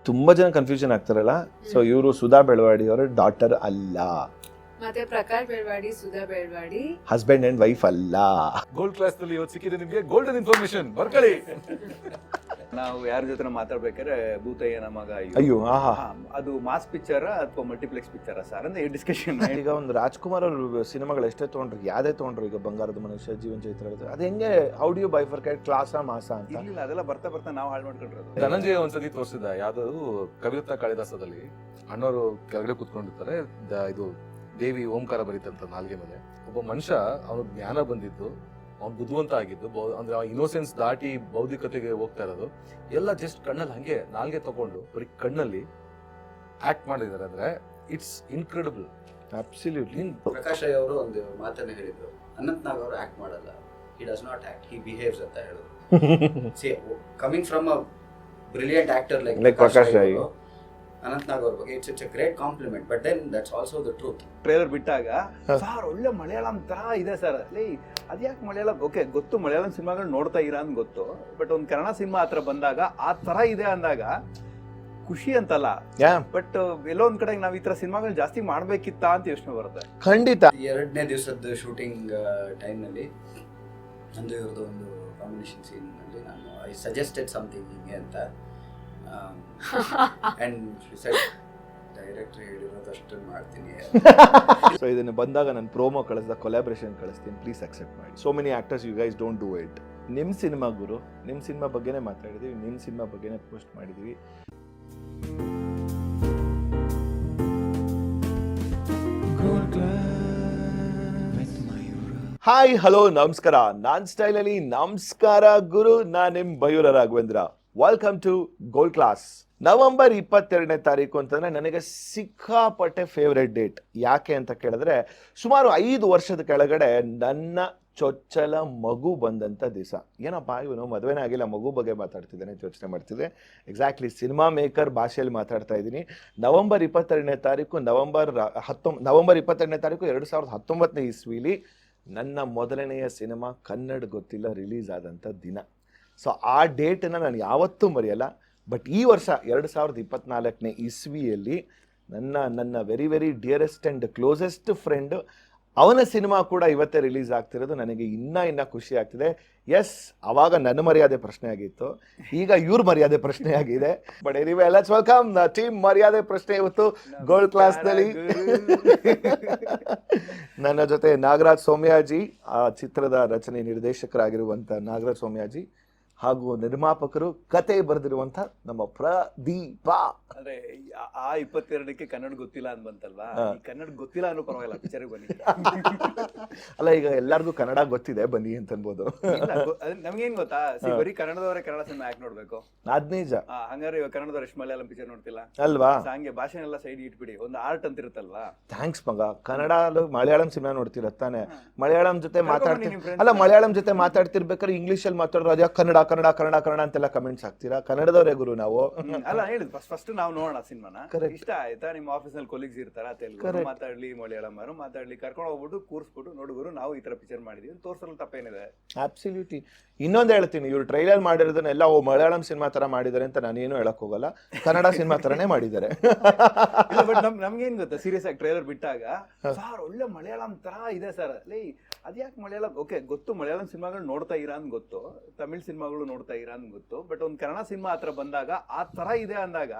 ತುಂಬಾ ಜನ confusion ಆಗ್ತಾರಲ್ಲ. So ಇವರು ಸುಧಾ ಬೆಳವಾಡಿ ಅವರ ಡಾಟರ್ ಅಲ್ಲ, ಮತ್ತೆ Prakash Belavadi, Sudha Belavadi husband and wife ಅಲ್ಲ. ಗೋಲ್ಡ್ ಕ್ಲಾಸ್ ನಲ್ಲಿ ಇವತ್ತು ಸಿಕ್ಕಿದೆ ನಿಮಗೆ ಗೋಲ್ಡನ್ ಇನ್ಫಾರ್ಮೇಶನ್. ಬರ್ಕೊಳ್ಳಿ. ನಾವು ಯಾರ ಜೊತೆ ಮಾತಾಡ್ಬೇಕಾದ್ರೆ ಭೂತಯ್ಯನ ಮಗ ಅಯ್ಯೋ ಆಹಾ. ಅದು ಮಾಸ್ ಪಿಕ್ಚರ್ ಅಥವಾ ಮಲ್ಟಿಪ್ಲೆಕ್ಸ್ ಪಿಕ್ಚರ್ ಸರ್ ಅಂದ್ರೆ ಡಿಸ್ಕಷನ್. ಈಗ ಒಂದು ರಾಜ್ಕುಮಾರ್ ಅವ್ರ ಸಿನಿಮಾಗಳು ಎಷ್ಟೇ ತೊಗೊಂಡ್ರು, ಯಾವ್ದೇ ತೊಗೊಂಡ್ರು, ಈಗ ಬಂಗಾರದ ಮನುಷ್ಯ, ಜೀವನ್ ಚೈತ್ರ, ಅದು ಹೆಂಗೆ ಆಡಿಯೋ ಬೈಫರ್ಕೇಟ್ ಕ್ಲಾಸ ಮಾಸ ಅಂತ ಇರ್ಲಿಲ್ಲ, ಅದೆಲ್ಲ ಬರ್ತಾ ಬರ್ತಾ ನಾವು ಹಾಳು ಮಾಡ್ಕೊಂಡಿರೋದು. ಧನಂಜಯ ಒಂದ್ಸತಿ ತೋರಿಸಿದ ಯಾವ್ದಾದ್ರು ಕವಿರತ್ನ ಕಾಳಿದಾಸದಲ್ಲಿ ಅಣ್ಣವರು ಕೆಳಗಡೆ ಕೂತ್ಕೊಂಡಿರ್ತಾರೆ, ಇದು ದೇವಿ ಓಂಕಾರ ಬರೀತಂತ ನಾಲ್ಗೆ ಮೇಲೆ. ಒಬ್ಬ ಮನುಷ್ಯ ಅವನು ಜ್ಞಾನ ಬಂದಿದ್ದು, ಅವ್ನು ಬುದ್ಧಿವಂತ ಆಗಿದ್ದು, ಅಂದ್ರೆ ಇನೋಸೆನ್ಸ್ ದಾಟಿ ಬೌದ್ಧಿಕತೆಗೆ ಹೋಗ್ತಾ ಇರೋದು ಎಲ್ಲ ಜಸ್ಟ್ ಕಣ್ಣಲ್ಲಿ ಹಂಗೆ ನಾಲ್ಗೆ ತಗೊಂಡು ಬರೀ ಕಣ್ಣಲ್ಲಿ ಆಕ್ಟ್ ಮಾಡಿದ್ದಾರೆ. ಅಂದ್ರೆ it's incredible. Absolutely. Prakash Rai ಅವರು ಒಂದು ಮಾತನ್ನ ಹೇಳಿದ್ರು, ಅನಂತ್ ನಾಗ್ ಅವರು ಆಕ್ಟ್ ಮಾಡಲ್ಲ, he does not act, he behaves ಅಂತ ಹೇಳಿದ್ರು. See coming from a brilliant actor like Prakash Rai, Anant Nag ಅವ್ರ ಬಗ್ಗೆ it's a great compliment, but then that's also the truth. Trailer ಬಿಟ್ಟಾಗ ಸರ್ ಒಳ್ಳೆ ಮಲಯಾಳಂ ತರ ಇದೆ ಸರ್, ಅಲ್ಲಿ ಅದ್ಯಾಕೆ ಮಲಯಾಳಂ, ಓಕೆ ಗೊತ್ತು ಮಲಯಾಳಂ ಸಿನಿಮಾಗಳು ನೋಡ್ತಾ ಇರ ಅಂತ ಗೊತ್ತು, ಬಟ್ ಒಂದು ಕನ್ನಡ ಸಿನಿಮಾ ಹತ್ರ ಬಂದಾಗ ಆ ತರ ಇದೆ ಅಂದಾಗ ಖುಷಿ ಅಂತಲ್ಲ, ಬಟ್ ಎಲ್ಲೋ ಒಂದ್ ಕಡೆ ನಾವ್ ಈ ತರ ಸಿನಿಮಾಗಳು ಜಾಸ್ತಿ ಮಾಡ್ಬೇಕಿತ್ತಾ ಅಂತ ಯೋಚನೆ ಬರುತ್ತೆ. ಖಂಡಿತ. 2ನೇ ದಿವಸದ ಶೂಟಿಂಗ್ ಟೈಮ್ ನಲ್ಲಿ ನಂದು ಇವ್ರದ್ದು ಒಂದು ಕಾಂಬಿನೇಷನ್ ಸೀನ್ ನಲ್ಲಿ ನಾನು ಐ ಸಜೆಸ್ಟೆಡ್ ಸಮಥಿಂಗ್ ಹಿಂಗೆ ಅಂತ, ಅಂಡ್ ಡೈರೆಕ್ಟರ್ ಹೇಳಿರೋದು ಅಷ್ಟು ಮಾಡ್ತೀನಿ. ಸೊ ಇದನ್ನು ಬಂದಾಗ ನಾನು ಪ್ರೋಮೋ ಕಳಿಸಿದ ಕೊಲಾಬ್ರೇಷನ್ ಕಳಿಸ್ತೀನಿ, ಪ್ಲೀಸ್ ಅಕ್ಸೆಪ್ಟ್ ಮಾಡಿ. So many actors, you guys don't do it. ನಿಮ್ಮ ಸಿನಿಮಾ ಗುರು, ನಿಮ್ಮ ಸಿನಿಮಾ ಬಗ್ಗೆನೇ ಮಾತಾಡಿದೀವಿ, ನಿಮ್ಮ ಸಿನಿಮಾ ಬಗ್ಗೆನೇ ಪೋಸ್ಟ್ ಮಾಡಿದೀವಿ. ಹಾಯ್ ಹಲೋ ನಮಸ್ಕಾರ, ನಾನ್ ಸ್ಟೈಲಲ್ಲಿ ನಮಸ್ಕಾರ ಗುರು, ನಾನ್ ನಿಮ್ Mayura Raghavendra. Welcome to gold class. November 22ನೇ ತಾರೀಕು ಅಂತಂದ್ರೆ ನನಗೆ ಸಿಕ್ಕಾಪಟ್ಟೆ ಫೇವ್ರೆಟ್ ಡೇಟ್. ಯಾಕೆ ಅಂತ ಕೇಳಿದ್ರೆ, ಸುಮಾರು 5 ವರ್ಷದ ಕೆಳಗಡೆ ನನ್ನ ಚೊಚ್ಚಲ ಮಗು ಬಂದಂಥ ದಿವಸ. ಏನಪ್ಪ ಇವನು ಮದುವೆನೇ ಆಗಿಲ್ಲ, ಮಗು ಬಗ್ಗೆ ಮಾತಾಡ್ತಿದ್ದೇನೆ ಯೋಚನೆ ಮಾಡ್ತಿದ್ದೆ. ಎಕ್ಸಾಕ್ಟ್ಲಿ ಸಿನಿಮಾ ಮೇಕರ್ ಭಾಷೆಯಲ್ಲಿ ಮಾತಾಡ್ತಾ ಇದ್ದೀನಿ. ನವೆಂಬರ್ 22ನೇ ತಾರೀಕು 2019 ಇಸ್ವಿಲಿ ನನ್ನ ಮೊದಲನೆಯ ಸಿನಿಮಾ ಕನ್ನಡ ಗೊತ್ತಿಲ್ಲ ರಿಲೀಸ್ ಆದಂಥ ದಿನ. ಸೊ ಆ ಡೇಟನ್ನು ನಾನು ಯಾವತ್ತೂ ಮರೆಯಲ್ಲ. ಬಟ್ ಈ ವರ್ಷ 2024ನೇ ಇಸ್ವಿಯಲ್ಲಿ ನನ್ನ very very dearest and closest friend, ಅವನ ಸಿನಿಮಾ ಕೂಡ ಇವತ್ತೇ ರಿಲೀಸ್ ಆಗ್ತಿರೋದು. ನನಗೆ ಇನ್ನೂ ಖುಷಿ ಆಗ್ತಿದೆ. ಎಸ್, ಅವಾಗ ನನ್ನ ಮರ್ಯಾದೆ ಪ್ರಶ್ನೆ ಆಗಿತ್ತು, ಈಗ ಇವ್ರ ಮರ್ಯಾದೆ ಪ್ರಶ್ನೆ ಆಗಿದೆ. But anyway, let's welcome team ಮರ್ಯಾದೆ ಪ್ರಶ್ನೆ ಇವತ್ತು ಗೋಲ್ಡ್ ಕ್ಲಾಸ್ನಲ್ಲಿ. ನನ್ನ ಜೊತೆ ನಾಗರಾಜ್ ಸೌಮ್ಯಾಜಿ, ಆ ಚಿತ್ರದ ರಚನೆ ನಿರ್ದೇಶಕರಾಗಿರುವಂಥ ನಾಗರಾಜ್ ಸೌಮ್ಯಾಜಿ, ಹಾಗೂ ನಿರ್ಮಾಪಕರು, ಕತೆ ಬರೆದಿರುವಂಥ ನಮ್ಮ ಪ್ರದೀಪ. ಅಂದ್ರೆ ಆ 22ಕ್ಕೆ ಕನ್ನಡ ಗೊತ್ತಿಲ್ಲ ಅಂತ ಬಂತಲ್ವಾ, ಈ ಕನ್ನಡ ಗೊತ್ತಿಲ್ಲ ಅನ್ನೋ ಪರವಾಗಿಲ್ಲ, ಪಿಕ್ಚರ್ಗೆ ಬನ್ನಿ. ಅಲ್ಲ, ಈಗ ಎಲ್ಲರಿಗೂ ಕನ್ನಡ ಗೊತ್ತಿದೆ, ಬನ್ನಿ ಅಂತ ಅನ್ಬೋದು. ನಮ್ಗೇನ್ ಗೊತ್ತಾ, ಬರೀ ಕನ್ನಡದವರೇ ಕನ್ನಡ ಸಿನಿಮಾ ಯಾಕೆ ನೋಡ್ಬೇಕು? ಅದ್ ನಿಜ. ಹಂಗಾರೆ ಇವಾಗ ಕನ್ನಡದವ್ರು ಎಷ್ಟು ಮಲಯಾಳಂ ಪಿಕ್ಚರ್ ನೋಡ್ತಿಲ್ಲ ಅಲ್ವಾ? ಹಂಗೆ ಭಾಷೆನೆಲ್ಲ ಸೈಡ್ ಇಟ್ಬಿಡಿ, ಒಂದು ಆರ್ಟ್ ಅಂತ ಇರುತ್ತಲ್ವಾ. ಥ್ಯಾಂಕ್ಸ್ ಮಗ. ಕನ್ನಡ ಮಲಯಾಳಂ ಸಿನಿಮಾ ನೋಡ್ತಿರತ್ತಾನೆ, ಮಲಯಾಳಂ ಜೊತೆ ಮಲಯಾಳಂ ಜೊತೆ ಮಾತಾಡ್ತಿರ್ಬೇಕಾದ್ರೆ ಇಂಗ್ಲಿಷ್ ಅಲ್ಲಿ ಮಾತಾಡೋದು, ಅದ್ಯಾಕೆ ಕನ್ನಡ ಕನ್ನಡ ಕನ್ನಡ ಕನ್ನಡ ಅಂತೆಲ್ಲ ಕಮೆಂಟ್ಸ್ ಹಾಕ್ತೀರಾ? ಕನ್ನಡದವರೇ ಗುರು ನಾವು. ಅಲ್ಲ ಹೇಳಿದ್ ಫಸ್ಟ್ ನಾವು ನೋಡೋಣ ಸಿನಿಮಾನ, ಇಷ್ಟ ಆಯ್ತಾ, ನಿಮ್ಮ ಆಫೀಸ್ ನಲ್ಲಿ ಕೊಲೀಗ್ಸ್ ಇರ್ತಾರ, ತೆಲುಗು ಮಾತಾಡ್ಲಿ, ಮಲಯಾಳಂ ಮಾತಾಡ್ಲಿ, ಕರ್ಕೊಂಡು ಹೋಗ್ಬಿಟ್ಟು ಕೂರ್ಸ್ಬಿಟ್ಟು ನೋಡುಗರು ನಾವು ಈ ತರ ಪಿಕ್ಚರ್ ಮಾಡಿದೀವಿ ತೋರ್ಸಲು ತಪ್ಪೇನಿದೆ. ಅಬ್ಸಲ್ಯೂಟ್ಲಿ. ಇನ್ನೊಂದು ಹೇಳ್ತೀನಿ, ಇವ್ರು ಟ್ರೈಲರ್ ಮಾಡಿರೋದನ್ನೆಲ್ಲ ಮಲಯಾಳಂ ಸಿನಿಮಾ ತರ ಮಾಡಿದ್ದಾರೆ ಅಂತ ನಾನೇನು ಹೇಳಕ್ ಹೋಗಲ್ಲ, ಕನ್ನಡ ಸಿನಿಮಾ ತರನೇ ಮಾಡಿದ್ದಾರೆ. ಬಟ್ ನಮ್ಗೇನ್ ಗೊತ್ತಾ, ಸೀರಿಯಸ್ ಆಗಿ ಟ್ರೈಲರ್ ಬಿಟ್ಟಾಗ ಸರ್ ಒಳ್ಳೆ ಮಲಯಾಳಂ ತರ ಇದೆ ಸರ್, ಅಲ್ಲಿ ಅದ್ಯಾಕೆ ಮಲಯಾಳಂ, ಓಕೆ ಗೊತ್ತು ಮಲಯಾಳಂ ಸಿನಿಮಾಗಳು ನೋಡ್ತಾ ಇರ ಅಂತ ಗೊತ್ತು, ತಮಿಳ್ ಸಿನಿಮಾಗಳು ನೋಡ್ತಾ ಇರ ಅಂತ ಗೊತ್ತು, ಬಟ್ ಒಂದು ಕನ್ನಡ ಸಿನಿಮಾ ಹತ್ರ ಬಂದಾಗ ಆ ತರ ಇದೆ ಅಂದಾಗ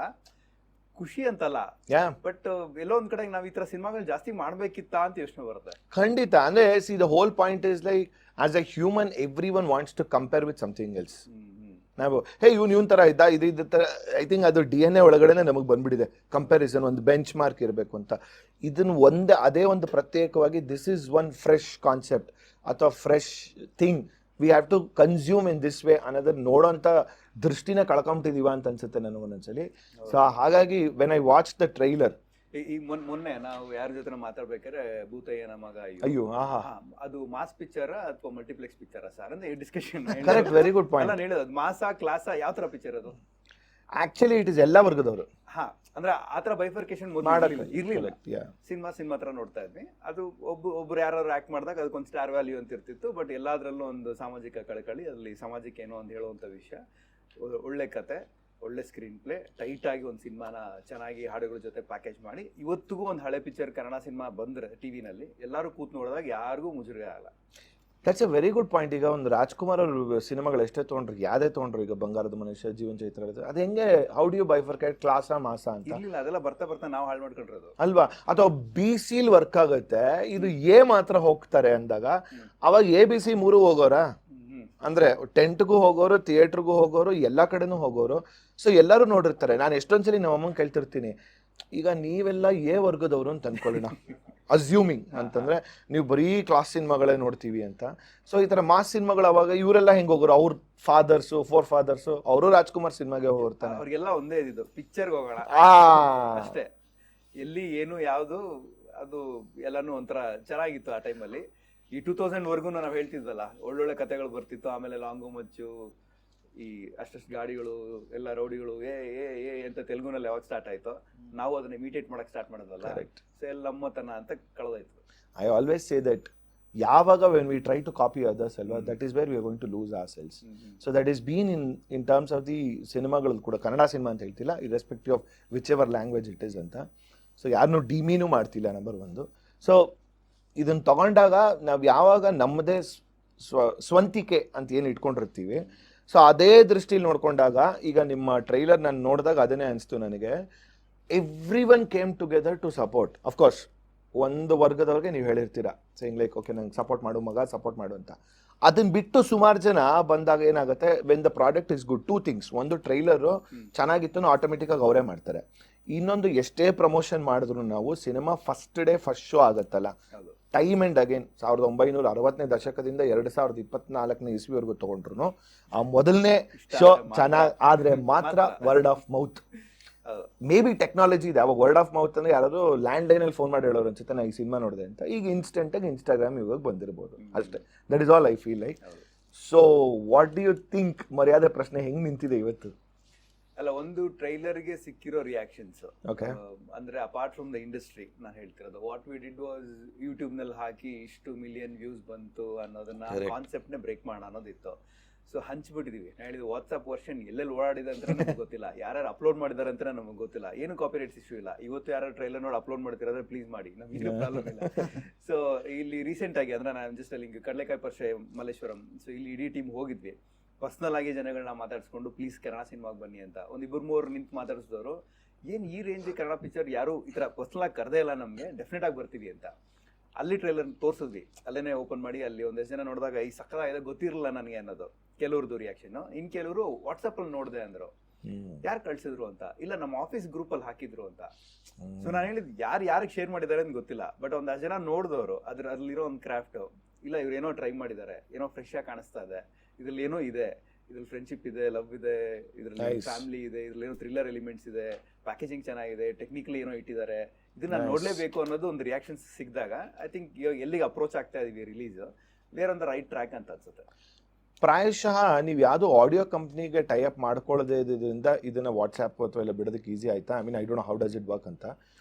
ಖುಷಿ ಅಂತಲ್ಲ, ಬಟ್ ಎಲ್ಲೋ ಒಂದ್ ಕಡೆ ನಾವ್ ಈ ತರ ಸಿನಿಮಾಗಳು ಜಾಸ್ತಿ ಮಾಡ್ಬೇಕಿತ್ತಾ ಅಂತ ಯೋಚನೆ ಬರುತ್ತೆ. ಖಂಡಿತ. ಅಂದ್ರೆ see the whole point is like, as a human every one wants to compare with something else. ನಾವು ಇವನ್ ತರ ಇದ್ದ, ಇದು ತರ, ಐ ಥಿಂಕ್ ಅದು DNA ಒಳಗಡೆನೆ ನಮಗೆ ಬಂದ್ಬಿಟ್ಟಿದೆ, ಕಂಪ್ಯಾರಿಸನ್, ಒಂದು ಬೆಂಚ್ ಮಾರ್ಕ್ ಇರಬೇಕು ಅಂತ. ಇದನ್ನ ಅದೇ ಒಂದು ಪ್ರತ್ಯೇಕವಾಗಿ, this is one fresh concept ಅಥವಾ fresh thing we have to consume in this way ಅನ್ನೋದನ್ನ ನೋಡೋಂಥ ದೃಷ್ಟಿನ ಕಳ್ಕೊಂಬಿಟ್ಟಿದೀವ ಅಂತ ಅನ್ಸುತ್ತೆ ನನಗೆ ಒಂದೊಂದ್ಸಲಿ. ಸೊ ಹಾಗಾಗಿ when I watch the trailer, ಈಗ ಮೊನ್ನೆ ನಾವು ಯಾರ ಜೊತೆ ಮಾತಾಡ್ಬೇಕಾದ್ರೆ ಭೂತಯ್ಯನ ಮಗ ಅಯ್ಯೋ ಆಹಾ, ಅದು ಮಾಸ್ ಪಿಕ್ಚರ್ ಅಥವಾ ಮಲ್ಟಿಪ್ಲೆಕ್ಸ್ ಪಿಕ್ಚರ್ ಸರ್ ಅಂದ್ರೆ discussion. Correct, very good point. ನಾನು ಹೇಳೋದು ಮಾಸಾ ಕ್ಲಾಸಾ ಯಾವ ತರ ಪಿಕ್ಚರ್ ಅದು? ಆಕ್ಚುಲಿ ಇಟ್ ಇಸ್ ಎಲ್ಲ ವರ್ಗದವರು. ಅಂದ್ರೆ ಆತರ ಬೈಫರ್ಕೇಶನ್ ಇರ್ಲಿಲ್ಲ, ಸಿನಿಮಾ ತರ ನೋಡ್ತಾ ಇದ್ವಿ. ಅದು ಒಬ್ರು ಯಾರು ಆಕ್ಟ್ ಮಾಡಿದಾಗ ಅದಕ್ಕೊಂದು ಸ್ಟಾರ್ ವ್ಯಾಲ್ಯೂ ಅಂತ ಇರ್ತಿತ್ತು, ಬಟ್ ಎಲ್ಲಾದ್ರಲ್ಲೂ ಒಂದು ಸಾಮಾಜಿಕ ಕಳಕಳಿ, ಅಲ್ಲಿ ಸಮಾಜಕ್ಕೆ ಏನೋ ಒಂದು ಹೇಳುವಂತ ವಿಷಯ, ಒಳ್ಳೆ ಕತೆ, ಒಳ್ಳೆ ಸ್ಕ್ರೀನ್ ಪ್ಲೇ, ಟೈಟ್ ಆಗಿ ಒಂದು ಸಿನಿಮಾನ ಚೆನ್ನಾಗಿ ಹಾಡುಗಳ ಜೊತೆ ಪ್ಯಾಕೇಜ್ ಮಾಡಿ ಇವತ್ತಿಗೂ ಒಂದು ಹಳೆ ಪಿಕ್ಚರ್ ಕನ್ನಡ ಸಿನಿಮಾ ಬಂದ್ರೆ ಟಿವಿನಲ್ಲಿ ಎಲ್ಲರೂ ಕೂತ್ ನೋಡಿದಾಗ ಯಾರಿಗೂ ಮುಜುಗರ ಆಗಲ್ಲ. That's A very good point. ಈಗ ಒಂದು ರಾಜ್ಕುಮಾರ್ ಅವ್ರ ಸಿನಿಮಾಗಳು ಎಷ್ಟೇ ತೊಗೊಂಡ್ರು, ಯಾವ್ದೇ ತೊಗೊಂಡ್ರು, ಈಗ ಬಂಗಾರದ ಮನುಷ್ಯ, ಜೀವನ್ ಚೈತ್ರ, ಅದು ಹೆಂಗೆ ಹೌ ಡು ಯು ಬೈಫರ್ಕೇಟ್ ಕ್ಲಾಸಾ ಮಾಸ ಅಂತ ಇರ್ಲಿಲ್ಲ, ಅದೆಲ್ಲ ಬರ್ತಾ ಬರ್ತಾ ನಾವು ಹಾಳು ಮಾಡ್ಕೊಂಡಿರೋದು ಅಲ್ವಾ? ಅಥವಾ ಬಿ ಸಿಲ್ ವರ್ಕ್ ಆಗುತ್ತೆ, ಇದು ಎ ಮಾತ್ರ ಹೋಗ್ತಾರೆ ಅಂದಾಗ ಅವಾಗ ABC 3 ಹೋಗೋರ ಅಂದ್ರೆ ಟೆಂಟ್ಗೂ ಹೋಗೋರು, ಥಿಯೇಟರ್ಗೂ ಹೋಗೋರು, ಎಲ್ಲಾ ಕಡೆನೂ ಹೋಗೋರು. ಸೊ ಎಲ್ಲರೂ ನೋಡಿರ್ತಾರೆ. ನಾನು ಎಷ್ಟೊಂದ್ಸಲಿ ನಮ್ಮ ಅಮ್ಮಂಗೆ ಕೇಳ್ತಿರ್ತೀನಿ, ಈಗ ನೀವೆಲ್ಲ ಎ ವರ್ಗದವರು ಅಂತ ಅನ್ಕೊಳ್ಳೋಣ, ಅಸ್ಯೂಮಿಂಗ್ ಅಂತಂದ್ರೆ ನೀವು ಬರೀ ಕ್ಲಾಸ್ ಸಿನಿಮಾಗಳೇ ನೋಡ್ತೀವಿ ಅಂತ. ಸೊ ಈ ತರ ಮಾಸ್ ಸಿನಿಮಾಗಳು ಅವಾಗ ಇವರೆಲ್ಲ ಹೆಂಗ್ ಹೋಗೋರು? ಅವ್ರ ಫೋರ್ ಫಾದರ್ಸು ಅವರು ರಾಜ್ಕುಮಾರ್ ಸಿನಿಮಾಗೆ ಹೋಗ್ತಾನೆ. ಅವ್ರಿಗೆಲ್ಲ ಒಂದೇ ಇದ್ದು ಪಿಕ್ಚರ್ಗೆ ಹೋಗೋಣ ಅಷ್ಟೇ. ಎಲ್ಲಿ ಏನು ಯಾವುದು ಅದು ಎಲ್ಲಾನು ಒಂಥರ ಚೆನ್ನಾಗಿತ್ತು ಆ ಟೈಮಲ್ಲಿ. ಈ 2000 ವರ್ಗು ನಾವು ಹೇಳ್ತಿದ್ದಲ್ಲ, ಒಳ್ಳೊಳ್ಳೆ ಕಥೆಗಳು ಬರ್ತಿತ್ತು. ಆಮೇಲೆ ಲಾಂಗು ಮಚ್ಚು, ಈ ಅಷ್ಟಷ್ಟು ಗಾಡಿಗಳು, ಎಲ್ಲ ರೌಡಿಗಳು, ಏ ಅಂತ ತೆಲುಗುನಲ್ಲಿ ಯಾವಾಗ ಸ್ಟಾರ್ಟ್ ಆಯ್ತೋ ನಾವು ಅದನ್ನ ಇಮಿಟೇಟ್ ಮಾಡಕ್ ಸ್ಟಾರ್ಟ್ ಮಾಡೋದಲ್ಲ. ಸೊ ಎಲ್ಲ ನಮ್ಮತನ ಅಂತ ಕಳೆದೋಯ್ತು. ಐ ಆಲ್ವೇಸ್ ಸೇ ದಟ್ ಯಾವಾಗ when we try to copy others ಅಲ್ವಾ, that is where we are going to lose ourselves. So that is been in terms of the ಸಿನಿಮಾಗಳು ಕೂಡ, ಕನ್ನಡ ಸಿನಿಮಾ ಅಂತ ಹೇಳ್ತಿಲ್ಲ, irrespective of whichever language it is ಅಂತ. So ಯಾರನ್ನೂ ಡಿಮೀನೂ ಮಾಡ್ತಿಲ್ಲ, number 1. So ಇದನ್ನ ತಗೊಂಡಾಗ ನಾವು ಯಾವಾಗ ನಮ್ಮದೇ ಸ್ವಂತಿಕೆ ಅಂತ ಏನು ಇಟ್ಕೊಂಡಿರ್ತೀವಿ, ಸೊ ಅದೇ ದೃಷ್ಟಿಲಿ ನೋಡ್ಕೊಂಡಾಗ ಈಗ ನಿಮ್ಮ ಟ್ರೈಲರ್ ನಾನು ನೋಡಿದಾಗ ಅದನ್ನೇ ಅನಿಸ್ತು ನನಗೆ. Every one came together to support. Of course ಒಂದು ವರ್ಗದವ್ರಿಗೆ ನೀವು ಹೇಳಿರ್ತೀರಾ ಸೇಯಿಂಗ್ ಲೈಕ್ ಓಕೆ ನಂಗೆ ಸಪೋರ್ಟ್ ಮಾಡು ಮಗ, ಸಪೋರ್ಟ್ ಮಾಡು ಅಂತ. ಅದನ್ನ ಬಿಟ್ಟು ಸುಮಾರು ಜನ ಬಂದಾಗ ಏನಾಗುತ್ತೆ, when the product is good, 2 things. ಒಂದು ಟ್ರೈಲರು ಚೆನ್ನಾಗಿತ್ತು, ಆಟೋಮೆಟಿಕ್ ಆಗಿ ಅವರೇ ಮಾಡ್ತಾರೆ. ಇನ್ನೊಂದು ಎಷ್ಟೇ ಪ್ರಮೋಷನ್ ಮಾಡಿದ್ರು ನಾವು cinema first day first show ಆಗುತ್ತಲ್ಲ, ಟೈಮ್ ಅಂಡ್ ಅಗೇನ್ 1960ನೇ ದಶಕದಿಂದ 2024ನೇ ಇಸ್ವಿವರೆಗೂ ತಗೊಂಡ್ರು ಆ ಮೊದಲನೇ ಶೋ ಚೆನ್ನಾಗಿ ಆದ್ರೆ ಮಾತ್ರ word of mouth. May be technology ಇದೆ, ಅವಾಗ ವರ್ಡ್ ಆಫ್ ಮೌತ್ ಅಂದ್ರೆ ಯಾರಾದ್ರು ಲ್ಯಾಂಡ್ ಲೈನ್ ಅಲ್ಲಿ ಫೋನ್ ಮಾಡಿ ಹೇಳೋರು ಅನ್ಸುತ್ತೆ ನಾ ಈ ಸಿನಿಮಾ ನೋಡಿದೆ ಅಂತ. ಈಗ ಇನ್ಸ್ಟೆಂಟ್ ಆಗಿ ಇನ್ಸ್ಟಾಗ್ರಾಮ್ ಇವಾಗ ಬಂದಿರಬಹುದು ಅಷ್ಟೇ. That is all I feel like. So what do you think ಮರ್ಯಾದೆ ಪ್ರಶ್ನೆ ಹೆಂಗ್ ನಿಂತಿದೆ ಇವತ್ತು? ಅಲ್ಲ, ಒಂದು ಟ್ರೈಲರ್ಗೆ ಸಿಕ್ಕಿರೋ ರಿಯಾಕ್ಷನ್ಸ್, Okay. ಅಂದ್ರೆ ಅಪಾರ್ಟ್ ಫ್ರಮ್ ದ ಇಂಡಸ್ಟ್ರಿ ನಾನು ಹೇಳ್ತಿರೋದು, what we did was YouTube ನಲ್ಲಿ ಹಾಕಿ ಇಷ್ಟು ಮಿಲಿಯನ್ ವ್ಯೂಸ್ ಬಂತು ಅನ್ನೋದನ್ನ ಕಾನ್ಸೆಪ್ಟ್ ನೇ ಬ್ರೇಕ್ ಮಾಡೋಣ ಅನ್ನೋದಿತ್ತು. ಸೊ ಹಂಚ್ಬಿಟ್ಟಿದೀವಿ. ನಾನು ಹೇಳಿದ್ದು ವಾಟ್ಸ್ಆಪ್ ವರ್ಷನ್ ಎಲ್ಲೆಲ್ಲಿ ಓಡಾಡಿದೆ ಅಂತ ನಮ್ಗೆ ಗೊತ್ತಿಲ್ಲ, ಯಾರು ಅಪ್ಲೋಡ್ ಮಾಡಿದಾರೆ ಅಂತ ನಮಗೆ ಗೊತ್ತಿಲ್ಲ, ಏನು ಕಾಪಿರೈಟ್ಸ್ ಇಶ್ಯೂ ಇಲ್ಲ. ಇವತ್ತು ಯಾರು ಟ್ರೈಲರ್ ನೋಡಿ ಅಪ್ಲೋಡ್ ಮಾಡ್ತಿರೋದ್ರೆ ಪ್ಲೀಸ್ ಮಾಡಿ, ನಮಗೆ ಪ್ರಾಬ್ಲಮ್ ಇಲ್ಲ. ಸೊ ಇಲ್ಲಿ ರೀಸೆಂಟ್ ಆಗಿ ಅಂದ್ರೆ ನಾನು ಜಸ್ಟ್ ಅಲ್ಲಿ ಕಡಲೆಕಾಯಿ ಪರಿಷೆ ಮಲ್ಲೇಶ್ವರಂ, ಸೊ ಇಲ್ಲಿ ಇಡೀ ಟೀಮ್ ಹೋಗಿದ್ವಿ. ಪರ್ಸನಲ್ ಆಗಿ ಜನಗಳನ್ನ ಮಾತಾಡ್ಸ್ಕೊಂಡು ಪ್ಲೀಸ್ ಕನ್ನಡ ಸಿನಿಮಾಗೆ ಬನ್ನಿ ಅಂತ ಒಂದು 2-3 ನಿಂತು ಮಾತಾಡಿಸಿದವರು, ಏನ್ ಈ ರೇಂಜ್ ಕನ್ನಡ ಪಿಕ್ಚರ್ ಯಾರು ಈ ತರ ಪರ್ಸನಲ್ ಆಗಿ ಕರೆದೇ ಇಲ್ಲ, ನಮ್ಗೆ ಡೆಫಿನೆಟ್ ಆಗಿ ಬರ್ತೀವಿ ಅಂತ. ಅಲ್ಲಿ ಟ್ರೈಲರ್ ತೋರಿಸಿದ್ವಿ, ಅಲ್ಲೇನೆ ಓಪನ್ ಮಾಡಿ. ಅಲ್ಲಿ ಒಂದಷ್ಟು ಜನ ನೋಡಿದಾಗ ಈ ಸಕ್ಕತ್ತಾಗಿದೆ, ಗೊತ್ತಿರಲಿಲ್ಲ ನನಗೆ ಅನ್ನೋದು ಕೆಲವ್ರದ್ದು ರಿಯಾಕ್ಷನ್. ಇನ್ ಕೆಲವರು ವಾಟ್ಸಪ್ ಅಲ್ಲಿ ನೋಡಿದೆ ಅಂದ್ರು, ಯಾರು ಕಳ್ಸಿದ್ರು ಅಂತ, ಇಲ್ಲ ನಮ್ಮ ಆಫೀಸ್ ಗ್ರೂಪ್ ಅಲ್ಲಿ ಹಾಕಿದ್ರು ಅಂತ. ಸೊ ನಾನು ಹೇಳಿದ್ ಯಾರಿಗೆ ಶೇರ್ ಮಾಡಿದ್ದಾರೆ ಅಂತ ಗೊತ್ತಿಲ್ಲ, ಬಟ್ ಒಂದಷ್ಟು ಜನ ನೋಡಿದವರು ಅದ್ರಲ್ಲಿರೋ ಒಂದು ಕ್ರಾಫ್ಟ್, ಇಲ್ಲ ಇವ್ರು ಏನೋ ಟ್ರೈ ಮಾಡಿದ್ದಾರೆ, ಏನೋ ಫ್ರೆಶ್ ಆಗಿ ಕಾಣಿಸ್ತಾ ಇದೆ, ಇದ್ರಲ್ಲಿ ಏನೋ ಇದೆ, ಇದ್ರಲ್ಲಿ ಫ್ರೆಂಡ್ಶಿಪ್ ಇದೆ, ಲವ್ ಇದೆ, ಇದ್ರಲ್ಲಿ ಫ್ಯಾಮಿಲಿ ಇದೆ, ಇದ್ರಲ್ಲಿ ಏನೋ ಥ್ರಿಲ್ಲರ್ ಎಲಿಮೆಂಟ್ಸ್ ಇದೆ, ಪ್ಯಾಕೇಜಿಂಗ್ ಚೆನ್ನಾಗಿದೆ, ಟೆಕ್ನಿಕಲಿ ಏನೋ ಇಟ್ಟಿದ್ದಾರೆ, ಇದನ್ನ ನೋಡ್ಲೇಬೇಕು ಅನ್ನೋದು ಒಂದು ರಿಯಾಕ್ಷನ್ಸ್ ಸಿಕ್ಕಿದಾಗ ಐ ಥಿಂಕ್ ಇವಾಗ ಎಲ್ಲಿಗೆ ಅಪ್ರೋಚ್ ಆಗ್ತಾ ಇದೀವಿ release, where on the right track ಅಂತ ಅನ್ಸುತ್ತೆ. ಪ್ರಾಯಶಃ ನೀವು ಯಾವುದೋ ಆಡಿಯೋ ಕಂಪ್ನಿಗೆ ಟೈ ಅಪ್ ಮಾಡ್ಕೊಳ್ಳೋದೇ ಇದರಿಂದ ಇದನ್ನ ವಾಟ್ಸ್ಆ್ಯಪ್ ಅಥವಾ ಎಲ್ಲ ಬಿಡೋದಕ್ಕೆ ಈಸಿ ಆಯ್ತಾ? I mean I don't know how does it work ಅಂತ.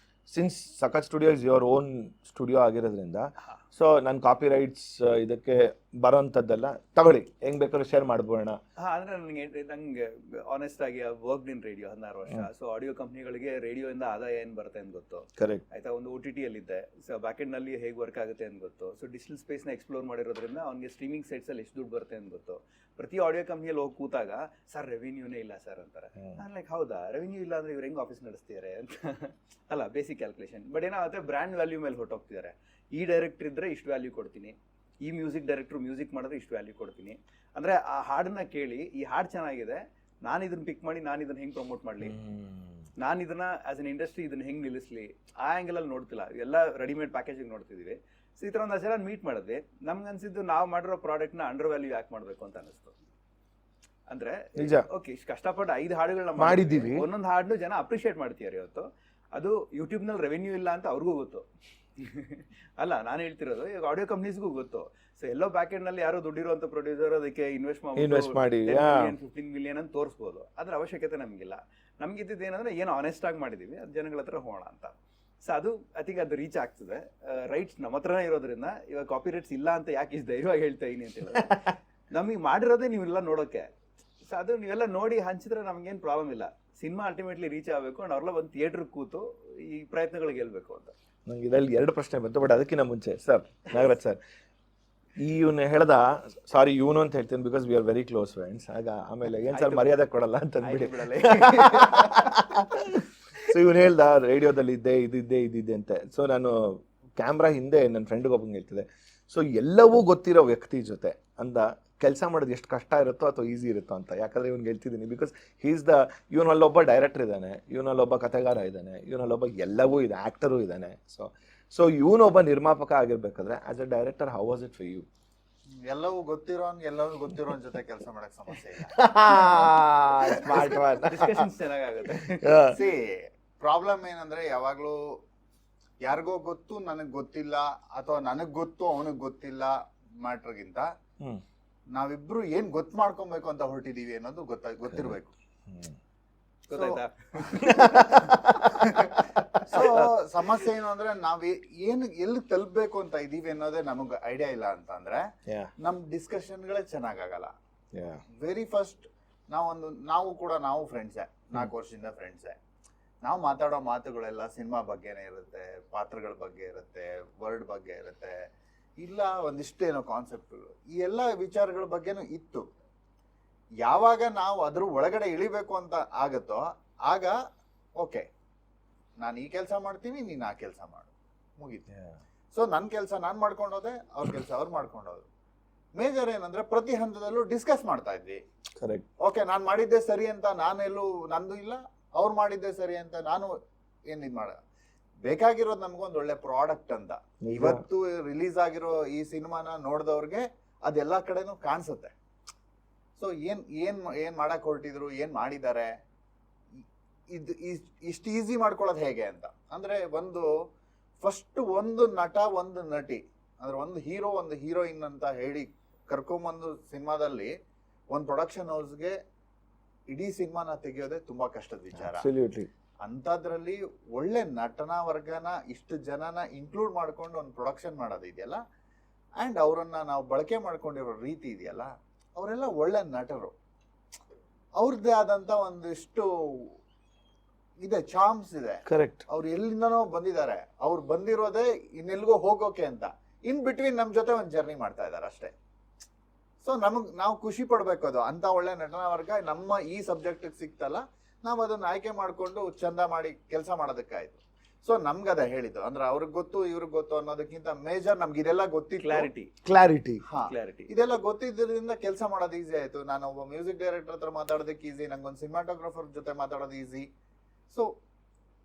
ಸಿನ್ಸ್ ಸಖತ್ studio is your own studio ಆಗಿರೋದ್ರಿಂದ, ಸೊ ನನ್ನ ಕಾಪಿ ರೈಟ್ಸ್ ಇದಕ್ಕೆ ಬರೋಂಥದ್ದೆಲ್ಲ ತಗೊಳ್ಳಿ, ಹೆಂಗ್ ಬೇಕಾದ್ರೂ ಶೇರ್ ಮಾಡ್ಬೋಣ. ಅಂದ್ರೆ ನಂಗೆ ಆನೆಸ್ಟ್ ಆಗಿ ವರ್ಕ್ ಇನ್ ರೇಡಿಯೋ 16 ವರ್ಷ. ಸೊ ಆಡಿಯೋ ಕಂಪ್ನಿಗಳಿಗೆ ರೇಡಿಯೋಯಿಂದ ಆದಾಯ ಏನ್ ಬರುತ್ತೆ ಅಂತ ಗೊತ್ತು, ಕರೆಕ್ಟ್ ಆಯ್ತಾ. ಒಂದು OTT ಅಲ್ಲಿ ಇದ್ದೆ, ಸೊ ಬ್ಯಾಕ್ ಎಂಡ್ ನಲ್ಲಿ ಹೇಗೆ ವರ್ಕ್ ಆಗುತ್ತೆ ಅಂತ ಗೊತ್ತು. ಸೊ ಡಿಜಿಟಲ್ ಸ್ಪೇಸ್ ನ ಎಕ್ಸ್ಪ್ಲೋರ್ ಮಾಡಿರೋದ್ರಿಂದ ಅವ್ನಿಗೆ ಸ್ಟ್ರೀಮಿಂಗ್ ಸೈಟ್ಸ್ ಅಲ್ಲಿ ಎಷ್ಟು ದುಡ್ಡು ಬರುತ್ತೆ ಅಂತ ಗೊತ್ತು. ಪ್ರತಿ ಆಡಿಯೋ ಕಂಪ್ನಿಯಲ್ಲಿ ಹೋಗಿ ಕೂತಾಗ ಸರ್ ರೆವಿನ್ಯೂನೇ ಇಲ್ಲ ಸರ್ ಅಂತಾರೆ. ನಾನು ಲೈಕ್ ಹೌದಾ, ರೆವಿನ್ಯೂ ಇಲ್ಲ ಅಂದ್ರೆ ಇವ್ರು ಹೆಂಗ್ ಆಫೀಸ್ ನಡೆಸ್ತಿದ್ದಾರೆ ಅಂತ ಅಲ್ಲ, ಬೇಸಿಕ್ ಕ್ಯಾಲ್ಕುಲೇಷನ್. ಬಟ್ ಏನಾಗುತ್ತೆ, ಬ್ರ್ಯಾಂಡ್ ವ್ಯಾಲ್ಯೂ ಮೇಲೆ ಹೊರಟೋಗ್ತಿದ್ದಾರೆ. ಈ ಡೈರೆಕ್ಟರ್ ಇದ್ರೆ ಇಷ್ಟು ವ್ಯಾಲ್ಯೂ ಕೊಡ್ತೀನಿ, ಈ ಮ್ಯೂಸಿಕ್ ಡೈರೆಕ್ಟರ್ ಮ್ಯೂಸಿಕ್ ಮಾಡಿದ್ರೆ ಇಷ್ಟು ವ್ಯಾಲ್ಯೂ ಕೊಡ್ತೀನಿ. ಅಂದ್ರೆ ಆ ಹಾಡನ್ನ ಕೇಳಿ ಈ ಹಾಡು ಚೆನ್ನಾಗಿದೆ, ನಾನು ಇದನ್ನ ಪಿಕ್ ಮಾಡಿ ನಾನು ಇದನ್ನ ಹೆಂಗ್ ಪ್ರಮೋಟ್ ಮಾಡ್ಲಿ, ನಾನು ಇದನ್ನ ಆಸ್ ಅನ್ ಇಂಡಸ್ಟ್ರಿ ಇದನ್ನ ಹೆಂಗ್ ನಿಲ್ಲಿಸ್ಲಿ, ಆ ಆಂಗಲ್ ಅಲ್ಲಿ ನೋಡ್ತಿಲ್ಲ, ಎಲ್ಲ ರೆಡಿಮೇಡ್ ಪ್ಯಾಕೇಜಿಂಗ್ ನೋಡ್ತಿದೀವಿ. ಸೊ ಈ ತರ ಒಂದಷ್ಟು ಜನ ಮೀಟ್ ಮಾಡಿದ್ವಿ. ನಮ್ಗೆ ಅನ್ಸಿದ್ದು ನಾವು ಮಾಡಿರೋ ಪ್ರಾಡಕ್ಟ್ ನ ಅಂಡರ್ ವ್ಯಾಲ್ಯೂ ಯಾಕೆ ಮಾಡ್ಬೇಕು ಅಂತ ಅನಿಸ್ತು. ಅಂದ್ರೆ ಓಕೆ, ಇಷ್ಟು ಕಷ್ಟಪಟ್ಟು 5 ಹಾಡುಗಳನ್ನ ಮಾಡಿದೀವಿ, ಒಂದೊಂದು ಹಾಡನ್ನು ಜನ ಅಪ್ರಿಶಿಯೇಟ್ ಮಾಡ್ತಿದ್ದಾರೆ ಇವತ್ತು. ಅದು ಯೂಟ್ಯೂಬ್ ನಲ್ಲಿ ರೆವೆನ್ಯೂ ಇಲ್ಲ ಅಂತ ಅವ್ರಿಗೂ ಗೊತ್ತು ಅಲ್ಲ, ನಾನು ಹೇಳ್ತಿರೋದು ಈಗ ಆಡಿಯೋ ಕಂಪ್ನೀಸ್ಗೂ ಗೊತ್ತು. ಸೊ ಎಲ್ಲೋ ಬ್ಯಾಕ್ ಎಂಡ್ ನಲ್ಲಿ ಯಾರೋ ದುಡ್ಡಿರುವಂತ ಪ್ರೊಡ್ಯೂಸರ್ ಅದಕ್ಕೆ ಇನ್ವೆಸ್ಟ್ ಮಾಡಿ 15 ಮಿಲಿಯನ್ ಅಂತ ತೋರಿಸಬಹುದು. ಅದ್ರ ಅವಶ್ಯಕತೆ ನಮ್ಗಿಲ್ಲ. ನಮ್ಗೆ ಇದ್ದಿದ್ದು ಏನಂದ್ರೆ ಏನು ಆನೆಸ್ಟ್ ಆಗಿ ಮಾಡಿದೀವಿ, ಅದು ಜನಗಳ ಹತ್ರ ಹೋಗೋಣ ಅಂತ. ಸೊ ಅದು ಐ ಥಿಂಕ್ ಅದು ರೀಚ್ ಆಗ್ತದೆ. ರೈಟ್ಸ್ ನಮ್ಮ ಹತ್ರನೇ ಇರೋದ್ರಿಂದ ಇವಾಗ ಕಾಪಿ ರೈಟ್ಸ್ ಇಲ್ಲ ಅಂತ ಯಾಕೆ ಇಷ್ಟು ಧೈರ್ಯವಾಗಿ ಹೇಳ್ತಾ ಇದೀನಿ ಅಂತ ಹೇಳಿದ್ರೆ, ನಮಗೆ ಮಾಡಿರೋದೇ ನೀವೆಲ್ಲ ನೋಡೋಕೆ. ಸೊ ಅದು ನೀವೆಲ್ಲ ನೋಡಿ ಹಂಚಿದ್ರೆ ನಮ್ಗೇನು ಪ್ರಾಬ್ಲಮ್ ಇಲ್ಲ. ಸಿನಿಮಾ ಅಲ್ಟಿಮೇಟ್ಲಿ ರೀಚ್ ಆಗಬೇಕು ಅಂಡ್ ಅವ್ರೆಲ್ಲ ಒಂದು ಥಿಯೇಟರ್ ಕೂತು ಈ ಪ್ರಯತ್ನಗಳು ಗೆಲ್ಬೇಕು ಅಂತ. ನಂಗೆ ಇದರಲ್ಲಿ 2 ಪ್ರಶ್ನೆ ಬಂತು, ಬಟ್ ಅದಕ್ಕಿಂತ ಮುಂಚೆ ಸರ್, ನಾಗರಾಜ್ ಸರ್, ಇವನು ಹೇಳ್ದ, ಸಾರಿ ಇವನು ಅಂತ ಹೇಳ್ತೀನಿ because we are very close friends, ಆಗ ಆಮೇಲೆ ಏನ್ ಸರ್ ಮರ್ಯಾದೆ ಕೊಡಲ್ಲ ಅಂತ ಅಂದ್ಬಿಡಿ. ಸೊ ಇವನು ಹೇಳ್ದ ರೇಡಿಯೋದಲ್ಲಿ ಇದ್ದೆ ಅಂತೆ. ಸೊ ನಾನು ಕ್ಯಾಮ್ರಾ ಹಿಂದೆ ನನ್ನ ಫ್ರೆಂಡ್ಗೆ ಒಬ್ಬಂಗೆ ಹೇಳ್ತಿದ್ದೆ, ಸೊ ಎಲ್ಲವೂ ಗೊತ್ತಿರೋ ವ್ಯಕ್ತಿ ಜೊತೆ ಅಂದ ಕೆಲಸ ಮಾಡೋದು ಎಷ್ಟು ಕಷ್ಟ ಇರುತ್ತೋ ಅಥವಾ ಈಸಿ ಇರುತ್ತೋ ಅಂತ. ಯಾಕಂದ್ರೆ ಇವ್ನಿಗೆ ಹೇಳ್ತಿದ್ದೀನಿ ಬಿಕಾಸ್ ಇವನಲ್ಲೊಬ್ಬ ಡೈರೆಕ್ಟರ್ ಇದ್ದಾನೆ, ಇವನಲ್ಲೊಬ್ಬ ಕಥೆಗಾರ ಇದ್ದಾನೆ, ಇವನಲ್ಲೊಬ್ಬ ಎಲ್ಲವೂ ಇದೆ, ಆ್ಯಕ್ಟರು ಇದ್ದಾನೆ. ಸೊ ಇವನೊಬ್ಬ ನಿರ್ಮಾಪಕ ಆಗಿರ್ಬೇಕಾದ್ರೆ as a director how was it for you? ಎಲ್ಲವೂ ಗೊತ್ತಿರೋನ್ ಜೊತೆ ಕೆಲಸ ಮಾಡಕ್ ಸಮಸ್ಯೆ ಇಲ್ಲ. ಡಿಸ್ಕಷನ್ಸ್ ಚೆನ್ನಾಗಾಗುತ್ತೆ. ಸಿ ಪ್ರಾಬ್ಲಮ್ ಏನಂದ್ರೆ ಯಾವಾಗ್ಲೂ ಯಾರಿಗೋ ಗೊತ್ತು ನನಗ್ ಗೊತ್ತಿಲ್ಲ ಅಥವಾ ನನಗ್ ಗೊತ್ತು ಅವನಿಗೆ ಗೊತ್ತಿಲ್ಲ ಮ್ಯಾಟ್ರಿಗಿಂತ ನಾವಿಬ್ರು ಏನ್ ಗೊತ್ತು ಮಾಡ್ಕೊಬೇಕು ಅಂತ ಹೊರಟಿದೀವಿ ಅನ್ನೋದು ಗೊತ್ತಿರ್ಬೇಕು. ಗೊತ್ತಾಯ್ತಾ? ಸೊ ಸಮಸ್ಯೆ ಏನು ಅಂದ್ರೆ ನಾವ್ ಎಲ್ಲಿ ತಲುಪಬೇಕು ಅಂತ ಇದೀವಿ ಅನ್ನೋದೇ ನಮಗ್ ಐಡಿಯಾ ಇಲ್ಲ ಅಂತ ಅಂದ್ರೆ ನಮ್ ಡಿಸ್ಕಷನ್ಗಳೇ ಚೆನ್ನಾಗಲ್ಲ. ವೆರಿ ಫಸ್ಟ್ ನಾವು ಫ್ರೆಂಡ್ಸೇ, 4 ವರ್ಷದಿಂದ ಫ್ರೆಂಡ್ಸೇ. ನಾವು ಮಾತಾಡೋ ಮಾತುಗಳೆಲ್ಲ ಸಿನಿಮಾ ಬಗ್ಗೆನೇ ಇರುತ್ತೆ, ಪಾತ್ರಗಳ ಬಗ್ಗೆ ಇರುತ್ತೆ, ವರ್ಡ್ ಬಗ್ಗೆ ಇರುತ್ತೆ, ಇಲ್ಲ ಒಂದಿಷ್ಟೇನೋ ಕಾನ್ಸೆಪ್ಟ್ಗಳು, ಈ ಎಲ್ಲ ವಿಚಾರಗಳ ಬಗ್ಗೆನೂ ಇತ್ತು. ಯಾವಾಗ ನಾವು ಅದ್ರ ಒಳಗಡೆ ಇಳಿಬೇಕು ಅಂತ ಆಗತ್ತೋ ಆಗ ಓಕೆ, ನಾನು ಈ ಕೆಲಸ ಮಾಡ್ತೀನಿ, ನೀನು ಆ ಕೆಲಸ ಮಾಡು, ಮುಗೀತು. ಸೊ ನನ್ನ ಕೆಲಸ ನಾನು ಮಾಡ್ಕೊಂಡೋದೆ, ಅವ್ರ ಕೆಲಸ ಅವ್ರು ಮಾಡ್ಕೊಂಡೋದು. ಮೇಜರ್ ಏನಂದ್ರೆ ಪ್ರತಿ ಹಂತದಲ್ಲೂ ಡಿಸ್ಕಸ್ ಮಾಡ್ತಾ ಇದ್ವಿ. ಕರೆಕ್ಟ್. ಓಕೆ, ನಾನು ಮಾಡಿದ್ದೆ ಸರಿ ಅಂತ ನಾನೆಲ್ಲೂ ನಂದು ಇಲ್ಲ, ಅವ್ರು ಮಾಡಿದ್ದೆ ಸರಿ ಅಂತ ನಾನು ಏನಿದ್ ಮಾಡ. ಬೇಕಾಗಿರೋದು ನಮ್ಗೊಂದು ಒಳ್ಳೆ ಪ್ರಾಡಕ್ಟ್ ಅಂತ. ಇವತ್ತು ರಿಲೀಸ್ ಆಗಿರೋ ಈ ಸಿನಿಮಾನ ನೋಡಿದವ್ರಿಗೆ ಅದೆಲ್ಲಾ ಕಡೆನೂ ಕಾಣಿಸುತ್ತೆ. ಸೊ ಏನ್ ಮಾಡಕ್ ಹೊರಟಿದ್ರು, ಏನ್ ಮಾಡಿದ್ದಾರೆ, ಇಷ್ಟು ಈಸಿ ಮಾಡ್ಕೊಳ್ಳೋದು ಹೇಗೆ ಅಂತ. ಅಂದ್ರೆ ಫಸ್ಟ್ ಒಂದು ನಟ ಒಂದು ನಟಿ ಅಂದ್ರೆ ಒಂದು ಹೀರೋ ಒಂದು ಹೀರೋಯಿನ್ ಅಂತ ಹೇಳಿ ಕರ್ಕೊಂಬಂದು ಸಿನಿಮಾದಲ್ಲಿ ಒಂದು ಪ್ರೊಡಕ್ಷನ್ ಹೌಸ್ಗೆ ಇಡೀ ಸಿನಿಮಾನ ತೆಗೆಯೋದೇ ತುಂಬಾ ಕಷ್ಟದ ವಿಚಾರ. ಅಂತದ್ರಲ್ಲಿ ಒಳ್ಳೆ ನಟನ ವರ್ಗನ ಇಷ್ಟು ಜನನ ಇನ್ಕ್ಲೂಡ್ ಮಾಡ್ಕೊಂಡು ಒಂದು ಪ್ರೊಡಕ್ಷನ್ ಮಾಡೋದು ಇದೆಯಲ್ಲ, ಅಂಡ್ ಅವರನ್ನ ನಾವು ಬಳಕೆ ಮಾಡ್ಕೊಂಡಿರೋ ರೀತಿ ಇದೆಯಲ್ಲ, ಅವರೆಲ್ಲ ಒಳ್ಳೆ ನಟರು. ಅವ್ರದ್ದೇ ಆದಂತ ಒಂದಿಷ್ಟು ಇದೆ, ಚಾಮ್ಸ್ ಇದೆ. ಕರೆಕ್ಟ್. ಅವ್ರು ಎಲ್ಲಿಂದನೋ ಬಂದಿದ್ದಾರೆ, ಅವ್ರು ಬಂದಿರೋದೇ ಇನ್ನೆಲ್ಗೋ ಹೋಗೋಕೆ ಅಂತ. ಇನ್ ಬಿಟ್ವೀನ್ ನಮ್ ಜೊತೆ ಒಂದು ಜರ್ನಿ ಮಾಡ್ತಾ ಇದಾರೆ ಅಷ್ಟೇ. ಸೊ ನಾವು ಖುಷಿ ಪಡ್ಬೇಕು. ಅದು ಅಂತ ಒಳ್ಳೆ ನಟನ ವರ್ಗ ನಮ್ಮ ಈ ಸಬ್ಜೆಕ್ಟ್ ಸಿಕ್ತಲ್ಲ, ನಾವ್ ಅದನ್ನ ಆಯ್ಕೆ ಮಾಡ್ಕೊಂಡು ಚಂದ ಮಾಡಿ ಕೆಲಸ ಮಾಡೋದಕ್ಕಾಯ್ತು. ಸೊ ನಮ್ಗದ ಹೇಳಿದ್ದು ಅಂದ್ರೆ ಅವ್ರಿಗೆ ಗೊತ್ತು ಇವ್ರಿಗೆ ಗೊತ್ತು ಅನ್ನೋದಕ್ಕಿಂತ ಮೇಜರ್ ನಮ್ಗೆ ಇದೆಲ್ಲ ಗೊತ್ತಿತ್ತು. ಕ್ಲಾರಿಟಿ. ಇದೆಲ್ಲ ಗೊತ್ತಿದ್ದರಿಂದ ಕೆಲಸ ಮಾಡೋದು ಈಸಿ ಆಯ್ತು. ನಾನು ಒಬ್ಬ ಮ್ಯೂಸಿಕ್ ಡೈರೆಕ್ಟರ್ ಹತ್ರ ಮಾತಾಡೋದಕ್ಕೆ ಈಸಿ, ನಂಗೊಂದು ಸಿನಿಮಾಟೋಗ್ರಾಫರ್ ಜೊತೆ ಮಾತಾಡೋದು ಈಸಿ. ಸೊ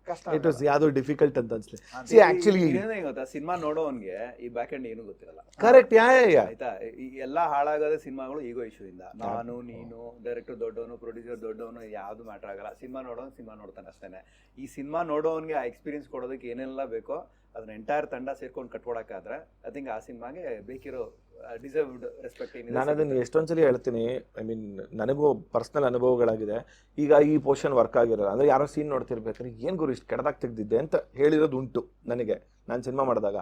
ಕಷ್ಟ ಇಟ್ ವಾಸ್ ಯಾವುದು ಡಿಫಿಕಲ್ಟ್ ಅಂತ ಅನ್ಸ್ಲಿ. ಸಿ ಆಕ್ಚುಲಿ ಗೊತ್ತಾ, ಸಿನಿಮಾ ನೋಡೋನ್ಗೆ ಈ ಬ್ಯಾಕ್ ಎಂಡ್ ಏನು ಗೊತ್ತಿರಲ್ಲ. ಕರೆಕ್ಟ್. ಆಯ್ತಾ, ಎಲ್ಲಾ ಹಾಳಾಗೋದೇ ಸಿನಿಮಾಗಳು ಈಗೋ ಇಶ್ಯೂ ಇಂದ. ನಾನು ನೀನು ಡೈರೆಕ್ಟರ್ ದೊಡ್ಡವನು, ಪ್ರೊಡ್ಯೂಸರ್ ದೊಡ್ಡವನು, ಯಾವ್ದು ಮ್ಯಾಟರ್ ಆಗಲ್ಲ. ಸಿನಿಮಾ ನೋಡೋನು ಸಿನಿಮಾ ನೋಡ್ತಾನೆ ಅಷ್ಟೇನೆ. ಈ ಸಿನಿಮಾ ನೋಡೋನ್ಗೆ ಆ ಎಕ್ಸ್ಪೀರಿಯನ್ಸ್ ಕೊಡೋದಕ್ಕೆ ಏನೆಲ್ಲ ಬೇಕೋ ಅದನ್ನ ಎಂಟೈರ್ ತಂಡ ಸೇರ್ಕೊಂಡು ಕಟ್ಕೊಡಕ್ಕಾದ್ರೆ ಐ ಥಿಂಕ್ ಆ ಸಿನಿಮಾಗೆ ಬೇಕಿರೋ ಡಿಸರ್ವ್ಡ್ ರೆಸ್ಪೆಕ್ಟ್ ಏನಿದೆ. ನಾನು ಅದನ್ನು ಎಷ್ಟೊಂದ್ಸಲಿ ಹೇಳ್ತೀನಿ. ಐ ಮೀನ್ ನನಗೂ ಪರ್ಸನಲ್ ಅನುಭವಗಳಾಗಿದೆ. ಈಗ ಈ ಪೋರ್ಷನ್ ವರ್ಕ್ ಆಗಿರಲ್ಲ ಅಂದ್ರೆ ಯಾರೋ ಸೀನ್ ನೋಡ್ತಿರ್ಬೇಕಾದ್ರೆ ಏನ್ ಗುರು ಇಷ್ಟು ಕೆಡದಾಗ ತೆಗ್ದಿದ್ದೆ ಅಂತ ಹೇಳಿರೋದು ಉಂಟು ನನಗೆ, ನಾನು ಸಿನಿಮಾ ಮಾಡಿದಾಗ.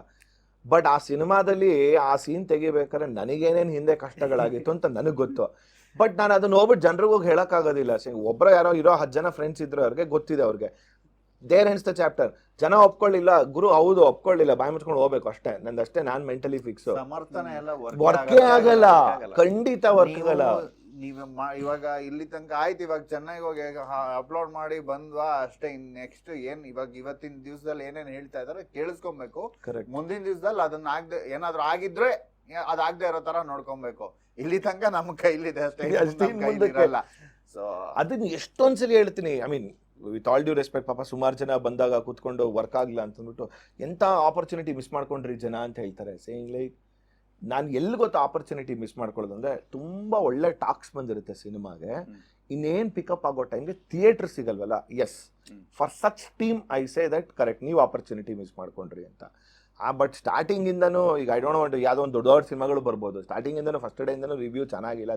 ಬಟ್ ಆ ಸಿನಿಮಾದಲ್ಲಿ ಆ ಸೀನ್ ತೆಗಿಬೇಕಾದ್ರೆ ನನಗೇನೇನು ಹಿಂದೆ ಕಷ್ಟಗಳಾಗಿತ್ತು ಅಂತ ನನಗೆ ಗೊತ್ತು. ಬಟ್ ನಾನು ಅದನ್ನ ಹೋಗ್ಬಿಟ್ಟು ಜನರಿಗೂ ಹೋಗಿ ಹೇಳಕ್ಕಾಗೋದಿಲ್ಲ. ಒಬ್ಬರ ಯಾರೋ ಇರೋ 10 ಜನ ಫ್ರೆಂಡ್ಸ್ ಇದ್ರು, ಅವ್ರಿಗೆ ಗೊತ್ತಿದೆ, ಅವ್ರಿಗೆ ದೇರ್ ಎಂಡ್ಸ್ ದ ಚಾಪ್ಟರ್. ಜನ ಒಪ್ಕೊಳ್ಳಿಲ್ಲ, ಗುರು ಹೌದು ಒಪ್ಕೊಳ್ಳಿಲ್ಲ, ಬಾಯಿ ಮುಚ್ಕೊಂಡು ಹೋಗ್ಬೇಕು ಅಷ್ಟೇ, ನಂದಷ್ಟೇ, ನಾನ್ ಮೆಂಟಲಿ ಫಿಕ್ಸ್. ಸಮರ್ಥನೆ ಎಲ್ಲ ವರ್ಕೇ ಆಗಲ್ಲ, ಖಂಡಿತ ವರ್ಕ್ ಆಗಲ್ಲ. ನೀವು ಇವಾಗ ಇಲ್ಲಿ ತನಕ ಆಯ್ತು, ಇವಾಗ ಚೆನ್ನಾಗಿ ಹೋಗಿ ಅಪ್ಲೋಡ್ ಮಾಡಿ ಬಂದ್ವಾ ಅಷ್ಟೇ. ಇನ್ ನೆಕ್ಸ್ಟ್ ಇವತ್ತಿನ ದಿವಸದಲ್ಲಿ ಏನೇನ್ ಹೇಳ್ತಾ ಇದಾರೆ ಕೇಳಿಸ್ಕೊಬೇಕು. ಮುಂದಿನ ದಿವಸದಲ್ಲಿ ಅದನ್ನ ಏನಾದ್ರು ಆಗಿದ್ರೆ ಅದಾಗದೆ ಇರೋ ತರ ನೋಡ್ಕೊಬೇಕು. ಇಲ್ಲಿ ತನಕ ನಮ್ ಕೈಲಿದೆ ಅಷ್ಟೇ. ಸೊ ಅದನ್ನ ಎಷ್ಟೊಂದ್ಸಲಿ ಹೇಳ್ತೀನಿ. I mean with all due respect, ಪಾಪ ಸುಮಾರು ಜನ ಬಂದಾಗ ಕೂತ್ಕೊಂಡು ವರ್ಕ್ ಆಗಲ್ಲ ಅಂತಂದ್ಬಿಟ್ಟು ಎಂಥ ಆಪರ್ಚುನಿಟಿ ಮಿಸ್ ಮಾಡ್ಕೊಂಡ್ರಿ ಜನ ಅಂತ ಹೇಳ್ತಾರೆ. ಸೇಯಿಂಗ್ ಲೈಕ್ ನಾನು ಎಲ್ಲಿ ಗೊತ್ತಾ ಆಪರ್ಚುನಿಟಿ ಮಿಸ್ ಮಾಡ್ಕೊಳ್ಳೋದು ಅಂದರೆ, ತುಂಬ ಒಳ್ಳೆ ಟಾಕ್ಸ್ ಬಂದಿರುತ್ತೆ ಸಿನಿಮಾಗೆ, ಇನ್ನೇನು ಪಿಕಪ್ ಆಗೋ ಟೈಮ್ಗೆ ಥಿಯೇಟರ್ ಸಿಗಲ್ವಲ್ಲ. Yes, for such team I say that correct, ನೀವು ಆಪರ್ಚುನಿಟಿ ಮಿಸ್ ಮಾಡ್ಕೊಂಡ್ರಿ ಅಂತ. ಬಟ್ ಸ್ಟಾರ್ಟಿಂಗಿಂದನೂ ಈಗ ಐ ಡೋಂಟ್ ವಾಂಟ್, ಯಾವುದೋ ಒಂದು ದೊಡ್ಡ ಸಿನಿಮಾಗಳು ಬರ್ಬೋದು, ಸ್ಟಾರ್ಟಿಂಗಿಂದನೂ ಫಸ್ಟ್ ಡೇಯಿಂದನೂ ರಿವ್ಯೂ ಚೆನ್ನಾಗಿಲ್ಲ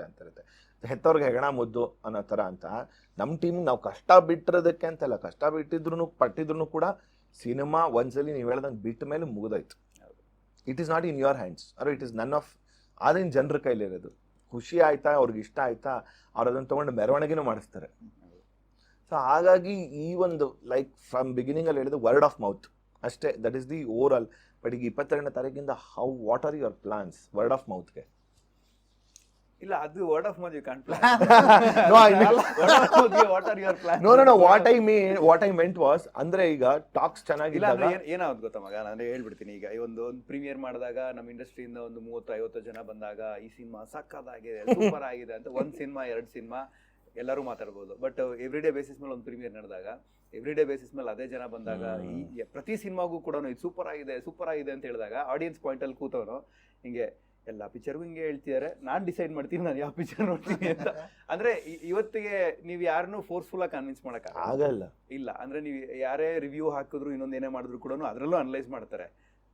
ಅಂತ ಇರುತ್ತೆ. ಹೆತ್ತವ್ರಿಗೆ ಹೆಗಣ ಮುದ್ದು ಅನ್ನೋ ಥರ ಅಂತ. ನಮ್ಮ ಟೀಮ್ ನಾವು ಕಷ್ಟ ಬಿಟ್ಟಿರೋದಕ್ಕೆ ಅಂತಲ್ಲ, ಕಷ್ಟ ಪಟ್ಟಿದ್ರು ಕೂಡ ಸಿನಿಮಾ ಒಂದ್ಸಲಿ ನೀವು ಹೇಳ್ದಂಗೆ ಬಿಟ್ಟ ಮೇಲೆ ಮುಗಿದೋಯ್ತು. It is not in your hands, or it is none of, ಅದೇನು ಜನರ ಕೈಲಿರೋದು. ಖುಷಿ ಆಯ್ತಾ, ಅವ್ರಿಗೆ ಇಷ್ಟ ಆಯ್ತಾ, ಅವ್ರು ಅದನ್ನು ತೊಗೊಂಡು ಮೆರವಣಿಗೆನೂ ಮಾಡಿಸ್ತಾರೆ. ಸೊ ಹಾಗಾಗಿ ಈ ಒಂದು ಲೈಕ್ ಫ್ರಮ್ ಬಿಗಿನಿಂಗಲ್ಲಿ ಹೇಳಿದ್ದು ವರ್ಡ್ ಆಫ್ ಮೌತ್ ಅಷ್ಟೇ, that is the overall. But ಈಗ 22ನೇ ತಾರೀಕಿಂದ what are your plans word of ಮೌತ್ಗೆ? ಇಲ್ಲ, ಅದು word of mouth you can't plan. No, I mean, what are your plan? no, what I meant was, ಅಂದ್ರೆ ಈಗ tax ಇಲ್ಲ ಚೆನ್ನಾಗಿಲ್ಲ. ಅಂದ್ರೆ ಏನಾಗುತ್ತೆ ಗೊತ್ತಾ ಮಗ, ನಾನು ಹೇಳ್ಬಿಡ್ತೀನಿ. ಈಗ ಒಂದು ಪ್ರೀಮಿಯರ್ ಮಾಡಿದಾಗ ನಮ್ಮ ಇಂಡಸ್ಟ್ರಿಯಿಂದ ಒಂದು 30-50 ಜನ ಬಂದಾಗ ಈ ಸಿನಿಮಾ ಸಕ್ಕತ್ತಾಗಿದೆ, ಸೂಪರ್ ಆಗಿದೆ ಅಂತ ಒಂದ್ ಸಿನಿಮಾ 2 ಸಿನಿಮಾ ಎಲ್ಲರೂ ಮಾತಾಡ್ಬೋದು. ಬಟ್ ಎವ್ರಿ ಡೇ ಬೇಸಿಸ್ ಮೇಲೆ ಒಂದು ಪ್ರೀಮಿಯರ್ ನಡೆದಾಗ, ಎವ್ರಿ ಡೇ ಬೇಸಿಸ್ ಮೇಲೆ ಅದೇ ಜನ ಬಂದಾಗ, ಈ ಪ್ರತಿ ಸಿನಿಮಾಗೂ ಕೂಡ ಇದು ಸೂಪರ್ ಆಗಿದೆ ಅಂತ ಹೇಳಿದಾಗ ಆಡಿಯನ್ಸ್ ಪಾಯಿಂಟ್ ಅಲ್ಲಿ ಕೂತವನು ಹಿಂಗೆ ಎಲ್ಲ ಪಿಕ್ಚರ್ಗೂ ಹಿಂಗೆ ಹೇಳ್ತಿದ್ದಾರೆ, ನಾನು ಡಿಸೈಡ್ ಮಾಡ್ತೀನಿ ನಾನು ಯಾವ ಪಿಕ್ಚರ್ ನೋಡ್ತೀನಿ ಅಂತ. ಅಂದ್ರೆ ಇವತ್ತಿಗೆ ನೀವು ಯಾರನ್ನೂ ಫೋರ್ಸ್ಫುಲ್ ಆಗಿ ಕನ್ವಿನ್ಸ್ ಮಾಡಕ್ ಆಗಲ್ಲ. ಇಲ್ಲ ಅಂದ್ರೆ ನೀವು ಯಾರೇ ರಿವ್ಯೂ ಹಾಕಿದ್ರು ಇನ್ನೊಂದ್ ಏನೇ ಮಾಡಿದ್ರು ಕೂಡ ಅದ್ರಲ್ಲೂ ಅನಲೈಸ್ ಮಾಡ್ತಾರೆ.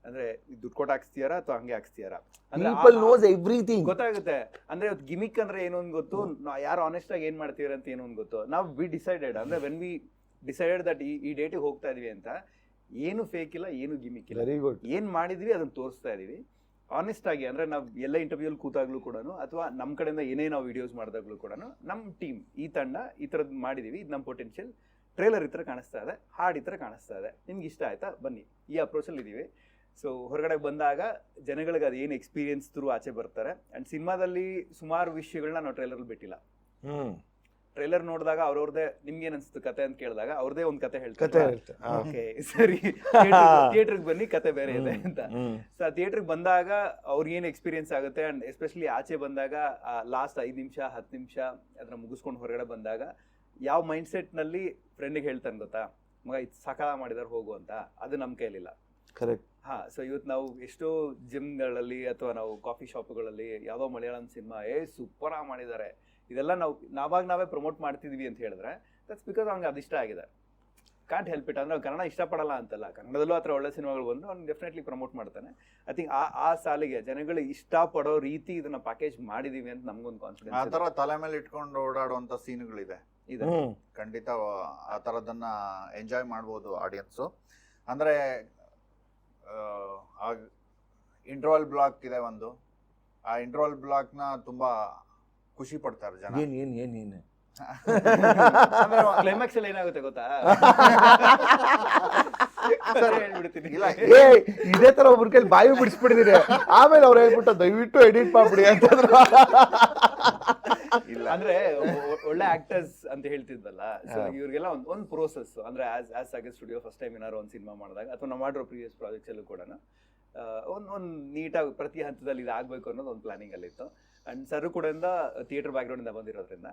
ಅಂದ್ರೆ ದುಡ್ಡು ಕೊಟ್ಟು ಹಾಕ್ಸ್ತೀಯಾರಾ ಅಥವಾ ಹಂಗೆ ಹಾಕ್ಸ್ತೀಯಾರಾ, People knows everything. ಗೊತ್ತಾಗುತ್ತೆ. ಅಂದ್ರೆ ಗಿಮಿಕ್ ಅಂದ್ರೆ ಏನೋ ಒಂದು ಗೊತ್ತು, ಯಾರು ಆನೆಸ್ಟ್ ಆಗಿ ಏನ್ ಮಾಡ್ತೀವಿ ಅಂತ ಏನೋ ಒಂದು ಗೊತ್ತು. ನಾವು ವಿ ಡಿಸೈಡೆಡ್, ಅಂದ್ರೆ ವೆನ್ ವಿ ಡಿಸೈಡೆಡ್ ದಟ್ ಈ ಡೇಟಿಗೆ ಹೋಗ್ತಾ ಇದೀವಿ ಅಂತ, ಏನು ಫೇಕ್ ಇಲ್ಲ, ಏನು ಗಿಮಿಕ್ ಇಲ್ಲ, ವೆರಿ ಗುಡ್. ಏನ್ ಮಾಡಿದ್ವಿ ಅದನ್ನ ತೋರಿಸ್ತಾ ಇದೀವಿ ಆನೆಸ್ಟ್ ಆಗಿ. ಅಂದ್ರೆ ನಾವು ಎಲ್ಲ ಇಂಟರ್ವ್ಯೂಲ್ ಕೂತಾಗ್ಲೂ ಕೂಡ ಅಥವಾ ನಮ್ಮ ಕಡೆಯಿಂದ ಏನೇ ನಾವು ವಿಡಿಯೋಸ್ ಮಾಡಿದಾಗ್ಲೂ ಕೂಡ ನಮ್ಮ ಟೀಮ್ ಈ ತಂಡ ಈ ಥರದ್ದು ಮಾಡಿದೀವಿ, ಇದು ನಮ್ಮ ಪೊಟೆನ್ಷಿಯಲ್, ಟ್ರೇಲರ್ ಈ ಥರ ಕಾಣಿಸ್ತಾ ಇದೆ, ಹಾಡು ಈ ಥರ ಕಾಣಿಸ್ತಾ ಇದೆ, ನಿಮ್ಗೆ ಇಷ್ಟ ಆಯ್ತಾ ಬನ್ನಿ, ಈ ಅಪ್ರೋಚಲ್ಲಿ ಇದೀವಿ. ಸೊ ಹೊರಗಡೆ ಬಂದಾಗ ಜನಗಳಿಗೆ ಅದು ಏನು ಎಕ್ಸ್ಪೀರಿಯನ್ಸ್ ಥ್ರೂ ಆಚೆ ಬರ್ತಾರೆ. ಅಂಡ್ ಸಿನಿಮಾದಲ್ಲಿ ಸುಮಾರು ವಿಷಯಗಳನ್ನ ನಾವು ಟ್ರೇಲರ್ ಬಿಟ್ಟಿಲ್ಲ. ಟ್ರೇಲರ್ ನೋಡಿದಾಗ ಅವ್ರವ್ರದೇ ನಿಮ್ಗೆ ಏನ್ ಅನ್ಸುತ್ತೆ ಕತೆ ಅಂತ ಕೇಳಿದಾಗ ಅವ್ರದೇ ಒಂದು ಕತೆ ಹೇಳ್ತಾರೆ, ಓಕೆ ಸರಿ ಥಿಯೇಟರ್ಗೆ ಬನ್ನಿ ಕತೆ ಬೇರೆ ಇದೆ ಅಂತ. ಸೊ ಆ ಥಿಯೇಟರ್ಗೆ ಬಂದಾಗ ಅವ್ರಿಗೆ ಏನು ಎಕ್ಸ್ಪೀರಿಯನ್ಸ್ ಆಗುತ್ತೆ, ಅಂಡ್ ಎಸ್ಪೆಷಲಿ ಆಚೆ ಬಂದಾಗ ಲಾಸ್ಟ್ 5 ನಿಮಿಷ 10 ನಿಮಿಷ ಅದನ್ನ ಮುಗಿಸ್ಕೊಂಡು ಹೊರಗಡೆ ಬಂದಾಗ ಯಾವ ಮೈಂಡ್ ಸೆಟ್ ನಲ್ಲಿ ಫ್ರೆಂಡಿಗೆ ಹೇಳ್ತಾನೆ ಗೊತ್ತಾ, ಮಗ ಇದು ಸಕಾಲ ಮಾಡಿದಾರೆ ಹೋಗು ಅಂತ, ಅದು ನಮ್ಮ ಕೈಲಿಲ್ಲ. ಕರೆಕ್ಟ್. ಹಾ, ಸೊ ಇವತ್ತು ನಾವು ಎಷ್ಟೋ ಜಿಮ್ಗಳಲ್ಲಿ ಅಥವಾ ನಾವು ಕಾಫಿ ಶಾಪ್ಗಳಲ್ಲಿ ಯಾವುದೋ ಮಲಯಾಳಂ ಸಿನಿಮಾ ಸೂಪರ್ ಆಗಿ ಮಾಡಿದ್ದಾರೆ, ಇದೆಲ್ಲ ನಾವೇ ಪ್ರಮೋಟ್ ಮಾಡ್ತಿದ್ವಿ ಅಂತ ಹೇಳಿದ್ರೆ ದಟ್ಸ್ ಬಿಕಾಸ್ ಅವ್ನಿಗೆ ಅದು ಇಷ್ಟ ಆಗಿದೆ. Can't help it. ಅಂದ್ರೆ ಕನ್ನಡ ಇಷ್ಟಪಡಲ್ಲ ಅಂತಲ್ಲ, ಕನ್ನಡದಲ್ಲೂ ಆ ಥರ ಒಳ್ಳೆ ಸಿನಿಮಾಗಳು ಬಂದು ಅವ್ನು ಡೆಫಿನೆಟ್ಲಿ ಪ್ರಮೋಟ್ ಮಾಡ್ತಾನೆ. ಐ ಥಿಂಕ್ ಆ ಸಾಲಿಗೆ ಜನಗಳು ಇಷ್ಟಪಡೋ ರೀತಿ ಇದನ್ನ ಪ್ಯಾಕೇಜ್ ಮಾಡಿದೀವಿ ಅಂತ ನಮ್ಗೊಂದು ಕಾನ್ಫಿಡೆನ್ಸ್. ಆ ತರ ತಲೆ ಮೇಲೆ ಇಟ್ಕೊಂಡು ಓಡಾಡುವಂತ ಸೀನ್ಗಳಿದೆ ಇದೆ. ಖಂಡಿತ ಆ ತರದನ್ನ ಎಂಜಾಯ್ ಮಾಡ್ಬೋದು ಆಡಿಯನ್ಸು. ಅಂದ್ರೆ ಇಂಟರ್ವಲ್ ಬ್ಲಾಕ್ ಇದೆ ಒಂದು, ಆ ಇಂಟರ್ವಲ್ ಬ್ಲಾಕ್ ನ ತುಂಬಾ ಖುಷಿ ಪಡ್ತಾರೆ ಜನ. ಏನ್ ಕ್ಲೈಮ್ಯಾಕ್ಸ್ ಅಲ್ಲಿ ಏನಾಗುತ್ತೆ ಗೊತ್ತಾ, ಹೇಳ್ಬಿಡ್ತೀನಿ. ಇಲ್ಲ ಇದೇ ತರ ಒಬ್ರ ಕೈಲಿ ಬಾಯಿ ಬಿಡಿಸ್ಬಿಟ್ಟಿದೀರಿ, ಆಮೇಲೆ ಅವ್ರು ಹೇಳ್ಬಿಟ್ಟು ದಯವಿಟ್ಟು ಎಡಿಟ್ ಮಾಡ್ಬಿಡಿ ಅಂತಂದ್ರು. ಇಲ್ಲ ಅಂದ್ರೆ ಒಳ್ಳೆ ಆಕ್ಟರ್ಸ್ ಅಂತ ಹೇಳ್ತಿದ್ದಲ್ಲ, ಸೊ ಇವ್ರಿಗೆಲ್ಲ ಒಂದು ಪ್ರೋಸೆಸ್. ಅಂದ್ರೆ as Sagar studio first time ಏನಾದ್ರು ಒಂದು ಸಿನಿಮಾ ಮಾಡಿದಾಗ ಅಥವಾ ನಾವು ಮಾಡಿರೋ ಪ್ರೀವಿಯಸ್ ಪ್ರಾಜೆಕ್ಟ್ಸ್ ಅಲ್ಲೂ ಕೂಡ ಒಂದು ನೀಟಾಗಿ ಪ್ರತಿ ಹಂತದಲ್ಲಿ ಇದು ಆಗ್ಬೇಕು ಅನ್ನೋದು ಒಂದು ಪ್ಲಾನಿಂಗ್ ಅಲ್ಲಿ ಇತ್ತು. ಅಂಡ್ ಸರ್ ಕೂಡ ಥಿಯೇಟರ್ ಬ್ಯಾಕ್ ಗ್ರೌಂಡ್ ಇಂದ ಬಂದಿರೋದ್ರಿಂದ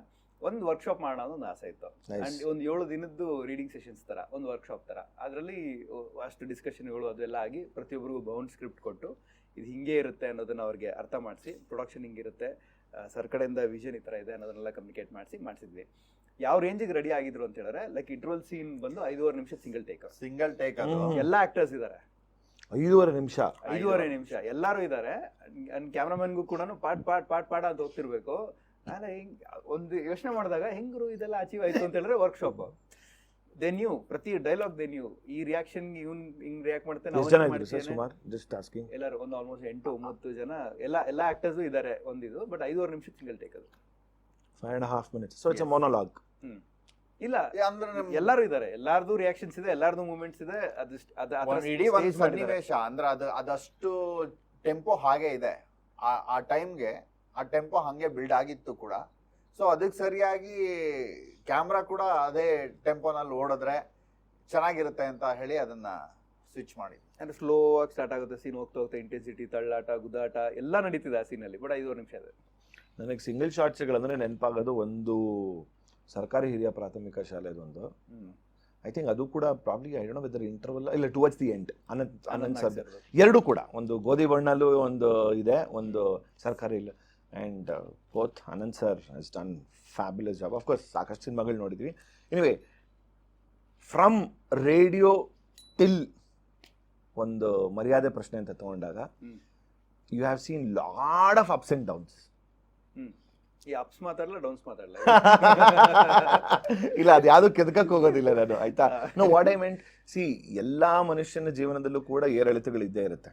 ಒಂದು ವರ್ಕ್ಶಾಪ್ ಮಾಡೋಣ ಅನ್ನೋ ಒಂದು ಆಸೆ ಇತ್ತು. ಅಂಡ್ ಒಂದು 7 ದಿನದ್ದು ರೀಡಿಂಗ್ ಸೆಷನ್ಸ್ ತರ ಒಂದು ವರ್ಕ್ಶಾಪ್ ತರ, ಅದರಲ್ಲಿ ಅಷ್ಟು ಡಿಸ್ಕಷನ್ಗಳು ಅದೆಲ್ಲ ಆಗಿ ಪ್ರತಿಯೊಬ್ಬರಿಗೂ ಬೌಂಡ್ ಸ್ಕ್ರಿಪ್ಟ್ ಕೊಟ್ಟು ಇದು ಹಿಂಗೆ ಇರುತ್ತೆ ಅನ್ನೋದನ್ನ ಅವ್ರಿಗೆ ಅರ್ಥ ಮಾಡಿಸಿ, ಪ್ರೊಡಕ್ಷನ್ ಹಿಂಗಿರುತ್ತೆ, ಸರ್ ಕಡೆಯಿಂದ ವಿಷನ್ ಈ ತರ ಇದೆ ಅನ್ನೋದನ್ನೆಲ್ಲ ಕಮ್ಯುನಿಕೇಟ್ ಮಾಡಿಸಿದ್ವಿ. ಯಾವ ರೇಂಜಿಗೆ ರೆಡಿ ಆಗಿದ್ರು ಅಂತ ಹೇಳಿದ್ರೆ ಲೈಕ್ ಇಂಟರ್ವಲ್ ಸೀನ್ ಬಂದು 5.5 ನಿಮಿಷ ಸಿಂಗಲ್ ಟೇಕ್. ಅದು ಎಲ್ಲ ಆಕ್ಟರ್ಸ್ ಇದಾರೆ, 5.5 ನಿಮಿಷ ಎಲ್ಲಾರು ಇದಾರೆ. ಕ್ಯಾಮ್ರಾಮನ್ಗೂ ಕೂಡ ಪಾಟ್ ಅಂತ ಹೋಗ್ತಿರ್ಬೇಕು. ನಾನು ಒಂದು ಯೋಚನೆ ಮಾಡಿದಾಗ ಹೆಂಗ್ರು ಇದೆಲ್ಲ ಅಚೀವ್ ಆಯ್ತು ಅಂತ ಹೇಳಿದ್ರೆ ವರ್ಕ್ಶಾಪ್ ದೇ ನ್ಯೂ, ಪ್ರತಿ ಡೈಲಾಗ್ ದೇ ನ್ಯೂ, ಈ ರಿಯಾಕ್ಷನ್ ಇವ್ನ್ ಹಿಂಗ್ ರಿಯಾಕ್ಟ್ ಮಾಡ್ತೇನೆ. ಎಲ್ಲರೂ ಒಂದು ಆಲ್ಮೋಸ್ಟ್ 8-9 ಜನ ಎಲ್ಲ ಆಕ್ಟರ್ಸ್ ಇದಾರೆ ಒಂದಿದು. ಬಟ್ 5.5 ನಿಮಿಷ ಸಿಂಗಲ್ ಟೇಕ್, ಅದು 5.5 minutes. So it's a monologue. ಇಲ್ಲ ಅಂದ್ರೆ ಎಲ್ಲಾರು ಇದಾರೆ, ಎಲ್ಲಾರ್ದು ರಿಯಾಕ್ಷನ್ಸ್ ಇದೆ, ಎಲ್ಲಾರ್ದು ಮೂವ್ಮೆಂಟ್ಸ್ ಇದೆ. ಇಡೀ ಒಂದು ಸನ್ನಿವೇಶ ಅಂದ್ರೆ ಅದಷ್ಟು ಟೆಂಪೋ ಹಾಗೆ ಇದೆ. ಆ ಟೈಮ್ಗೆ ಆ ಟೆಂಪೋ ಹಂಗೆ ಬಿಲ್ಡ್ ಆಗಿತ್ತು ಕೂಡ. ಸೊ ಅದಕ್ಕೆ ಸರಿಯಾಗಿ ಕ್ಯಾಮ್ರಾ ಕೂಡ ಅದೇ ಟೆಂಪೋನಲ್ಲಿ ಓಡಿದ್ರೆ ಚೆನ್ನಾಗಿರುತ್ತೆ ಅಂತ ಹೇಳಿ ಅದನ್ನ ಸ್ವಿಚ್ ಮಾಡಿ. ಅಂದ್ರೆ ಸ್ಲೋ ಆಗಿ ಸ್ಟಾರ್ಟ್ ಆಗುತ್ತೆ ಸೀನ್, ಹೋಗ್ತಾ ಇಂಟೆನ್ಸಿಟಿ, ತಳ್ಳಾಟ, ಗುದ್ದಾಟ ಎಲ್ಲ ನಡೀತಿದೆ ಆ ಸೀನಲ್ಲಿ. ಬಟ್ 5.5 ನಿಮಿಷ ಇದೆ. ನನಗೆ ಸಿಂಗಲ್ ಶಾಟ್ಸ್ಗಳಂದ್ರೆ ನೆನಪಾಗೋದು ಒಂದು ಸರ್ಕಾರಿ ಹಿರಿಯ ಪ್ರಾಥಮಿಕ ಶಾಲೆದೊಂದು. ಐ ಥಿಂಕ್ ಅದು ಕೂಡ probably I don't know whether interval ಇಲ್ಲ towards the end. Anant sir ಎರಡು ಕೂಡ, ಒಂದು ಗೋಧಿ ಬಣ್ಣಲ್ಲೂ ಒಂದು ಇದೆ, ಒಂದು ಸರ್ಕಾರಿ ಇಲ್ಲ. And both Anant sir has done fabulous job. Of course ಸಾಕಷ್ಟು ಸಿನಿಮಾಗಳು ನೋಡಿದ್ವಿ. ಎನಿವೆ ಫ್ರಮ್ ರೇಡಿಯೋ ಟಿಲ್ ಒಂದು ಮರ್ಯಾದೆ ಪ್ರಶ್ನೆ ಅಂತ ತಗೊಂಡಾಗ you have seen lot of ups and downs. ಈ ಅಪ್ಸ್ ಮಾತಾಡಲ್ಲ, ಡೌನ್ಸ್ ಮಾತಾಡಲ್ಲ. ಇಲ್ಲ, ಅದು ಯಾವುದು ಕೆದಕಕ್ಕೆ ಹೋಗೋದಿಲ್ಲ ನಾನು, ಆಯ್ತಾ. No what I meant, see ಎಲ್ಲಾ ಮನುಷ್ಯನ ಜೀವನದಲ್ಲೂ ಕೂಡ ಏರಿಳಿತಗಳು ಇದ್ದೇ ಇರುತ್ತೆ.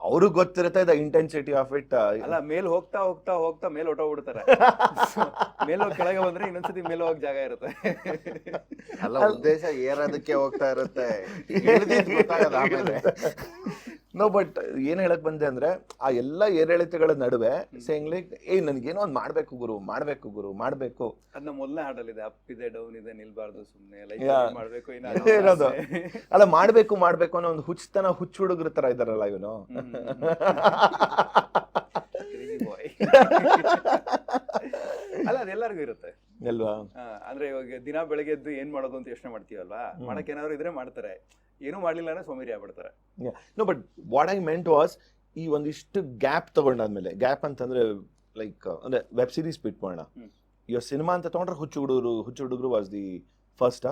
ಅವ್ರಿಗೆ ಗೊತ್ತಿರುತ್ತೆ ದ ಇಂಟೆನ್ಸಿಟಿ ಆಫ್ ಇಟ್. ಅಲ್ಲ ಮೇಲ್ ಹೋಗ್ತಾ ಹೋಗ್ತಾ ಹೋಗ್ತಾ ಮೇಲ್ ಹೊಟ್ಟೋಗ್ಬಿಡ್ತಾರೆ. ಮೇಲ್ ಹೋಗಿ ಕೆಳಗೆ ಬಂದ್ರೆ ಇನ್ನೊಂದ್ಸತಿ ಮೇಲ್ ಹೋಗಕ್ ಜಾಗ ಇರುತ್ತೆ. ಅಲ್ಲ ಉದ್ದೇಶ ಏರೋದಕ್ಕೆ ಹೋಗ್ತಾ ಇರುತ್ತೆ, ಇಳ್ದಿದ್ದು ಗೊತ್ತಾಗಲ್ಲ ಆಮೇಲೆ. ನೋ ಬಟ್ ಏನ್ ಹೇಳಕ್ ಬಂದೆ ಅಂದ್ರೆ ಆ ಎಲ್ಲ ಏರಿಳಿತಗಳ ನಡುವೆ ಸೇಯಿಂಗ್ ಲೈಕ್ ನನ್ಗೇನೋ ಒಂದ್ ಮಾಡ್ಬೇಕು ಗುರು ಮಾಡ್ಬೇಕು. ಅದನ್ನ ಮೊದಲನೇ ಹಾಡಲ್ಲಿದೆ, ಅಪ್ ಇದೆ ಡೌನ್ ಇದೆ ನಿಲ್ಬಾರ್ದು ಸುಮ್ನೆ ಲೈಫ್ Yeah. ಮಾಡ್ಬೇಕು ಇರೋದು. ಅಲ್ಲ ಮಾಡ್ಬೇಕು ಅನ್ನೋ ಒಂದು ಹುಚ್ಚ ಹುಡುಗರ ತರ ಇದಾರಲ್ಲ ಇವನು. ಅಲ್ಲ ಅದೆಲ್ಲರಿಗೂ ಇರುತ್ತೆ ಅಲ್ವಾ? ಅಂದ್ರೆ ಇವಾಗ ದಿನ ಬೆಳಗ್ಗೆ ಎದ್ದು ಏನ್ ಮಾಡೋದು ಅಂತ ಯೋಚನೆ ಮಾಡ್ತೀವಲ್ವಾ, ಮಾಡಕ್ ಏನಾದ್ರು ಇದ್ರೆ ಮಾಡ್ತಾರೆ, ಏನೂ ಮಾಡ್ಲಿಲ್ಲ ಅಂದ್ರೆ ಸೋಮೇರಿ ಆಗ್ಬಿಡ್ತಾರೆ. No but what I meant was ಈ ಒಂದಿಷ್ಟು ಗ್ಯಾಪ್ ತಗೊಂಡಾದ್ಮೇಲೆ, ಗ್ಯಾಪ್ ಅಂತಂದ್ರೆ ಲೈಕ್ ಅಂದ್ರೆ ವೆಬ್ ಸೀರೀಸ್ ಬಿಟ್ ಮಾಡೋಣ, ಇವಾಗ ಸಿನಿಮಾ ಅಂತ ತಗೊಂಡ್ರೆ ಹುಚ್ಚು ಹುಡುಗರು ವಾಸ್ ದಿ ಫಸ್ಟ್.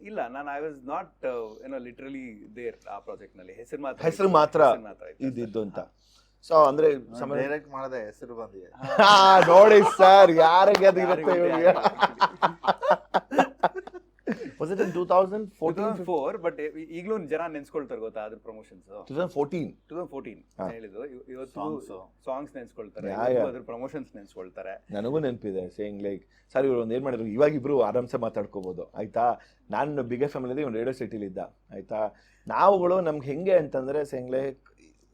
ಇಲ್ಲ, ನಾನು I was not literally there ಆ ಪ್ರಾಜೆಕ್ಟ್ ನಲ್ಲಿ. ಹೆಸರು ಮಾತ್ರ ಇದ್ದಿದ್ದು ಅಂತ. ಸೊ ಅಂದ್ರೆ ಡೈರೆಕ್ಟ್ ಮಾಡದೆ ಹೆಸರು ಬಂದಿದೆ. ನೋಡಿ ಸರ್, ಯಾರಿಗೆ ಅದು ಇರುತ್ತೆ ಇವ್ರಿಗೆ. Was it in 2014? ಬಟ್ ಈಗಲೂ ಜನ ನೆನ್ಸ್ಕೊಳ್ತಾರೆ ಗೊತ್ತಾ ಅದ್ರ ಪ್ರಮೋಷನ್ಸ್. 2014 ಹೇಳಿದ್ದು. ಇವತ್ತು ಸಾಂಗ್ಸ್ ನೆನ್ಸ್ಕೊಳ್ತಾರೆ, ಅದ್ರ ಪ್ರಮೋಷನ್ಸ್ ನೆನ್ಸ್ಕೊಳ್ತಾರೆ. ನನಗೂ ನೆನಪಿದೆ ಸೇಯಿಂಗ್ ಲೈಕ್ ಸರ್ ಇವ್ರು ಒಂದ್ ಏನ್ ಮಾಡಿದ್ರು, ಇವಾಗ ಇಬ್ರು ಆರಾಮ್ಸೆ ಮಾತಾಡ್ಕೋಬಹುದು ಆಯ್ತಾ. ನಾನು ಬಿಗ್ ಎಫ್ ಅಲ್ಲಿ ಒಂದು ರೇಡಿಯೋ ಸಿಟಿಲಿ ಇದ್ದ ಆಯ್ತಾ. ನಾವುಗಳು ನಮ್ಗೆ ಹೆಂಗೆ ಅಂತಂದ್ರೆ saying like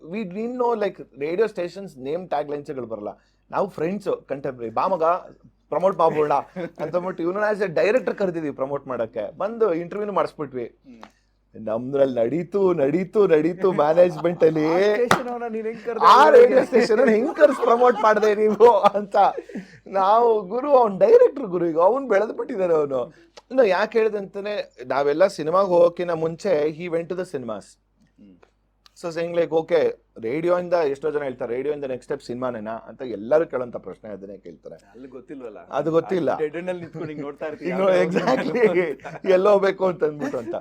we did know like radio stations name tag ಲೈನ್ಸ್ಗಳು ಬರಲ್ಲ. ನಾವು ಫ್ರೆಂಡ್ಸ್ ಕಂಟೆಂಪ್ರರಿ ಬಾಮಗ ಪ್ರಮೋಟ್ ಮಾಡ್ಬೋಣ ಅಂತಂದ್ಬಿಟ್ಟು ಇವನು ಆಸ್ ಎ ಡೈರೆಕ್ಟರ್ ಕರೆದಿದ್ವಿ ಪ್ರಮೋಟ್ ಮಾಡಕ್ಕೆ. ಬಂದು ಇಂಟರ್ವ್ಯೂನು ಮಾಡಿಸ್ಬಿಟ್ವಿ. ನಮ್ದ್ರಲ್ಲಿ ನಡೀತು ಮ್ಯಾನೇಜ್ಮೆಂಟ್ ಅಲ್ಲಿ ಆ ರೇಡಿಯೋ ಸ್ಟೇಷನ್ ಹೆಂಗ್ ಕರ್ಸ್ ಪ್ರಮೋಟ್ ಮಾಡಿದೆ ನೀವು ಅಂತ. ನಾವು ಗುರು ಅವ್ನ್ ಡೈರೆಕ್ಟರ್ ಗುರು, ಈಗ ಅವ್ನು ಬೆಳೆದ್ ಬಿಟ್ಟಿದ್ದಾರೆ ಅವನು. ಇನ್ನು ಯಾಕೆ ಹೇಳಿದೆ ಅಂತಾನೆ, ನಾವೆಲ್ಲ ಸಿನಿಮಾಗೆ ಹೋಗೋಕಿನ ಮುಂಚೆ he went to the cinemas. So saying like okay radio ಇಂದ ಎಷ್ಟೋ ಜನ ಹೇಳ್ತಾರೆ ರೇಡಿಯೋ ಇಂದ ನೆಕ್ಸ್ಟ್ ಸ್ಟೆಪ್ ಸಿನಿಮಾನೇನಾ ಅಂತ ಎಲ್ಲರೂ ಕೇಳೋಂತ ಪ್ರಶ್ನೆ ಅದನ್ನೇ ಕೇಳ್ತಾರೆ. ಅಲ್ಲಿ ಗೊತ್ತಿಲ್ವಲ್ಲ, ಅದು ಗೊತ್ತಿಲ್ಲ. ಎಕ್ಸಾಕ್ಟ್ಲಿ ಎಲ್ಲೋ ಬೇಕು ಅಂತ ಅಂದ್ಬಿಟ್ಟು ಅಂತ.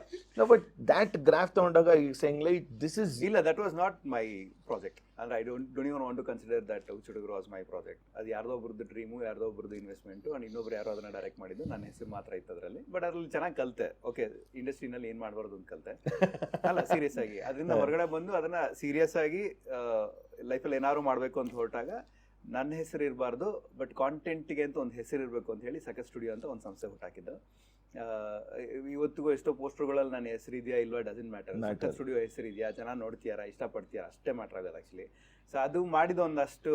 ಬಟ್ ದ್ಯಾಟ್ ಗ್ರಾಫ್ ತಗೊಂಡಾಗ ಈ ಸೇಯಿಂಗ್ ಲೈಕ್ ದಿಸ್ ಇಸ್ ಇಲ್ಲ, that was not my project. ಅಂದ್ರೆ I don't even want to consider that Huchudugaru was my project. ಅದು ಯಾರ್ದೋ ಒಬ್ರದ್ದು ಡ್ರೀಮು, ಯಾರ್ದೋ ಒಬ್ರದ್ದು ಇನ್ವೆಸ್ಟ್ಮೆಂಟ್, ಅಂಡ್ ಇನ್ನೊಬ್ರು ಯಾರೋ ಅದನ್ನ ಡೈರೆಕ್ಟ್ ಮಾಡಿದ್ದು. ನನ್ನ ಹೆಸರು ಮಾತ್ರ ಇತ್ತು ಅದರಲ್ಲಿ. ಬಟ್ ಅದ್ರಲ್ಲಿ ಚೆನ್ನಾಗಿ ಕಲಿತೆ. ಓಕೆ, ಇಂಡಸ್ಟ್ರಿನಲ್ಲಿ ಏನ್ ಮಾಡಬಾರ್ದು ಅಂತ ಕಲಿತೆ. ಅಲ್ಲ ಸೀರಿಯಸ್ ಆಗಿ ಅದರಿಂದ ಹೊರಗಡೆ ಬಂದು ಅದನ್ನ ಸೀರಿಯಸ್ ಆಗಿ ಲೈಫಲ್ಲಿ ಏನಾದ್ರು ಮಾಡಬೇಕು ಅಂತ ಹೊರಟಾಗ ನನ್ನ ಹೆಸರು ಇರಬಾರ್ದು, ಬಟ್ ಕಾಂಟೆಂಟ್ಗೆ ಅಂತ ಒಂದು ಹೆಸರು ಇರಬೇಕು ಅಂತ ಹೇಳಿ ಸಖತ್ ಸ್ಟುಡಿಯೋ ಅಂತ ಒಂದು ಸಂಸ್ಥೆ ಹುಟ್ಟಾಕಿದ್ದು. ಇವತ್ತಿಗೂ ಎಷ್ಟೋ ಪೋಸ್ಟರ್ಗಳಲ್ಲಿ ನನ್ನ ಹೆಸರು ಇದೆಯಾ ಇಲ್ವಾ ಡಸಂಟ್ ಮ್ಯಾಟರ್. ಸಖತ್ ಸ್ಟುಡಿಯೋ ಹೆಸರು ಇದೆಯಾ, ಜನ ನೋಡ್ತೀಯಾರ, ಇಷ್ಟಪಡ್ತೀಯಾರ, ಅಷ್ಟೇ ಮ್ಯಾಟರ್ ಆಗೋದು ಆ್ಯಕ್ಚುಲಿ. ಸೊ ಅದು ಮಾಡಿದ ಒಂದಷ್ಟು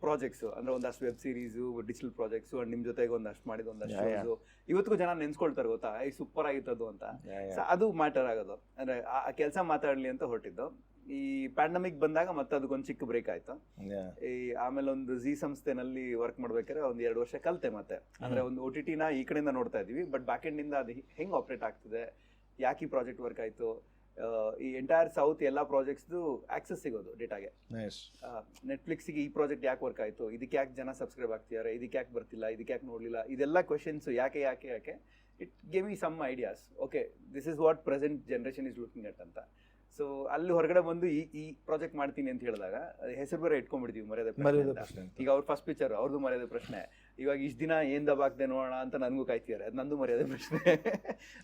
ಪ್ರಾಜೆಕ್ಟ್ಸು, ಅಂದ್ರೆ ಒಂದಷ್ಟು web series, digital projects, and ನಿಮ್ಮ ಜೊತೆಗೆ ಒಂದಷ್ಟು ಮಾಡಿದ ಒಂದಷ್ಟು ಶೋಸು ಇವತ್ತಿಗೂ ಜನ ನೆನ್ಸ್ಕೊಳ್ತಾರೆ ಗೊತ್ತಾ, ಈ ಸೂಪರ್ ಆಗಿತ್ತದು ಅಂತ. ಸೊ ಅದು ಮ್ಯಾಟರ್ ಆಗೋದು. ಅಂದ್ರೆ ಆ ಕೆಲಸ ಮಾತಾಡಲಿ ಅಂತ ಹೊರಟಿದ್ದು. ಈ ಪ್ಯಾಂಡಮಿಕ್ ಬಂದಾಗ ಮತ್ತೆ ಅದಕ್ಕೊಂದು ಚಿಕ್ಕ ಬ್ರೇಕ್ ಆಯ್ತು. ಈ ಆಮೇಲೆ ಒಂದು ಜಿ ಸಂಸ್ಥೆನಲ್ಲಿ ವರ್ಕ್ ಮಾಡ್ಬೇಕಾದ್ರೆ ಒಂದ್ 2 ವರ್ಷ ಕಲಿತೆ. ಮತ್ತೆ ಅಂದ್ರೆ ಒಂದು OTT ನ ಈ ಕಡೆಯಿಂದ ನೋಡ್ತಾ ಇದೀವಿ, ಬಟ್ ಬ್ಯಾಕ್ ಎಂಡ್ ಇಂದ ಅದು ಹೆಂಗ್ ಆಪರೇಟ್ ಆಗ್ತಿದೆ, ಯಾಕೆ ಈ ಪ್ರಾಜೆಕ್ಟ್ ವರ್ಕ್ ಆಯ್ತು, ಈ ಎಂಟೈರ್ ಸೌತ್ ಎಲ್ಲ ಪ್ರಾಜೆಕ್ಟ್ಸ್ದು ಆಕ್ಸೆಸ್ ಸಿಗೋದು ಡೇಟಾಗೆ. ನೆಟ್ಫ್ಲಿಕ್ಸ್ಗೆ ಈ ಪ್ರಾಜೆಕ್ಟ್ ಯಾಕೆ ವರ್ಕ್ ಆಯ್ತು, ಇದಕ್ಕೆ ಯಾಕೆ ಜನ ಸಬ್ಸ್ಕ್ರೈಬ್ ಆಗ್ತಿದ್ದಾರೆ, ಇದಕ್ಕೆ ಯಾಕೆ ಬರ್ತಿಲ್ಲ, ಇದಕ್ಕೆ ಯಾಕೆ ನೋಡ್ಲಿಲ್ಲ, ಇದೆಲ್ಲ ಕ್ವೆಶನ್ಸ್ ಯಾಕೆ it gave me some ideas. Okay, this is what present generation is looking at ಅಂತ. ಸೊ ಅಲ್ಲಿ ಹೊರಗಡೆ ಬಂದು ಈ ಪ್ರಾಜೆಕ್ಟ್ ಮಾಡ್ತೀನಿ ಅಂತ ಹೇಳಿದಾಗ ಹೆಸರು ಬೇರೆ ಇಟ್ಕೊಂಡ್ಬಿಡ್ತೀವಿ, ಮರ್ಯಾದೆ ಪ್ರಶ್ನೆ. ಈಗ ಅವ್ರ ಫಸ್ಟ್ ಪಿಕ್ಚರ್ ಅವ್ರದ್ದು ಮರ್ಯಾದೆ ಪ್ರಶ್ನೆ. ಇವಾಗ ಇಷ್ಟು ದಿನ ಏನ್ ದಬಾಕ್ದೆ ನೋಡೋಣ ಅಂತ ನನಗೂ ಕಾಯ್ತಿದ್ದಾರೆ, ಅದು ನಂದು ಮರ್ಯಾದೆ ಪ್ರಶ್ನೆ.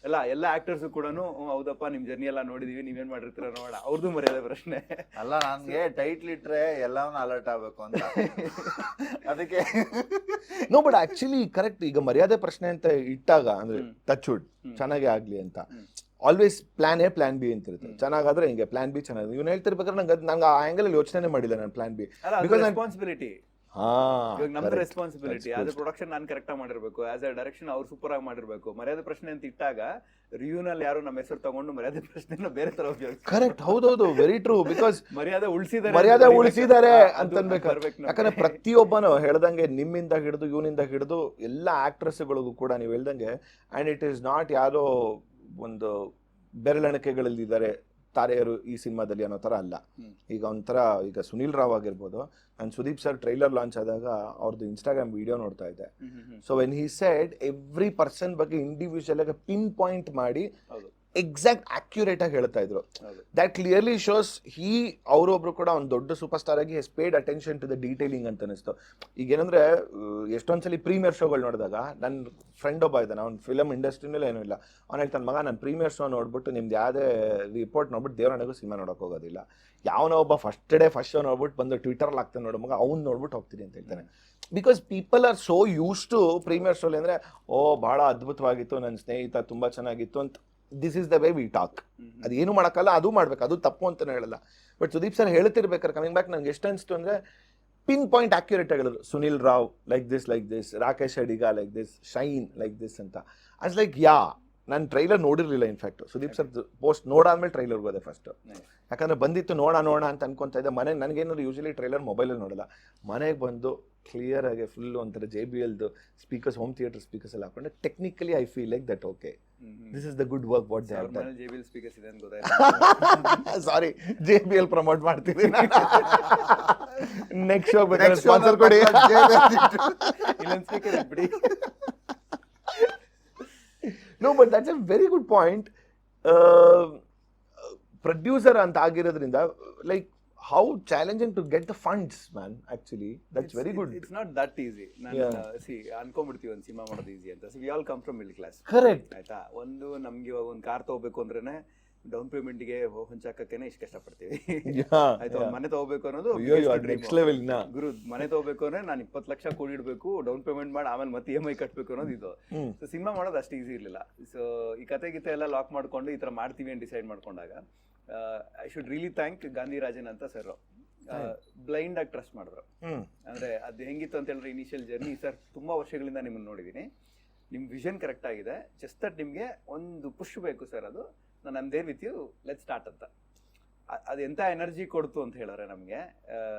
ಅಲ್ಲ, ಎಲ್ಲ ಆಕ್ಟರ್ಸು ಕೂಡ ಹೌದಪ್ಪ ನಿಮ್ ಜರ್ನಿ ಎಲ್ಲ ನೋಡಿದೀವಿ, ನೀವೇನ್ ಮಾಡಿರ್ತೀರ ನೋಡೋಣ, ಅವ್ರದ್ದು ಮರ್ಯಾದೆ ಪ್ರಶ್ನೆ. ಅಲ್ಲ, ನನ್ಗೆ ಟೈಟ್ಲ್ ಇಟ್ರೆ ಎಲ್ಲವನ್ನ ಅಲರ್ಟ್ ಆಗ್ಬೇಕು ಅಂತ ಅದಕ್ಕೆ. No but actually correct. ಈಗ ಮರ್ಯಾದೆ ಪ್ರಶ್ನೆ ಅಂತ ಇಟ್ಟಾಗ ಅಂದ್ರೆ ಟಚ್ ವುಡ್ ಚೆನ್ನಾಗಿ ಆಗ್ಲಿ ಅಂತ always plan A plan B ಅಂತ ಇರುತ್ತೆ. ಚೆನ್ನಾಗಾದ್ರೆ ಹಿಂಗೆ ಪ್ಲಾನ್ ಬಿ ಚೆನ್ನಾಗಿ. ಇವ್ನು ಹೇಳ್ತಿರ್ಬೇಕಾದ್ರೆ ನಂಗೆ ಆ ಆಂಗಲ್ ಅಲ್ಲಿ ಯೋಚನೆ ಮಾಡಿಲ್ಲ ನಾನು ಪ್ಲಾನ್ ಬಿ. ರೆಸ್ಪಾನ್ಸಿಬಿಲಿಟಿ ಇವಾಗ ನಮ್ದು ರೆಸ್ಪಾನ್ಸಿಬಿಲಿಟಿ. ಅದು ಪ್ರೊಡಕ್ಷನ್ ನಾನು ಕರೆಕ್ಟ್ ಆಗಿ ಮಾಡಿರ್ಬೇಕು, ಆಸ್ ಅ ಡೈರೆಕ್ಷನ್ ಅವ್ರು ಸೂಪರ್ ಆಗಿ ಮಾಡಿರ್ಬೇಕು. ಮರ್ಯಾದೆ ಪ್ರಶ್ನೆ ಅಂತ ಇಟ್ಟಾಗ ರಿವ್ಯೂನಲ್ಲಿ ಯಾರು ನಮ್ಮ ಹೆಸರು ತಗೊಂಡು ಮರ್ಯಾದೆ ಪ್ರಶ್ನೆ ಬೇರೆ ತರ ಕರೆಕ್ಟ್. ಹೌದೌದು, ವೆರಿ ಟ್ರೂ. ಬಿಕಾಸ್ ಮರ್ಯಾದೆ ಉಳಿಸಿದ್ದಾರೆ ಅಂತ ಅನ್ಬೇಕು. ಯಾಕಂದ್ರೆ ಪ್ರತಿಯೊಬ್ಬನು ಹೇಳ್ದಂಗೆ ನಿಮ್ಮಿಂದ ಹಿಡಿದು ಇವನಿಂದ ಹಿಡಿದು ಎಲ್ಲ ಆಕ್ಟ್ರೆಸ್ಗಳಿಗೂ ಕೂಡ ನೀವು ಹೇಳ್ದಂಗೆ, ಅಂಡ್ ಇಟ್ ಈಸ್ ನಾಟ್ ಯಾರೋ ಒಂದು ಬೆರಳೆಣಿಕೆಗಳಲ್ಲಿ ಇದ್ದಾರೆ ತಾರೆಯರು ಈ ಸಿನಿಮಾದಲ್ಲಿ ಅನ್ನೋ ತರ ಅಲ್ಲ. ಈಗ ಒಂಥರ ಈಗ ಸುನೀಲ್ ರಾವ್ ಆಗಿರ್ಬೋದು, ನಾನು ಸುದೀಪ್ ಸರ್ ಟ್ರೈಲರ್ ಲಾಂಚ್ ಆದಾಗ ಅವ್ರದ್ದು ಇನ್ಸ್ಟಾಗ್ರಾಮ್ ವಿಡಿಯೋ ನೋಡ್ತಾ ಇದ್ದೆ. So when he said every person ಬಗ್ಗೆ ಇಂಡಿವಿಜುವಲ್ ಆಗಿ ಪಿನ್ ಪಾಯಿಂಟ್ ಮಾಡಿ ಎಕ್ಸಾಕ್ಟ್ ಅಕ್ಯುರೇಟ್ ಆಗಿ ಹೇಳ್ತಾ ಇದ್ರು. ದಟ್ ಕ್ಲಿಯರ್ಲಿ ಶೋಸ್ ಅವರೊಬ್ರು ಕೂಡ ಒಂದು ದೊಡ್ಡ ಸೂಪರ್ ಸ್ಟಾರ್ ಆಗಿ he's paid attention to the detailing ಅಂತ ಅನಿಸ್ತು. ಈಗ ಏನಂದ್ರೆ ಎಷ್ಟೊಂದ್ಸಲಿ ಪ್ರೀಮಿಯರ್ ಶೋಗಳು ನೋಡಿದಾಗ ನನ್ನ ಫ್ರೆಂಡ್ ಒಬ್ಬ ಇದ್ದಾನೆ, ಅವ್ನು ಫಿಲಮ್ ಇಂಡಸ್ಟ್ರಿನಲ್ಲೂ ಏನೂ ಇಲ್ಲ, ಅವ್ನು ಹೇಳ್ತಾನೆ, ಮಗ ನಾನು ಪ್ರೀಮಿಯರ್ ಶೋ ನೋಡ್ಬಿಟ್ಟು ನಿಮ್ದು ಯಾವುದೇ ರಿಪೋರ್ಟ್ ನೋಡ್ಬಿಟ್ಟು ದೇವರಣೆಗೂ ಸಿನಿಮಾ ನೋಡೋಕೆ ಹೋಗೋದಿಲ್ಲ, ಯಾವನೋ ಒಬ್ಬ ಫಸ್ಟ್ ಶೋ ನೋಡ್ಬಿಟ್ಟು ಬಂದು ಟ್ವಿಟರ್ಲ್ಲಿ ಆಗ್ತಾನೆ ನೋಡೋ ಮಗ ಅವ್ನು ನೋಡ್ಬಿಟ್ಟು ಹೋಗ್ತೀನಿ ಅಂತ ಹೇಳ್ತಾನೆ. Because people are so used to premiere ಶೋಲಿ ಅಂದರೆ ಭಾಳ ಅದ್ಭುತವಾಗಿತ್ತು, ನನ್ನ ಸ್ನೇಹಿತ ತುಂಬ ಚೆನ್ನಾಗಿತ್ತು ಅಂತ. This is the way we talk. ಅದು ಏನು ಮಾಡೋಕ್ಕಲ್ಲ, ಅದು ಮಾಡ್ಬೇಕು, ಅದು ತಪ್ಪು ಅಂತಲೇ ಹೇಳಲ್ಲ. ಬಟ್ ಸುದೀಪ್ ಸರ್ ಹೇಳ್ತಿರ್ಬೇಕಾದ್ರೆ ಕಮಿಂಗ್ ಬ್ಯಾಕ್ ನಂಗೆ ಎಷ್ಟು ಅನಿಸ್ತು ಅಂದರೆ ಪಿನ್ ಪಾಯಿಂಟ್ ಆಕ್ಯುರೇಟ್ ಆಗಿರೋದು. Sunil Rao like this, Rakesh Adiga like this, Shine like this ಅಂತ. ಅಸ್ ಲೈಕ್ ನಾನು ಟ್ರೈಲರ್ ನೋಡಿರಲಿಲ್ಲ. ಇನ್ಫ್ಯಾಕ್ಟ್ ಸುದೀಪ್ ಸರ್ ಪೋಸ್ಟ್ ನೋಡಾದ್ಮೇಲೆ ಟ್ರೈಲರ್ಗೆ ಹೋದೆ ಫಸ್ಟ್. ಯಾಕಂದರೆ ಬಂದಿತ್ತು ನೋಡೋಣ ಅಂತ ಅನ್ಕೊತಾ ಇದ್ದೆ. ಮನೆಗೆ ನನಗೇನಾದ್ರು ಯೂಶಲಿ ಟ್ರೈಲರ್ ಮೊಬೈಲಲ್ಲಿ ನೋಡಲ್ಲ, ಮನೆಗೆ ಬಂದು ಕ್ಲಿಯರ್ ಆಗಿ ಫುಲ್ ಒಂಥರ JBL speakers, home theatre speakers ಎಲ್ಲ ಹಾಕೊಂಡೆ. Technically I feel like that okay, this is the good work what they have done. JBL speakers ಇದೆ ಅಂತ ಗೊತ್ತಾಯ್ತು. ಸಾರಿ, JBL ಪ್ರಮೋಟ್ ಮಾಡ್ತೀವಿ. ನೆಕ್ಸ್ಟ್ ಶೋ ಬೇಕಾದ್ರೆ ಸ್ಪಾನ್ಸರ್ ಕೊಡಿ. ಇನ್ನೊಂದು ಸ್ಪೀಕರ್ ಇಟ್ಬಿಡಿ. No, but that's a very good point. Producer ಅಂತ ಆಗಿರೋದ್ರಿಂದ like how challenging to get the funds, man, actually. That's very good. It's not that easy. See, ಅನ್ಕೊಂಡ್ಬಿಡ್ತೀವಿ ಒಂದು cinema ಮಾಡೋದು easy ಅಂತ. We all come from middle class. Correct. ಆಯ್ತಾ, ನಮ್ಗೆ ಇವಾಗ ಒಂದು car ತಗೋಬೇಕು ಅಂದ್ರೇನೆ ಡೌನ್ ಪೇಮೆಂಟ್ಗೆ ಹೊಂಚಾಕಕ್ಕೇನೆ ಇಷ್ಟು ಕಷ್ಟಪಡ್ತೀವಿ. ಆಯ್ತು, ಮನೆ ತಗೋಬೇಕು ಅನ್ನೋದು ನೆಕ್ಸ್ಟ್ ಲೆವೆಲ್. ಗುರು, ಮನೆ ತಗೋಬೇಕು ಅಂದ್ರೆ ನಾನು 20 ಲಕ್ಷ ಕೂಡಿಡ್ಬೇಕು, ಡೌನ್ ಪೇಮೆಂಟ್ ಮಾಡಿ ಆಮೇಲೆ ಮತ್ತೆ EMI ಕಟ್ಬೇಕು ಅನ್ನೋದು ಇದು. ಸೊ ಸಿನಿಮಾ ಮಾಡೋದು ಅಷ್ಟು ಈಸಿ ಇರಲಿಲ್ಲ. ಸೊ ಈ ಕತೆ ಗೀತೆ ಎಲ್ಲ ಲಾಕ್ ಮಾಡ್ಕೊಂಡು ಈ ತರ ಮಾಡ್ತೀವಿ ಅಂತ ಡಿಸೈಡ್ ಮಾಡ್ಕೊಂಡಾಗ I should really thank Gandhi Rajan ಅಂತ ಸರ್. ಬ್ಲೈಂಡ್ ಆಗಿ ಟ್ರಸ್ಟ್ ಮಾಡಿದ್ರು. ಅಂದ್ರೆ ಅದು ಹೆಂಗಿತ್ತು ಅಂತ ಹೇಳಿದ್ರೆ, ಇನಿಷಿಯಲ್ ಜರ್ನಿ, ಸರ್ ತುಂಬಾ ವರ್ಷಗಳಿಂದ ನಿಮ್ಮನ್ನ ನೋಡಿದೀನಿ, ನಿಮ್ ವಿಷನ್ ಕರೆಕ್ಟ್ ಆಗಿದೆ, ಜಸ್ಟ್ ದಟ್ ನಿಮ್ಗೆ ಒಂದು ಪುಷ್ ಬೇಕು ಸರ್, ಅದು ನಾನು there with you, let start ಅಂತ. ಅದು ಎಂಥ ಎನರ್ಜಿ ಕೊಡ್ತು ಅಂತ ಹೇಳಿದ್ರೆ ನಮಗೆ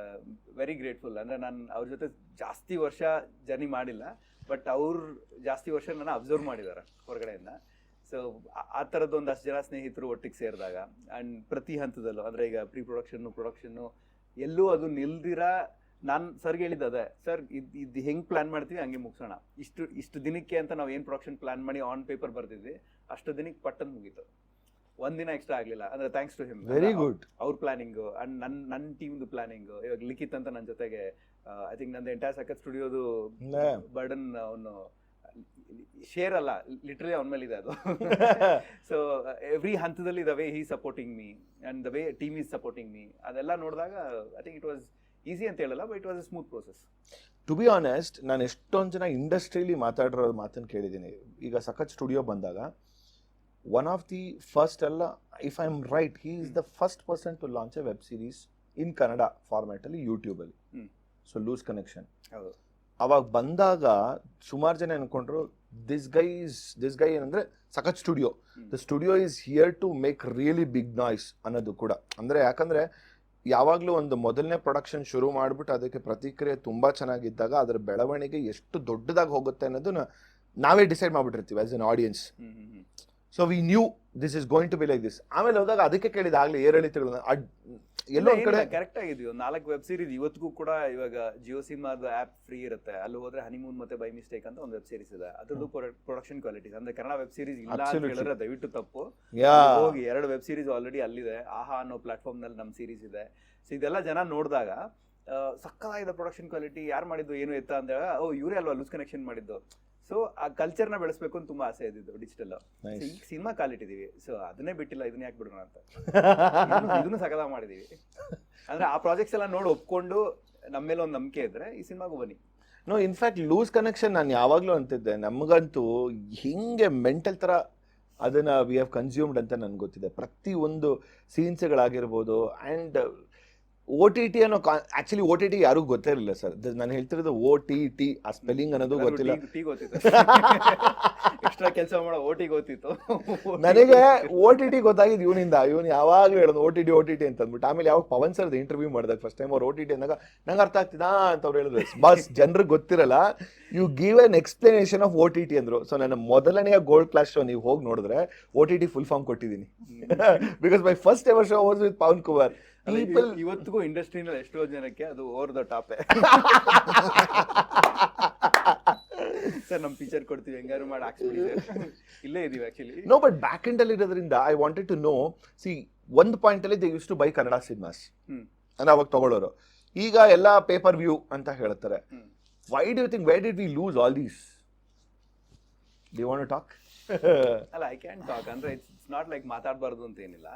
ವೆರಿ ಗ್ರೇಟ್ಫುಲ್. ಅಂದರೆ ನಾನು ಅವ್ರ ಜೊತೆ ಜಾಸ್ತಿ ವರ್ಷ ಜರ್ನಿ ಮಾಡಿಲ್ಲ, ಬಟ್ ಅವ್ರು ಜಾಸ್ತಿ ವರ್ಷ ನನ್ನ ಅಬ್ಸರ್ವ್ ಮಾಡಿದ್ದಾರೆ ಹೊರಗಡೆಯಿಂದ. ಸೊ ಆ ಥರದ್ದು ಒಂದಷ್ಟು ಜನ ಸ್ನೇಹಿತರು ಒಟ್ಟಿಗೆ ಸೇರಿದಾಗ, ಆ್ಯಂಡ್ ಪ್ರತಿ ಹಂತದಲ್ಲೂ ಅಂದರೆ ಈಗ ಪ್ರೊಡಕ್ಷನ್ನು ಎಲ್ಲೂ ಅದು ನಿಲ್ದಿರ ನಾನು ಸರ್ಗೆ ಹೇಳಿದ್ದೆ, ಸರ್ ಇದು ಹೆಂಗೆ ಪ್ಲಾನ್ ಮಾಡ್ತೀವಿ ಹಂಗೆ ಮುಗಿಸೋಣ, ಇಷ್ಟು ದಿನಕ್ಕೆ ಅಂತ ನಾವು ಏನು ಪ್ರೊಡಕ್ಷನ್ ಪ್ಲಾನ್ ಮಾಡಿ ಆನ್ ಪೇಪರ್ ಬರ್ತಿದ್ವಿ, ಅಷ್ಟು ದಿನಕ್ಕೆ ಪಟ್ಟಂತ ಮುಗೀತು. ಒಂದಿನ ಎಕ್ಸ್ಟ್ರಾ ಆಗಲಿಲ್ಲ. ಅಂದರೆ thanks to him. Very good. ಅವ್ರ ಪ್ಲಾನಿಂಗು ಆ್ಯಂಡ್ ನನ್ನ ಟೀಮ್ದು ಪ್ಲಾನಿಂಗು. ಇವಾಗ ಲಿಖಿತ್ ಅಂತ ನನ್ನ ಜೊತೆಗೆ ಐ ಥಿಂಕ್ ನಂದು ಎಂಟೈರ್ ಸಖತ್ ಸ್ಟುಡಿಯೋದು ಬರ್ಡನ್ ಅವನು ಶೇರ್ ಅಲ್ಲ, ಲಿಟ್ರಲಿ ಅವನ ಮೇಲೆ ಇದೆ ಅದು. ಸೊ ಎವ್ರಿ ಹಂತದಲ್ಲಿ the way he supporting me and the way team is supporting me, ಅದೆಲ್ಲ ನೋಡಿದಾಗ I think it was easy ಅಂತ ಹೇಳಲ್ಲ, but it was a smooth process. To be honest, ನಾನು ಎಷ್ಟೊಂದು ಜನ ಇಂಡಸ್ಟ್ರಿಯಲ್ಲಿ ಮಾತಾಡಿರೋ ಮಾತನ್ನು ಕೇಳಿದ್ದೀನಿ. ಈಗ ಸಖತ್ ಸ್ಟುಡಿಯೋ ಬಂದಾಗ ಒನ್ ಆಫ್ ದಿ ಫಸ್ಟ್ ಅಲ್ಲ, if I am right, he is the first person to launch a web series in Kannada ಫಾರ್ಮ್ಯಾಟಲ್ಲಿ ಯೂಟ್ಯೂಬಲ್ಲಿ. ಸೊ ಲೂಸ್ ಕನೆಕ್ಷನ್ ಅವಾಗ ಬಂದಾಗ ಸುಮಾರು ಜನ ಅನ್ಕೊಂಡ್ರು ದಿಸ್ ಗೈ ಏನಂದ್ರೆ Sakath studio, the studio is here to make really big noise ಅನ್ನೋದು ಕೂಡ. ಅಂದರೆ ಯಾಕಂದರೆ ಯಾವಾಗಲೂ ಒಂದು ಮೊದಲನೇ ಪ್ರೊಡಕ್ಷನ್ ಶುರು ಮಾಡಿಬಿಟ್ಟು ಅದಕ್ಕೆ ಪ್ರತಿಕ್ರಿಯೆ ತುಂಬ ಚೆನ್ನಾಗಿದ್ದಾಗ ಅದರ ಬೆಳವಣಿಗೆ ಎಷ್ಟು ದೊಡ್ಡದಾಗಿ ಹೋಗುತ್ತೆ ಅನ್ನೋದನ್ನ ನಾವೇ ಡಿಸೈಡ್ ಮಾಡಿಬಿಟ್ಟಿರ್ತೀವಿ as an audience. So we knew this is going to be like this. ಆಮೇಲೆ ಹೋದಾಗ ಅದಕ್ಕೆ ಕೇಳಿದ ಆಗಲಿ ಏರಿಳಿತಗಳು ಎಲ್ಲೋ ಒಂದು ಕಡೆ ಕರೆಕ್ಟ್ ಆಗಿದ್ವಿ. ಒಂದು 4 ವೆಬ್ ಸೀರೀಸ್ ಇವತ್ತಿಗೂ ಕೂಡ, ಇವಾಗ ಜಿಯೋ ಸಿನಿಮಾದ ಆ್ಯಪ್ ಫ್ರೀ ಇರುತ್ತೆ, ಅಲ್ಲಿ ಹೋದ್ರೆ ಹನಿಮೂನ್ ಮತ್ತೆ ಬೈ ಮಿಸ್ಟೇಕ್ ಅಂತ ಒಂದು ವೆಬ್ ಸೀರೀಸ್ ಇದೆ. ಅದ್ರದ್ದು ಪ್ರೊಡಕ್ಷನ್ ಕ್ವಾಲಿಟೀಸ್ ಅಂದ್ರೆ ಕನ್ನಡ ವೆಬ್ ಸೀರೀಸ್ ಇಲ್ಲ ಅಂತ ಹೇಳಿದ್ರೆ ದಯವಿಟ್ಟು ತಪ್ಪು. ಹೋಗಿ 2 ವೆಬ್ ಸೀರೀಸ್ ಆಲ್ರೆಡಿ ಅಲ್ಲಿದೆ. ಆಹಾ ಅನ್ನೋ ಪ್ಲಾಟ್ಫಾರ್ಮ್ ನಲ್ಲಿ ನಮ್ಮ ಸೀರೀಸ್ ಇದೆ. ಸೊ ಇದೆಲ್ಲ ಜನ ನೋಡಿದಾಗ ಸಕ್ಕತ್ತಾಗಿದೆ ಪ್ರೊಡಕ್ಷನ್ ಕ್ವಾಲಿಟಿ, ಯಾರು ಮಾಡಿದ್ದು ಏನು ಎತ್ತ ಅಂತ ಇವರೇ ಅಲ್ವಾ ಲೂಸ್ ಕನೆಕ್ಷನ್ ಮಾಡಿದ್ದು. ಸೊ ಆ ಕಲ್ಚರ್ನ ಬೆಳೆಸಬೇಕು ಅಂತ ತುಂಬಾ ಆಸೆ ಇದ್ದಿದ್ದು ಡಿಜಿಟಲ್. ಈಗ ಸಿನಿಮಾ ಕಾಲಿಟ್ಟಿದೀವಿ, ಸೊ ಅದನ್ನೇ ಬಿಟ್ಟಿಲ್ಲ, ಇದನ್ನ ಯಾಕೆ ಬಿಡೋಣ ಅಂತ ಇದನ್ನು ಸಕಲ ಮಾಡಿದೀವಿ. ಅಂದ್ರೆ ಆ ಪ್ರಾಜೆಕ್ಟ್ಸ್ ಎಲ್ಲ ನೋಡಿ ಒಪ್ಕೊಂಡು ನಮ್ಮ ಮೇಲೆ ಒಂದು ನಂಬಿಕೆ ಇದ್ರೆ ಈ ಸಿನಿಮಾಗೂ ಬನ್ನಿ. ನೋ, ಇನ್ಫ್ಯಾಕ್ಟ್ ಲೂಸ್ ಕನೆಕ್ಷನ್ ನಾನು ಯಾವಾಗಲೂ ಅಂತಿದ್ದೆ, ನಮಗಂತೂ ಹಿಂಗೆ ಮೆಂಟಲ್ ಥರ ಅದನ್ನು ವಿ ಹ್ಯಾವ್ ಕನ್ಸ್ಯೂಮ್ಡ್ ಅಂತ ನನಗೆ ಗೊತ್ತಿದೆ. ಪ್ರತಿಯೊಂದು ಸೀನ್ಸ್ಗಳಾಗಿರ್ಬೋದು. ಆ್ಯಂಡ್ OTT ಅನ್ನೋ ಆಕ್ಚುಲಿ OTT ಯಾರಿಗೂ ಗೊತ್ತೇ ಇರಲಿಲ್ಲ ಸರ್. ನಾನು ಹೇಳ್ತಿರೋದು OTT, ಆ ಸ್ಪೆಲ್ಲಿಂಗ್ ಅನ್ನೋದು ಗೊತ್ತಿಲ್ಲ. ಎಕ್ಸ್ಟ್ರಾ ಕೆಲಸ ಮಾಡೋ OT ಗೊತ್ತಿತ್ತು ನನಗೆ. OTT ಗೊತ್ತಾಗಿದ್ದು ಇವನು ಯಾವಾಗಲೂ ಹೇಳೋದು OTT ಅಂತ ಅಂದ್ಬಿಟ್ಟು. ಆಮೇಲೆ ಯಾವಾಗ ಪವನ್ ಸರ್ದು ಇಂಟರ್ವ್ಯೂ ಮಾಡಿದಾಗ ಫಸ್ಟ್ ಟೈಮ್ ಅವ್ರು OTT ಅಂದಾಗ ನಂಗೆ ಅರ್ಥ ಆಗ್ತಿದಾ ಅಂತ ಅವ್ರು ಹೇಳಿದ್ರು. ಬಸ್ ಜನರಿಗೆ ಗೊತ್ತಿರಲ್ಲ, you give an explanation of OTT ಅಂದ್ರು. ಸೊ ನನ್ನ ಮೊದಲನೆಯ ಗೋಲ್ಡ್ ಕ್ಲಾಸ್ ಶೋ ನೀವು ಹೋಗಿ ನೋಡಿದ್ರೆ OTT ಫುಲ್ ಫಾರ್ಮ್ ಕೊಟ್ಟಿದ್ದೀನಿ. Because my first ever show was with Pavan Kumar. ಇವತ್ತಿಗೂ ಇಂಡಸ್ಟ್ರಿನಲ್ಲಿ ಎಷ್ಟೋ ಜನಕ್ಕೆ ಅದು ಓವರ್ ದ ಟಾಪ್. ಸರ್ ನಮ್ಮ ಪಿಕ್ಚರ್ ಕೊಡ್ತೀವಿ ಹೆಂಗಾರು ಮಾಡಿ ಹಾಕ್ಸ್ಬಿಡಿ ಸರ್ ಇಲ್ಲೇ ಇದೀವಿ actually. No but back end ಅಲ್ಲಿ ಇರೋದ್ರಿಂದ I wanted to know, see ಒಂದು ಪಾಯಿಂಟ್ ಅಲ್ಲಿ they use to by Kannada cinemas ಅಂದ್ರೆ ಅವಾಗ ತಗೊಳ್ಳೋರು, ಈಗ ಎಲ್ಲ ಪೇಪರ್ ವ್ಯೂ ಅಂತ ಹೇಳ್ತಾರೆ. Why do you think where did we lose all these? Do you want to talk? ಅಲ್ಲ, ಐ ಕ್ಯಾನ್ ಟಾಕ್ ಅಂದ್ರೆ ಇಟ್ಸ್ ನಾಟ್ ಲೈಕ್ ಮಾತಾಡಬಾರ್ದು ಅಂತ ಏನಿಲ್ಲ.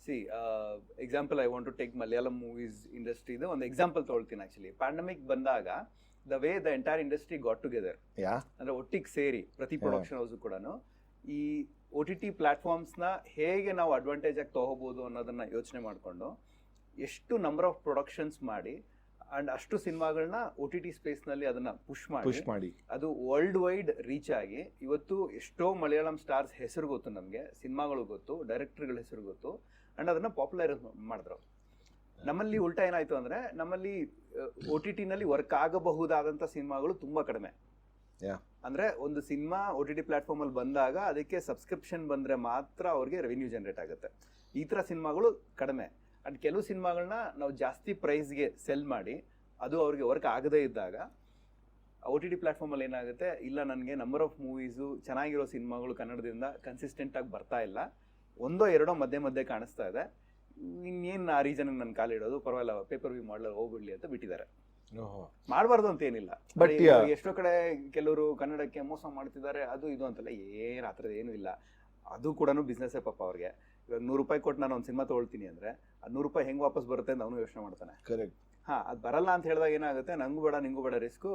See example I want to take Malayalam movies ಇಂಡಸ್ಟ್ರಿದು ಒಂದು ಎಕ್ಸಾಂಪಲ್ ತೊಗೊಳ್ತೀನಿ. ಆಕ್ಚುಲಿ ಪ್ಯಾಂಡಮಿಕ್ ಬಂದಾಗ the way the entire industry got together, ಅಂದ್ರೆ ಒಟ್ಟಿಗೆ ಸೇರಿ ಪ್ರತಿ ಪ್ರೊಡಕ್ಷನ್ ಹೌಸ್ ಕೂಡ ಈ OTT ಪ್ಲಾಟ್ಫಾರ್ಮ್ಸ್ನ ಹೇಗೆ ನಾವು ಅಡ್ವಾಂಟೇಜ್ ಆಗಿ ತಗೋಬಹುದು ಅನ್ನೋದನ್ನ ಯೋಚನೆ ಮಾಡಿಕೊಂಡು ಎಷ್ಟು ನಂಬರ್ ಆಫ್ ಪ್ರೊಡಕ್ಷನ್ಸ್ ಮಾಡಿ ಅಂಡ್ ಅಷ್ಟು ಸಿನಿಮಾಗಳನ್ನ OTT ಸ್ಪೇಸ್ನಲ್ಲಿ ಅದನ್ನ ಪುಷ್ ಮಾಡಿ ಅದು ವರ್ಲ್ಡ್ ವೈಡ್ ರೀಚ್ ಆಗಿ ಇವತ್ತು ಎಷ್ಟೋ ಮಲಯಾಳಂ ಸ್ಟಾರ್ಸ್ ಹೆಸರು ಗೊತ್ತು, ನಮಗೆ ಸಿನಿಮಾಗಳು ಗೊತ್ತು, ಡೈರೆಕ್ಟರ್ಗಳ ಹೆಸರು ಗೊತ್ತು, ಅಂಡ್ ಅದನ್ನ ಪಾಪ್ಯುಲರ್ ಮಾಡಿದ್ರು. ನಮ್ಮಲ್ಲಿ ಉಲ್ಟಾ ಏನಾಯ್ತು ಅಂದ್ರೆ ನಮ್ಮಲ್ಲಿ OTT ನಲ್ಲಿ ವರ್ಕ್ ಆಗಬಹುದಾದಂತ ಸಿನಿಮಾಗಳು ತುಂಬಾ ಕಡಿಮೆ. ಅಂದ್ರೆ ಒಂದು ಸಿನಿಮಾ OTT ಪ್ಲಾಟ್ಫಾರ್ಮ್ ಅಲ್ಲಿ ಬಂದಾಗ ಅದಕ್ಕೆ ಸಬ್ಸ್ಕ್ರಿಪ್ಷನ್ ಬಂದ್ರೆ ಮಾತ್ರ ಅವ್ರಿಗೆ ರೆವಿನ್ಯೂ ಜನರೇಟ್ ಆಗುತ್ತೆ. ಈ ತರ ಸಿನಿಮಾಗಳು ಕಡಿಮೆ. ಅಂಡ್ ಕೆಲವು ಸಿನಿಮಾಗಳನ್ನ ನಾವು ಜಾಸ್ತಿ ಪ್ರೈಸ್ಗೆ ಸೆಲ್ ಮಾಡಿ ಅದು ಅವ್ರಿಗೆ ವರ್ಕ್ ಆಗದೇ ಇದ್ದಾಗ OTT ಪ್ಲಾಟ್ಫಾರ್ಮ್ ಅಲ್ಲಿ ಏನಾಗುತ್ತೆ, ಇಲ್ಲ ನನಗೆ ನಂಬರ್ ಆಫ್ ಮೂವೀಸು ಚೆನ್ನಾಗಿರೋ ಸಿನಿಮಾಗಳು ಕನ್ನಡದಿಂದ ಕನ್ಸಿಸ್ಟೆಂಟ್ ಆಗಿ ಬರ್ತಾ ಇಲ್ಲ, ಒಂದೋ ಎರಡೋ ಮಧ್ಯೆ ಕಾಣಿಸ್ತಾ ಇದೆ, ಇನ್ನೇನು ಆ ರೀಸನ್ ನನ್ನ ಕಾಲಿಡೋದು, ಪರವಾಗಿಲ್ಲ ಪೇಪರ್ ವ್ಯೂ ಮಾಡಲು ಹೋಗ್ಬಿಡ್ಲಿ ಅಂತ ಬಿಟ್ಟಿದ್ದಾರೆ. ಮಾಡಬಾರ್ದು ಅಂತ ಏನಿಲ್ಲ, ಬಟ್ ಎಷ್ಟೋ ಕಡೆ ಕೆಲವರು ಕನ್ನಡಕ್ಕೆ ಮೋಸ ಮಾಡ್ತಿದ್ದಾರೆ ಅದು ಇದು ಅಂತೆಲ್ಲ ಏನು ಆ ಥರದ್ದು ಏನೂ ಇಲ್ಲ. ಅದು ಕೂಡ ಬಿಸ್ನೆಸ್ಸೇ ಪಾಪ ಅವ್ರಿಗೆ. ಇವಾಗ 100 ರೂಪಾಯಿ ಕೊಟ್ಟು ನಾನು ಒಂದು ಸಿನಿಮಾ ತೊಗೊಳ್ತೀನಿ ಅಂದರೆ ಆ 100 ರೂಪಾಯಿ ಹೆಂಗೆ ವಾಪಸ್ ಬರುತ್ತೆ ಅಂತ ಅವನು ಯೋಚನೆ ಮಾಡ್ತಾನೆ. ಕರೆಕ್ಟ್. ಹಾಂ, ಅದು ಬರಲ್ಲ ಅಂತ ಹೇಳಿದಾಗ ಏನಾಗುತ್ತೆ, ನಂಗೂ ಬೇಡ ನಿಂಗೂ ಬೇಡ ರಿಸ್ಕು,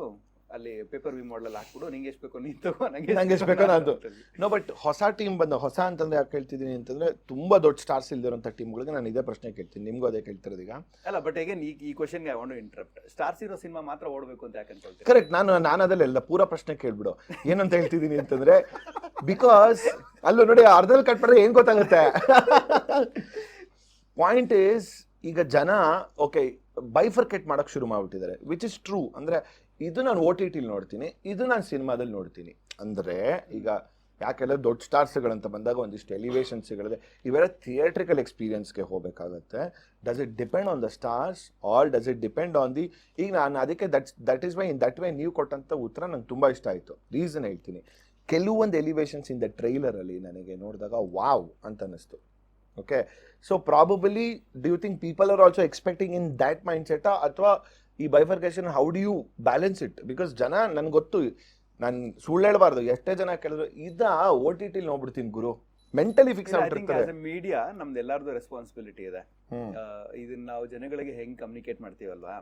ಅಲ್ಲಿ ಪೇಪರ್ ವ್ಯೂ ಮಾಡಲ್ ಹಾಕ್ಬಿಡು, ನಿಂಗೆ ಎಷ್ಟು ಬೇಕೋ ನೀನು ತಗೋ, ನಂಗೆ ಎಷ್ಟು ಬೇಕೋ ನಾನು. ನೋ ಬಟ್ ಹೊಸ ಟೀಮ್ ಬಂದ, ಹೊಸ ಅಂತಂದ್ರೆ ಯಾಕೆ ಹೇಳ್ತಿದ್ದೀನಿ ಅಂತಂದ್ರೆ ತುಂಬಾ ದೊಡ್ಡ ಸ್ಟಾರ್ಸ್ ಇಲ್ದಿರೋಂಥ ಟೀಮ್ಗಳಿಗೆ ನಾನು ಇದೇ ಪ್ರಶ್ನೆ ಕೇಳ್ತೀನಿ, ನಿಮ್ಗೂ ಅದೇ ಕೇಳ್ತಿರೋದು ಈಗ. ಅಲ್ಲ, ಬಟ್ ಈಗ ಈ ಕ್ವಶನ್ಗೆ I want to interrupt. Stars ಇರೋ ಸಿನಿಮಾ ಮಾತ್ರ ಓಡಬೇಕು ಅಂತ ಯಾಕೆ ಅನ್ಕೊಳ್ತೀನಿ? ಕರೆಕ್ಟ್. ನಾನು ಅದಲ್ಲ ಪೂರಾ ಪ್ರಶ್ನೆ ಕೇಳ್ಬಿಡು ಏನಂತ ಹೇಳ್ತಿದ್ದೀನಿ ಅಂತಂದ್ರೆ, ಬಿಕಾಸ್ ಅಲ್ಲೂ ನೋಡಿ ಅರ್ಧದಲ್ಲಿ ಕಟ್ಬಿಟ್ರೆ ಏನ್ ಗೊತ್ತಾಗುತ್ತೆ. ಪಾಯಿಂಟ್ ಈಸ್, ಈಗ ಜನ ಓಕೆ ಬೈಫರ್ಕೇಟ್ ಮಾಡಕ್ ಶುರು ಮಾಡ್ಬಿಟ್ಟಿದ್ದಾರೆ, ವಿಚ್ ಇಸ್ ಟ್ರೂ. ಅಂದ್ರೆ ಇದು ನಾನು OTT ನೋಡ್ತೀನಿ, ಇದು ನಾನು ಸಿನಿಮಾದಲ್ಲಿ ನೋಡ್ತೀನಿ. ಅಂದ್ರೆ ಈಗ ಯಾಕೆಲ್ಲ ದೊಡ್ಡ ಸ್ಟಾರ್ಸ್ಗಳಂತ ಬಂದಾಗ ಒಂದಿಷ್ಟು ಎಲಿವೇಶನ್ ಸಿಗಲಿದೆ, ಇವೆಲ್ಲ ಥಿಯೇಟ್ರಿಕಲ್ ಎಕ್ಸ್ಪೀರಿಯನ್ಸ್ಗೆ ಹೋಗಬೇಕಾಗತ್ತೆ. Does it depend on the stars or does it depend on the, ಈಗ ನಾನು ಅದಕ್ಕೆ that is why in that way ನೀವು ಕೊಟ್ಟಂಥ ಉತ್ತರ ನಂಗೆ ತುಂಬ ಇಷ್ಟ ಆಯಿತು. ರೀಸನ್ ಹೇಳ್ತೀನಿ, ಕೆಲವೊಂದು ಎಲಿವೇಶನ್ಸ್ ಇನ್ ದ ಟ್ರೈಲರಲ್ಲಿ ನನಗೆ ನೋಡಿದಾಗ ವಾವ್ ಅಂತ ಅನ್ನಿಸ್ತು. Okay, so probably do you think people are also expecting in that mind ಸೆಟಾ, ಅಥವಾ ಈ bifurcation how do you balance it? Because ಜನ ನನ್ಗೆ ಗೊತ್ತು, ನಾನು ಸುಳ್ಳು ಹೇಳ್ಬಾರ್ದು, ಎಷ್ಟೇ ಜನ ಕೇಳಿದ್ರು ಇದ OTT ನೋಡ್ಬಿಡ್ತೀನಿ ಗುರು, ಮೆಂಟಲಿ ಫಿಕ್ಸ್ ಆಗ್ಬಿಟ್ಟಿರ್ತಾರೆ. ಮೀಡಿಯಾ ನಮ್ದು ಎಲ್ಲಾರ್ದು ರೆಸ್ಪಾನ್ಸಿಬಿಲಿಟಿ ಇದೆ. ಇದನ್ನ ನಾವು ಜನಗಳಿಗೆ ಹೆಂಗ್ ಕಮ್ಯುನಿಕೇಟ್ ಮಾಡ್ತೀವಲ್ವಾ,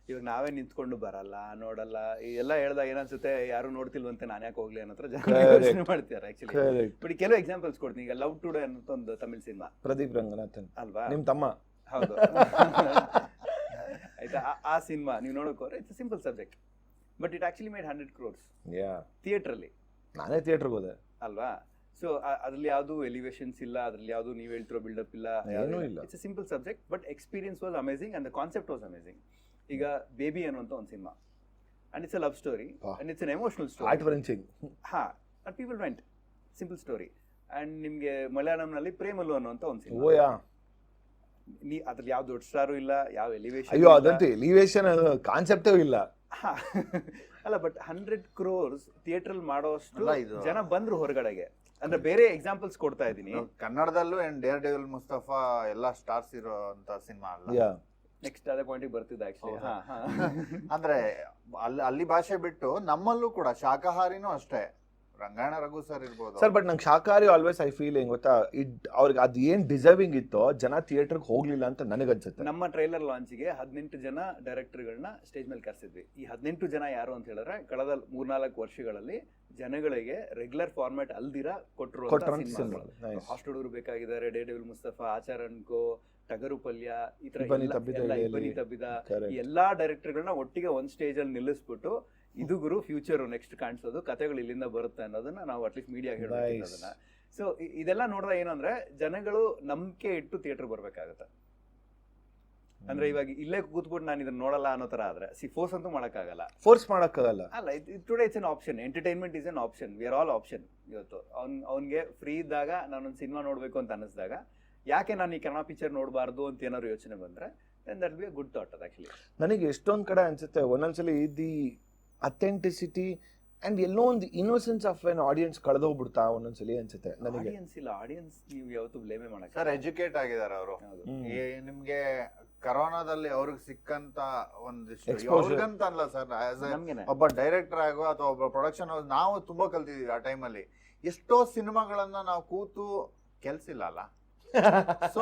ಇವಾಗ ನಾವೇ ನಿಂತ್ಕೊಂಡು ಬರಲ್ಲ ನೋಡಲ್ಲ ಎಲ್ಲ ಹೇಳ್ದಾಗ ಏನನ್ಸುತ್ತೆ, ಯಾರು ನೋಡ್ತಿಲ್ವಂತೆ ನಾನು ಯಾಕೆ ಹೋಗ್ಲಿ ಅನ್ನೋ ಜನ ಯೋಚನೆ ಮಾಡ್ತಾರೆ ಆಕ್ಚುಲಿ. ಬಟ್ ಕೆಲವು ಎಕ್ಸಾಂಪಲ್ಸ್ ಕೊಡ್ತೀನಿ. ಈಗ ಲವ್ ಟುಡೇ ಅನ್ನೋ ಒಂದು ತಮಿಳ್ ಸಿನಿಮಾ, ಪ್ರದೀಪ್ ರಂಗನಾಥನ್ ಅಲ್ವಾ, ನಿಮ್ ತಮ್ಮ. ಹೌದು ಆಯ್ತಾ, ಆ ಸಿನಿಮಾ ನೀವು ನೋಡೋಕೆ ಹೋದ್ರೆ it's simple subject, but it actually made 100 crores theatre ಅಲ್ಲಿ. ನಾನೇ ಥಿಯೇಟರ್ಗೆ ಹೋದೆ ಅಲ್ವಾ. ಸೊ ಅದ್ರಲ್ಲಿ ಯಾವ್ದು ಎಲಿವೇಶನ್ಸ್ ಇಲ್ಲ, ಅದ್ರಲ್ಲಿ ಯಾವ್ದು ನೀವು ಹೇಳ್ತಿರೋ ಬಿಲ್ಡಪ್ ಇಲ್ಲ, ಏನೂ ಇಲ್ಲ. It's simple subject, but experience was amazing and the concept was amazing. ಈಗ ಬೇಬಿ ಅನ್ನುವಂತ ಒಂದು cinema, and it's a love story and it's an emotional story, heart wrenching. ಹಾ, and people went, simple story. And ನಿಮ್ಗೆ ಮಲಯಾಳಂನಲ್ಲಿ ಪ್ರೇಮಲು ಅನ್ನುವಂತ ಒಂದು cinema, ಓಯಾ, ಅದ್ರಲ್ಲಿ ಯಾವ ದೊಡ್ಡ ಸ್ಟಾರು ಇಲ್ಲ, ಯಾವ ಎಲಿವೇಶನ್, ಅಯ್ಯೋ ಅದಂತೂ ಎಲಿವೇಶನ್ ಕಾನ್ಸೆಪ್ಟೇ ಇಲ್ಲ. ಅಲ್ಲ, ಬಟ್ 100 crores ಥಿಯೇಟರ್ ಅಲ್ಲಿ ಮಾಡೋಷ್ಟು ಇದು ಜನ ಬಂದ್ರು ಹೊರಗಡೆಗೆ. ಅಂದ್ರೆ ಬೇರೆ ಎಕ್ಸಾಂಪಲ್ಸ್ ಕೊಡ್ತಾ ಇದ್ದೀನಿ. ಕನ್ನಡದಲ್ಲೂ ಡೇರ್ ಡೆವಿಲ್ ಮುಸ್ತಫಾ ಎಲ್ಲ ಸ್ಟಾರ್ಸ್ ಇರೋ ಅಂತ ಸಿನಿಮಾ ಅಲ್ಲ. ನೆಕ್ಸ್ಟ್ ಅದೇ ಪಾಯಿಂಟ್ ಬರ್ತಿದ್ದೆ ಆಕ್ಚುಲಿ. ಅಂದ್ರೆ ಅಲ್ಲಿ ಭಾಷೆ ಬಿಟ್ಟು ನಮ್ಮಲ್ಲೂ ಕೂಡ ಶಾಕಾಹಾರಿನೂ ಅಷ್ಟೇ, ರಂಗಾಯಣ ರಘು ಸರ್ ಇರ್ಬೋದು ಸರ್. ಬಟ್ ನಂಗೆ ಶಾಕಾಹಾರಿ ಆಲ್ವೇಸ್ ಐ ಫೀಲ್ ಹೆಂಗ್ ಗೊತ್ತಾ, ಅವ್ರಿಗೆ ಅದು ಏನ್ ಡಿಸರ್ವಿಂಗ್ ಇತ್ತೋ ಜನ ಥಿಯೇಟರ್ಗೆ ಹೋಗ್ಲಿಲ್ಲ ಅಂತ ನನಗನ್ಸುತ್ತೆ. ನಮ್ಮ ಟ್ರೈಲರ್ ಲಾಂಚ್ಗೆ 18 ಜನ ಡೈರೆಕ್ಟರ್ಗಳನ್ನ ಸ್ಟೇಜ್ ಮೇಲೆ ಕರೆಸಿದ್ವಿ. ಈ 18 ಜನ ಯಾರು ಅಂತ ಹೇಳಿದ್ರೆ, ಕಳೆದ 3-4 ವರ್ಷಗಳಲ್ಲಿ ಜನಗಳಿಗೆ ರೆಗ್ಯುಲರ್ ಫಾರ್ಮ್ಯಾಟ್ ಅಲ್ದಿರಾ ಕೊಟ್ಟರು. ಹಾಸ್ಟ್ ಹುಡುಗರು ಬೇಕಾಗಿದ್ದಾರೆ, ಡೇ ಡೆವಿಲ್ ಮುಸ್ತಫಾ, ಆಚಾರ್ ಅನ್ಕೋ, ಟಗರು ಪಲ್ಯ, ಈ ತರ ಬನ್ನಿ ತಬ್ಬಿದ, ಎಲ್ಲಾ ಡೈರೆಕ್ಟರ್ಗಳನ್ನ ಒಟ್ಟಿಗೆ ಒಂದ್ ಸ್ಟೇಜ್ ಅಲ್ಲಿ ನಿಲ್ಲಿಸ್ಬಿಟ್ಟು, ಇದು ಗುರು ಫ್ಯೂಚರ್ ನೆಕ್ಸ್ಟ್ ಕಾಣಿಸೋದು, ಕಥೆಗಳು ಇಲ್ಲಿಂದ ಬರುತ್ತೆ ಅನ್ನೋದನ್ನ ನಾವು ಅಟ್ಲೀಸ್ಟ್ ಮೀಡಿಯಾ ಹೇಳೋದನ್ನ. ಸೊ ಇದೆಲ್ಲ ನೋಡಿದ್ರೆ ಏನು ಅಂದ್ರೆ, ಜನಗಳು ನಂಬಿಕೆ ಇಟ್ಟು ಥಿಯೇಟರ್ ಬರ್ಬೇಕಾಗತ್ತೆ. ಅಂದ್ರೆ ಇವಾಗ ಇಲ್ಲೇ ಕೂತ್ಬಿಟ್ಟು ನಾನು ಇದನ್ನ ನೋಡಲ್ಲ ಅನ್ನೋ ತರ ಆದ್ರೆ ಫೋರ್ಸ್ ಅಂತೂ ಮಾಡಕ್ಕಾಗಲ್ಲ, ಫೋರ್ಸ್ ಮಾಡಕ್ಕಾಗಲ್ಲ. ಅಲ್ಲ, today it's an option, entertainment is an option, we are all option. ಇವತ್ತು ಅವ್ನಿಗೆ ಫ್ರೀ ಇದ್ದಾಗ ನಾನೊಂದು ಸಿನಿಮಾ ನೋಡ್ಬೇಕು ಅಂತ ಅನ್ನಿಸಿದಾಗ, ಯಾಕೆ ನಾನು ಈ ಕನ್ನಡ ಪಿಕ್ಚರ್ ನೋಡಬಾರ್ದು ಅಂತ ಏನಾದ್ರು ಯೋಚನೆ ಬಂದ್ರೆ, then that be a good thought. ಅದು ಆಕ್ಚುಲಿ ನನಗೆ ಎಷ್ಟೊಂದು ಕಡೆ ಅನ್ಸುತ್ತೆ, ಒಂದೊಂದ್ಸಲಿ ದಿ ಅಥೆಂಟಿಸಿಟಿ ಅಂಡ್ ಎಲ್ಲೋ ಒಂದು ಇನ್ನೋಸೆನ್ಸ್ ಆಫ್ ಎನ್ ಆಡಿಯನ್ಸ್ ಕಳೆದೋಗ್ಬಿಡ್ತಾ ಒಂದೊಂದ್ಸಲಿ ಅನ್ಸುತ್ತೆ ನನಗೆ. ಆಡಿಯನ್ಸ್ ಇಲ್ಲ, ಆಡಿಯನ್ಸ್ ನೀವು ಯಾವತ್ತೂ ಬ್ಲೇಮೇ ಮಾಡಕ್ಕೆ ಸರ್ ಎಜುಕೇಟ್ ಆಗಿದ್ದಾರೆ ಅವರು. ಹೌದು. ನಿಮ್ಗೆ ಕರೋನಾದಲ್ಲಿ ಅವ್ರಿಗೆ ಸಿಕ್ಕಂತ ಒಂದಿಷ್ಟು Exposure. ಅವ್ರಿಗಂತ ಅಲ್ಲ ಸರ್, ಆಸ್ ನಮ್ಗೇನೆ ಒಬ್ಬ ಡೈರೆಕ್ಟರ್ ಆಗೋ ಅಥವಾ ಒಬ್ಬ ಪ್ರೊಡಕ್ಷನ್ ಹೌಸ್ ನಾವು ತುಂಬಾ ಕಲ್ತಿದೀವಿ ಆ ಟೈಮಲ್ಲಿ. ಎಷ್ಟೋ ಸಿನಿಮಾಗಳನ್ನ ನಾವು ಕೂತು ಕೆಲ್ಸ ಇಲ್ಲ ಅಲ್ಲ. ಸೊ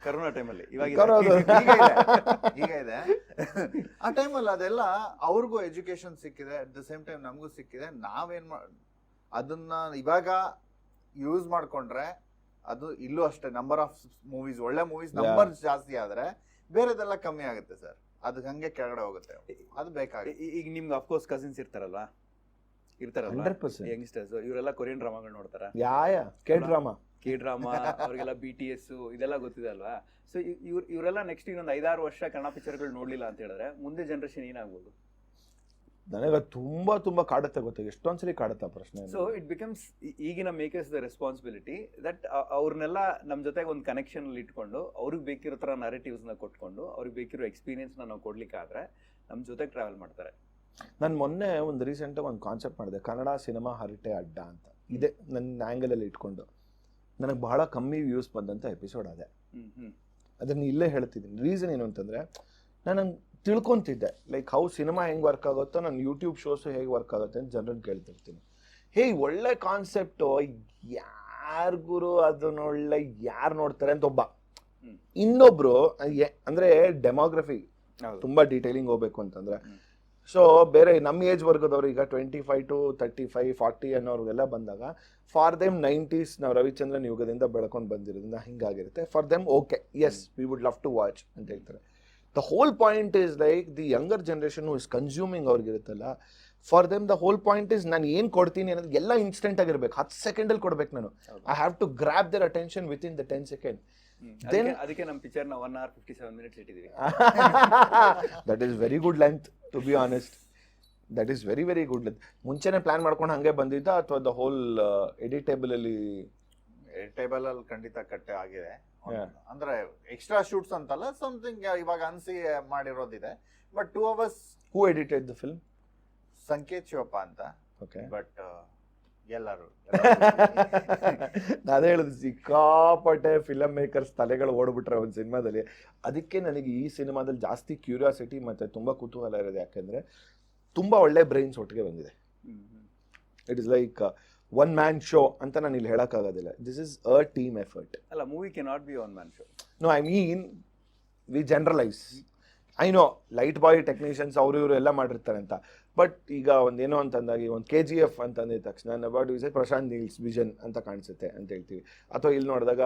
ಕರೋನಾ ಟೈಮಲ್ಲಿ ಇವಾಗ ಈಗ ಇದೆ ಆ ಟೈಮಲ್ಲಿ ಅದೆಲ್ಲ ಅವ್ರಿಗೂ ಎಜುಕೇಶನ್ ಸಿಕ್ಕಿದೆ, ಅಟ್ ದ ಸೇಮ್ ಟೈಮ್ ನಮಗೂ ಸಿಕ್ಕಿದೆ. ನಾವೇನ್ ಅದನ್ನ ಇವಾಗ ಯೂಸ್ ಮಾಡ್ಕೊಂಡ್ರೆ ಅದು ಇಲ್ಲೂ ಅಷ್ಟೇ ನಂಬರ್ ಆಫ್ ಮೂವೀಸ್, ಒಳ್ಳೆ ಮೂವೀಸ್ ನಂಬರ್ ಜಾಸ್ತಿ ಆದ್ರೆ ಬೇರೆದೆಲ್ಲ ಕಮ್ಮಿ ಆಗುತ್ತೆ ಸರ್. ಅದು ಹಂಗೆ ಕೆಳಗಡೆ ಹೋಗುತ್ತೆ. ಅದು ಬೇಕಾಗುತ್ತೆ. ಈಗ ನಿಮ್ಗೆ ಅಫ್ಕೋರ್ಸ್ ಕಸಿನ್ಸ್ ಇರ್ತಾರಲ್ವಾ 100%. ಯಂಗ್ಸ್ಟರ್ಸ್, ಇವರೆಲ್ಲ ಕೊರಿಯನ್ ಡ್ರಾಮಾಗಳು ನೋಡ್ತಾರ, ಕೆ ಡ್ರಾಮಾ, ಕೆ ಡ್ರಾಮಾ, ಅವ್ರಿಗೆಲ್ಲ BTS ಇದೆಲ್ಲ ಗೊತ್ತಿದೆ ಅಲ್ವಾ. ಸೊ ಇವರೆಲ್ಲ ನೆಕ್ಸ್ಟ್ ಇನ್ನೊಂದು 5-6 ವರ್ಷ ಕನ್ನಡ ಪಿಕ್ಚರ್ಗಳು ನೋಡ್ಲಿಲ್ಲ ಅಂತ ಹೇಳಿದ್ರೆ ಮುಂದೆ ಜನರೇಷನ್ ಏನಾಗ್ಬೋದು? ನನಗೆ ತುಂಬಾ ತುಂಬಾ ಕಾಡುತ್ತೆ, ಗೊತ್ತಾ ಎಷ್ಟೊಂದ್ಸಲಿ ಕಾಡುತ್ತೆ ಪ್ರಶ್ನೆ. ಸೊ ಇಟ್ ಬಿಕಮ್ಸ್ ಈಗಿನ ಮೇಕರ್ಸ್ ದ ರೆಸ್ಪಾನ್ಸಿಬಿಲಿಟಿ ದಟ್ ಅವ್ರನ್ನೆಲ್ಲ ನಮ್ಮ ಜೊತೆಗೆ ಒಂದು ಕನೆಕ್ಷನ್ ಅಲ್ಲಿ ಇಟ್ಕೊಂಡು ಅವ್ರಿಗೆ ಬೇಕಿರೋ ತರ ನರೇಟಿವ್ಸ್ ನ ಕೊಟ್ಕೊಂಡು ಅವ್ರಿಗೆ ಬೇಕಿರೋ ಎಕ್ಸ್ಪೀರಿಯನ್ಸ್ ನಾವು ಕೊಡ್ಲಿಕ್ಕೆ ಆದ್ರೆ ನಮ್ಮ ಜೊತೆಗೆ ಟ್ರಾವೆಲ್ ಮಾಡ್ತಾರೆ. ನಾನು ಮೊನ್ನೆ ಒಂದು ರೀಸೆಂಟಾಗಿ ಒಂದು ಕಾನ್ಸೆಪ್ಟ್ ಮಾಡಿದೆ, ಕನ್ನಡ ಸಿನಿಮಾ ಹರಟೆ ಅಡ್ಡ ಅಂತ. ಇದೆ ನನ್ನ ಆ್ಯಂಗಲಲ್ಲಿ ಇಟ್ಕೊಂಡು ನನಗೆ ಬಹಳ ಕಮ್ಮಿ ವ್ಯೂಸ್ ಬಂದಂಥ ಎಪಿಸೋಡ್ ಅದೇ. ಅದನ್ನು ಇಲ್ಲೇ ಹೇಳ್ತಿದ್ದೀನಿ. ರೀಸನ್ ಏನು ಅಂತಂದರೆ ನಾನು ತಿಳ್ಕೊತಿದ್ದೆ ಲೈಕ್ ಹೌ ಸಿನಿಮಾ ಹೆಂಗೆ ವರ್ಕ್ ಆಗುತ್ತೋ, ನನ್ನ ಯೂಟ್ಯೂಬ್ ಶೋಸು ಹೇಗೆ ವರ್ಕ್ ಆಗುತ್ತೆ ಅಂತ ಜನರನ್ನು ಕೇಳ್ತಿರ್ತೀನಿ. ಹೇ ಒಳ್ಳೆ ಕಾನ್ಸೆಪ್ಟು, ಯಾರಿಗೂ ಅದನ್ನ ಒಳ್ಳೆ ಯಾರು ನೋಡ್ತಾರೆ ಅಂತ ಒಬ್ಬ. ಇನ್ನೊಬ್ರು ಅಂದರೆ ಡೆಮೋಗ್ರಫಿ ತುಂಬ ಡೀಟೇಲಿಂಗ್ ಹೋಗ್ಬೇಕು ಅಂತಂದರೆ, ಸೊ ಬೇರೆ ನಮ್ಮ ಏಜ್ ವರ್ಗದವ್ರು ಈಗ 25 to 35, 40 ಅನ್ನೋರಿಗೆಲ್ಲ ಬಂದಾಗ ಫಾರ್ ದೆಮ್ 90s ನಾವು ರವಿಚಂದ್ರನ್ ಯುಗದಿಂದ ಬೆಳ್ಕೊಂಡು ಬಂದಿರೋದ್ರಿಂದ ಹಿಂಗಾಗಿರುತ್ತೆ. For them okay, yes we would love to watch ಅಂತ ಹೇಳ್ತಾರೆ. The whole point is like the younger generation who is consuming ಅವ್ರಿಗಿರುತ್ತಲ್ಲ, for them the whole point is ನಾನು ಏನು ಕೊಡ್ತೀನಿ ಅನ್ನೋದು ಎಲ್ಲ ಇನ್ಸ್ಟೆಂಟ್ ಆಗಿರ್ಬೇಕು, 10 ಸೆಕೆಂಡಲ್ಲಿ ಕೊಡ್ಬೇಕು ನಾನು. I have to grab their attention within the 10 seconds. ಅದಕ್ಕೆ ನಮ್ಮ ಪಿಕ್ಚರ್ ನ 1 hour 57 minutes ಇಟ್ಟಿದ್ದೀವಿ. That is very good length to be honest. That is very very good length. ಮುಂಚೆನೆ ಪ್ಲಾನ್ ಮಾಡ್ಕೊಂಡು ಹಂಗೆ ಬಂದಿದ್ದ ಅಥವಾ ದ ಹೋಲ್ ಎಡಿಟೇಬಲ್ ಅಲ್ಲಿ ಖಂಡಿತ ಕಟ್ಟೆ ಆಗಿದೆ. ಅಂದ್ರೆ ಎಕ್ಸ್ಟ್ರಾ ಶೂಟ್ಸ್ ಅಂತಲ್ಲ, ಸಮಥಿಂಗ್ ಇವಾಗ ಅನ್ಸಿ ಮಾಡಿರೋದಿದೆ. But 2 hours. Who edited the film? Sanketh Shivappa ಅಂತ. ಓಕೆ. ಬಟ್ ಎಲ್ಲರೂ ಅದೇ ಹೇಳುದು, ಸಿಕ್ಕಾಪಟ್ಟೆ ಫಿಲಮ್ ಮೇಕರ್ಸ್ ತಲೆಗಳು ಓಡ್ಬಿಟ್ರೆ ಒಂದು ಸಿನಿಮಾದಲ್ಲಿ. ಅದಕ್ಕೆ ನನಗೆ ಈ ಸಿನಿಮಾದಲ್ಲಿ ಜಾಸ್ತಿ ಕ್ಯೂರಿಯಾಸಿಟಿ ಮತ್ತೆ ತುಂಬಾ ಕುತೂಹಲ ಇರೋದು, ಯಾಕೆಂದ್ರೆ ತುಂಬಾ ಒಳ್ಳೆ ಬ್ರೈನ್ಸ್ ಒಟ್ಟಿಗೆ ಬಂದಿದೆ. It is like one man show ಅಂತ ನಾನು ಇಲ್ಲಿ ಹೇಳಕ್ಕಾಗೋದಿಲ್ಲ. This is a team effort. ಅಲ್ಲ, movie can not be one man show. No, I mean we generalise. I know light boy technicians ಅವರು ಇವರು ಎಲ್ಲ ಮಾಡಿರ್ತಾರೆ ಅಂತ. ಬಟ್ ಈಗ ಒಂದೇನೋ ಅಂತಂದಾಗಿ ಒಂದು KGF ಅಂತಂದಿದ ತಕ್ಷಣ about is Prashanth Neel's vision ಅಂತ ಕಾಣಿಸುತ್ತೆ ಅಂತ ಹೇಳ್ತೀವಿ, ಅಥವಾ ಇಲ್ಲಿ ನೋಡಿದಾಗ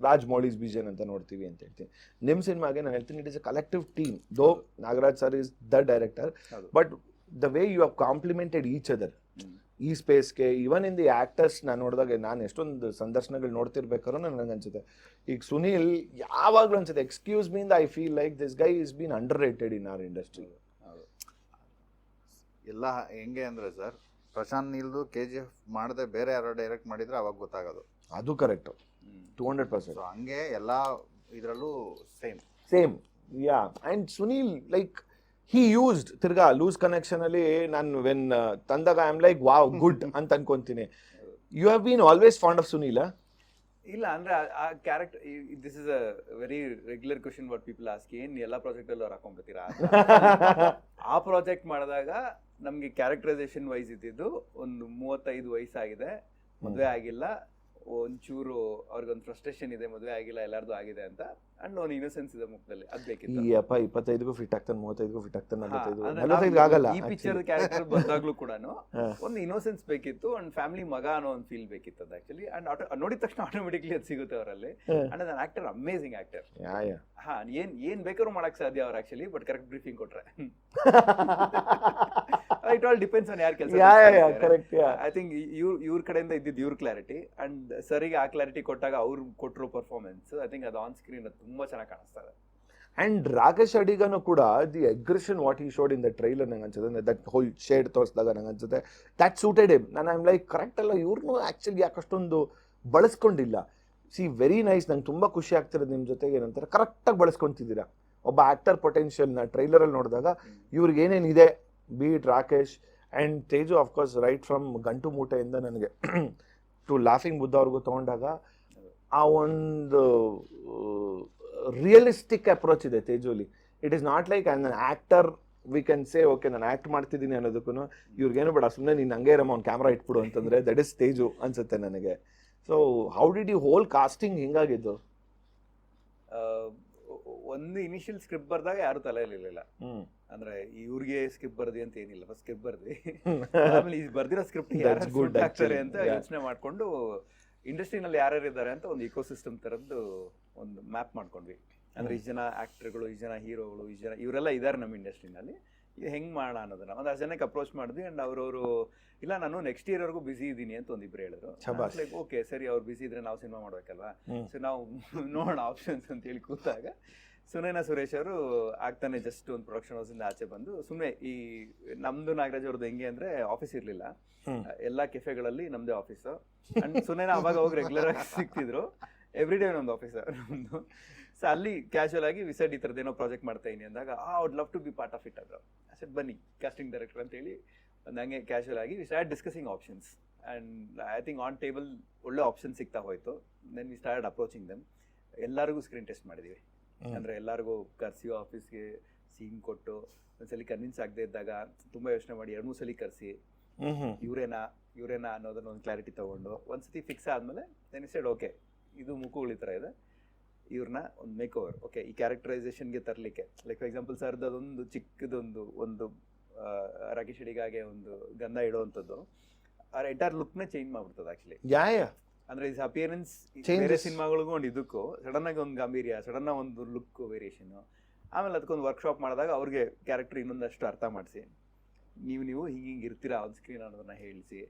ರಾಜ್ಮೌಳಿಸ್ ವಿಷನ್ ಅಂತ ನೋಡ್ತೀವಿ ಅಂತ ಹೇಳ್ತೀವಿ. ನಿಮ್ಮ ಸಿನಿಮಾಗೆ ನಾನು ಹೇಳ್ತೀನಿ, it is a collective team. Though Nagaraj sir is the director, but the way you have complemented each other ಈ ಸ್ಪೇಸ್ಗೆ. ಇವನ್ ಇನ್ ದಿ ಆ್ಯಕ್ಟರ್ಸ್ ನಾನು ನೋಡಿದಾಗ, ನಾನು ಎಷ್ಟೊಂದು ಸಂದರ್ಶನಗಳು ನೋಡ್ತಿರ್ಬೇಕಾದ್ರೂ ನನಗೆ ಅನ್ಸುತ್ತೆ, ಈಗ ಸುನೀಲ್ ಯಾವಾಗಲೂ ಅನ್ಸುತ್ತೆ, excuse mean, I feel like this Guy is been under rated in our industry. ಎಲ್ಲ ಹೆಂಗೆ ಅಂದ್ರೆ ಸರ್, ಪ್ರಶಾಂತ್ ನೀಲ್ದು KGF ಮಾಡದೆ ಬೇರೆ ಯಾರೋ ಡೈರೆಕ್ಟ್ ಮಾಡಿದ್ರೆ ಅವಾಗ ಗೊತ್ತಾಗೋದು. ಅದು ಕರೆಕ್ಟು, 200%. ಸೊ ಹಂಗೆ ಎಲ್ಲ ಇದರಲ್ಲೂ same yeah. And Sunil like he used ತಿರ್ಗಾ ಲೂಸ್ ಕನೆಕ್ಷನ್ ಅಲ್ಲಿ ನಾನು ವೆನ್ ತಂದಾಗ I am like wow good ಅಂತ ಅನ್ಕೊಂತೀನಿ. You have been always fond of Sunil? ಇಲ್ಲ, ಅಂದ್ರೆ ಆ character, this is a very regular question what people ask, ಏನ್ ಎಲ್ಲ ಪ್ರಾಜೆಕ್ಟ್ ಅಲ್ಲಿ ಅವ್ರು ಹಾಕೊಂಡ್ಬಿಡ್ತೀರಾ? ಆ ಪ್ರಾಜೆಕ್ಟ್ ಮಾಡಿದಾಗ ನಮ್ಗೆ ಕ್ಯಾರೆಕ್ಟರೈಸೇಷನ್ ವೈಸ್ ಇದ್ದಿದ್ದು ಒಂದು 35 ವಯಸ್ಸಾಗಿದೆ, ಮದುವೆ ಆಗಿಲ್ಲ, ಒಂಚೂರು ಅವ್ರಿಗೊಂದು ಫ್ರಸ್ಟ್ರೇಷನ್ ಇದೆ, ಮದುವೆ ಆಗಿಲ್ಲ, ಎಲ್ಲಾರ್ದು ಆಗಿದೆ ಅಂತ, ಅಂಡ್ ಒಂದು ಇನ್ನೋಸೆನ್ಸ್ ಇದೆ ಮುಖದಲ್ಲಿ, ಅದ್ ಬೇಕಿತ್ತು. ಈ ಅಪ್ಪ 25ಗೂ ಫಿಟ್ ಆಗ್ತಾನೆ, 35ಗೂ ಫಿಟ್ ಆಗ್ತಾನೆ, 45 ಆಗಲ್ಲ. ಈ ಪಿಕ್ಚರ್ ಕ್ಯಾರೆಕ್ಟರ್ ಬಂದಾಗ್ಲೂ ಕೂಡ ಒಂದು ಇನ್ನೋಸೆನ್ಸ್ ಬೇಕಿತ್ತು, ಅಂಡ್ ಫ್ಯಾಮಿಲಿ ಮಗ ಅನ್ನೋ ಒಂದು ಫೀಲ್ ಬೇಕಿತ್ತು ಅದು ಆಕ್ಚುಲಿ. ಅಂಡ್ ನೋಡಿದ ತಕ್ಷಣ ಆಟೋಮೆಟಿಕ್ಲಿ ಅದು ಸಿಗುತ್ತೆ ಅವರಲ್ಲಿ. ಅಂಡ್ ಅದ್ ಆಕ್ಟರ್, ಅಮೇಸಿಂಗ್ ಆಕ್ಟರ್. ಹಾ, ಏನ್ ಬೇಕಾದ್ರೂ ಮಾಡಕ್ ಸಾಧ್ಯ ಅವ್ರು ಆಕ್ಚುಲಿ, ಬಟ್ ಕರೆಕ್ಟ್ ಬ್ರೀಫಿಂಗ್ ಕೊಟ್ರೆ. ಇಟ್ ಆಲ್ ಡಿಪೆಂಡ್ಸ್ ಆನ್ ಯಾರ್ ಕೆಲಸ. ಐ ಥಿಂಕ್ ಇವ್ರ ಕಡೆಯಿಂದ ಇದ್ದಿದ್ದು ಇವ್ರ ಕ್ಲಾರಿಟಿ, ಅಂಡ್ ಸರಿಗೆ ಆ ಕ್ಲಾರಿಟಿ ಕೊಟ್ಟಾಗ ಅವ್ರು ಕೊಟ್ಟಿರೋ ಪರ್ಫಾರ್ಮೆನ್ಸ್, ಐ ಥಿಂಕ್ ಅದು ಆನ್ ಸ್ಕ್ರೀನ್ ತುಂಬಾ ಚೆನ್ನಾಗಿ ಕಾಣಿಸ್ತಾ ಇದೆ. ಅಂಡ್ ರಾಕೇಶ್ ಅಡಿಗಾನು ಕೂಡ the aggression what he showed in the trailer ನಂಗೆ ಅನ್ಸುತ್ತೆ, ದಟ್ ಹೋಲ್ ಶೇಡ್ ತೋರಿಸಿದಾಗ ನಂಗೆ ಅನ್ಸುತ್ತೆ ದಟ್ ಸೂಟೆಡ್ ಹಿಮ್. ನಾನು ಐಮ್ ಲೈಕ್ ಕರೆಕ್ಟ್ ಅಲ್ಲ, ಇವ್ರನ್ನೂ ಆ್ಯಕ್ಚುಲಿ ಯಾಕಷ್ಟೊಂದು ಬಳಸ್ಕೊಂಡಿಲ್ಲ. See very nice. ನಂಗೆ ತುಂಬ ಖುಷಿ ಆಗ್ತಿರೋದು ನಿಮ್ಮ ಜೊತೆಗೆ ಏನಂತಾರೆ, ಕರೆಕ್ಟಾಗಿ ಬಳಸ್ಕೊತಿದ್ದೀರಾ ಒಬ್ಬ ಆ್ಯಕ್ಟರ್ ಪೊಟೆನ್ಷಿಯಲ್ನ. ಟ್ರೈಲರಲ್ಲಿ ನೋಡಿದಾಗ ಇವ್ರಿಗೆ ಏನೇನಿದೆ, B it Rakesh and Teju of course right from ಗಂಟು ಮೂಟೆಯಿಂದ ನನಗೆ ಟು ಲಾಫಿಂಗ್ ಬುದ್ಧ ಅವ್ರಿಗೂ ತೊಗೊಂಡಾಗ ಆ ಒಂದು ರಿಯಲಿಸ್ಟಿಕ್ ಅಪ್ರೋಚ್ ಇದೆ ತೇಜುಲಿ. It is not like an actor we can say okay ನಾನು ಆ್ಯಕ್ಟ್ ಮಾಡ್ತಿದ್ದೀನಿ ಅನ್ನೋದಕ್ಕೂ ಇವ್ರಿಗೇನು ಬೇಡ ಸುಮ್ಮನೆ ನೀನು ಹಂಗೆ ಇರಮ್ಮ ಅವ್ನು ಕ್ಯಾಮ್ರಾ ಇಟ್ಬಿಡು ಅಂತಂದರೆ ದಟ್ ಇಸ್ ತೇಜು ಅನ್ಸುತ್ತೆ ನನಗೆ. So how did you whole casting ಹಿಂಗಾಗಿದ್ದು? ಒಂದು ಇನಿಷಿಯಲ್ ಸ್ಕ್ರಿಪ್ಟ್ ಬರ್ದಾಗ ಯಾರು ತಲೆಯಲ್ಲಿ ಇರಲಿಲ್ಲ. ಅಂದ್ರೆ ಇವ್ರಿಗೆ ಸ್ಕ್ರಿಪ್ಟ್ ಬರ್ದಿ ಅಂತ ಏನಿಲ್ಲ, ಫಸ್ಟ್ ಸ್ಕ್ರಿಪ್ಟ್ ಬರ್ದಿ ಆಮೇಲೆ ಈ ಬರ್ದಿರೋ ಸ್ಕ್ರಿಪ್ಟ್ ಗುಡ್ ಆಗ್ತಾರೆ ಅಂತ ಯೋಚನೆ ಮಾಡ್ಕೊಂಡು ಇಂಡಸ್ಟ್ರಿನಲ್ಲಿ ಯಾರ್ಯಾರು ಇದ್ದಾರೆ ಅಂತ ಒಂದು ಇಕೋಸಿಸ್ಟಮ್ ತರದ್ದು ಒಂದು ಮ್ಯಾಪ್ ಮಾಡ್ಕೊಂಡ್ವಿ. ಅಂದ್ರೆ ಇಷ್ಟು ಜನ ಆಕ್ಟರ್ಗಳು, ಇಷ್ಟು ಜನ ಹೀರೋಗಳು, ಇಷ್ಟು ಜನ ಇವರೆಲ್ಲ ಇದ್ದಾರೆ ನಮ್ಮ ಇಂಡಸ್ಟ್ರಿನಲ್ಲಿ, ಇದು ಹೆಂಗ್ ಮಾಡೋಣ ಅನ್ನೋದನ್ನ ಒಂದು 10 ಜನಕ್ಕೆ ಅಪ್ರೋಚ್ ಮಾಡಿದ್ವಿ. ಅಂಡ್ ಅವ್ರವರು ಇಲ್ಲ ನಾನು ನೆಕ್ಸ್ಟ್ ಇಯರ್ ವರ್ಗೂ ಬಿಸಿ ಇದ್ದೀನಿ ಅಂತ ಒಂದಿಬ್ರು ಹೇಳಿದ್ರು. ಲೈಕ್ ಓಕೆ ಸರಿ, ಅವ್ರು ಬಿಸಿ ಇದ್ರೆ ನಾವು ಸಿನಿಮಾ ಮಾಡ್ಬೇಕಲ್ವಾ, ಸೊ ನಾವು ನೋಡೋಣ ಆಪ್ಷನ್ಸ್ ಅಂತ ಹೇಳಿ ಕೂತಾಗ ಸುನೈನಾ ಸುರೇಶ್ ಅವರು ಆಗ್ತಾನೆ ಜಸ್ಟ್ ಒಂದು ಪ್ರೊಡಕ್ಷನ್ ಹೌಸ್ ಇಂದ ಆಚೆ ಬಂದು ಸುಮ್ಮನೆ ಈ ನಮ್ದು ನಾಗರಾಜ್ ಅವ್ರದ್ದು ಹೆಂಗೆ ಅಂದ್ರೆ ಆಫೀಸ್ ಇರ್ಲಿಲ್ಲ, ಎಲ್ಲಾ ಕೆಫೆಗಳಲ್ಲಿ ನಮ್ದೇ ಆಫೀಸ್. ಅಂಡ್ ಸುನೈನಾ ಅವಾಗ ಹೋಗಿ ರೆಗ್ಯುಲರ್ ಆಗಿ ಸಿಗ್ತಿದ್ರು, ಎವ್ರಿ ಡೇ ನಮ್ದು ಆಫೀಸ್ ನಮ್ದು. ಸೊ ಅಲ್ಲಿ ಕ್ಯಾಶುವಲ್ ಆಗಿ ವಿಸೈಡ್ ಈ ಥರದ್ದು ಏನೋ ಪ್ರಾಜೆಕ್ಟ್ ಮಾಡ್ತಾ ಇದೀನಿ ಅಂದಾಗ would love to be part of it ಅಂದ್ರು. ಸೆಟ್ ಬನ್ನಿ ಕಾಸ್ಟಿಂಗ್ ಡೈರೆಕ್ಟರ್ ಅಂತ ಹೇಳಿ ಒಂದು ಹಂಗೆ ಕ್ಯಾಶುವಲ್ ಆಗಿ we start discussing options. And I think on table ಒಳ್ಳೆ ಆಪ್ಷನ್ ಸಿಗ್ತಾ ಹೋಯ್ತು. Then we start approaching them. ಎಲ್ಲರಿಗೂ ಸ್ಕ್ರೀನ್ ಟೆಸ್ಟ್ ಮಾಡಿದ್ದೀವಿ, ಅಂದರೆ ಎಲ್ಲರಿಗೂ ಕರೆಸಿ ಆಫೀಸ್ಗೆ ಸೀನ್ ಕೊಟ್ಟು ಒಂದ್ಸಲಿ ಕನ್ವಿನ್ಸ್ ಆಗದೆ ಇದ್ದಾಗ ತುಂಬ ಯೋಚನೆ ಮಾಡಿ 2-3 ಸಲ ಕರೆಸಿ ಇವರೇನಾ ಅನ್ನೋದನ್ನ ಒಂದು ಕ್ಲಾರಿಟಿ ತೊಗೊಂಡು ಒಂದ್ಸತಿ ಫಿಕ್ಸ್ ಆದಮೇಲೆ ದೆನ್ ಸೈಡ್ ಓಕೆ ಇದು ಮುಖಗಳು ಈ ಥರ ಇದೆ, ಇವ್ರನ್ನ ಒಂದು ಮೇಕ್ ಓವರ್ ಓಕೆ ಈ ಕ್ಯಾರೆಕ್ಟರೈಸೇಷನ್ಗೆ ತರಲಿಕ್ಕೆ. ಲೈಕ್ ಫಾರ್ ಎಕ್ಸಾಂಪಲ್ ಸರ್ದು ಅದೊಂದು ಚಿಕ್ಕದೊಂದು ಒಂದು ರಾಕೇಶ್ ಅಡಿಗಾಗೆ ಒಂದು ಗಂಧ ಇಡೋವಂಥದ್ದು ಅವ್ರ ಎಂಟೈರ್ ಲುಕ್ನೇ ಚೇಂಜ್ ಮಾಡ್ಬಿಡ್ತದೆ ಆ್ಯಕ್ಚುಲಿ. ಅಂದ್ರೆ ಇಸ್ ಅಪಿಯರೆನ್ಸ್ ಬೇರೆ ಸಿನಿಮಾಗಳಿಗೂ ಒಂದು ಇದಕ್ಕೂ ಸಡನ್ ಆಗಿ ಒಂದು ಗಾಂಭೀರ್ಯ, ಸಡನ್ ಆಗಿ ಒಂದು ಲುಕ್ ವೇರಿಯೇಷನ್. ಆಮೇಲೆ ಅದಕ್ಕೊಂದು ವರ್ಕ್ಶಾಪ್ ಮಾಡಿದಾಗ ಅವ್ರಿಗೆ ಕ್ಯಾರೆಕ್ಟರ್ ಇನ್ನೊಂದಷ್ಟು ಅರ್ಥ ಮಾಡಿಸಿ ನೀವು ಹಿಂಗೆ ಇರ್ತೀರಾ ಒಂದು ಸ್ಕ್ರೀನ್ ಅನ್ನೋದನ್ನ ಹೇಳಿಸಿ.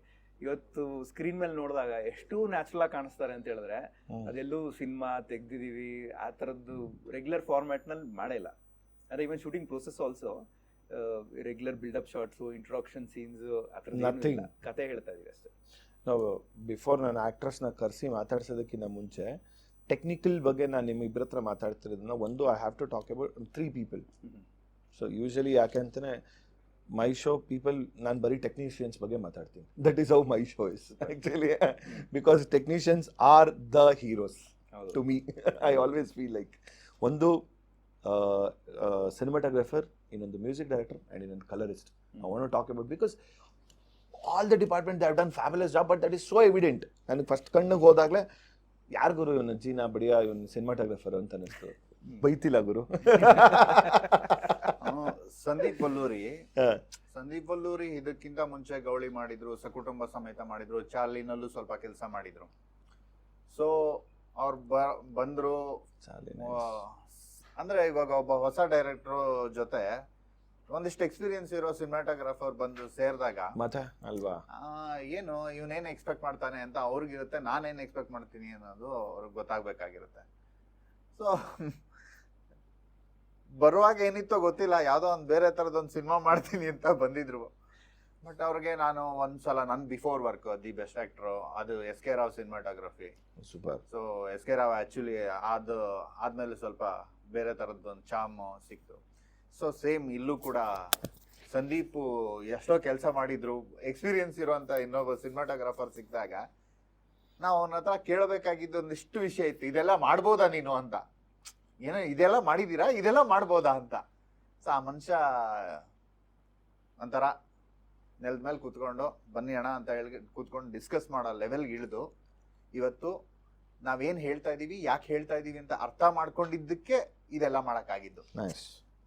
ಇವತ್ತು ಸ್ಕ್ರೀನ್ ಮೇಲೆ ನೋಡಿದಾಗ ಎಷ್ಟು ನ್ಯಾಚುರಲ್ ಆಗಿ ಕಾಣಿಸ್ತಾರೆ ಅಂತ ಹೇಳಿದ್ರೆ ಅದೆಲ್ಲೂ ಸಿನಿಮಾ ತೆಗ್ದಿದೀವಿ ಆ ಥರದ್ದು ರೆಗ್ಯುಲರ್ ಫಾರ್ಮ್ಯಾಟ್ನಲ್ಲಿ ಮಾಡೇ ಇಲ್ಲ. ಅದೇ even shooting process also regular build up shots, introduction scenes ಆ ಥರದ್ದು ಕತೆ ಹೇಳ್ತಾ ಇದೀವಿ ಅಷ್ಟೇ. ನಾವು ಬಿಫೋರ್ ನಾನು ಆ್ಯಕ್ಟ್ರಸ್ನ ಕರೆಸಿ ಮಾತಾಡ್ಸೋದಕ್ಕಿಂತ ಮುಂಚೆ ಟೆಕ್ನಿಕಲ್ ಬಗ್ಗೆ ನಾನು ನಿಮ್ಮಿಬ್ಬರ ಹತ್ರ ಮಾತಾಡ್ತಿರೋದನ್ನ ಒಂದು I have to talk about 3 people. So usually ಯಾಕೆ ಅಂತಾನೆ ಮೈ ಶೋ ಪೀಪಲ್ ನಾನು ಬರೀ ಟೆಕ್ನಿಷಿಯನ್ಸ್ ಬಗ್ಗೆ ಮಾತಾಡ್ತೀನಿ. That is how my show is actually, because technicians are the heroes to me. I always feel like ಒಂದು ಸಿನಿಮಾಟೋಗ್ರಾಫರ್, ಇನ್ನೊಂದು ಮ್ಯೂಸಿಕ್ ಡೈರೆಕ್ಟರ್ ಆ್ಯಂಡ್ ಇನ್ನೊಂದು colourist. I want to talk about because all the department they have done fabulous job, but that is so evident. ನನಗೆ first ಕಣ್ಣಿಗೆ ಹೋದಾಗಲೇ ಯಾರು ಗುರು ಇವನು ಜೀನಾ ಬಡಿಯಾ ಇವನು cinematographer ಅಂತ ಅನ್ನಿಸ್ತು. ಬೈತಿಲ್ಲ ಗುರು. ಸಂದೀಪ್ ವಲ್ಲೂರಿ ಇದಕ್ಕಿಂತ ಮುಂಚೆ ಗೌಳಿ ಮಾಡಿದ್ರು, ಸಕುಟುಂಬ ಸಮೇತ ಮಾಡಿದ್ರು, ಚಾರ್ಲಿನಲ್ಲೂ ಸ್ವಲ್ಪ ಕೆಲಸ ಮಾಡಿದ್ರು. ಸೊ ಅವ್ರು ಬಂದ್ರು ಅಂದ್ರೆ ಇವಾಗ ಒಬ್ಬ ಹೊಸ ಡೈರೆಕ್ಟರ್ ಜೊತೆ ಒಂದಿಷ್ಟು ಎಕ್ಸ್ಪೀರಿಯನ್ಸ್ ಇರೋ ಸಿನಿಮಾಟೋಗ್ರಾಫರ್ ಬಂದು ಸೇರಿದಾಗ ಮತ್ತೆ ಅಲ್ವಾ ಏನು ಇವನೇನು ಎಕ್ಸ್ಪೆಕ್ಟ್ ಮಾಡ್ತಾನೆ ಅಂತ ಅವ್ರಿಗಿರುತ್ತೆ, ನಾನೇನು ಎಕ್ಸ್ಪೆಕ್ಟ್ ಮಾಡ್ತೀನಿ ಅನ್ನೋದು ಅವ್ರಿಗೆ ಗೊತ್ತಾಗ್ಬೇಕಾಗಿರುತ್ತೆ. ಸೊ ಬರುವಾಗ ಏನಿತ್ತೋ ಗೊತ್ತಿಲ್ಲ, ಯಾವುದೋ ಒಂದು ಬೇರೆ ಥರದೊಂದು ಸಿನಿಮಾ ಮಾಡ್ತೀನಿ ಅಂತ ಬಂದಿದ್ರು. ಬಟ್ ಅವ್ರಿಗೆ ನಾನು ಒಂದ್ಸಲ ನನ್ನ before work the best actor ಅದು S K Rao cinematography super. So S K Rao actually ಆದ್ಮೇಲೆ ಸ್ವಲ್ಪ ಬೇರೆ ಥರದ್ದೊಂದು ಚಾಮ್ ಸಿಕ್ತು. ಸೊ ಸೇಮ್ ಇಲ್ಲೂ ಕೂಡ ಸಂದೀಪ್ ಎಷ್ಟೋ ಕೆಲಸ ಮಾಡಿದ್ರು, ಎಕ್ಸ್ಪೀರಿಯನ್ಸ್ ಇರೋಂಥ ಇನ್ನೊಬ್ಬ ಸಿನಿಮಾಟೋಗ್ರಾಫರ್ ಸಿಕ್ಕಿದಾಗ ನಾವು ಅವನ ಹತ್ರ ಕೇಳಬೇಕಾಗಿದ್ದು ಒಂದಿಷ್ಟು ವಿಷಯ ಇತ್ತು. ಇದೆಲ್ಲ ಮಾಡ್ಬೋದಾ ನೀನು ಅಂತ, ಏನೋ ಇದೆಲ್ಲ ಮಾಡಿದ್ದೀರಾ, ಇದೆಲ್ಲ ಮಾಡ್ಬೋದಾ ಅಂತ. ಸೊ ಆ ಮನುಷ್ಯ ಒಂಥರ ನೆಲದ ಮೇಲೆ ಕೂತ್ಕೊಂಡು ಬನ್ನಿ ಅಣ್ಣ ಅಂತ ಹೇಳಿ ಕೂತ್ಕೊಂಡು ಡಿಸ್ಕಸ್ ಮಾಡೋ ಲೆವೆಲ್ಗೆ ಇಳಿದು ಇವತ್ತು ನಾವೇನು ಹೇಳ್ತಾ ಇದ್ದೀವಿ, ಯಾಕೆ ಹೇಳ್ತಾ ಇದ್ದೀವಿ ಅಂತ ಅರ್ಥ ಮಾಡ್ಕೊಂಡಿದ್ದಕ್ಕೆ ಇದೆಲ್ಲ ಮಾಡೋಕ್ಕಾಗಿದ್ದು.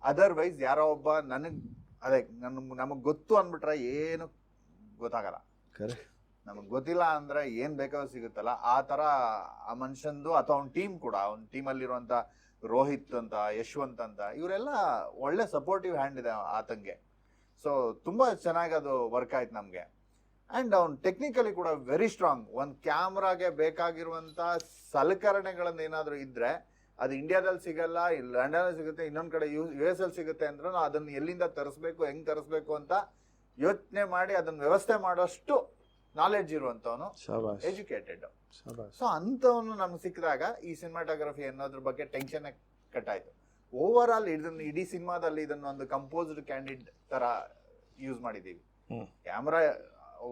ಅದರ್ವೈಸ್ ಯಾರೋ ಒಬ್ಬ ನಮಗೆ ಗೊತ್ತು ಅಂದ್ಬಿಟ್ರೆ ಏನು ಗೊತ್ತಾಗಲ್ಲ. ನಮಗೆ ಗೊತ್ತಿಲ್ಲ ಅಂದ್ರೆ ಏನ್ ಬೇಕಾದ್ರೂ ಸಿಗುತ್ತಲ್ಲ ಆ ತರ ಆ ಮನುಷ್ಯಂದು ಅಥವಾ ಅವ್ನ ಟೀಮ್ ಕೂಡ, ಅವ್ನ ಟೀಮಲ್ಲಿರುವಂತ ರೋಹಿತ್ ಅಂತ, ಯಶವಂತ್ ಅಂತ, ಇವರೆಲ್ಲ ಒಳ್ಳೆ ಸಪೋರ್ಟಿವ್ ಹ್ಯಾಂಡ್ ಇದೆ ಆತಂಗೆ. ಸೊ ತುಂಬಾ ಚೆನ್ನಾಗಿ ಅದು ವರ್ಕ್ ಆಯ್ತು ನಮ್ಗೆ. ಅಂಡ್ ಅವ್ನು ಟೆಕ್ನಿಕಲಿ ಕೂಡ ವೆರಿ ಸ್ಟ್ರಾಂಗ್. ಒಂದು ಕ್ಯಾಮ್ರಾಗೆ ಬೇಕಾಗಿರುವಂತ ಸಲಕರಣೆಗಳನ್ನ ಏನಾದ್ರು ಇದ್ರೆ ಅದು ಇಂಡಿಯಾದಲ್ಲಿ ಸಿಗಲ್ಲ, ಲಂಡನ್ ಸಿಗುತ್ತೆ, ಇನ್ನೊಂದ್ ಕಡೆ US ಅಲ್ಲಿ ಸಿಗುತ್ತೆ ಅಂದ್ರೆ ಅದನ್ನ ಎಲ್ಲಿಂದ ತರಿಸ್ಬೇಕು, ಹೆಂಗ್ ತರಿಸ್ಬೇಕು ಅಂತ ಯೋಚನೆ ಮಾಡಿ ಅದನ್ನ ವ್ಯವಸ್ಥೆ ಮಾಡೋಷ್ಟು ನಾಲೆಡ್ಜ್ ಇರುವಂತವನು, ಎಜುಕೇಟೆಡ್. ಸೊ ಅಂತವನು ನಮ್ಗೆ ಸಿಕ್ಕಿದಾಗ ಈ ಸಿನಿಮಾಟೋಗ್ರಫಿ ಅನ್ನೋದ್ರ ಬಗ್ಗೆ ಟೆನ್ಷನ್ ಕಟ್ಟಾಯ್ತು. ಓವರ್ ಆಲ್ ಇದನ್ನ ಇಡೀ ಸಿನಿಮಾದಲ್ಲಿ ಇದನ್ನ ಒಂದು ಕಂಪೋಸ್ಡ್ ಕ್ಯಾಂಡಿಡ್ ತರ ಯೂಸ್ ಮಾಡಿದೀವಿ. ಹ್ಮ್. ಕ್ಯಾಮ್ರಾ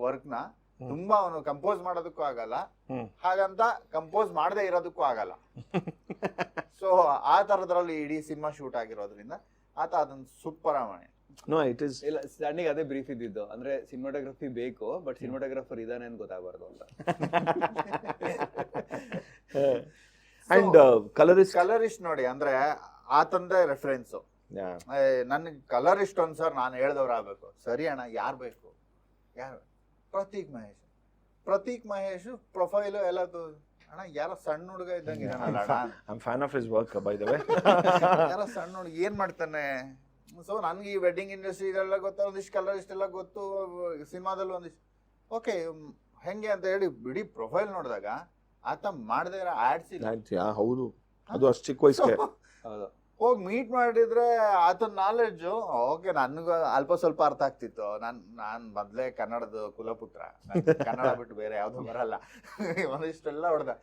ವರ್ಕ್ ನ ತುಂಬಾ ಅವನು ಕಂಪೋಸ್ ಮಾಡೋದಕ್ಕೂ ಆಗಲ್ಲ, ಹ್ಮ್. ಹಾಗಂತ ಕಂಪೋಸ್ ಮಾಡದೇ ಇರೋದಕ್ಕೂ ಆಗಲ್ಲ. ಸೊ ಆ ತರದ್ರಲ್ಲಿ ಇಡೀ ಸಿನಿಮಾ ಶೂಟ್ ಆಗಿರೋದ್ರಿಂದ ಆತ ಅದನ್ನ ಸೂಪರ್ ಮಾಡಿ. ನೋ ಇಟ್ ಇಸ್ ಇಲ್ಲ, ಸ್ಟಾರ್ಟಿಂಗ್ ಅದೇ ಬ್ರೀಫ್ ಇದ್ದಿದ್ದು, ಅಂದ್ರೆ ಸಿನಿಮಾಟೋಗ್ರಫಿ ಬೇಕು ಬಟ್ ಸಿನಿಮಾಟೋಗ್ರಫರ್ ಇದಾನೆ ಅಂತ ಗೊತ್ತಾಗಬಾರ್ದು ಅಂತ. ಅಂಡ್ ಕಲರಿಸ್ಟ್ ನೋಡಿ, ಅಂದ್ರೆ ಆತಂದೇ ರೆಫರೆನ್ಸ್. ನನ್ಗೆ ಕಲರಿಸ್ಟ್ ಒಂದ್ ಸರ್ ನಾನು ಹೇಳ್ದವ್ರು ಆಗ್ಬೇಕು. ಸರಿ ಅಣ್ಣ, ಯಾರು ಬೇಕು? ಯಾರು? ಪ್ರತೀಕ್ ಮಹೇಶ್ ಪ್ರೊಫೈಲು ಎಲ್ಲದು ಅಣ್ಣ, ಯಾರೋ ಸಣ್ಣ ಹುಡುಗ ಇದ್ದಂಗೆ I fan of his work by the way. ಯಾರೋ ಸಣ್ಣ ಹುಡುಗ ಏನ್ ಮಾಡ್ತಾನೆ. ಸೊ ನನ್ಗೆ ಈ ವೆಡ್ಡಿಂಗ್ ಇಂಡಸ್ಟ್ರಿ ಇದೆಲ್ಲ ಗೊತ್ತು, ಒಂದಿಷ್ಟು ಕಲರಿಸ್ಟ್ ಎಲ್ಲ ಗೊತ್ತು, ಸಿನಿಮಾದಲ್ಲಿ ಒಂದಿಷ್ಟು ಓಕೆ ಹೆಂಗೆ ಅಂತ ಹೇಳಿ ಬಿಡಿ ಪ್ರೊಫೈಲ್ ನೋಡಿದಾಗ ಆತ ಮಾಡದೇ ಇರೋ ಆಡ್ಸ್ ಇಲ್ಲ. ಹೌದು, ಅದು ಅಷ್ಟು ಚಿಕ್ಕ ವಯಸ್ಸಿಗೆ. ಹೌದು. ಹೋಗಿ ಮೀಟ್ ಮಾಡಿದ್ರೆ ಆತನ ನಾಲೆಡ್ಜು ಓಕೆ ನನಗೂ ಅಲ್ಪ ಸ್ವಲ್ಪ ಅರ್ಥ ಆಗ್ತಿತ್ತು. ನಾನ್ ಮೊದ್ಲೇ ಕನ್ನಡದ ಕುಲಪುತ್ರ, ಕನ್ನಡ ಬಿಟ್ಟು ಬೇರೆ ಯಾವ್ದು ಬರಲ್ಲ. ಒಂದಿಷ್ಟೆಲ್ಲ ಹೊಡೆದ,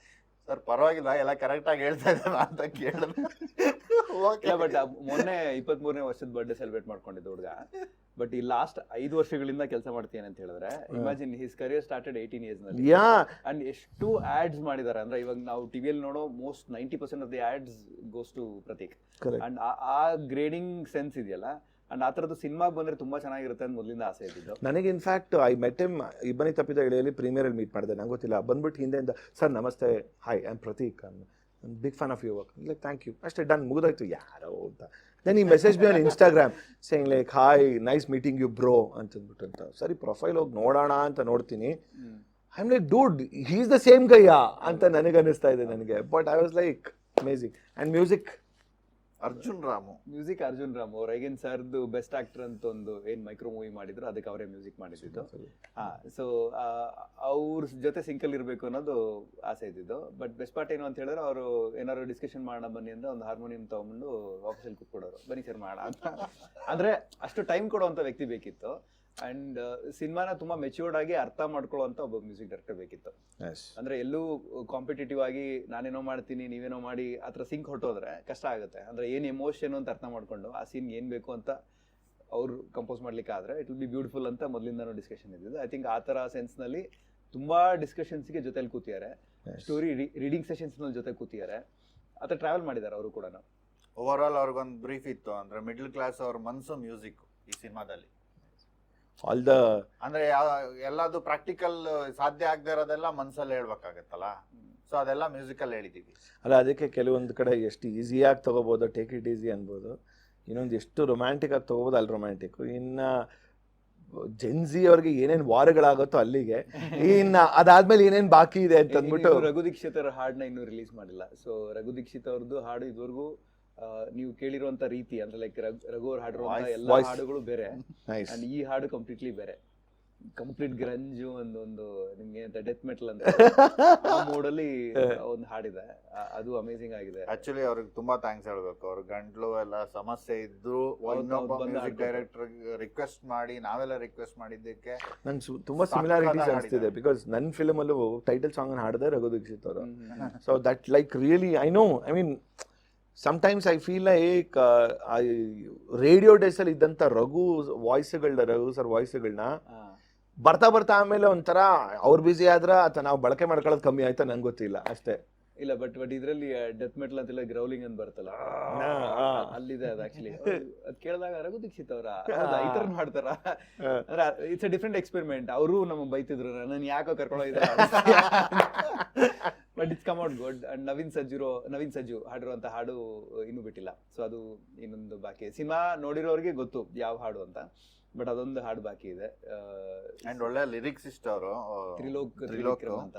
ಸರ್ ಪರವಾಗಿಲ್ಲ ಎಲ್ಲ ಕರೆಕ್ಟ್ ಆಗಿ ಹೇಳ್ತಾ ಇದ್ದಾನ ಅಂತ ಕೇಳಿದ್ರೆ ಬಟ್ ಮೊನ್ನೆ 23ನೇ ವರ್ಷದ ಬರ್ಡೇ ಸೆಲೆಬ್ರೇಟ್ ಮಾಡ್ಕೊಂಡಿದ್ದು ಹುಡುಗ. ಬಟ್ ಈ ಲಾಸ್ಟ್ 5 ವರ್ಷಗಳಿಂದ ಕೆಲಸ ಮಾಡ್ತೀನಿ ಅಂತ ಹೇಳಿದ್ರೆ, imagine his career started 18 years ನಲ್ಲಿ. ಅಂಡ್ ಎಷ್ಟು ಆಡ್ಸ್ ಮಾಡಿದಾರೆ ಅಂದ್ರೆ, ಇವಾಗ ನಾವು ಟಿವಿಯಲ್ಲಿ ನೋಡೋ most 90% of the ads goes to Prateek. And ಆ ಗ್ರೇಡಿಂಗ್ ಸೆನ್ಸ್ ಇದೆಯಲ್ಲ, ಅಂಡ್ ಆ ತರದ್ದು ಸಿನಿಮಾಗೆ ಬಂದ್ರೆ ತುಂಬಾ ಚೆನ್ನಾಗಿರುತ್ತೆ ಅಂತ ಮೊದಲಿಂದ ಆಸೆ ಇದ್ದಿದ್ದು. ನನಗೆ ಇನ್ಫ್ಯಾಕ್ಟ್ ಐ ಮೆಟ್ ಹಿಮ್ ಇಬ್ಬನಿ ತಪ್ಪಿದ ಇಳಿಯಲ್ಲಿ ಪ್ರೀಮಿಯರಲ್ಲಿ ಮೀಟ್ ಮಾಡಿದೆ. ನಂಗೆ ಗೊತ್ತಿಲ್ಲ, ಬಂದ್ಬಿಟ್ಟು ಹಿಂದೆಯಿಂದ ಸರ್ ನಮಸ್ತೆ, hi I am Prateek, big fan of your work, like thank you, ಅಷ್ಟೇ ಡನ್, ಮುಗಿದೋಯ್ತು. ಯಾರೋ ಅಂತ ದೆನ್ ಈ message be on Instagram saying like hi nice meeting you bro ಅಂತಂದ್ಬಿಟ್ಟು ಅಂತ. ಸರಿ ಪ್ರೊಫೈಲ್ ಹೋಗಿ ನೋಡೋಣ ಅಂತ ನೋಡ್ತೀನಿ, I am like dude he is the same ಗೈಯಾ ಅಂತ ನನಗೆ ಅನಿಸ್ತಾ ಇದೆ ನನಗೆ. But I was like amazing. And music Arjun Ramu ಅವ್ರ ಐಗನ್ ಸರ್ದು ಬೆಸ್ಟ್ ಆಕ್ಟರ್ ಅಂತ ಒಂದು ಏನ್ ಮೈಕ್ರೋ ಮೂವಿ ಮಾಡಿದ್ರು, ಅದಕ್ಕೆ ಅವರೇ ಮ್ಯೂಸಿಕ್ ಮಾಡಿದ್ದು. ಸೊ ಅವ್ರ ಜೊತೆ ಸಿಂಕಲ್ ಇರಬೇಕು ಅನ್ನೋದು ಆಸೆ ಇದ್ದಿದ್ದು. ಬಟ್ ಬೆಸ್ಟ್ ಪಾರ್ಟ್ ಏನು ಅಂತ ಹೇಳಿದ್ರೆ, ಅವರು ಏನಾದ್ರು ಡಿಸ್ಕಷನ್ ಮಾಡೋಣ ಬನ್ನಿ ಅಂತ ಒಂದು ಹಾರ್ಮೋನಿಯಂ ತಗೊಂಡು ಆಫೀಸಲ್ಲಿ ಕೂತ್ಕೊಡೋರು, ಬನ್ನಿ ಸರ್ ಮಾಡೋಣ ಅಂತ. ಅಂದ್ರೆ ಅಷ್ಟು ಟೈಮ್ ಕೊಡುವಂತ ವ್ಯಕ್ತಿ ಬೇಕಿತ್ತು. ಅಂಡ್ ಸಿನಿಮಾನ ತುಂಬಾ ಮೆಚ್ಯೂರ್ಡ್ ಆಗಿ ಅರ್ಥ ಮಾಡ್ಕೊಳ್ಳುವಂತ ಒಬ್ಬ ಮ್ಯೂಸಿಕ್ ಡೈರೆಕ್ಟರ್ ಬೇಕಿತ್ತು. ಅಂದ್ರೆ ಎಲ್ಲೂ ಕಾಂಪಿಟೇಟಿವ್ ಆಗಿ ನಾನೇನೋ ಮಾಡ್ತೀನಿ ನೀವೇನೋ ಮಾಡಿ ಆತರ ಸಿಂಕ್ ಹೊಟ್ಟೋದ್ರೆ ಕಷ್ಟ ಆಗುತ್ತೆ. ಅಂದ್ರೆ ಏನ್ ಎಮೋಷನ್ ಅಂತ ಅರ್ಥ ಮಾಡ್ಕೊಂಡು ಆ ಸೀನ್ ಏನ್ ಬೇಕು ಅಂತ ಅವ್ರು ಕಂಪೋಸ್ ಮಾಡ್ಲಿಕ್ಕೆ ಆದ್ರೆ ಇಟ್ ವಿಲ್ ಬಿ ಬ್ಯೂಟಿಫುಲ್ ಅಂತ ಮೊದಲಿಂದಾನು ಡಿಸ್ಕಷನ್ ಇದ್ದಿದ್ದು. ಐ ಥಿಂಕ್ ಆ ತರ ಸೆನ್ಸ್ ನಲ್ಲಿ ತುಂಬಾ ಡಿಸ್ಕಷನ್ಸ್ಗೆ ಜೊತೆಲಿ ಕೂತಿದ್ದಾರೆ, ಸ್ಟೋರಿ ರೀಡಿಂಗ್ ಸೆಷನ್ಸ್ ನಲ್ಲಿ ಜೊತೆ ಕೂತಿದ್ದಾರೆ, ಆತರ ಟ್ರಾವೆಲ್ ಮಾಡಿದ್ದಾರೆ ಅವರು ಕೂಡ. ಓವರ್ ಆಲ್ ಅವ್ರಿಗೊಂದು ಬ್ರೀಫ್ ಇತ್ತು, ಅಂದ್ರೆ ಮಿಡ್ಲ್ ಕ್ಲಾಸ್ ಅವ್ರ ಮನ್ಸು ಮ್ಯೂಸಿಕ್ ಈ ಸಿನಿಮಾದಲ್ಲಿ. ಆಲ್ ದ ಅಂದ್ರೆ ಎಲ್ಲದು ಪ್ರಾಕ್ಟಿಕಲ್ ಸಾಧ್ಯ ಆಗದೆ ಇರೋದೆಲ್ಲ ಮನ್ಸಲ್ಲಿ ಹೇಳ್ಬೇಕಾಗತ್ತಲ್ಲ. ಸೊ ಅದೆಲ್ಲ ಮ್ಯೂಸಿಕಲ್ಲಿ ಹೇಳಿದೀವಿ. ಅಲ್ಲ, ಅದಕ್ಕೆ ಕೆಲವೊಂದು ಕಡೆ ಎಷ್ಟು ಈಸಿಯಾಗಿ ತೊಗೋಬೋದು, ಟೇಕ್ ಇಟ್ ಈಸಿ ಅನ್ಬೋದು. ಇನ್ನೊಂದು ಎಷ್ಟು ರೊಮ್ಯಾಂಟಿಕ್ ಆಗಿ ತೊಗೋಬೋದು ಅಲ್ಲಿ ರೊಮ್ಯಾಂಟಿಕ್ಕು. ಇನ್ನು ಜೆನ್ಸಿ ಅವ್ರಿಗೆ ಏನೇನು ವಾರಗಳಾಗುತ್ತೋ ಅಲ್ಲಿಗೆ, ಇನ್ನು ಅದಾದ್ಮೇಲೆ ಏನೇನು ಬಾಕಿ ಇದೆ ಅಂತ ಅಂದ್ಬಿಟ್ಟು. ರಘು ದೀಕ್ಷಿತ್ ಅವರ ಹಾಡನ್ನ ಇನ್ನೂ ರಿಲೀಸ್ ಮಾಡಿಲ್ಲ. ಸೊ ರಘು ದೀಕ್ಷಿತ್ ಅವ್ರದ್ದು ಹಾಡು ಇದುವರೆಗೂ ನೀವು ಕೇಳಿರುವಂತ ರೀತಿ, ಅಂದ್ರೆ ಲೈಕ್ ರಘು ಅವ್ರು ಹಾಡಿರುವಂತ ಎಲ್ಲ ಹಾಡುಗಳು ಬೇರೆ, ಅಂಡ್ ಈ ಹಾಡು ಕಂಪ್ಲೀಟ್ಲಿ ಬೇರೆ. ಕಂಪ್ಲೀಟ್ ಗ್ರಂಜು ಒಂದು ನಿಮ್ಗೆ ಡೆತ್ ಮೆಟಲ್ ಅಂತ ಮೋಡಲ್ಲಿ ಒಂದು ಹಾಡಿದೆ, ಅದು ಅಮೇಸಿಂಗ್ ಆಗಿದೆ. ಆಕ್ಚುಲಿ ಅವ್ರಿಗೆ ತುಂಬಾ ಥ್ಯಾಂಕ್ಸ್ ಹೇಳ್ಬೇಕು. ಅವ್ರ ಗಂಟ್ಲು ಎಲ್ಲ ಸಮಸ್ಯೆ ಇದ್ದು ಇನ್ನೊಬ್ಬ ಮ್ಯೂಸಿಕ್ ಡೈರೆಕ್ಟರ್ ರಿಕ್ವೆಸ್ಟ್ ಮಾಡಿ ನಾವೆಲ್ಲ ರಿಕ್ವೆಸ್ಟ್ ಮಾಡಿದ್ದಕ್ಕೆ ನನ್ಗೆ ತುಂಬಾ ಸಿಮಿಲಾರಿಟೀಸ್ ಅನಿಸ್ತಿದೆ. ಬಿಕಾಸ್ ನನ್ನ ಫಿಲ್ಮ್ ಅಲ್ಲೂ ಟೈಟಲ್ ಸಾಂಗ್ ಹಾಡಿದೆ ರಘು ದೀಕ್ಷಿತ್ ಅವರು. So that like really I know, I mean sometimes I feel like radio ಡೇಸಲ್ಲಿ ಇದ್ದಂಥ ರಘು ಸರ್ ವಾಯ್ಸ್ಗಳನ್ನ ಬರ್ತಾ ಆಮೇಲೆ ಒಂಥರ ಅವ್ರು ಬ್ಯುಸಿ ಆದ್ರ ಅಥವಾ ನಾವು ಬಳಕೆ ಮಾಡ್ಕೊಳ್ಳೋದು ಕಮ್ಮಿ ಆಯ್ತಾ ನಂಗೆ ಗೊತ್ತಿಲ್ಲ ಅಷ್ಟೇ. ಇಲ್ಲ ಬಟ್ ಇದ್ರಲ್ಲಿ ಡೆತ್ ಮೆಟಲ್ ಅಂತೆಲ್ಲ ಗ್ರೌಲಿಂಗ್ ಅಂತ ಬರ್ತಲ್ಲ, ಅಲ್ಲಿದೆ ಅದು ಆಕ್ಚುಲಿ. ಅದ್ ಕೇಳಿದಾಗ ರಘು ದೀಕ್ಷಿತ್ ಅವರ ಈ ತರ ಮಾಡ್ತಾರ ಅಂದ್ರೆ ಇಟ್ಸ್ ಅ ಡಿಫ್ರೆಂಟ್ ಎಕ್ಸ್ಪೆರಿಮೆಂಟ್. ಅವರು ನಮಗೆ ಬೈತಿದ್ರು, ನಾನು ಯಾಕೋ ಕರ್ಕೊಳ್ಳೋದಿಲ್ಲ. But it's come out good. And Naveen Sajju ಹಾಡಿರುವಂತ ಹಾಡು ಇನ್ನೂ ಬಿಟ್ಟಿಲ್ಲ. ಸೊ ಅದು ಇನ್ನೊಂದು ಬಾಕಿ. ಸಿನಿಮಾ ನೋಡಿರೋರಿಗೆ ಗೊತ್ತು ಯಾವ ಹಾಡು ಅಂತ, ಬಟ್ ಅದೊಂದು ಹಾಡು ಬಾಕಿ ಇದೆ. ಅಂಡ್ ಒಳ್ಳೆ ಲಿರಿಕ್ಸ್ ಇಷ್ಟ ಅವರು, ತ್ರಿಲೋಕ್ ಅಂತ.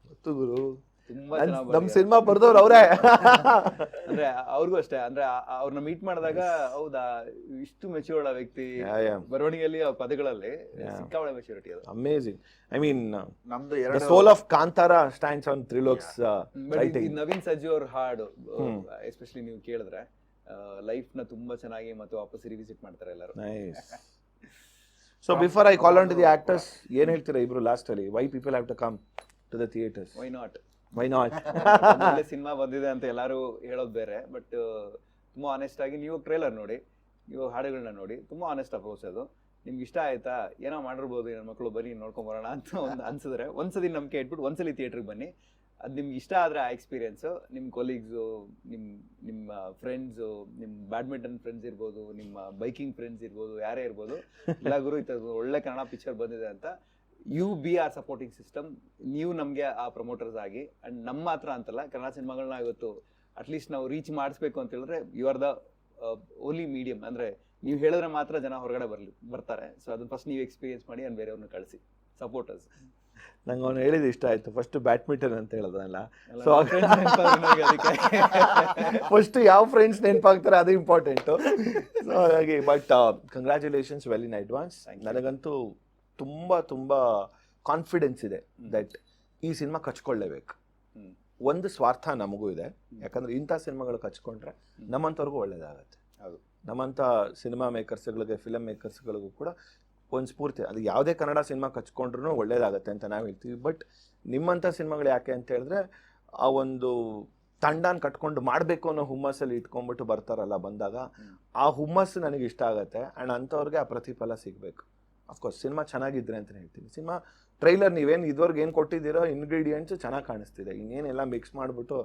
ಗೊತ್ತು ಗುರು, ತುಂಬಾ ನಮ್ ಸಿನಿಮಾ ಬರ್ದವ್ರು ಅವರೇ. ಅಂದ್ರೆ ಅವ್ರಿಗೂ ಅಷ್ಟೇ, ಅಂದ್ರೆ ಅವ್ರನ್ನ ಮೀಟ್ ಮಾಡಿದಾಗ ಹೌದಾ ಇಷ್ಟು ಮೆಚ್ಯೂರ್ಡ್ ಆ ವ್ಯಕ್ತಿ, ಬರವಣಿಗೆಯಲ್ಲಿ ಪದಗಳಲ್ಲಿ ಸಿಕ್ಕಾವಳೆ ಮೆಚ್ಯೂರಿಟಿ. ಅದು ಅಮೇಜಿಂಗ್. ಐ ಮೀನ್ ನಮ್ದು the soul of Kantara stands on Trilok's writing. Naveen Sajju ಅವ್ರ ಹಾಡು ಎಸ್ಪೆಷಲಿ ನೀವು ಕೇಳಿದ್ರೆ ಲೈಫ್ ನ ತುಂಬಾ ಚೆನ್ನಾಗಿ ಮತ್ತೆ ವಾಪಸ್ ರಿವಿಸಿಟ್ ಮಾಡ್ತಾರೆ ಎಲ್ಲರೂ. So before I call on to the actors, ಏನ್ ಹೇಳ್ತೀರಾ ಇಬ್ರು ಲಾಸ್ಟ್ ಅಲ್ಲಿ? Why people have to come to the theatres? Why not? ಒಳ್ಳೆ ಸಿನಿಮಾ ಬಂದಿದೆ ಅಂತ ಎಲ್ಲಾರು ಹೇಳೋದು ಬೇರೆ, ಬಟ್ ತುಂಬಾ ಆನೆಸ್ಟ್ ಆಗಿ ನೀವು ಟ್ರೇಲರ್ ನೋಡಿ, ನೀವು ಹಾಡುಗಳನ್ನ ನೋಡಿ, ತುಂಬಾ ಆನೆಸ್ಟ್ ಅಪ್ರೋಚ್ ಅದು. ನಿಮ್ಗೆ ಇಷ್ಟ ಆಯ್ತಾ, ಏನೋ ಮಾಡಿರ್ಬೋದು ನನ್ನ ಮಕ್ಕಳು, ಬನ್ನಿ ನೋಡ್ಕೊಂಬರೋಣ ಅಂತ ಒಂದು ಅನ್ಸಿದ್ರೆ ಒಂದ್ಸತಿ ನಂಬಿಕೆ ಇಟ್ಬಿಟ್ಟು ಒಂದ್ಸಲಿ ಥಿಯೇಟ್ರಿಗೆ ಬನ್ನಿ. ಅದು ನಿಮ್ಗೆ ಇಷ್ಟ ಆದರೆ ಆ ಎಕ್ಸ್ಪೀರಿಯೆನ್ಸು ನಿಮ್ಮ ಕೊಲೀಗ್ಸು, ನಿಮ್ಮ ಫ್ರೆಂಡ್ಸು, ನಿಮ್ಮ ಬ್ಯಾಡ್ಮಿಂಟನ್ ಫ್ರೆಂಡ್ಸ್ ಇರ್ಬೋದು, ನಿಮ್ಮ ಬೈಕಿಂಗ್ ಫ್ರೆಂಡ್ಸ್ ಇರ್ಬೋದು, ಯಾರೇ ಇರ್ಬೋದು, ಇಲ್ಲ ಗುರು ಈ ಥರದ್ದು ಒಳ್ಳೆ ಕನ್ನಡ ಪಿಕ್ಚರ್ ಬಂದಿದೆ ಅಂತ you be are supporting system. ನೀವು ನಮಗೆ ಆ ಪ್ರಮೋಟರ್ಸ್ ಆಗಿ, ಆ್ಯಂಡ್ ನಮ್ಮ ಮಾತ್ರ ಅಂತಲ್ಲ, ಕನ್ನಡ ಸಿನಿಮಾಗಳನ್ನ ಇವತ್ತು ಅಟ್ಲೀಸ್ಟ್ ನಾವು ರೀಚ್ ಮಾಡಿಸ್ಬೇಕು ಅಂತ ಹೇಳಿದ್ರೆ you are the only medium. ಅಂದರೆ ನೀವು ಹೇಳಿದ್ರೆ ಮಾತ್ರ ಜನ ಹೊರಗಡೆ ಬರ್ತಾರೆ. ಸೊ ಅದನ್ನ ಫಸ್ಟ್ ನೀವು ಎಕ್ಸ್ಪೀರಿಯನ್ಸ್ ಮಾಡಿ ಆ್ಯಂಡ್ ಬೇರೆಯವ್ರನ್ನ ಕಳಿಸಿ ಸಪೋರ್ಟರ್ಸ್. ನಂಗೆ ಅವ್ನು ಹೇಳಿದ ಇಷ್ಟ ಆಯ್ತು, ಫಸ್ಟ್ ಬ್ಯಾಡ್ಮಿಂಟನ್ ಅಂತ ಹೇಳೋದಲ್ಲ. ಸೊ ಫಸ್ಟ್ ಯಾವ ಫ್ರೆಂಡ್ಸ್ ನೆನಪಾಗ್ತಾರೆ ಅದು ಇಂಪಾರ್ಟೆಂಟು. ಸೊ ಹಾಗಾಗಿ but congratulations well in advance. ನನಗಂತೂ ತುಂಬ ತುಂಬ ಕಾನ್ಫಿಡೆನ್ಸ್ ಇದೆ ದಟ್ ಈ ಸಿನಿಮಾ ಕಚ್ಕೊಳ್ಳೇಬೇಕು. ಒಂದು ಸ್ವಾರ್ಥ ನಮಗೂ ಇದೆ, ಯಾಕಂದ್ರೆ ಇಂಥ ಸಿನಿಮಾಗಳು ಕಚ್ಕೊಂಡ್ರೆ ನಮ್ಮಂಥವ್ರಿಗೂ ಒಳ್ಳೇದಾಗತ್ತೆ. ಹೌದು, ನಮ್ಮಂಥ ಸಿನಿಮಾ ಮೇಕರ್ಸ್ಗಳಿಗೆ, ಫಿಲಮ್ ಮೇಕರ್ಸ್ಗಳಿಗೂ ಕೂಡ ಒಂದು ಸ್ಫೂರ್ತಿ. ಅದು ಯಾವುದೇ ಕನ್ನಡ ಸಿನಿಮಾ ಕಚ್ಕೊಂಡ್ರೂ ಒಳ್ಳೇದಾಗತ್ತೆ ಅಂತ ನಾವು ಹೇಳ್ತೀವಿ. ಬಟ್ ನಿಮ್ಮಂಥ ಸಿನಿಮಾಗಳು ಯಾಕೆ ಅಂತ ಹೇಳಿದ್ರೆ ಆ ಒಂದು ತಂಡನ ಕಟ್ಕೊಂಡು ಮಾಡಬೇಕು ಅನ್ನೋ ಹುಮ್ಮಸ್ಸಲ್ಲಿ ಇಟ್ಕೊಂಡ್ಬಿಟ್ಟು ಬರ್ತಾರಲ್ಲ, ಬಂದಾಗ ಆ ಹುಮ್ಮಸ್ಸು ನನಗೆ ಇಷ್ಟ ಆಗುತ್ತೆ. ಆ್ಯಂಡ್ ಅಂಥವ್ರಿಗೆ ಆ ಪ್ರತಿಫಲ ಸಿಗಬೇಕು. ಅಫ್ಕೋರ್ಸ್ ಸಿನಿಮಾ ಚೆನ್ನಾಗಿದ್ರೆ ಅಂತಲೇ ಹೇಳ್ತೀನಿ. ಸಿನಿಮಾ ಟ್ರೈಲರ್ ನೀವೇನು ಇದುವರೆಗೆ ಏನು ಕೊಟ್ಟಿದ್ದೀರೋ ಇಂಗ್ರೀಡಿಯೆಂಟ್ಸು ಚೆನ್ನಾಗಿ ಕಾಣಿಸ್ತಿದೆ. ಇನ್ನೇನೆಲ್ಲ ಮಿಕ್ಸ್ ಮಾಡಿಬಿಟ್ಟು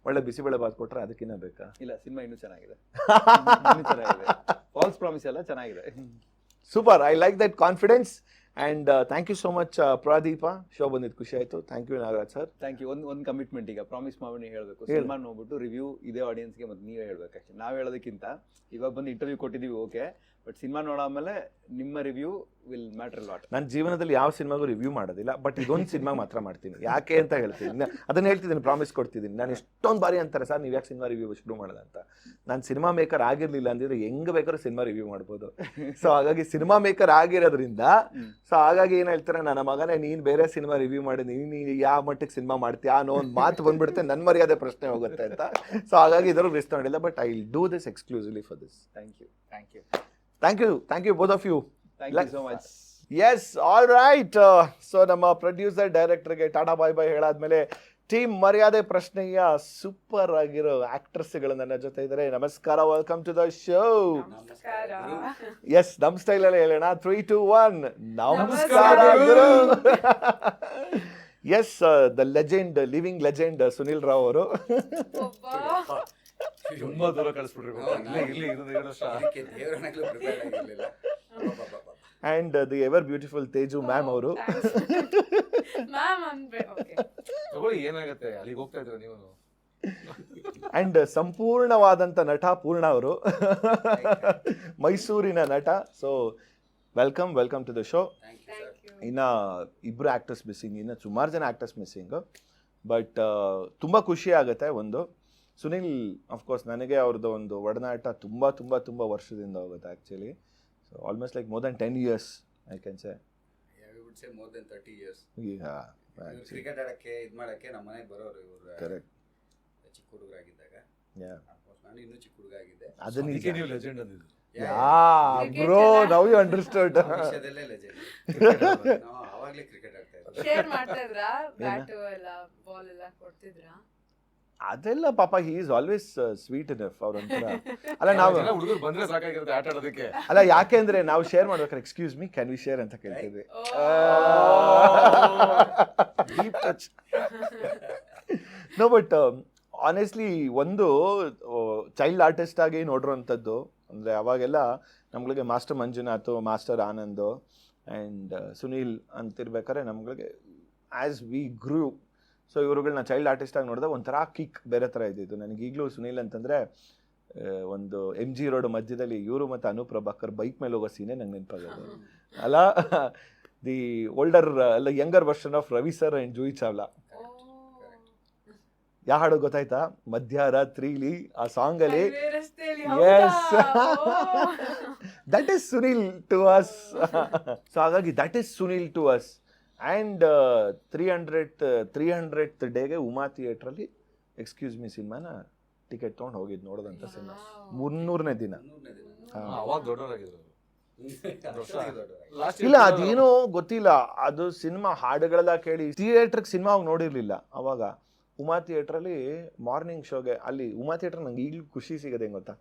ಒಳ್ಳೆ ಬಿಸಿಬೇಳೆ ಬಾತ್ ಕೊಟ್ಟರೆ ಅದಕ್ಕಿಂತ ಬೇಕಾ? ಇಲ್ಲ, ಸಿನಿಮಾ ಇನ್ನೂ ಚೆನ್ನಾಗಿದೆ. ಫಾಲ್ಸ್ ಪ್ರಾಮಿಸ್ ಎಲ್ಲ ಚೆನ್ನಾಗಿದೆ. Super, I like that confidence. And thank you so much Pradeepa. Show ಬಂದಿದ್ದು ಖುಷಿ ಆಯಿತು. Thank you Nagaraj sir. Thank you. ಒಂದು ಕಮಿಟ್ಮೆಂಟ್ ಈಗ ಪ್ರಾಮಿಸ್ ಮಾಡಿ ಹೇಳಬೇಕು. ಸಿನಿಮಾ ನೋಡ್ಬಿಟ್ಟು ರಿವ್ಯೂ ಇದೇ ಆಡಿಯನ್ಸ್ಗೆ ಮತ್ತು ನೀವೇ ಹೇಳ್ಬೇಕು. ಅಷ್ಟೇ, ನಾವು ಹೇಳೋದಕ್ಕಿಂತ ಇವಾಗ ಬಂದು ಇಂಟರ್ವ್ಯೂ ಕೊಟ್ಟಿದ್ದೀವಿ, ಓಕೆ, ಬಟ್ ಸಿನಿಮಾ ನೋಡಾದ್ಮೇಲೆ ನಿಮ್ಮ ರಿವ್ಯೂ ವಿಲ್ ಮ್ಯಾಟರ್ ಲಾಟ್. ನನ್ನ ಜೀವನದಲ್ಲಿ ಯಾವ ಸಿನಿಮಾಗೂ ರಿವ್ಯೂ ಮಾಡೋದಿಲ್ಲ, ಬಟ್ ಇದೊಂದು ಸಿನಿಮಾ ಮಾತ್ರ ಮಾಡ್ತೀನಿ. ಯಾಕೆ ಅಂತ ಹೇಳ್ತೀನಿ, ಅದನ್ನು ಹೇಳ್ತಿದ್ದೀನಿ, ಪ್ರಾಮಿಸ್ ಕೊಡ್ತಿದ್ದೀನಿ. ನಾನು ಎಷ್ಟೊಂದು ಬಾರಿ ಅಂತಾರೆ ಸರ್ ನೀವು ಯಾಕೆ ಸಿನಿಮಾ ರಿವ್ಯೂ ಶುರು ಮಾಡೋದಂತ. ನಾನು ಸಿನಿಮಾ ಮೇಕರ್ ಆಗಿರಲಿಲ್ಲ ಅಂದಿದ್ರೆ ಹೆಂಗೆ ಬೇಕಾದ್ರೂ ಸಿನಿಮಾ ರಿವ್ಯೂ ಮಾಡ್ಬೋದು. ಸೊ ಹಾಗಾಗಿ ಸಿನಿಮಾ ಮೇಕರ್ ಆಗಿರೋದ್ರಿಂದ, ಸೊ ಹಾಗಾಗಿ ಏನು ಹೇಳ್ತಾರೆ, ನನ್ನ ಮಗನೇ ನೀನು ಬೇರೆ ಸಿನಿಮಾ ರಿವ್ಯೂ ಮಾಡಿ ನೀನು ಯಾವ ಮಟ್ಟಿಗೆ ಸಿನಿಮಾ ಮಾಡ್ತೀಯಾ ಅನ್ನೋ ಒಂದು ಮಾತು ಬಂದ್ಬಿಡುತ್ತೆ, ನನ್ನ ಮರ್ಯಾದೆ ಪ್ರಶ್ನೆ ಹೋಗುತ್ತೆ ಅಂತ. ಸೊ ಹಾಗಾಗಿ ಇದ್ರಲ್ಲಿ ರಿಸ್ಕ್ ಮಾಡಿಲ್ಲ, but I will do this exclusively for this. Thank you. Thank you. Thank you both of you. Thank you so much. Yes, all right. So ನಮ್ಮ ಪ್ರೊಡ್ಯೂಸರ್ ಡೈರೆಕ್ಟರ್ಗೆ ಟಾಟಾ ಬಾಯ್ ಬಾಯ್ ಹೇಳಾದ್ಮೇಲೆ team ಮರ್ಯಾದೆ ಪ್ರಶ್ನೆಯ super ಆಗಿರೋ ಆಕ್ಟ್ರೆಸ್ಗಳು ನನ್ನ ಜೊತೆ ಇದ್ದಾರೆ. ನಮಸ್ಕಾರ, ವೆಲ್ಕಮ್ ಟು ದ ಶೋ. ನಮಸ್ಕಾರ. ಎಸ್, ನಮ್ಮ ಸ್ಟೈಲಲ್ಲಿ ಹೇಳೋಣ. 3, 2, 1 ನಮಸ್ಕಾರ ಗುರು. Yes, the legend, living legend Sunil Rao ಅವರು. ತುಂಬಾ ದೂರ ಕಳಿಸ್ಬಿಟ್ರಿ. And the ever beautiful Teju ma'am ಅವರು. ಏನಾಗುತ್ತೆ ಅಲ್ಲಿಗೆ ಹೋಗ್ತಾ ಇದ್ರ ನೀವು. ಅಂಡ್ ಸಂಪೂರ್ಣವಾದಂತ ನಟ ಪೂರ್ಣ ಅವರು, ಮೈಸೂರಿನ ನಟ. So welcome to the show. ಇನ್ನ ಇಬ್ರು ಆಕ್ಟರ್ಸ್ ಮಿಸ್ಸಿಂಗ್, ಇನ್ನು ಸುಮಾರು ಜನ ಆಕ್ಟರ್ಸ್ ಮಿಸ್ಸಿಂಗ್. ಬಟ್ ತುಂಬ ಖುಷಿ ಆಗುತ್ತೆ. ಒಂದು ಸುನಿಲ್, ಅಫ್ಕೋರ್ಸ್ ನನಗೆ ಅವ್ರದ್ದು ಒಂದು ಒಡನಾಟ ತುಂಬ ತುಂಬ ತುಂಬ ವರ್ಷದಿಂದ ಹೋಗುತ್ತೆ actually. So almost like more than 10 years I can say. More than 30 years. Cricket ಆಡಕ್ಕೆ ಇದು ಮಾಡಕ್ಕೆ ನಮ್ಮ ಮನೆಗೆ ಬರೋರು ಇವರು. ಕರೆಕ್ಟ್. ಚಿಕ್ಕ ಹುಡುಗರಾಗಿದ್ದಾಗ. ನಾನು ಇನ್ನೂ ಚಿಕ್ಕ ಹುಡುಗ ಆಗಿದ್ದೆ. ಅದನ್ನ ನೀವು ಲೆಜೆಂಡ್ ಅಂದಿದ್ದು. Bro, now you understood. ವಿಷಯದಲ್ಲೇ ಲೆಜೆಂಡ್. ನಾವು ಆವಾಗಲೇ ಕ್ರಿಕೆಟ್ ಆಡ್ತಾ ಇದ್ವಿ. ಶೇರ್ ಮಾಡ್ತಾ ಇದ್ರಾ? ಬ್ಯಾಟ್ ಎಲ್ಲ ಬಾಲ್ ಎಲ್ಲ ಕೊಡ್ತಿದ್ರಾ? ಅದೆಲ್ಲ ಪಾಪ he is always sweet enough ಅವ್ರಂತರ. ಅಲ್ಲ ನಾವು ಹುಡುಗರು ಬಂದ್ರೆ ಸಾಕಾಗಿರುತ್ತೆ ಆಟ ಆಡೋದಕ್ಕೆ. ಅಲ್ಲ ಯಾಕೆಂದ್ರೆ ನಾವು ಶೇರ್ ಮಾಡ್ಬೇಕಾದ್ರೆ excuse me can we share ಅಂತ ಕೇಳ್ತಿದ್ವಿ. Deep touch. No, but honestly ಒಂದು ಚೈಲ್ಡ್ ಆರ್ಟಿಸ್ಟ್ ಆಗಿ ನೋಡಿರೋಂಥದ್ದು ಅಂದರೆ ಅವಾಗೆಲ್ಲ ನಮ್ಗಳಿಗೆ master Manjunath, master Anand and Sunil ಅಂತಿರ್ಬೇಕಾದ್ರೆ ನಮ್ಗಳಿಗೆ ಆ್ಯಸ್ ವಿ ಗ್ರೂ, ಸೊ ಇವ್ರುಗಳನ್ನ ಚೈಲ್ಡ್ ಆರ್ಟಿಸ್ಟಾಗಿ ನೋಡಿದಾಗ ಒಂಥರ ಕಿಕ್ ಬೇರೆ ಥರ ಇದ್ದಿದ್ದು. ನನಗೆ ಈಗಲೂ ಸುನೀಲ್ ಅಂತಂದರೆ ಒಂದು MG ರೋಡ್ ಮಧ್ಯದಲ್ಲಿ ಇವರು ಮತ್ತು ಅನೂಪ್ ಪ್ರಭಾಕರ್ ಬೈಕ್ ಮೇಲೆ ಹೋಗೋ ಸೀನೇ ನಂಗೆ ನೆನಪಾಗೋದು. ಅಲ್ಲ, ದಿ ಓಲ್ಡರ್ ಅಲ್ಲ younger version of Ravi sir and Juhi Chawla. ಯಾವ ಹಾಡು ಗೊತ್ತಾಯ್ತಾ? ಮಧ್ಯರಾತ್ರಿಲಿ ಆ ಸಾಂಗಲ್ಲಿ. Yes, that is Sunil to us. So ಹಾಗಾಗಿ that is Sunil to us. And 300th ಡೇಗೆ ಉಮಾ ಥಿಯೇಟ್ರಲ್ಲಿ ಎಕ್ಸ್ಕ್ಯೂಸ್ ಮೀ ಸಿನಿಮಾನ ಟಿಕೆಟ್ ತೊಗೊಂಡು ಹೋಗಿದ್ದು ನೋಡೋದಂಥ ಸಿನಿಮಾ. 300ನೇ ದಿನ. ಅವಾಗ ದೊಡ್ಡವರಾಗಿದ್ರು. ಇಲ್ಲ ಅದೇನೋ ಗೊತ್ತಿಲ್ಲ, ಅದು ಸಿನಿಮಾ ಹಾಡುಗಳೆಲ್ಲ ಕೇಳಿ ಥಿಯೇಟ್ರಿಗೆ ಸಿನಿಮಾ ನೋಡಿರ್ಲಿಲ್ಲ ಅವಾಗ. ಉಮಾ ಥಿಯೇಟ್ರಲ್ಲಿ ಮಾರ್ನಿಂಗ್ ಶೋಗೆ, ಅಲ್ಲಿ ಉಮಾ ಥಿಯೇಟ್ರ್ ನಂಗೆ ಈಗಲೂ ಖುಷಿ ಸಿಗೋದು ಹೆಂಗೆ ಗೊತ್ತಾ,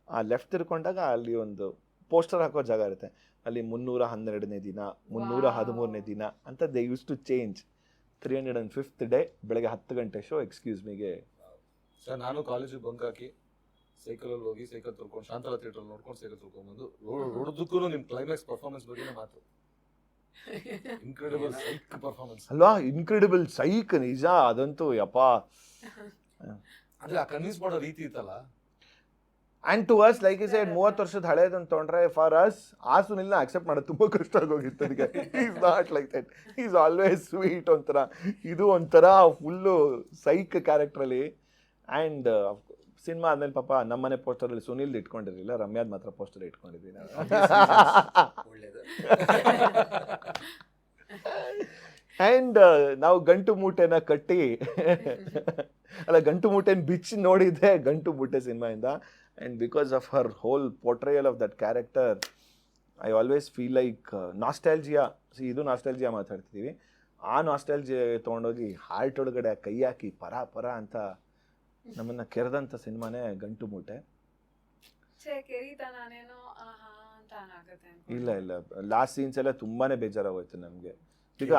ಆ ಲೆಫ್ಟ್ ತಿರ್ಕೊಂಡಾಗ ಅಲ್ಲಿ ಒಂದು ಪೋಸ್ಟರ್ ಹಾಕೋ ಜಾಗ ಇರುತ್ತೆ, ಅಲ್ಲಿ 312ನೇ ದಿನ, 313ನೇ ದಿನ ಅಂತ they use to change. 305th day ಬೆಳಗ್ಗೆ 10 ಗಂಟೆ ಶೋ, ಎಕ್ಸ್ಕ್ಯೂಸ್ ಮಿಗೆ. ಸರ್ ನಾನು ಕಾಲೇಜಿಗೆ ಬಂಕ್ ಹಾಕಿ ಸೈಕಲಲ್ಲಿ ಹೋಗಿ ಸೈಕಲ್ ತುಳ್ಕೊಂಡು ಶಾಂತಲಾ ಥಿಯೇಟರ್ ನೋಡ್ಕೊಂಡು ಸೈಕಲ್ ತುಳ್ಕೊಂಡ್ಬಂದು ರೋಡದಕ್ಕೂ ನಿಮ್ಮ ಕ್ಲೈಮ್ಯಾಕ್ಸ್ ಪರ್ಫಾರ್ಮೆನ್ಸ್ ಬಗ್ಗೆ ಮಾತು. ಇನ್ಕ್ರೆಡಿಬಲ್ ಸೈಕ್ ಪರ್ಫಾರ್ಮೆನ್ಸ್ ಅಲ್ವಾ, ಇನ್ಕ್ರೆಡಿಬಲ್ ಸೈಕ್, ನಿಜ ಅದಂತೂ ಯಪ್ಪ. ಅಂದ್ರೆ ಆ ಕನ್ವಿನ್ಸ್ ಮಾಡೋ ರೀತಿ ಇತ್ತಲ್ಲ. And to us like is said 30 ವರ್ಷದ ಹಳೇದನ್ನು ತೊಗೊಂಡ್ರೆ ಫಾರ್ ಅಸ್ ಆ ಸುನಿಲ್ನ ಅಕ್ಸೆಪ್ಟ್ ಮಾಡೋದು ತುಂಬ ಕಷ್ಟ ಆಗೋಗಿತ್ತು ಅದಕ್ಕೆ. Is not like that, is always sweet ಒಂಥರ. ಇದು ಒಂಥರ ಫುಲ್ಲು ಸೈಕ್ ಕ್ಯಾರೆಕ್ಟ್ರಲ್ಲಿ. ಆ್ಯಂಡ್ ಸಿನಿಮಾ ಆದ್ಮೇಲೆ ಪಾಪ ನಮ್ಮನೆ ಪೋಸ್ಟರಲ್ಲಿ ಸುನಿಲ್ದು ಇಟ್ಕೊಂಡಿರಲಿಲ್ಲ, ರಮ್ಯಾದ್ ಮಾತ್ರ ಪೋಸ್ಟರ್ ಇಟ್ಕೊಂಡಿದ್ವಿ ನಾವು. ಒಳ್ಳೇದು. ಆ್ಯಂಡ್ ನಾವು ಗಂಟು ಮೂಟೆನ ಕಟ್ಟಿ ಅಲ್ಲ ಗಂಟು ಮೂಟೆನ ಬಿಚ್ಚಿ ನೋಡಿದ್ದೆ ಗಂಟು ಮೂಟೆ ಸಿನಿಮಾಯಿಂದ. And because of her whole portrayal of that character I always feel like nostalgia. ಇದು ನಾಸ್ಟಾಲ್ಜಿಯಾ ಮಾತಾಡ್ತಿದ್ದೀವಿ, ಆ ನಾಸ್ಟಾಲ್ಜಿಯಾ ತೊಗೊಂಡೋಗಿ ಹಾರ್ಟ್ ಒಳಗಡೆ ಕೈ ಹಾಕಿ ಪರ ಪರ ಅಂತ ನಮ್ಮನ್ನು ಕೆರೆದಂಥ ಸಿನಿಮಾನೇ ಗಂಟು ಮೂಟೆ. ಇಲ್ಲ ಇಲ್ಲ, ಲಾಸ್ಟ್ ಸೀನ್ಸ್ ಎಲ್ಲ ತುಂಬಾ ಬೇಜಾರಾಗೋಯ್ತು ನಮಗೆ. ಬಿಕಾಸ್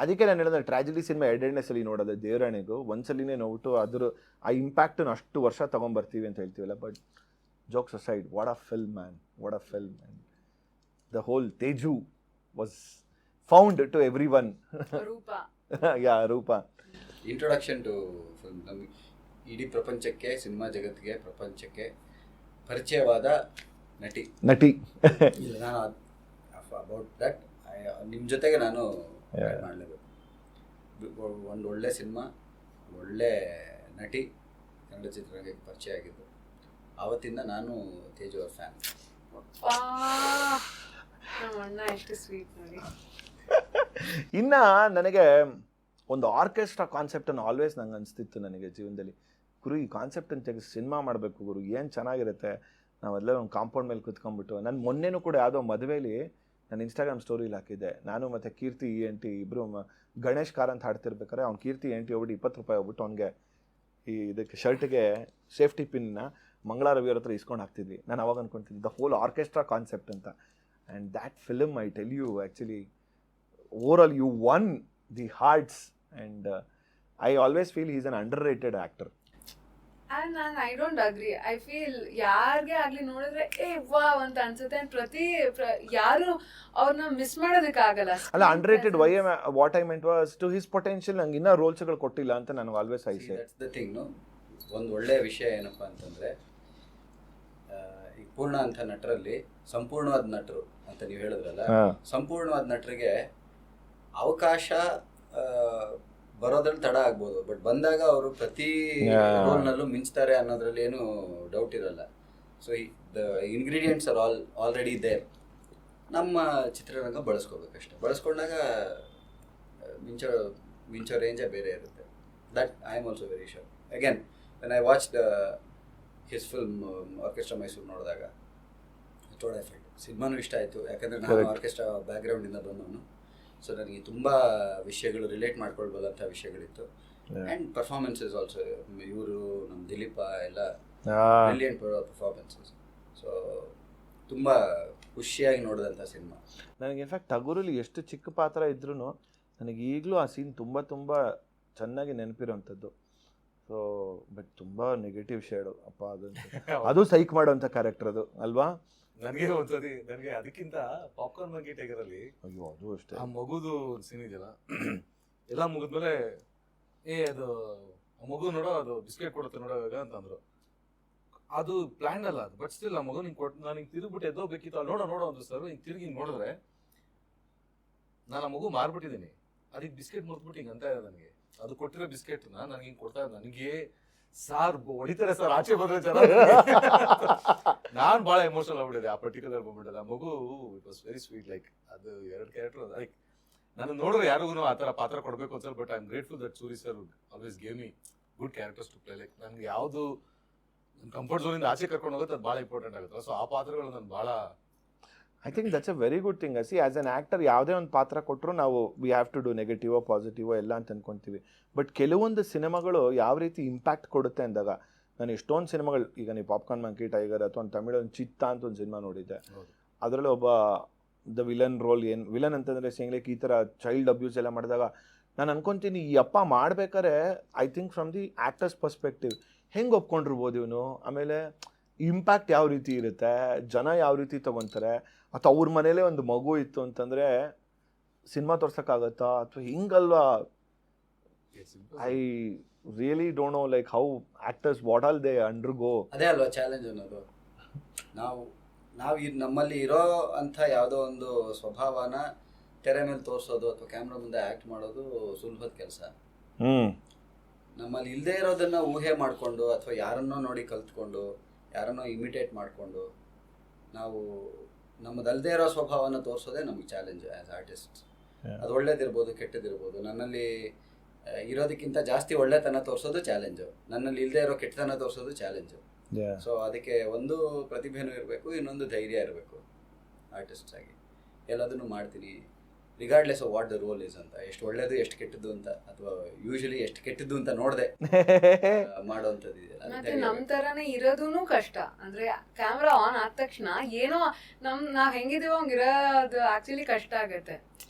ಅದಕ್ಕೆ ನಾನು ಹೇಳಿದ್ರೆ ಟ್ರಾಜಿಡಿ ಸಿನಿಮಾ ಎರಡನೇ ಸಲ ನೋಡೋದು ದೇವರಾಣಿಗೂ ಒಂದ್ಸಲಿನೇ ನೋಡ್ಬಿಟ್ಟು ಅದ್ರ ಆ ಇಂಪ್ಯಾಕ್ಟನ್ನು ಅಷ್ಟು ವರ್ಷ ತೊಗೊಂಬರ್ತೀವಿ ಅಂತ ಹೇಳ್ತೀವಲ್ಲ. But jokes aside, what a film man, what a film. And the whole Teju was found to everyone. Yeah Roopa introduction to film. ನಮಗೆ ಇಡೀ ಪ್ರಪಂಚಕ್ಕೆ, ಸಿನಿಮಾ ಜಗತ್ತಿಗೆ, ಪ್ರಪಂಚಕ್ಕೆ ಪರಿಚಯವಾದ ನಟಿ. ಇಲ್ಲ, ನಾನು ಅಬೌಟ್ ದಟ್ ನಿಮ್ಮ ಜೊತೆಗೆ ನಾನು ಮಾಡಲೇಬೇಕು. ಒಂದು ಒಳ್ಳೆ ಸಿನಿಮಾ, ಒಳ್ಳೆ ನಟಿ ಕನ್ನಡ ಚಿತ್ರರಂಗಕ್ಕೆ ಪರಿಚಯ ಆಗಿದ್ದು. ಆವತ್ತಿಂದ ನಾನು ತೇಜು ಅವ್ರ ಫ್ಯಾನ್. ಇನ್ನ ನನಗೆ ಒಂದು ಆರ್ಕೆಸ್ಟ್ರಾ ಕಾನ್ಸೆಪ್ಟನ್ನು ಆಲ್ವೇಸ್ ನಂಗೆ ಅನಿಸ್ತಿತ್ತು ನನಗೆ ಜೀವನದಲ್ಲಿ. ಗುರು ಈ ಕಾನ್ಸೆಪ್ಟನ್ನು ತೆಗೆದು ಸಿನಿಮಾ ಮಾಡಬೇಕು ಗುರು, ಏನು ಚೆನ್ನಾಗಿರುತ್ತೆ. ನಾವು ಅದೆಲ್ಲ ಒಂದು ಕಾಂಪೌಂಡ್ ಮೇಲೆ ಕುತ್ಕೊಂಡ್ಬಿಟ್ಟು, ನಾನು ಮೊನ್ನೆನೂ ಕೂಡ ಯಾವುದೋ ಮದುವೆಲಿ ನಾನು ಇನ್ಸ್ಟಾಗ್ರಾಮ್ ಸ್ಟೋರಿಲಿ ಹಾಕಿದ್ದೆ. ನಾನು ಮತ್ತು ಕೀರ್ತಿ ENT ಇಬ್ಬರು ಗಣೇಶ್ ಕಾರ್ ಅಂತ ಹಾಡ್ತಿರ್ಬೇಕಾರೆ ಅವ್ನು ಕೀರ್ತಿ ENT ಹೋಗ್ಬಿಟ್ಟು 20 ರೂಪಾಯಿ ಹೋಗ್ಬಿಟ್ಟು ಅವ್ನಿಗೆ ಈ ಇದಕ್ಕೆ ಶರ್ಟ್ಗೆ ಸೇಫ್ಟಿ ಪಿನ್ನ ಮಂಗಳಾ ರವಿ ಅವ್ರ ಹತ್ರ ಇಸ್ಕೊಂಡು ಹಾಕ್ತಿದ್ವಿ. ನಾನು ಅವಾಗ ಅಂದ್ಕೊಳ್ತಿದ್ದೆ ದ ಹೋಲ್ ಆರ್ಕೆಸ್ಟ್ರಾ ಕಾನ್ಸೆಪ್ಟ್ ಅಂತ. And that film I tell you actually over all you won the hearts. And I always feel is an underrated actor. And I don't agree. I feel ಯಾರಿಗೆ ಆಗ್ಲಿ ನೋಡಿದ್ರೆ wow ಅಂತ ಅನ್ಸುತ್ತೆ. ಯಾರು ಅವ್ರನ್ನ miss ಮಾಡೋದಕ್ಕಾಗಲ್ಲ. ಅಲ್ಲ underrated why what I meant was to his potential ನಂಗೆ ಇನ್ನೂ ರೋಲ್ಸ್ಗಳು ಕೊಟ್ಟಿಲ್ಲ ಅಂತ ನನಗೆ always I say. That's the thing. ಒಂದು ಒಳ್ಳೆ ವಿಷಯ ಏನಪ್ಪ ಅಂತಂದರೆ, ಈಗ ಪೂರ್ಣ ಅಂತ ನಟರಲ್ಲಿ ಸಂಪೂರ್ಣವಾದ ನಟರು ಅಂತ ನೀವು ಹೇಳಿದ್ರಲ್ಲ, ಸಂಪೂರ್ಣವಾದ ನಟರಿಗೆ ಅವಕಾಶ ಬರೋದ್ರಲ್ಲಿ ತಡ ಆಗ್ಬೋದು, ಬಟ್ ಬಂದಾಗ ಅವರು ಪ್ರತಿ ರೋಲ್ನಲ್ಲೂ ಮಿಂಚ್ತಾರೆ ಅನ್ನೋದ್ರಲ್ಲಿ ಏನು ಡೌಟ್ ಇರಲ್ಲ. So the ingredients are already there. ನಮ್ಮ ಚಿತ್ರರಂಗ ಬಳಸ್ಕೋಬೇಕಷ್ಟೆ. ಬಳಸ್ಕೊಂಡಾಗ ಮಿಂಚೋ ರೇಂಜೇ ಬೇರೆ ಇರುತ್ತೆ. That I am also very sure. Again when I watched his film orchestra Mysuru ನೋಡಿದಾಗ ಥೋಡ ಎಫೆಕ್ಟ್. ಸಿನಿಮಾನು ಇಷ್ಟ ಆಯಿತು, ಯಾಕಂದರೆ ನಾನು ಆರ್ಕೆಸ್ಟ್ರಾ ಬ್ಯಾಕ್ಗ್ರೌಂಡಿಂದ ಬಂದವನು. ಸೊ ನನಗೆ ತುಂಬ ವಿಷಯಗಳು ರಿಲೇಟ್ ಮಾಡ್ಕೊಳ್ಬೋದಂಥ ವಿಷಯಗಳಿತ್ತು. ಆ್ಯಂಡ್ ಪರ್ಫಾರ್ಮೆನ್ಸಸ್ ಆಲ್ಸೋ, ಇವರು ನಮ್ಮ ದಿಲೀಪ ಎಲ್ಲ ಬ್ರಿಲಿಯಂಟ್ ಪರ್ಫಾರ್ಮೆನ್ಸಸ್. ಸೊ ತುಂಬ ಖುಷಿಯಾಗಿ ನೋಡಿದಂಥ ಸಿನಿಮಾ. ನನಗೆ ಇನ್ಫ್ಯಾಕ್ಟ್ ಟಗೂರಲ್ಲಿ ಎಷ್ಟು ಚಿಕ್ಕ ಪಾತ್ರ ಇದ್ರೂ ನನಗೆ ಈಗಲೂ ಆ ಸೀನ್ ತುಂಬ ತುಂಬ ಚೆನ್ನಾಗಿ ನೆನಪಿರೋವಂಥದ್ದು. ಸೊ ಬಟ್ ತುಂಬ ನೆಗೆಟಿವ್ ಶೇಡು ಅಪ್ಪ, ಅದು ಸೈಕ್ ಮಾಡೋವಂಥ ಕ್ಯಾರೆಕ್ಟರ್ ಅದು ಅಲ್ವಾ. ನನಗೆ ಒಂದ್ಸತಿ ನನಗೆ ಅದಕ್ಕಿಂತ ಪಾಪ್ಕಾರ್ನ್ ಮಂಕಿ ಟೈಗರಲ್ಲಿ ಅಯ್ಯೋ ಅದು ಅಷ್ಟೇ, ಆ ಮಗುದು ಸೀನ್ ಇದೆಯಲ್ಲ, ಎಲ್ಲ ಮುಗಿದ್ಮೇಲೆ ಅದು ಆ ಮಗು ನೋಡೋ ಅದು ಬಿಸ್ಕೆಟ್ ಕೊಡುತ್ತೆ ನೋಡೋವಾಗ ಅಂತಂದ್ರು. ಅದು ಪ್ಲಾನ್ ಅಲ್ಲ ಅದು, ಬಟ್ ಸ್ಟಿಲ್ ಆ ಮಗು ನಿಂಗೆ ಕೊಟ್ಟು ನಾನು ಹಿಂಗೆ ತಿರುಗ್ಬಿಟ್ಟು ಎದ್ದೋಗ್ಬೇಕಿತ್ತು. ಅಲ್ಲಿ ನೋಡೋ ಅಂದ್ರು ಸರ್. ಹಿಂಗೆ ತಿರುಗಿ ಹಿಂಗೆ ನೋಡಿದ್ರೆ ನಾನು ಆ ಮಗು ಮಾರ್ಬಿಟ್ಟಿದ್ದೀನಿ. ಅದಕ್ಕೆ ಬಿಸ್ಕೆಟ್ ಮುರಿದ್ಬಿಟ್ಟು ಹಿಂಗೆ ಅಂತ ಇದೆ ನನಗೆ. ಅದು ಕೊಟ್ಟಿರೋ ಬಿಸ್ಕೆಟ್ನ ನನಗೆ ಹಿಂಗೆ ಕೊಡ್ತಾ ಇದ್ದ. ನನಗೆ ಸಾರ್ ಹೊಡಿತಾರೆ ಸರ್, ಆಚೆ ಬಂದ್ರೆ ಚೆನ್ನಾಗಿ. ನಾನು ಭಾಳ ಎಮೋಷನಲ್ ಆಗ್ಬಿಟ್ಟಿದೆ ಆ ಪರ್ಟಿಕ್ಯುಲರ್ ಮೂಮೆಂಟ್. ಆ ಮಗು it was very sweet. Like ಅದು ಎರಡು ಕ್ಯಾರೆಕ್ಟರ್ ಲೈಕ್ ನಾನು ನೋಡಿದ್ರೆ ಯಾರಿಗೂ ಆ ಥರ ಪಾತ್ರ ಕೊಡಬೇಕು ಅನ್ಸಲ್ಲ. But I am grateful that Suri sir always gave me good characters to play. Like ನನಗೆ ಯಾವುದು ಕಂಫರ್ಟ್ ಝೋನಿಂದ ಆಚೆ ಕರ್ಕೊಂಡು ಹೋಗುತ್ತೆ ಅದು ಭಾಳ ಇಂಪಾರ್ಟೆಂಟ್ ಆಗುತ್ತೆ. ಸೊ ಆ ಪಾತ್ರಗಳು ನಾನು ಭಾಳ I think that's a very good thing. C as an actor ಯಾವುದೇ ಒಂದು ಪಾತ್ರ ಕೊಟ್ಟರು ನಾವು ವಿ ಹ್ಯಾವ್ ಟು ಡೂ ನೆಗೆಟಿವೋ ಪಾಸಿಟಿವೋ ಎಲ್ಲ ಅಂತ ಅಂದ್ಕೊತೀವಿ. ಬಟ್ ಕೆಲವೊಂದು ಸಿನಿಮಾಗಳು ಯಾವ ರೀತಿ ಇಂಪ್ಯಾಕ್ಟ್ ಕೊಡುತ್ತೆ ಅಂದಾಗ ನಾನು ಎಷ್ಟೊಂದು ಸಿನಿಮಾಗಳು, ಈಗ ನೀವು ಪಾಪ್ಕಾರ್ನ್ ಮಂಕಿ ಟೈಗರ್ ಅಥವಾ ಒಂದು ತಮಿಳು ಒಂದು ಚಿತ್ತ ಅಂತ ಒಂದು ಸಿನಿಮಾ ನೋಡಿದ್ದೆ. ಅದರಲ್ಲಿ ಒಬ್ಬ ದ ವಿಲನ್ ರೋಲ್, ಏನು ವಿಲನ್ ಅಂತಂದರೆ ಸೇಂಗ್ ಲೈಕ್ ಈ ಥರ ಚೈಲ್ಡ್ ಅಬ್ಯೂಸ್ ಎಲ್ಲ ಮಾಡಿದಾಗ ನಾನು ಅನ್ಕೊತೀನಿ ಈ ಅಪ್ಪ ಮಾಡ್ಬೇಕಾದ್ರೆ I think from the actors perspective ಹೆಂಗೆ ಒಪ್ಕೊಂಡಿರ್ಬೋದು ಇವನು, ಆಮೇಲೆ ಇಂಪ್ಯಾಕ್ಟ್ ಯಾವ ರೀತಿ ಇರುತ್ತೆ, ಜನ ಯಾವ ರೀತಿ ತೊಗೊತಾರೆ, ಅಥವಾ ಅವ್ರ ಮನೇಲೇ ಒಂದು ಮಗು ಇತ್ತು ಅಂತಂದರೆ ಸಿನಿಮಾ ತೋರ್ಸೋಕ್ಕಾಗತ್ತಾ ಅಥವಾ ಹಿಂಗಲ್ವಾ. I really don't know like how actors what all they undergo. ಅದೇ ಅಲ್ವಾ ಚಾಲೆಂಜ್ ಅನ್ನೋದು. ನಾವು ನಮ್ಮಲ್ಲಿ ಇರೋ ಅಂಥ ಯಾವುದೋ ಒಂದು ಸ್ವಭಾವನ ತೆರೆ ಮೇಲೆ ತೋರಿಸೋದು ಅಥವಾ ಕ್ಯಾಮ್ರಾ ಮುಂದೆ ಆ್ಯಕ್ಟ್ ಮಾಡೋದು ಸುಲಭದ ಕೆಲಸ. ನಮ್ಮಲ್ಲಿ ಇಲ್ಲದೆ ಇರೋದನ್ನ ಊಹೆ ಮಾಡಿಕೊಂಡು ಅಥವಾ ಯಾರನ್ನೋ ನೋಡಿ ಕಲ್ತ್ಕೊಂಡು ಯಾರನ್ನೋ ಇಮಿಟೇಟ್ ಮಾಡಿಕೊಂಡು ನಾವು ನಮ್ಮದಲ್ಲದೆ ಇರೋ ಸ್ವಭಾವನ ತೋರಿಸೋದೇ ನಮಗೆ ಚಾಲೆಂಜ್ ಆ್ಯಸ್ ಆರ್ಟಿಸ್ಟ್. ಅದು ಒಳ್ಳೇದಿರ್ಬೋದು ಕೆಟ್ಟದಿರ್ಬೋದು. ನನ್ನಲ್ಲಿ ಇರೋದಕ್ಕಿಂತ ಜಾಸ್ತಿ ಒಳ್ಳೆತನ ತೋರಿಸೋದು ಚಾಲೆಂಜು, ನನ್ನಲ್ಲಿ ಇಲ್ಲದೆ ಇರೋ ಕೆಟ್ಟತನ ತೋರಿಸೋದು ಚಾಲೆಂಜು. ಸೊ ಅದಕ್ಕೆ ಒಂದು ಪ್ರತಿಭೆನೂ ಇರಬೇಕು, ಇನ್ನೊಂದು ಧೈರ್ಯ ಇರಬೇಕು ಆರ್ಟಿಸ್ಟ್ ಆಗಿ. ಎಲ್ಲದನ್ನು ಮಾಡ್ತೀನಿ regardless of what the role is ಅಂತ, ಎಷ್ಟು ಒಳ್ಳೇದು ಎಷ್ಟು ಕೆಟ್ಟದ್ದು ಅಂತ, ಅಥವಾ ಯೂಶಲಿ ಎಷ್ಟು ಕೆಟ್ಟದ್ದು ಅಂತ ನೋಡದೆ ಮಾಡೋಂಥದ್ದು ಇದೆಯಲ್ಲ. ಮತ್ತೆ ನಮ್ ತರಾನೇ ಇರೋದೂನು ಕಷ್ಟ. ಅಂದ್ರೆ ಕ್ಯಾಮ್ರಾ ಆನ್ ಆದ ತಕ್ಷಣ ಏನೋ ನಾವ್ ಹೆಂಗಿದೀವೋ ಹಂಗಿರೋದು ಆಕ್ಚುಲಿ ಕಷ್ಟ ಆಗತ್ತೆ.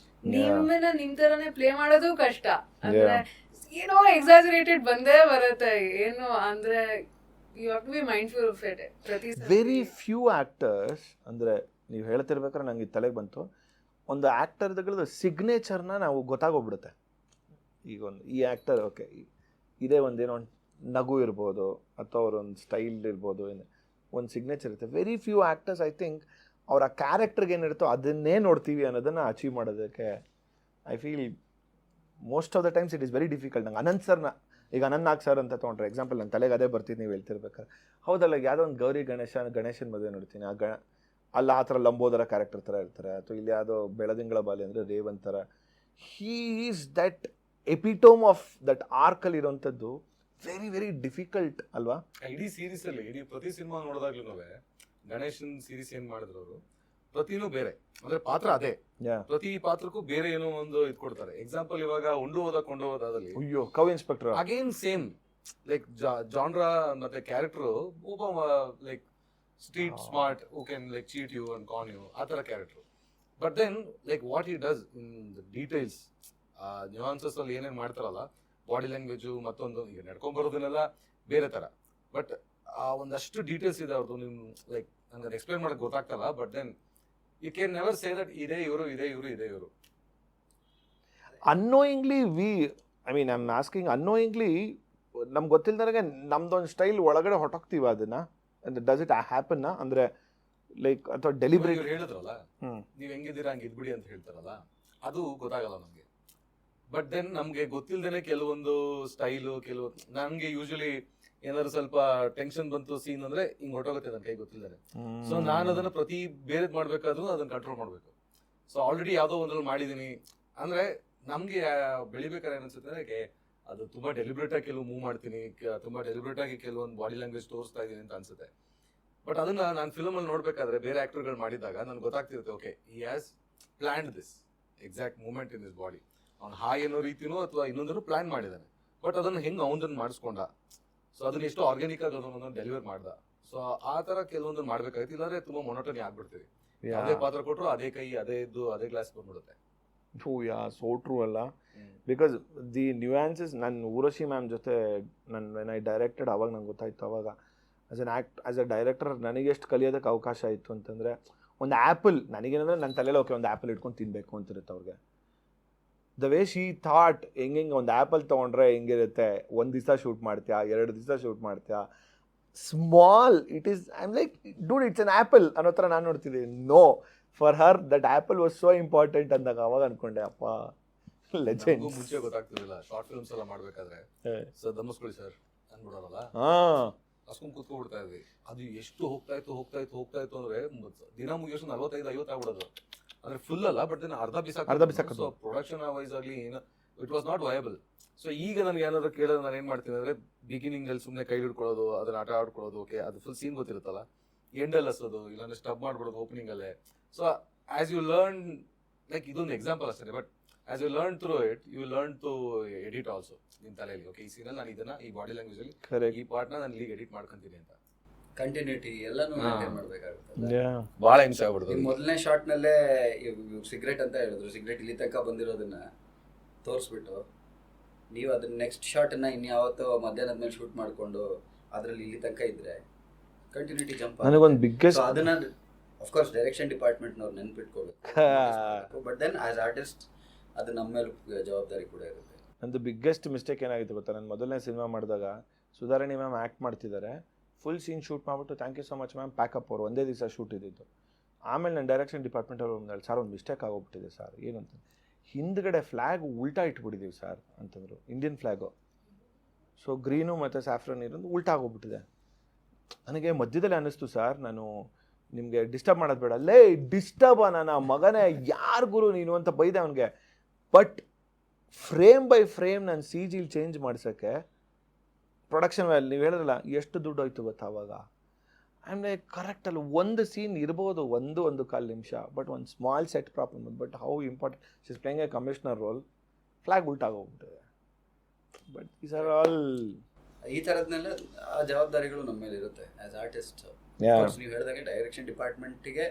ನಿಮ್ಮನ್ನ ನಿಮ್ ತರಾನೇ ಪ್ಲೇ ಮಾಡೋದು ಕಷ್ಟ. ಅಂದ್ರೆ ಏನೋ ಎಕ್ಸಾಜರೇಟೆಡ್ ಬಂದೇ ಬರುತ್ತೆ. ಏನು ಅಂದ್ರೆ you have to be mindful of it. Very few actors, ಅಂದರೆ ನೀವು ಹೇಳ್ತಿರ್ಬೇಕಾದ್ರೆ ನಂಗೆ ಈ ತಲೆಗೆ ಬಂತು, ಒಂದು ಆ್ಯಕ್ಟರ್ಗಳದ್ದು ಸಿಗ್ನೇಚರ್ನ ನಾವು ಗೊತ್ತಾಗೋಗ್ಬಿಡುತ್ತೆ. ಈಗ ಒಂದು ಈ ಆ್ಯಕ್ಟರ್ ಓಕೆ ಇದೇ ಒಂದೇನೋ ಒಂದು ನಗು ಇರ್ಬೋದು ಅಥವಾ ಅವ್ರೊಂದು ಸ್ಟೈಲ್ ಇರ್ಬೋದು, ಏನು ಒಂದು ಸಿಗ್ನೇಚರ್ ಇರುತ್ತೆ. Very few actors I think ಅವ್ರ ಆ ಕ್ಯಾರೆಕ್ಟರ್ಗೆ ಏನಿರುತ್ತೋ ಅದನ್ನೇ ನೋಡ್ತೀವಿ ಅನ್ನೋದನ್ನು ಅಚೀವ್ ಮಾಡೋದಕ್ಕೆ I feel most of the times it is very difficult. ನಂಗೆ ಅನಂತ್ ಸರ್ನ, ಈಗ ಅನಂತ್ ನಾಗ್ ಸರ್ ಅಂತ ತೊಗೊಂಡ್ರೆ ಎಕ್ಸಾಂಪಲ್, ನನ್ನ ತಲೆಗೆ ಅದೇ ಬರ್ತಿದ್ದು ನೀವು ಹೇಳ್ತಿರ್ಬೇಕಾದ್ರೆ. ಹೌದಲ್ಲ, ಯಾವುದೋ ಒಂದು ಗೌರಿ ಗಣೇಶನ ಮದುವೆ ನೋಡ್ತೀನಿ, ಅಲ್ಲಿ ಆ ಥರ ಲಂಬೋದರ ಕ್ಯಾರೆಕ್ಟರ್ ಥರ ಇರ್ತಾರೆ, ಅಥವಾ ಇಲ್ಲಿ ಯಾವುದೋ ಬೆಳದಿಂಗಳ ಬಾಲಿ ಅಂದರೆ ರೇವಂತ್ ಥರ. He is that epitome of that ಆರ್ಕಲ್ಲಿ ಇರೋಂಥದ್ದು. ವೆರಿ ವೆರಿ ಡಿಫಿಕಲ್ಟ್ ಅಲ್ವಾ. ಇಡೀ ಸೀರೀಸಲ್ಲಿ ಇಡೀ ಪ್ರತಿ ಸಿನಿಮಾ ನೋಡಿದಾಗ್ಲೂ ಗಣೇಶನ್ ಸೀರೀಸ್ ಏನ್ ಮಾಡಿದ್ರು ಅವರು ಪ್ರತಿನೂ ಬೇರೆ, ಅಂದ್ರೆ ಪಾತ್ರ ಅದೇ, ಪ್ರತಿ ಪಾತ್ರಕ್ಕೂ ಬೇರೆ ಏನೋ ಒಂದು ಇದು ಕೊಡ್ತಾರೆ. ಎಕ್ಸಾಂಪಲ್ ಇವಾಗ ಕೊಂಡು ಹೋದಾದಲ್ಲಿ ಅಯ್ಯೋ cop inspector again same like ಜಾನ್ರಾ ಮತ್ತೆ ಕ್ಯಾರೆಕ್ಟರ್ ಒಬ್ಬ like street smart who can like cheat you and con you, ಆ ತರ character. But then like what he does in the details, nuances ಅಲ್ಲಿ ಏನೇನ್ ಮಾಡ್ತಾರಲ್ಲ, ಬಾಡಿ ಲ್ಯಾಂಗ್ವೇಜು ಮತ್ತೊಂದು, ಈಗ ನಡ್ಕೊಂಡ್ ಬರೋದನ್ನೆಲ್ಲ ಬೇರೆ ತರ, ಬಟ್ ಒಂದಷ್ಟು ಡೀಟೇಲ್ಸ್ ಇದೆ ಅವ್ರದ್ದು. ನಿಮ್ ಲೈಕ್ ನಂಗೆ ಎಕ್ಸ್ಪ್ಲೈನ್ ಮಾಡಕ್ ಗೊತ್ತಾಗ್ತಲ್ಲ, but then you can never say that ಇದೇ ಇವರು. Annoyingly I am asking, annoyingly ನಮ್ಗೆ ಗೊತ್ತಿಲ್ದಾಗೆ ನಮ್ದೊಂದು ಸ್ಟೈಲ್ ಒಳಗಡೆ ಹೊಟ್ಟೋಗ್ತೀವ ಅದನ್ನ, ಡಸ್ ಇಟ್ ಹ್ಯಾಪನ್ ಅಂದ್ರೆ ಲೈಕ್ ಅಥವಾ ಡೆಲಿಬ್ರೇಟ್ ಹೇಳಿದ್ರಲ್ಲ ನೀವ್ ಹೆಂಗಿದ್ದೀರಾ ಹಂಗೆ ಇದ್ಬಿಡಿ ಅಂತ ಹೇಳ್ತಾರಲ್ಲ, ಅದು ಗೊತ್ತಾಗಲ್ಲ ನಮ್ಗೆ. ಬಟ್ ದೆನ್ ನಮ್ಗೆ ಗೊತ್ತಿಲ್ದೇನೆ ಕೆಲವೊಂದು ಸ್ಟೈಲು, ನನ್ಗೆ ಯೂಶಲಿ ಏನಾದ್ರು ಸ್ವಲ್ಪ ಟೆನ್ಷನ್ ಬಂತು ಸೀನ್ ಅಂದ್ರೆ ಹಿಂಗ್ ಹೊಟ್ಟೋಗುತ್ತೆ ನನ್ನ ಕೈ ಗೊತ್ತಿಲ್ದೇನೆ. ಸೊ ನಾನು ಅದನ್ನ ಪ್ರತಿ ಬೇರೆದ್ ಮಾಡ್ಬೇಕಾದ್ರೂ ಅದನ್ನ ಕಂಟ್ರೋಲ್ ಮಾಡ್ಬೇಕು. ಸೊ ಆಲ್ರೆಡಿ ಯಾವ್ದೋ ಒಂದ್ರಲ್ಲಿ ಮಾಡಿದೀನಿ ಅಂದ್ರೆ ನಮ್ಗೆ ಬೆಳಿಬೇಕಾದ್ರೆ ಏನನ್ಸುತ್ತೆ, ಅದು ತುಂಬಾ ಡೆಲಿಬ್ರೇಟ್ ಆಗಿ ಕೆಲವು ಮೂವ್ ಮಾಡ್ತೀನಿ, ತುಂಬಾ ಡೆಲಿಬ್ರೇಟ್ ಆಗಿ ಕೆಲವೊಂದು ಬಾಡಿ ಲ್ಯಾಂಗ್ವೇಜ್ ತೋರಿಸ್ತಾ ಇದೀನಿ ಅಂತ ಅನ್ಸುತ್ತೆ. ಬಟ್ ಅದನ್ನ ನಾನು ಫಿಲ್ಮ್ ಅಲ್ಲಿ ನೋಡ್ಬೇಕಾದ್ರೆ ಬೇರೆ ಆಕ್ಟರ್ಗಳು ಮಾಡಿದಾಗ ನನ್ಗೆ ಗೊತ್ತಾಗ್ತಿರುತ್ತೆ, ಓಕೆ ಈ has planned this exact movement in this body. ಅವ್ನು ಹಾಯ್ ಅನ್ನೋ ರೀತಿನೂ ಅಥವಾ ಇನ್ನೊಂದನ್ನು ಪ್ಲಾನ್ ಮಾಡಿದ್ದಾನೆ, ಬಟ್ ಅದನ್ನ ಹೆಂಗ್ ಅವನದನ್ನ ಮಾಡಿಸ್ಕೊಂಡ, ಸೊ ಅದನ್ನ ಎಷ್ಟು ಆರ್ಗ್ಯಾನಿಕ್ ಆಗಿ ಅದನ್ನ ಡೆಲಿವರ್ ಮಾಡ್ದ. ಸೊ ಆ ತರ ಕೆಲವೊಂದನ್ನು ಮಾಡ್ಬೇಕಾಗಿತ್ತು, ಇಲ್ಲಾಂದ್ರೆ ತುಂಬಾ ಮೊನೋಟನಿ ಆಗ್ಬಿಡ್ತೀವಿ. ಅದೇ ಪಾತ್ರ ಕೊಟ್ಟರು ಅದೇ ಕೈ ಅದೇ ಇದ್ದು ಅದೇ ಗ್ಲಾಸ್ ಬಂದ್ಬಿಡುತ್ತೆ. ಸೋ ಟ್ರೂ ಅಲ್ಲ. ಬಿಕಾಸ್ ದಿ ನ್ಯೂಯಾನ್ಸಸ್, ನಾನು ಊರ್ವಶಿ ಮ್ಯಾಮ್ ಜೊತೆ ವೆನ್ ಐ ಡೈರೆಕ್ಟೆಡ್ ಅವಾಗ ನಂಗೆ ಗೊತ್ತಾಯ್ತು. ಅವಾಗ ಆಸ್ ಅ ಡೈರೆಕ್ಟರ್ ನನಗೆ ಎಷ್ಟು ಕಲಿಯೋದಕ್ಕೆ ಅವಕಾಶ ಇತ್ತು ಅಂತಂದರೆ, ಒಂದು ಆ್ಯಪಲ್ ನನಗೇನಂದರೆ ನನ್ನ ತಲೆಯಲ್ಲಿ ಓಕೆ ಒಂದು ಆ್ಯಪಲ್ ಇಟ್ಕೊಂಡು ತಿನ್ನಬೇಕು ಅಂತಿರುತ್ತೆ ಅವ್ರಿಗೆ. ದ ವೇ ಶಿ ಥಾಟ್ ಹೆಂಗೆ ಒಂದು ಆ್ಯಪಲ್ ತೊಗೊಂಡ್ರೆ ಹೆಂಗಿರುತ್ತೆ, ಒಂದು ದಿವಸ ಶೂಟ್ ಮಾಡ್ತೀಯಾ, 2 ದಿವಸ ಶೂಟ್ ಮಾಡ್ತೀಯಾ, small it is, I am like dude it's an apple ಅನ್ನೋ ಥರ ನಾನು ನೋಡ್ತಿದ್ದೆ. No, for her that apple was so important ಅಂದಾಗ ಅವಾಗ ಅನ್ಕೊಂಡೆ ಅಪ್ಪ ಲೆಜೆಂಡ್. ಮುಂಚೆ ಗೊತ್ತಾಗ್ತಿರ್ಲಿಲ್ಲ ಶಾರ್ಟ್ ಫಿಲ್ಮ್ಸ್ ಎಲ್ಲ ಮಾಡ್ಬೇಕಾದ್ರೆ ಸರ್ ದಮ್ಮಸ್ಕೊಳ್ಳಿ ಸರ್ ಅನ್ಬಿಡೋರಲ್ಲ, ಅಷ್ಟೊಂದು ಕೂತ್ಕೊಬಿಡ್ತಾ ಇದ್ವಿ. ಅದು ಎಷ್ಟು ಹೋಗ್ತಾ ಇತ್ತು ಅಂದ್ರೆ ದಿನ ಮುಗಿಯೋಷ್ಟು 45-50 ಆಗ್ಬಿಡೋದು. ಅಂದ್ರೆ ಫುಲ್ ಅಲ್ಲ, ಬಟ್ ಅರ್ಧ ಬಿಸಾಕ ಪ್ರೊಡಕ್ಷನ್ ವೈಸ್ ಆಗ್ಲಿ it was not viable. So ಈಗ ನನ್ಗೆ ಏನಾದ್ರು ಕೇಳಿದ್ರೆ ನಾನು ಏನ್ ಮಾಡ್ತೀನಿ ಅಂದ್ರೆ, ಬಿಗಿನಿಂಗ್ ಅಲ್ಲಿ ಸುಮ್ಮನೆ ಕೈ ಹಿಡ್ಕೊಳ್ಳೋದು, ಅದನ್ನ ಆಟ ಆಡ್ಕೊಳ್ಳೋದು, ಓಕೆ ಅದು ಫುಲ್ ಸೀನ್ ಗೊತ್ತಿರುತ್ತಲ್ಲ, ಎಂಡಲ್ಲಿ ಹಸೋದು, ಇಲ್ಲಾಂದ್ರೆ ಸ್ಟಬ್ ಮಾಡ್ಬಿಡೋದು ಓಪನಿಂಗ್ ಅಲ್ಲೇ. So as you learn, like ಇದೊಂದು ಎಕ್ಸಾಂಪಲ್ ಅಷ್ಟೇ, but as you learn through it you learn to edit also ನಿಮ್ ತಲೆಯಲ್ಲಿ. ಓಕೆ, ಈ ಸೀನಲ್ಲಿ ನಾನು ಇದನ್ನ ಈ ಬಾಡಿ ಲ್ಯಾಂಗ್ವೇಜ್ ಅಲ್ಲಿ ಕರೆಕ್ಟ್. ಈ ಪಾರ್ಟ್ನ ನಾನು ಈಗ ಎಡಿಟ್ ಮಾಡ್ಕೊಂತೀನಿ ಅಂತ ಕಂಟಿನ್ಯೂಟಿ ಎಲ್ಲಾನು ಮೇಂಟೈನ್ ಮಾಡ್ಬೇಕಾಗುತ್ತೆ. ಬಹಳ ಹಿಂಸೆ ಆಗ್ಬಿಡ್ತದೆ. ಈ ಮೊದಲನೇ ಶಾರ್ಟ್ ನಲ್ಲೇ ಸಿಗರೇಟ್ ಅಂತ ಹೇಳಿದ್ರು, ಸಿಗರೇಟ್ ಇಲ್ಲಿ ತನಕ ಬಂದಿರೋದನ್ನ ತೋರಿಸ್ಬಿಟ್ಟು ನೀವು ಅದನ್ನ ನೆಕ್ಸ್ಟ್ ಶಾರ್ಟ್ ಅನ್ನ ಇನ್ಯಾವತ್ತೋ ಮಧ್ಯಾಹ್ನದ ಮೇಲೆ ಶೂಟ್ ಮಾಡ್ಕೊಂಡು ಅದ್ರಲ್ಲಿ ಇಲ್ಲಿ ತನಕ ಇದ್ರೆ ಕಂಟಿನ್ಯೂಟಿ ಜಂಪ್. ನನಗೊಂದು ಬಿಗ್ಗೆಸ್ಟ್ ಅದನ್ನ ಅಫ್ಕೋರ್ಸ್ ಡೈರೆಕ್ಷನ್ ಡಿಪಾರ್ಟ್ಮೆಂಟ್ನವ್ರು ನೆನ್ಪಿಟ್ಕೋಬೇಕು. ಬಟ್ ದೆನ್ ಆಸ್ ಆರ್ಟಿಸ್ಟ್ ಅದು ನಮ್ಮ ಮೇಲೆ ಜವಾಬ್ದಾರಿ ಕೂಡ ಇರುತ್ತೆ. ನಂದು ಬಿಗ್ಗೆಸ್ಟ್ ಮಿಸ್ಟೇಕ್ ಏನಾಗಿತ್ತು ಗೊತ್ತಾ, ನಾನು ಮೊದಲನೇ ಸಿನಿಮಾ ಮಾಡಿದಾಗ ಸುಧಾರಣಿ ಮ್ಯಾಮ್ ಆ್ಯಕ್ಟ್ ಮಾಡ್ತಿದ್ದಾರೆ, ಫುಲ್ ಸೀನ್ ಶೂಟ್ ಮಾಡಿಬಿಟ್ಟು thank you so much ma'am pack up ಅವರು ಒಂದೇ ದಿವಸ ಶೂಟ್ ಇದ್ದಿದ್ದು. ಆಮೇಲೆ ನಾನು ಡೈರೆಕ್ಷನ್ ಡಿಪಾರ್ಟ್ಮೆಂಟ್ ಅವರು ಒಂದು ಸರ್ ಒಂದು ಮಿಸ್ಟೇಕ್ ಆಗೋಗ್ಬಿಟ್ಟಿದೆ ಸರ್, ಏನು ಅಂತ ಹಿಂದ್ಗಡೆ ಫ್ಲ್ಯಾಗ್ ಉಲ್ಟಾ ಇಟ್ಬಿಟ್ಟಿದ್ದೀವಿ ಸರ್ ಅಂತಂದರು, ಇಂಡಿಯನ್ ಫ್ಲ್ಯಾಗು. ಸೊ ಗ್ರೀನು ಮತ್ತು ಸ್ಯಾಫ್ರನ್ ಇರೋದು ಉಲ್ಟಾ ಆಗೋಗ್ಬಿಟ್ಟಿದೆ. ನನಗೆ ಮಧ್ಯದಲ್ಲಿ ಅನ್ನಿಸ್ತು ಸರ್, ನಾನು ನಿಮಗೆ ಡಿಸ್ಟರ್ಬ್ ಮಾಡೋದು ಬೇಡ, ಲೇ ಡಿಸ್ಟರ್ಬ ನನ್ನ ಮಗನೇ ಯಾರು ಗುರು ನೀನು ಅಂತ ಬೈದೆ ಅವನಿಗೆ. ಬಟ್ ಫ್ರೇಮ್ ಬೈ ಫ್ರೇಮ್ ನಾನು ಸಿ ಜಿಲಿ ಚೇಂಜ್ ಮಾಡ್ಸೋಕ್ಕೆ ಪ್ರೊಡಕ್ಷನ್ ವ್ಯಾಲ್ಯೂ ನೀವು ಹೇಳಿದ್ರಲ್ಲ ಎಷ್ಟು ದುಡ್ಡು ಹೋಯ್ತು ಗೊತ್ತಾ ಅವಾಗ. ಆಮೇಲೆ ಕರೆಕ್ಟಲ್ಲ ಒಂದು ಸೀನ್ ಇರ್ಬೋದು 1.25 ನಿಮಿಷ, ಬಟ್ ಒಂದು small set problem. But how important she is playing a commissioner role, flag ಉಲ್ಟಾಗೋಗ್ಬಿಟ್ಟಿದೆ. ಬಟ್ ದೀಸ್ ಆರ್ ಆಲ್ ಈ ಥರದ್ನೆಲ್ಲ ಆ ಜವಾಬ್ದಾರಿಗಳು ನಮ್ಮ ಮೇಲೆ ಇರುತ್ತೆ ಆಸ್ ಆರ್ಟಿಸ್ಟ್. ನೀವು ಹೇಳಿದಾಗೆ ಡೈರೆಕ್ಷನ್ ಡಿಪಾರ್ಟ್ಮೆಂಟಿಗೆ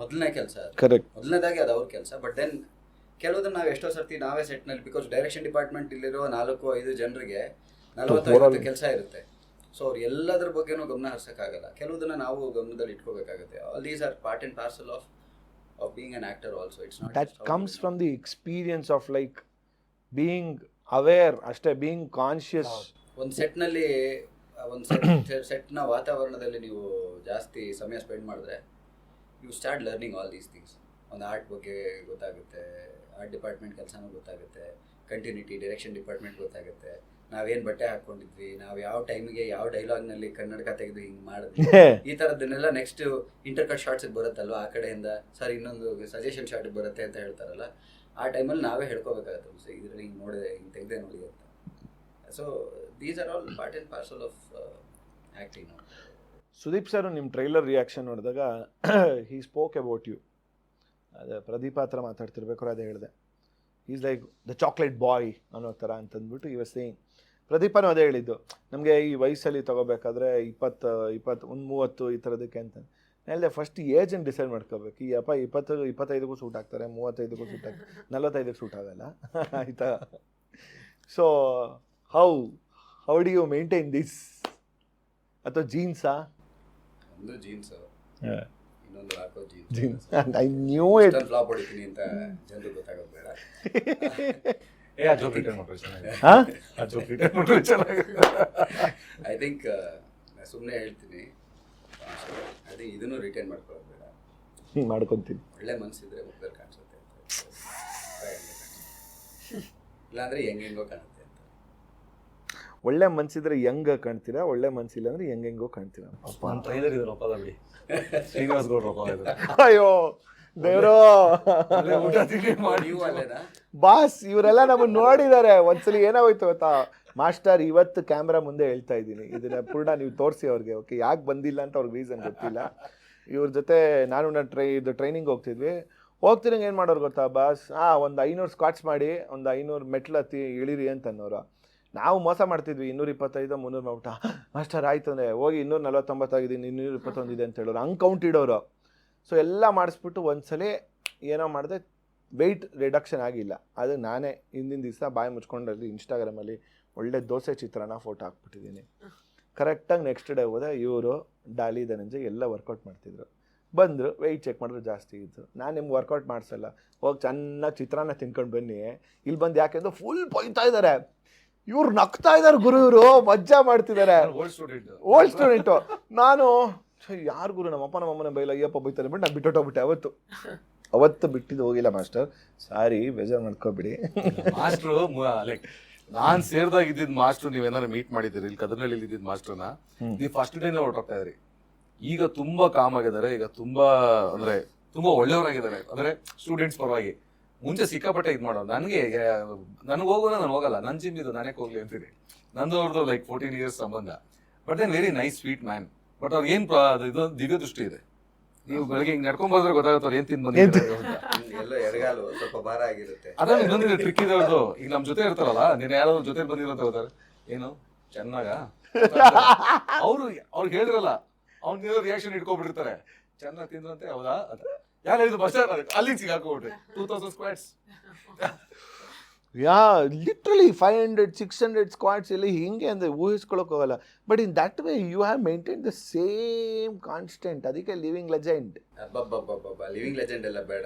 ಮೊದಲನೇ ಕೆಲಸ, ಕರೆಕ್ಟ್, ಮೊದಲನೇದಾಗಿ ಅದು ಅವ್ರ ಕೆಲಸ. ಬಟ್ ದೆನ್ ಕೆಲವುದನ್ನು ನಾವು ಎಷ್ಟೋ ಸರ್ತಿ ನಾವೇ ಸೆಟ್ನಲ್ಲಿ, ಬಿಕಾಸ್ ಡೈರೆಕ್ಷನ್ ಡಿಪಾರ್ಟ್ಮೆಂಟ್ ಇಲ್ಲಿರೋ 4-5 ಜನರಿಗೆ 40-50 ಕೆಲಸ ಇರುತ್ತೆ. ಸೊ ಅವ್ರು ಎಲ್ಲದ್ರ ಬಗ್ಗೆನೂ ಗಮನ ಹರಿಸೋಕ್ಕಾಗಲ್ಲ. ಕೆಲವುದನ್ನು ನಾವು ಗಮನದಲ್ಲಿ ಇಟ್ಕೋಬೇಕಾಗುತ್ತೆ. All these are part and parcel of being an actor also. It's not that comes from the experience of like being aware ಅಷ್ಟೇ, ಬೀಯಿಂಗ್ ಕಾನ್ಷಿಯಸ್. ಒಂದು ಸೆಟ್ನಲ್ಲಿ ಒಂದು ಸೆಟ್ನ ವಾತಾವರಣದಲ್ಲಿ ನೀವು ಜಾಸ್ತಿ ಸಮಯ ಸ್ಪೆಂಡ್ ಮಾಡಿದ್ರೆ you start learning all these things. ಒಂದು ಆರ್ಟ್ ಬಗ್ಗೆ ಗೊತ್ತಾಗುತ್ತೆ, ಆರ್ಟ್ ಡಿಪಾರ್ಟ್ಮೆಂಟ್ ಕೆಲಸನೂ ಗೊತ್ತಾಗುತ್ತೆ, ಕಂಟಿನ್ಯೂಟಿ ಡೈರೆಕ್ಷನ್ ಡಿಪಾರ್ಟ್ಮೆಂಟ್ ಗೊತ್ತಾಗುತ್ತೆ, ನಾವೇನು ಬಟ್ಟೆ ಹಾಕ್ಕೊಂಡಿದ್ವಿ, ನಾವು ಯಾವ ಟೈಮಿಗೆ ಯಾವ ಡೈಲಾಗ್ನಲ್ಲಿ ಕನ್ನಡಕ ತೆಗೆದು ಹಿಂಗೆ ಮಾಡಿದ್ವಿ, ಈ ಥರದ್ದನ್ನೆಲ್ಲ ನೆಕ್ಸ್ಟ್ ಇಂಟರ್ ಕಟ್ ಶಾರ್ಟ್ಸಿಗೆ ಬರುತ್ತಲ್ವ ಆ ಕಡೆಯಿಂದ ಸರ್ ಇನ್ನೊಂದು ಸಜೆಷನ್ ಶಾರ್ಟಿಗೆ ಬರುತ್ತೆ ಅಂತ ಹೇಳ್ತಾರಲ್ಲ, ಆ ಟೈಮಲ್ಲಿ ನಾವೇ ಹೇಳ್ಕೋಬೇಕಾಗತ್ತೆ. ಸೊ ಇದರಲ್ಲಿ ಹಿಂಗೆ ನೋಡಿದೆ, ಹಿಂಗೆ ತೆಗೆದೆ ನೋಡಿ ಅಂತ. So these are all part and parcel of acting. Sudeep sir ನಿಮ್ಮ ಟ್ರೈಲರ್ ರಿಯಾಕ್ಷನ್ ನೋಡಿದಾಗ ಹಿ ಸ್ಪೋಕ್ ಅಬೌಟ್ ಯು. ಅದೇ ಪ್ರದೀಪ ಹತ್ರ ಮಾತಾಡ್ತಿರ್ಬೇಕಾದ್ರೆ ಅದೇ ಹೇಳಿದೆ, ಈಸ್ ಲೈಕ್ ದ ಚಾಕ್ಲೇಟ್ ಬಾಯ್ ಅನ್ನೋ ಥರ ಅಂತಂದ್ಬಿಟ್ಟು ಇವ ಸೇಯಿಂಗ್. ಪ್ರದೀಪನೂ ಅದೇ ಹೇಳಿದ್ದು, ನಮಗೆ ಈ ವಯಸ್ಸಲ್ಲಿ ತೊಗೋಬೇಕಾದ್ರೆ 20-30 ಈ ಥರದಕ್ಕೆ ಅಂತ ಹೇಳಿದೆ. ಫಸ್ಟ್ ಏಜನ್ನು ಡಿಸೈಡ್ ಮಾಡ್ಕೋಬೇಕು. ಈ 25ಗೂ ಸೂಟ್ ಆಗ್ತಾರೆ, 35ಗೂ ಸೂಟ್ ಆಗ್ತಾರೆ, 45ಕ್ಕೆ ಸೂಟ್ ಆಗಲ್ಲ ಆಯಿತಾ. So how do you maintain this? ಅಥವಾ ಜೀನ್ಸಾ? ಒಂದು ಜೀನ್ಸ್, ಇನ್ನೊಂದು ಹಾಕೋ jeans. I knew it. Flop ಹೊಡಿತೀನಿ ಅಂತ ಜನರಿಗೆ ಗೊತ್ತಾಗೋದು ಬೇಡ. ಆ ಜೋಕ್ ರಿಟರ್ನ್ ಮಾಡ್ರಿ ಚೆನ್ನಾಗಿದೆ. ಐ ಥಿಂಕ್ ಸುಮ್ಮನೆ ಹೇಳ್ತೀನಿ, ಅದೇ ಇದನ್ನು ರಿಟರ್ನ್ ಮಾಡ್ಕೊಳ್ಳೋದು ಬೇಡ. ಮಾಡ್ಕೊತೀನಿ. ಒಳ್ಳೆ ಮನಸ್ಸಿದ್ರೆ ಮುಖದಲ್ಲಿ ಕಾಣಿಸುತ್ತೆ ಅಂತ, ಇಲ್ಲಾಂದ್ರೆ ಹೆಂಗೆಂಗೋ ಕಾಣುತ್ತೆ ಅಂತ. ಒಳ್ಳೆ ಮನ್ಸಿದ್ರೆ ಹೆಂಗ ಕಾಣ್ತೀರಾ, ಒಳ್ಳೆ ಮನ್ಸಿಲ್ಲ ಅಂದ್ರೆ ಹೆಂಗೆಂಗೋ ಕಾಣ್ತೀರಾ. ನನ್ನ ಟ್ರೈಲರ್ ಇದೆ ರೊಪ್ಪದ ಬಿಡಿ, ಶ್ರೀನಿವಾಸ್ ಗೌಡ್ ರೊಪ್ಪ ಇದೆ. ಅಯ್ಯೋ ದೇವ್ರೋ, ಊಟ ತಿಂಡಿ ಮಾಡಿ ನೀವು ಅಲ್ಲೇನಾ ಬಾಸ್ ಇವರೆಲ್ಲ ನಮ್ಮನ್ನು ನೋಡಿದ್ದಾರೆ. ಒಂದ್ಸಲಿ ಏನಾಗೋಯ್ತು ಗೊತ್ತಾ ಮಾಸ್ಟರ್, ಇವತ್ತು ಕ್ಯಾಮ್ರಾ ಮುಂದೆ ಹೇಳ್ತಾ ಇದ್ದೀನಿ, ಇದನ್ನ ಪೂರ್ಣ ನೀವು ತೋರಿಸಿ ಅವ್ರಿಗೆ. ಓಕೆ, ಯಾಕೆ ಬಂದಿಲ್ಲ ಅಂತ ಅವ್ರಿಗೆ ರೀಸನ್ ಗೊತ್ತಿಲ್ಲ. ಇವ್ರ ಜೊತೆ ನಾನು ಟ್ರೈನಿಂಗ್ ಹೋಗ್ತಿರಂಗೆ ಏನು ಮಾಡೋರು ಗೊತ್ತಾ ಬಾಸ್, ಒಂದು 500 ಸ್ಕ್ವಾಟ್ಸ್ ಮಾಡಿ ಒಂದು 500 ಮೆಟ್ಲು ಹತ್ತಿ ಇಳಿರಿ ಅಂತ ಅನ್ನೋರು. ನಾವು ಮೋಸ ಮಾಡ್ತಿದ್ವಿ, 225 300 ಮಾಡ್ಬಿಟ್ಟು ಮಾಸ್ಟರ್ ಆಯ್ತು ಅಂದರೆ ಹೋಗಿ 249 ಆಗಿದ್ದೀನಿ, 221 ಇದೆ ಅಂತ ಹೇಳೋರು, ಹಂಗೆ ಕೌಂಟ್ ಇಡೋರು. ಸೊ ಎಲ್ಲ ಮಾಡಿಸ್ಬಿಟ್ಟು ಒಂದ್ಸಲಿ ಏನೋ ಮಾಡಿದೆ, ವೆಯ್ಟ್ ರಿಡಕ್ಷನ್ ಆಗಿಲ್ಲ. ಅದು ನಾನೇ ಹಿಂದಿನ ದಿವಸ ಬಾಯಿ ಮುಚ್ಕೊಂಡಲ್ಲಿ ಇನ್ಸ್ಟಾಗ್ರಾಮಲ್ಲಿ ಒಳ್ಳೆ ದೋಸೆ ಚಿತ್ರಾನ್ನ ಫೋಟೋ ಹಾಕ್ಬಿಟ್ಟಿದ್ದೀನಿ. ಕರೆಕ್ಟಾಗಿ ನೆಕ್ಸ್ಟ್ ಡೇ ಹೋದೆ, ಇವರು ಡಾಲಿ ಧನಂಜಯ್ ಎಲ್ಲ ವರ್ಕೌಟ್ ಮಾಡ್ತಿದ್ರು. ಬಂದರು, ವೆಯ್ಟ್ ಚೆಕ್ ಮಾಡಿದ್ರು ಜಾಸ್ತಿ ಇತ್ತು. ನಾನು ನಿಮ್ಗೆ ವರ್ಕೌಟ್ ಮಾಡಿಸಲ್ಲ, ಹೋಗಿ ಚೆನ್ನಾಗಿ ಚಿತ್ರಾನ್ನ ತಿನ್ಕೊಂಡು ಬನ್ನಿ. ಇಲ್ಲಿ ಬಂದು ಯಾಕೆಂದ್ರೆ ಫುಲ್ ಬೈತಾ ಇದ್ದಾರೆ, ಇವ್ರು ನಗ್ತಾ ಇದ್ದಾರೆ ಗುರು, ಇವರು ಮಜ್ಜಾ ಮಾಡ್ತಿದ್ದಾರೆ. Old student. ನಾನು ಯಾರು ಗುರು, ನಮ್ಮಪ್ಪ ನಮ್ಮಮ್ಮನ ಬೈಲ, ಅಯ್ಯಪ್ಪ ಬೈತಾರೆ ಬಿಟ್ಟು ನಾನು ಬಿಟ್ಟೋಗ್ಬಿಟ್ಟೆ. ಅವತ್ತು ಬಿಟ್ಟಿದ್ದು ಹೋಗಿಲ್ಲ ಮಾಸ್ಟರ್, ಸಾರಿ ಬೇಜಾರು ಮಾಡ್ಕೋಬಿಡಿ. ಮಾಸ್ಟ್ರು ಲೈಕ್ ನಾನ್ ಸೇರ್ದಾಗ ಇದ್ದಿದ್ ಮಾಸ್ಟರ್ ನೀವೇನಾದ್ರು ಮೀಟ್ ಮಾಡಿದ್ದೀರಿ ಇಲ್ಲಿ ಕದರ್ನಳ್ಳಿಲಿ ಇದ್ದಿದ್ ಮಾಸ್ಟರ್ನ, ನೀವು ಫಸ್ಟ್ ಡೇನೇ ಹೊರಟೋಗ್ತಾ ಇದ್ರಿ. ಈಗ ತುಂಬಾ ಕಾಮ್ ಆಗಿದ್ದಾರೆ, ಈಗ ತುಂಬಾ ಅಂದ್ರೆ ತುಂಬಾ ಒಳ್ಳೆಯವರಾಗಿದ್ದಾರೆ, ಅಂದ್ರೆ ಸ್ಟೂಡೆಂಟ್ಸ್ ಪರವಾಗಿ. ಮುಂಚೆ ಸಿಕ್ಕಾಪಟ್ಟೆ ಇದು ಮಾಡೋದು, ನನಗೆ ಹೋಗೋಣ, ನಾನು ಹೋಗಲ್ಲ, ನನ್ನ ಜಿಮ್ ಇದು ನಾನೇ ಹೋಗ್ಲಿ ಅಂತೀನಿ. ನಂದು ಅವ್ರದ್ದು ಲೈಕ್ 14 years ಸಂಬಂಧ. But then very nice sweet man. But ಅವ್ರಿಗೆ ಏನ್ ಇದೊಂದು ದಿವ್ಯ ದೃಷ್ಟಿ ಇದೆ. ನೀವು ಬೆಳಗ್ಗೆ ಹಿಂಗೆ ನಡ್ಕೊಂಡ್ ಬಂದ್ರೆ ಗೊತ್ತಾಗುತ್ತೆ ಅವ್ರು ಏನ್ ತಿಂದು ಬಂದಿದ್ದಾರೆ ಅಂತ. ಎಲ್ಲ ಎಲ್ಲೋ ಎಡಗಾಲು ಸ್ವಲ್ಪ ಭಾರ ಆಗಿರುತ್ತೆ. ಅದ್ರಲ್ಲಿ ಇನ್ನೊಂದಿದೆ ಟ್ರಿಕ್ ಇದೆ ಅವ್ರದ್ದು. ಈಗ ನಮ್ ಜೊತೆ ಇರ್ತಾರಲ್ಲ, ನೀನ್ ಯಾರೋ ಜೊತೆ ಬಂದಿರೋ ಅಂತ ಹೋದಾರೆ, ಏನು ಚೆನ್ನಾಗ ಅವ್ರಿಗೆ ಹೇಳಿದ್ರಲ್ಲ, ಅವ್ನಿಗೆ ರಿಯಾಕ್ಷನ್ ಇಟ್ಕೊಂಡ್ಬಿಟ್ಟಿರ್ತಾರೆ. ಚೆನ್ನಾಗಿ ತಿಂದ್ರಂತೆ, ಹೌದಾ ಅಂತ ಯಾರು ಹೇಳಿದ್ರು ಬಸ್ ಅಲ್ಲಿಗೆ ಸಿಗಾಕೋಬಿಟ್ರಿ. 2000 ಸ್ಕ್ವಾಟ್ಸ್. ಯಾ ಲಿಟ್ರಲಿ 500-600 ಸ್ಕ್ವಾಟ್ಸ್ ಎಲ್ಲ ಹಿಂಗೆ ಅಂದರೆ ಊಹಿಸ್ಕೊಳಕ್ ಹೋಗಲ್ಲ. But in that way you have maintain the same constant. ಅದಕ್ಕೆ ಲಿವಿಂಗ್ ಲೆಜೆಂಡ್. ಲಿವಿಂಗ್ ಲೆಜೆಂಡ್ ಎಲ್ಲ ಬೇಡ,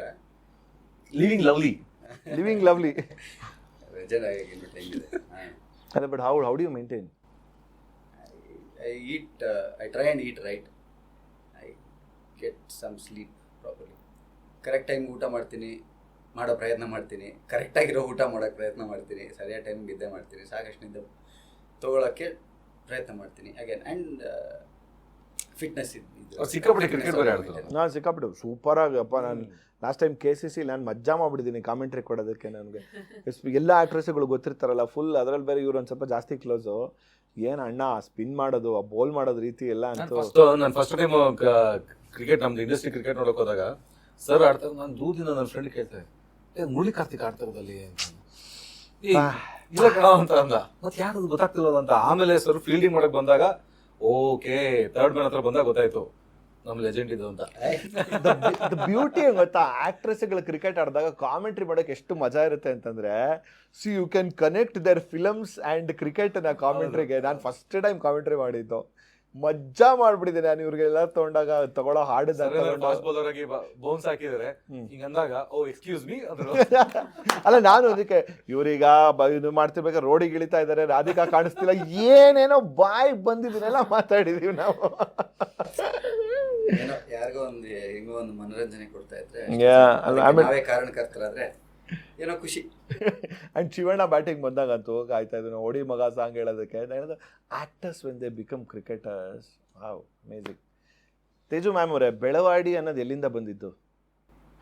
living lovely. Living lovely. Legend ಆಗಿಬಿಟ್ಟು ಹೆಂಗಿದೆ. ಅದೇ but how do you maintain? I try and eat right. I get some sleep properly. Correct time ಊಟ ಮಾಡ್ತೀನಿ, ಮಾಡೋ ಪ್ರಯತ್ನ ಮಾಡ್ತೀನಿ. ಕರೆಕ್ಟಾಗಿರೋ ಊಟ ಮಾಡೋಕ್ಕೆ ಪ್ರಯತ್ನ ಮಾಡ್ತೀನಿ. ಸರಿಯಾದ ಟೈಮ್ ನಿದ್ದೆ ಮಾಡ್ತೀನಿ. ಸಾಕಷ್ಟು ನಿದ್ದೆ ತೊಗೊಳಕ್ಕೆ ಪ್ರಯತ್ನ ಮಾಡ್ತೀನಿ. ಅಗೇನ್ ಆ್ಯಂಡ್ ಫಿಟ್ನೆಸ್ ಸಿಕ್ಕಾಪಟ್ಟೆ ಕ್ರಿಕೆಟ್ ಬೇರೆ ಆಡ್ತಾರೆ. ನಾನು ಸಿಕ್ಕಾಬಿಟ್ಟು ಸೂಪರಾಗಿ ಅಪ್ಪ. ನಾನು ಲಾಸ್ಟ್ ಟೈಮ್ KCC ನಾನು ಮಜ್ಜಾ ಮಾಡಿಬಿಟ್ಟಿದ್ದೀನಿ ಕಾಮೆಂಟ್ರಿ ಕೊಡೋದಕ್ಕೆ. ನನಗೆ ಎಲ್ಲ ಆ್ಯಕ್ಟ್ರೆಸ್ಗಳು ಗೊತ್ತಿರ್ತಾರಲ್ಲ ಫುಲ್, ಅದರಲ್ಲಿ ಬೇರೆ ಇವ್ರು ಒಂದು ಸ್ವಲ್ಪ ಜಾಸ್ತಿ ಕ್ಲೋಸು. ಏನು ಅಣ್ಣ ಸ್ಪಿನ್ ಮಾಡೋದು, ಆ ಬೌಲ್ ಮಾಡೋದು ರೀತಿ ಎಲ್ಲ ಅಂತೂ. ನಾನು ಫಸ್ಟ್ ಟೈಮ್ ಕ್ರಿಕೆಟ್, ನಮ್ದು ಇಂಡಸ್ಟ್ರಿ ಕ್ರಿಕೆಟ್ ನೋಡಕ್ ಹೋದಾಗ ಸರ್ ಆಡ್ತಾರೆ. ನಾನು ದೂರದಿಂದ ನನ್ನ ಫ್ರೆಂಡ್ ಕೇಳ್ತಾರೆ, ಮುರಳಿ ಕಾರ್ತಿಕ್ ಆಡ್ತಾರದಲ್ಲಿ ಇಲ್ಲ ಕಣ ಅಂತ ಅಂದ. ಮತ್ತೆ ಯಾರು ಗೊತ್ತಾಗ್ತಿರೋದು ಅಂತ. ಆಮೇಲೆ ಸರ್ ಫೀಲ್ಡಿಂಗ್ ಮಾಡಕ್ ಬಂದಾಗ ಓಕೆ ಥರ್ಡ್ ಮ್ಯಾನ್ ಹತ್ರ ಬಂದಾಗ ಗೊತ್ತಾಯ್ತು ನಮ್ ಲೆಜೆಂಡ್ ಇದು ಅಂತ. ದ ಬ್ಯೂಟಿ ಏನ್ ಗೊತ್ತಾ, ಆಕ್ಟ್ರೆಸ್ಗಳು ಕ್ರಿಕೆಟ್ ಆಡಿದಾಗ ಕಾಮೆಂಟ್ರಿ ಮಾಡೋಕೆ ಎಷ್ಟು ಮಜಾ ಇರುತ್ತೆ ಅಂತಂದ್ರೆ, see you can connect their films and cricket ನ ಕಾಮೆಂಟ್ರಿಗೆ. ನಾನು ಫಸ್ಟ್ ಟೈಮ್ ಕಾಮೆಂಟ್ರಿ ಮಾಡಿದ್ದು, ಮಜ್ಜಾ ಮಾಡ್ಬಿಟ್ಟಿದ್ದೀನಿ. ನಾನು ಇವ್ರಿಗೆಲ್ಲ ತಗೊಳ್ಳೋ ಹಾಡಿದ ಫಾಸ್ಟ್ ಬೌಲರ್ ಆಗಿ ಬೌನ್ಸ್ ಹಾಕಿದ್ದಾರೆ ಹಿಂಗ ಅಂದಾಗ, ಓ ಎಕ್ಸ್ಕ್ಯೂಸ್ ಮೀ ಅಂದ್ರು. ಅಲ್ಲ, ನಾನು ಅದಕ್ಕೆ ಇವ್ರೀಗ ಇದು ಮಾಡ್ತಿರ್ಬೇಕಾದ್ರೆ ರೋಡಿಗೆ ಇಳಿತಾ ಇದ್ದಾರೆ, ರಾಧಿಕಾ ಕಾಣಿಸ್ತಿಲ್ಲ, ಏನೇನೋ ಬಾಯ್ ಬಂದಿದ್ದೀನೆಲ್ಲ ಮಾತಾಡಿದೀವಿ ನಾವು. ಏನೋ ಯಾರಿಗೋ ಒಂದು ಹೆಂಗೋ ಒಂದು ಮನೋರಂಜನೆ ಕೊಡ್ತಾ ಇದ್ರೆ, ನಾವೇ ಕಾರಣಕರ್ತರಾದ್ರೆ ಏನೋ ಖುಷಿ. ಅಂಡ್ ಶಿವಣ್ಣ ಬ್ಯಾಟಿಂಗ್ ಬಂದಾಗಂತೂ ಆಯ್ತಾ ಇದನ್ನು ಹೊಡಿ ಮಗ ಸಾಂಗ್ ಹೇಳೋದಕ್ಕೆ actors when they become cricketers. Wow, amazing. Teju ma'am ಅವರೇ, ಬೆಳವಾಡಿ ಅನ್ನೋದು ಎಲ್ಲಿಂದ ಬಂದಿದ್ದು?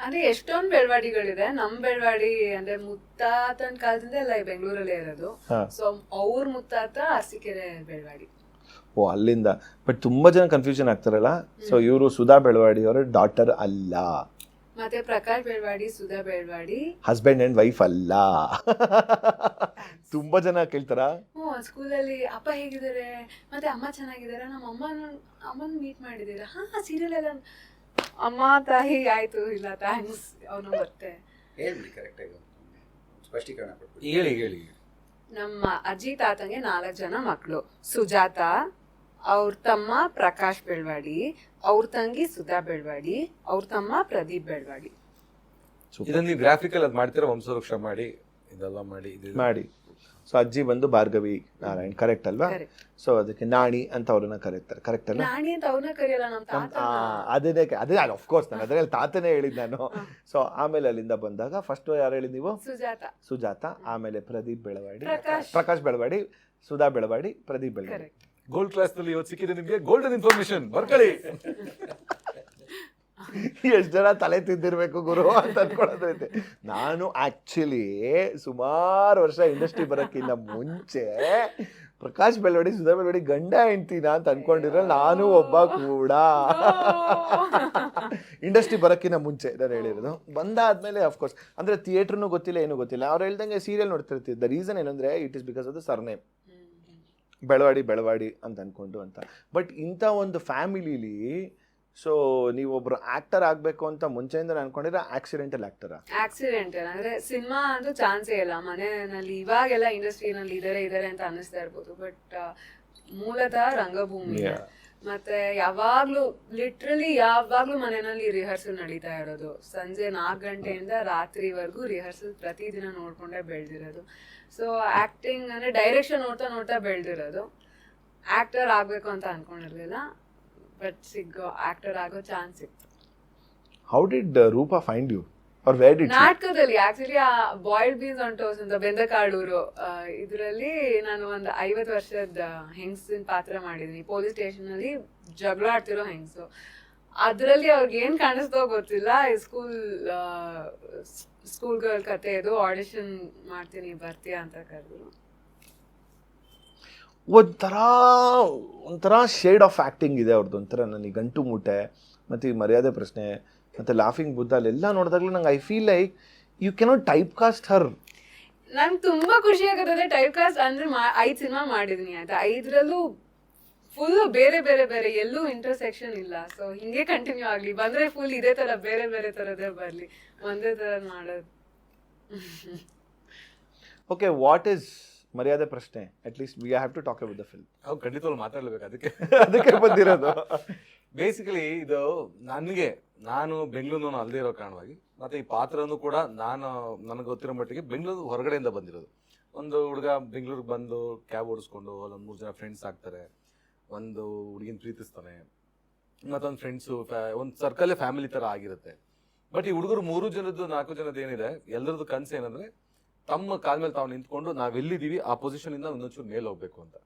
ಅಂದ್ರೆ ಎಷ್ಟೊಂದು ಬೆಳವಾಡಿಗಳಿದೆ. ನಮ್ ಬೆಳವಾಡಿ ಅಂದ್ರೆ ಮುತ್ತಾತನ ಕಾಲದಿಂದ ಎಲ್ಲ ಬೆಂಗಳೂರಲ್ಲೇ ಇರೋದು. ಸೊ ಅವ್ರ ಮುತ್ತಾತ ಅರಸೀಕೆರೆ ಬೆಳವಾಡಿ. ಓ, ಅಲ್ಲಿಂದ. ಬಟ್ ತುಂಬಾ ಜನ ಕನ್ಫ್ಯೂಷನ್ ಆಗ್ತಾರಲ್ಲ. ಸೊ ಇವರು ಸುಧಾ ಬೆಳವಾಡಿ ಅವರ ಡಾಟರ್ ಅಲ್ಲ, ಮತ್ತೆ Prakash Belavadi, Sudha Belavadi husband and wife ಅಲ್ಲ. ತುಂಬಾ ಜನ ಕೇಳ್ತಾರ. ಸ್ಕೂಲಲ್ಲಿ ಅಪ್ಪ ಹೇಗಿದ್ದಾರೆ, ಮತ್ತೆ ಅಮ್ಮ ಚೆನ್ನಾಗಿದ್ದಾರೆ, ನಮ್ಮ ಅಮ್ಮನ ಮೀಟ್ ಮಾಡಿದ್ದೀರಾ? ಸೀರಿಯಲ್ ಎಲ್ಲ ಅಮ್ಮ ತಾಯಿ ಆಯ್ತು, ಇಲ್ಲ ಥ್ಯಾಂಕ್ಸ್ ಅವನು ಮತ್ತೆ ಹೇಳ್ಬಿಡಿ ಕರೆಕ್ಟಾಗಿ ಸ್ಪಷ್ಟೀಕರಣ ಕೊಡ್ಬಿಡಿ. ಹೇಳಿ. ನಮ್ಮ ಅಜ್ಜಿ ತಾತಂಗೆ 4 ಜನ ಮಕ್ಕಳು. ಸುಜಾತ, ಅವ್ರ ತಮ್ಮ ಪ್ರಕಾಶ್ ಬೆಳವಾಡಿ, ಅವ್ರ ತಂಗಿ ಸುಧಾ ಬೆಳವಾಡಿ, ಅವ್ರ ತಮ್ಮ ಪ್ರದೀಪ್ ಬೆಳವಾಡಿ. ಇದನ್ನ ನೀವು ಗ್ರಾಫಿಕಲ್ ಅದು ಮಾಡ್ತೀರಾ, ವಂಶವೃಕ್ಷ ಮಾಡಿ ಇದೆಲ್ಲ ಮಾಡಿ. ಸೊ ಅಜ್ಜಿ ಬಂದು ಭಾರ್ಗವಿ ನಾರಾಯಣ್, ಕರೆಕ್ಟ್ ಅಲ್ವಾ? ಸೊ ಅದಕ್ಕೆ ನಾಣಿ ಅಂತ ಅವ್ರನ್ನ ಕರೀತಾರೆ, ಕರೆಕ್ಟ್ ಅಲ್ಲ? ನಾಣಿ ಅಂತ ಅವ್ರನ್ನ ಕರೆಯಲ್ಲ, ನಮ್ಮ ತಾತ. ಅದೇ ಆಫ್ ಕೋರ್ಸ್ ನಾನು ಅದ್ರಲ್ಲಿ ತಾತನೇ ಹೇಳಿದ್ ನಾನು. ಸೊ ಆಮೇಲೆ ಅಲ್ಲಿಂದ ಬಂದಾಗ ಫಸ್ಟ್ ಯಾರು ಹೇಳಿದ್ ನೀವು? ಸುಜಾತ, ಆಮೇಲೆ ಪ್ರದೀಪ್ ಬೆಳವಾಡಿ, ಪ್ರಕಾಶ್ ಬೆಳವಾಡಿ, ಸುಧಾ ಬೆಳವಾಡಿ, ಪ್ರದೀಪ್ ಬೆಳವಾಡಿ. ಗೋಲ್ಡ್ ಕ್ಲಾಸ್ ನಲ್ಲಿ ಇವತ್ತು ಸಿಕ್ಕಿದೆ ನಿಮ್ಗೆ ಗೋಲ್ಡನ್ ಇನ್ಫಾರ್ಮೇಶನ್, ಬರ್ಕೊಳ್ಳಿ. ಎಷ್ಟು ಜನ ತಲೆ ತಿಂದಿರ್ಬೇಕು ಗುರು ಅಂತ ಅನ್ಕೊಳ್ಳೋದೈತೆ. ನಾನು ಆಕ್ಚುಲಿ ಸುಮಾರು ವರ್ಷ ಇಂಡಸ್ಟ್ರಿ ಬರೋಕ್ಕಿಂತ ಮುಂಚೆ ಪ್ರಕಾಶ್ ಬೆಳವಾಡಿ, ಸುಧಾ ಬೆಳವಾಡಿ ಗಂಡ ಹೆಂಡ್ತಿನ ಅಂತ ಅನ್ಕೊಂಡಿರೋ ನಾನು ಒಬ್ಬ ಕೂಡ. ಇಂಡಸ್ಟ್ರಿ ಬರೋಕ್ಕಿಂತ ಮುಂಚೆ ನಾನು ಹೇಳಿರೋದು. ಬಂದಾದ್ಮೇಲೆ ಅಫ್ಕೋರ್ಸ್ ಅಂದ್ರೆ ಥಿಯೇಟರ್ನು ಗೊತ್ತಿಲ್ಲ, ಏನೂ ಗೊತ್ತಿಲ್ಲ. ಅವ್ರು ಹೇಳ್ದಂಗೆ ಸೀರಿಯಲ್ ನೋಡ್ತಿರ್ತಿದ್ದೆ. ದ ರೀಸನ್ ಏನಂದ್ರೆ it is because of the surname Belavadi ಅಂತ ಅನ್ಕೊಂಡು ಅಂತ. ಬಟ್ ಇಂಥ ಒಂದು ಫ್ಯಾಮಿಲಿಲಿ ಸೊ ನೀವೊಬ್ರು ಆಕ್ಟರ್ ಆಗ್ಬೇಕು ಅಂತ ಮುಂಚೆಯಿಂದ ಅನ್ಕೊಂಡಿದ್ರೆ ಆಕ್ಸಿಡೆಂಟಲ್ ಆಕ್ಸಿಡೆಂಟಲ್ ಅಂದ್ರೆ ಸಿನಿಮಾ ಅಂತೂ ಚಾನ್ಸೇ ಇಲ್ಲ. ಮನೆಯಲ್ಲಿ ಇವಾಗೆಲ್ಲ ಇಂಡಸ್ಟ್ರಿನಲ್ಲಿ ಇದಾರೆ ಅಂತ ಅನ್ನಿಸ್ತಾ ಇರ್ಬೋದು, ಬಟ್ ಮೂಲತಃ ರಂಗಭೂಮಿ. ಮತ್ತೆ ಲಿಟ್ರಲಿ ಯಾವಾಗ್ಲೂ ಮನೆಯಲ್ಲಿ ರಿಹರ್ಸಲ್ ನಡೀತಾ ಇರೋದು. ಸಂಜೆ 4 ಗಂಟೆಯಿಂದ ರಾತ್ರಿವರೆಗೂ ರಿಹರ್ಸಲ್ ಪ್ರತಿದಿನ ನೋಡ್ಕೊಂಡೇ ಬೆಳೆದಿರೋದು. ಸೊ ಆಕ್ಟಿಂಗ್ ಅಂದ್ರೆ ಡೈರೆಕ್ಷನ್ ನೋಡ್ತಾ ಬೆಳೆದಿರೋದು. ಆಕ್ಟರ್ ಆಗ್ಬೇಕು ಅಂತ ಅನ್ಕೊಂಡಿರ್ಲಿಲ್ಲ, ಬಟ್ ಆಕ್ಟರ್ ಆಗೋ ಚಾನ್ಸ್ ಸಿಕ್ತು. How did Rupa find you or where did? ನಾಟಕದಲ್ಲಿ ಆಕ್ಚುಲಿ ಆ ಬಾಯ್ಲ್ಡ್ ಬೀನ್ಸ್ ಆನ್ ಟೋಸ್ಟ್ ಅಂತ ಬೆಂದಕಾಳೂರು ಇದರಲ್ಲಿ ನಾನು ಒಂದು 50 ವರ್ಷದ ಹೆಂಗಸಿನ ಪಾತ್ರ ಮಾಡಿದೀನಿ. ಪೊಲೀಸ್ ಸ್ಟೇಷನ್ ಅಲ್ಲಿ ಜಗಳ ಆಡ್ತಿರೋ ಹೆಂಗಸು. ಅದ್ರಲ್ಲಿ ಅವ್ರಿಗೆ ಏನ್ ಕಾಣಿಸ್ತೋ ಗೊತ್ತಿಲ್ಲ, ಸ್ಕೂಲ್ ಗರ್ಲ್ ಕತೆ ಇದು, ಆಡಿಷನ್ ಮಾಡ್ತೀನಿ ಬರ್ತೀಯಾ ಅಂತ ಕರೆದ್ರು. ಒಂಥರ ಶೇಡ್ ಆಫ್ ಆ್ಯಕ್ಟಿಂಗ್ ಇದೆ ಅವ್ರದ್ದು. ಒಂಥರ ನನಗೆ ಗಂಟು ಮೂಟೆ ಮತ್ತು ಈ ಮರ್ಯಾದೆ ಪ್ರಶ್ನೆ ಮತ್ತು ಲಾಫಿಂಗ್ ಬುದ್ಧ ಅಲ್ಲೆಲ್ಲ ನೋಡಿದಾಗಲೂ ನಂಗೆ I feel like you cannot typecast her. ನಂಗೆ ತುಂಬಾ ಖುಷಿ ಆಗುತ್ತೆ ಟೈಪ್ ಕಾಸ್ಟ್ ಅಂದ್ರೆ 5 ಸಿನಿಮಾ ಮಾಡಿದೀನಿ ಆಯ್ತಾ, 5ರಲ್ಲೂ ಫುಲ್ ಬೇರೆ ಬೇರೆ ಬೇರೆ, ಎಲ್ಲೂ ಇಂಟರ್ಸೆಕ್ಷನ್ ಇಲ್ಲ. ಸೊ ಹಿಂಗೆ ಕಂಟಿನ್ಯೂ ಆಗ್ಲಿ, ಬಂದ್ರೆ ಫುಲ್ ಇದೇ ತರ ಬೇರೆ ಬೇರೆ ತರದೇ ಬರ್ಲಿ, ಒಂದೇ ತರ ಮಾಡೋದು. ಓಕೆ, ವಾಟ್ ಈಸ್ ಮರ್ಯಾದೆ ಪ್ರಶ್ನೆ? At least we have to talk about the film. ಅವ್ರು ಖಂಡಿತವಾಗ್ಲೂ ಮಾತಾಡ್ಲೇಬೇಕು, ಅದಕ್ಕೆ ಅದಕ್ಕೆ ಬಂದಿರೋದು. ಬೇಸಿಕಲಿ ಇದು ನಾನು ಬೆಂಗಳೂರಿನವನು ಅಲ್ಲದೆ ಇರೋ ಕಾರಣವಾಗಿ, ಮತ್ತೆ ಈ ಪಾತ್ರನೂ ಕೂಡ ನನಗೆ ಗೊತ್ತಿರೋ ಮಟ್ಟಿಗೆ ಬೆಂಗಳೂರು ಹೊರಗಡೆಯಿಂದ ಬಂದಿರೋದು. ಒಂದು ಹುಡುಗ ಬೆಂಗಳೂರಿಗೆ ಬಂದು ಕ್ಯಾಬ್ ಓಡಿಸ್ಕೊಂಡು ಅಲ್ಲೊಂದು 3 ಜನ ಫ್ರೆಂಡ್ಸ್ ಆಗ್ತಾರೆ, ಒಂದು ಹುಡುಗಿನ ಪ್ರೀತಿಸ್ತಾನೆ, ಮತ್ತೊಂದು ಫ್ರೆಂಡ್ಸು, ಒಂದು ಸರ್ಕಲ್ಲೇ ಫ್ಯಾಮಿಲಿ ಥರ ಆಗಿರುತ್ತೆ. ಬಟ್ ಈ ಹುಡುಗರು 3 ಜನದ್ದು 4 ಜನದ್ದು ಏನಿದೆ, ಎಲ್ಲರದ್ದು ಕನಸು ಏನಂದ್ರೆ ತಮ್ಮ ಕಾಲ ಮೇಲೆ ತಾವು ನಿಂತ್ಕೊಂಡು ನಾವೆಲ್ಲಿದ್ದೀವಿ ಆ ಪೊಸಿಷನಿಂದ ಇನ್ನೊಂಚೂರು ಮೇಲೆ ಹೋಗ್ಬೇಕು ಅಂತ.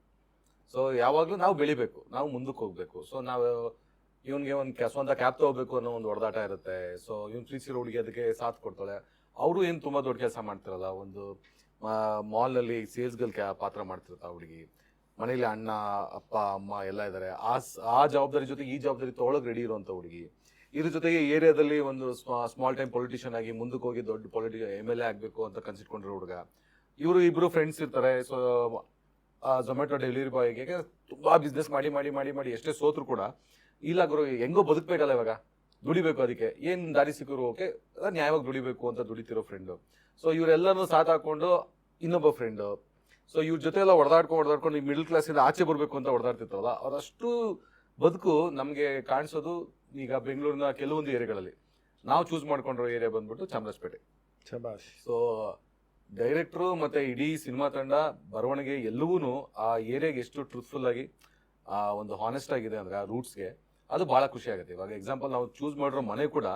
ಸೊ ಯಾವಾಗಲೂ ನಾವು ಬೆಳಿಬೇಕು, ನಾವು ಮುಂದಕ್ಕೆ ಹೋಗ್ಬೇಕು. ಸೊ ನಾವು ಇವನ್ಗೆ ಸ್ವಂತ ಕ್ಯಾಬ್ ತಗೋಬೇಕು ಅನ್ನೋ ಒಂದು ಹೊಡೆದಾಟ ಇರುತ್ತೆ. ಸೊ ಇವ್ನು ಪ್ರೀತಿಸಿರೋ ಹುಡುಗಿ ಅದಕ್ಕೆ ಸಾಥ್ ಕೊಡ್ತಾಳೆ. ಅವರು ಏನು ತುಂಬಾ ದೊಡ್ಡ ಕೆಲಸ ಮಾಡ್ತಿರಲ್ಲ, ಒಂದು ಮಾಲ್ನಲ್ಲಿ ಸೇಲ್ಸ್ಗಲ್ ಪಾತ್ರ ಮಾಡ್ತಿರ್ತ ಆ ಹುಡುಗಿ. ಮನೇಲಿ ಅಣ್ಣ ಅಪ್ಪ ಅಮ್ಮ ಎಲ್ಲ ಇದ್ದಾರೆ, ಆ ಜವಾಬ್ದಾರಿ ಜೊತೆಗೆ ಈ ಜವಾಬ್ದಾರಿ ತೊಗೊಳಕ್ ರೆಡಿ ಇರುವಂತ ಹುಡುಗಿ. ಇದ್ರ ಜೊತೆಗೆ ಏರಿಯಾದಲ್ಲಿ ಒಂದು ಸ್ಮಾಲ್ ಟೈಮ್ ಪೊಲಿಟಿಷಿಯನ್ ಆಗಿ ಮುಂದಕ್ಕೆ ಹೋಗಿ ದೊಡ್ಡ MLA ಆಗ್ಬೇಕು ಅಂತ ಕನ್ಸಿಟ್ಕೊಂಡಿರೋ ಹುಡುಗ. ಇವರು ಇಬ್ರು ಫ್ರೆಂಡ್ಸ್ ಇರ್ತಾರೆ. ಸೊ ಝೊಮ್ಯಾಟೊ ಡೆಲಿವರಿ ಬಾಯ್ಗೆ ತುಂಬಾ ಬಿಸ್ನೆಸ್ ಮಾಡಿ ಮಾಡಿ ಮಾಡಿ ಮಾಡಿ ಎಷ್ಟೇ ಸೋತ್ರು ಕೂಡ ಇಲ್ಲ ಗುರು ಹೆಂಗೋ ಬದುಕಬೇಕಲ್ಲ, ಇವಾಗ ದುಡಿಬೇಕು, ಅದಕ್ಕೆ ಏನ್ ದಾರಿ ಸಿಕ್ಕರು ಓಕೆ ನ್ಯಾಯವಾಗಿ ದುಡಿಬೇಕು ಅಂತ ದುಡಿತಿರೋ ಫ್ರೆಂಡು. ಸೊ ಇವರೆಲ್ಲರೂ ಸಾಥ್ ಹಾಕೊಂಡು ಇನ್ನೊಬ್ಬ ಫ್ರೆಂಡು. ಸೊ ಇವ್ರ ಜೊತೆ ಎಲ್ಲ ಹೊಡೆದಾಡ್ಕೊಂಡು ಈ ಮಿಡಲ್ ಕ್ಲಾಸಿಂದ ಆಚೆ ಬರಬೇಕು ಅಂತ ಹೊಡೆದಾಡ್ತಿರ್ತಾರಲ್ಲ, ಅವರಷ್ಟು ಬದುಕು ನಮಗೆ ಕಾಣಿಸೋದು ಈಗ ಬೆಂಗಳೂರಿನ ಕೆಲವೊಂದು ಏರಿಯಾಗಳಲ್ಲಿ. ನಾವು ಚೂಸ್ ಮಾಡ್ಕೊಂಡಿರೋ ಏರಿಯಾ ಬಂದ್ಬಿಟ್ಟು ಚಾಮರಾಜಪೇಟೆ. ಸೊ ಡೈರೆಕ್ಟ್ರು ಮತ್ತೆ ಇಡೀ ಸಿನಿಮಾ ತಂಡ ಬರವಣಿಗೆ ಎಲ್ಲವೂ ಆ ಏರಿಯಾಗೆ ಎಷ್ಟು ಟ್ರೂತ್ಫುಲ್ ಆಗಿ ಒಂದು ಹಾನೆಸ್ಟ್ ಆಗಿದೆ ಅಂದ್ರೆ ಆ ರೂಟ್ಸ್ಗೆ, ಅದು ಬಹಳ ಖುಷಿ ಆಗುತ್ತೆ. ಇವಾಗ ಎಕ್ಸಾಂಪಲ್ ನಾವು ಚೂಸ್ ಮಾಡಿರೋ ಮನೆ ಕೂಡ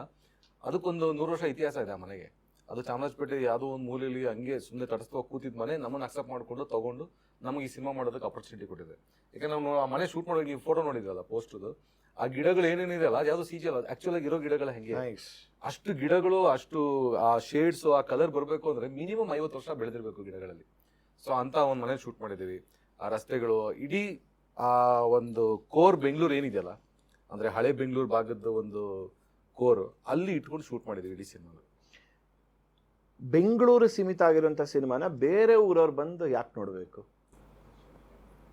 ಅದಕ್ಕೊಂದು 100 ವರ್ಷ ಇತಿಹಾಸ ಇದೆ ಆ ಮನೆಗೆ. ಅದು ಚಾಮರಾಜಪೇಟೆ ಯಾವುದೋ ಒಂದು ಮೂಲೆಯಲ್ಲಿ ಹಂಗೆ ಸುಮ್ಮನೆ ತಟಸ್ಥ ಕೂತಿದ್ದ ಮನೆ ನಮ್ಮನ್ನು ಅಕ್ಸೆಪ್ಟ್ ಮಾಡ್ಕೊಂಡು ತಗೊಂಡು ನಮಗೆ ಈ ಸಿನಿಮಾ ಮಾಡೋದಕ್ಕೆ ಆಪರ್ಚುನಿಟಿ ಕೊಟ್ಟಿದೆ. ಯಾಕಂದ್ರೆ ನಾವು ಆ ಮನೆ ಶೂಟ್ ಮಾಡೋ ನೀವು ಫೋಟೋ ನೋಡಿದ್ರಲ್ಲ ಪೋಸ್ಟದು, ಆ ಗಿಡಗಳು ಏನೇನಿದೆ ಅಲ್ಲ, ಯಾವುದು CG ಅಲ್ಲ, ಆಕ್ಚುಲ್ ಆಗಿ ಇರೋ ಗಿಡಗಳ ಹೆಂಗೆ ಅಷ್ಟು ಗಿಡಗಳು, ಅಷ್ಟು ಆ ಶೇಡ್ಸ್ ಆ ಕಲರ್ ಬರಬೇಕು ಅಂದ್ರೆ ಮಿನಿಮಮ್ 50 ವರ್ಷ ಬೆಳೆದಿರ್ಬೇಕು ಗಿಡಗಳಲ್ಲಿ. ಸೊ ಅಂತ ಒಂದು ಮನೆ ಶೂಟ್ ಮಾಡಿದ್ದೀವಿ. ಆ ರಸ್ತೆಗಳು ಇಡೀ ಆ ಒಂದು ಕೋರ್ ಬೆಂಗಳೂರು ಏನಿದೆಯಲ್ಲ, ಅಂದ್ರೆ ಹಳೆ ಬೆಂಗಳೂರು ಭಾಗದ ಒಂದು ಕೋರ್ ಅಲ್ಲಿ ಇಟ್ಕೊಂಡು ಶೂಟ್ ಮಾಡಿದ್ದೀವಿ ಇಡೀ ಸಿನಿಮಾ. ಬೆಂಗಳೂರು ಸೀಮಿತ ಆಗಿರುವಂತ ಸಿನಿಮಾನ ಬೇರೆ ಊರವ್ರು ಬಂದು ಯಾಕೆ ನೋಡ್ಬೇಕು?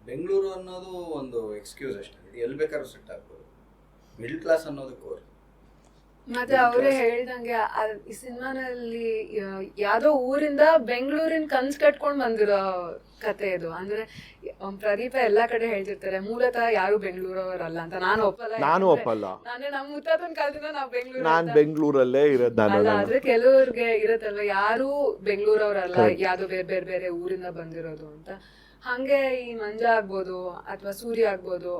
ಬೆಂಗಳೂರು ಅನ್ನೋದು ಒಂದು ಎಕ್ಸ್ಕ್ಯೂಸ್ ಅಷ್ಟೇ, ಇದು ಎಲ್ಲಿ ಬೇಕಾದ್ರೂ ಸೆಟ್ ಆಗ್ಬೋದು. ಮಿಡಲ್ ಕ್ಲಾಸ್ ಅನ್ನೋದು ಕೋರ್. ಮತ್ತೆ ಅವರೇ ಹೇಳ್ದಂಗೆ ಈ ಸಿನಿಮಾನಲ್ಲಿ ಯಾವ್ದೋ ಊರಿಂದ ಬೆಂಗಳೂರಿನ ಕನ್ಸ್ ಕಟ್ಕೊಂಡ್ ಬಂದಿರೋ ಕತೆ ಇದು. ಅಂದ್ರೆ ಪ್ರದೀಪ ಎಲ್ಲಾ ಕಡೆ ಹೇಳ್ತಿರ್ತಾರೆ ಮೂಲತಃ ಯಾರು ಬೆಂಗಳೂರವರಲ್ಲ ಅಂತ. ನಾನು ಒಪ್ಪಲ್ಲ. ಅಂದ್ರೆ ನಮ್ಮ ಮುತ್ತಾತನ ಕಾಲದಿಂದ ನಾನ್ ಬೆಂಗಳೂರಲ್ಲೇ ಇರೋದು. ಆದ್ರೆ ಕೆಲವ್ರಿಗೆ ಇರತ್ತಲ್ವ, ಯಾರು ಬೆಂಗಳೂರವರಲ್ಲ, ಯಾವ್ದೋ ಬೇರೆ ಬೇರೆ ಊರಿಂದ ಬಂದಿರೋದು ಅಂತ. ಹಂಗೆ ಈ ಮಂಜಾ ಆಗ್ಬೋದು ಅಥವಾ ಸೂರ್ಯ ಆಗ್ಬೋದು,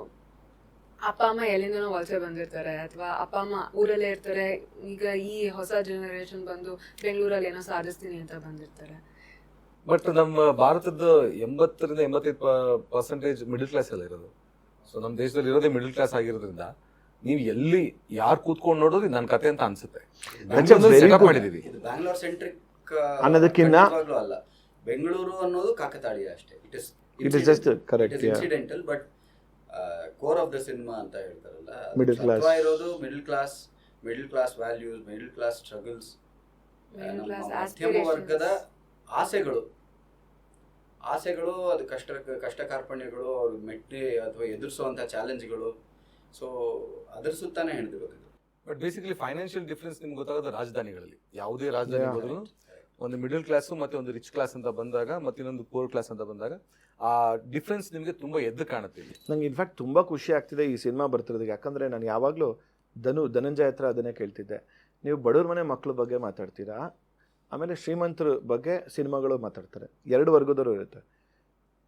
ಅಪ್ಪ ಅಮ್ಮ ಎಲ್ಲಿಂದನೋ ವಲಸೆ ಬಂದಿರ್ತಾರೆ ಅಥವಾ ಅಪ್ಪ ಅಮ್ಮ ಊರಲ್ಲೇ ಇರ್ತಾರೆ. ಈಗ ಈ ಹೊಸ ಜನರೇಷನ್ ಬಂದು ಬೆಂಗಳೂರಲ್ಲಿ ಏನೋ ಸಾಧಿಸ್ತೀನಿ ಅಂತ ಬಂದಿರ್ತಾರೆ. ಬಟ್ ನಮ್ಮ ಭಾರತದ 80ರಿಂದ 85% ಮಿಡಲ್ ಕ್ಲಾಸ್ ಎಲ್ಲ ಇರೋದು. ಸೊ ನಮ್ಮ ದೇಶದಲ್ಲಿ ಇರೋದೇ ಮಿಡಲ್ ಕ್ಲಾಸ್ ಆಗಿರೋದ್ರಿಂದ ನೀವು ಎಲ್ಲಿ ಯಾರು ಕೂತ್ಕೊಂಡು ನೋಡೋದು ನನ್ನ ಕತೆ ಅಂತ ಅನ್ಸುತ್ತೆ. ಮಾಡಿದೀವಿ ಇದು ಬ್ಯಾಂಗ್ಳೂರ್ ಸೆಂಟ್ರಿಕ್ ಅನ್ನೋದಕ್ಕಿಂತ ಅಲ್ಲ, ಬೆಂಗಳೂರು ಅನ್ನೋದು ಕಾಕತಾಳೀಯ ಅಷ್ಟೇ. It is just correct incidental but core of the cinema ಅಂತ ಹೇಳ್ತಾರಲ್ಲ, ಮಿಡಲ್ ಕ್ಲಾಸ್ ಇರೋದು middle class values, middle class struggles, ಮಧ್ಯಮ ವರ್ಗದ ಆಸೆಗಳು, ಅದು ಕಷ್ಟ ಕಾರ್ಪಣ್ಯಗಳು, ಅವ್ರು ಮೆಟ್ಟಿ ಅಥವಾ ಎದುರಿಸುವಂತಹ ಚಾಲೆಂಜ್ಗಳು. ಸೊ ಅದ್ರ ಸುತ್ತಾನೆ ಹಿಡಿದಿರೋದು. ಬಟ್ ಬೇಸಿಕಲಿ ಫೈನಾನ್ಷಿಯಲ್ ಡಿಫರೆನ್ಸ್ ನಿಮ್ಗೆ ಗೊತ್ತಾಗೋದು ರಾಜಧಾನಿಗಳಲ್ಲಿ. ಯಾವುದೇ ರಾಜಧಾನಿ ಹೋದ್ರು ಒಂದು ಮಿಡಲ್ ಕ್ಲಾಸ್ ಮತ್ತೆ ಒಂದು ರಿಚ್ ಕ್ಲಾಸ್ ಅಂತ ಬಂದಾಗ, ಮತ್ತೆ ಇನ್ನೊಂದು ಪೂರ್ ಕ್ಲಾಸ್ ಅಂತ ಬಂದಾಗ ಆ ಡಿಫ್ರೆನ್ಸ್ ನಿಮಗೆ ತುಂಬಾ ಎದ್ದು ಕಾಣುತ್ತೆ. ನಂಗೆ ಇನ್ಫ್ಯಾಕ್ಟ್ ತುಂಬಾ ಖುಷಿ ಆಗ್ತಿದೆ ಈ ಸಿನಿಮಾ ಬರ್ತಿರೋದಕ್ಕೆ. ಯಾಕಂದ್ರೆ ನಾನು ಯಾವಾಗಲೂ ಧನಂಜಯ ಹತ್ರ ಅದನ್ನೇ ಕೇಳ್ತಿದ್ದೆ, ನೀವು ಬಡವ್ರ ಮನೆ ಮಕ್ಳ ಬಗ್ಗೆ ಮಾತಾಡ್ತೀರಾ, ಆಮೇಲೆ ಶ್ರೀಮಂತರ ಬಗ್ಗೆ ಸಿನಿಮಾಗಳು ಮಾತಾಡ್ತಾರೆ, 2 ವರ್ಗದವರು ಇರುತ್ತೆ.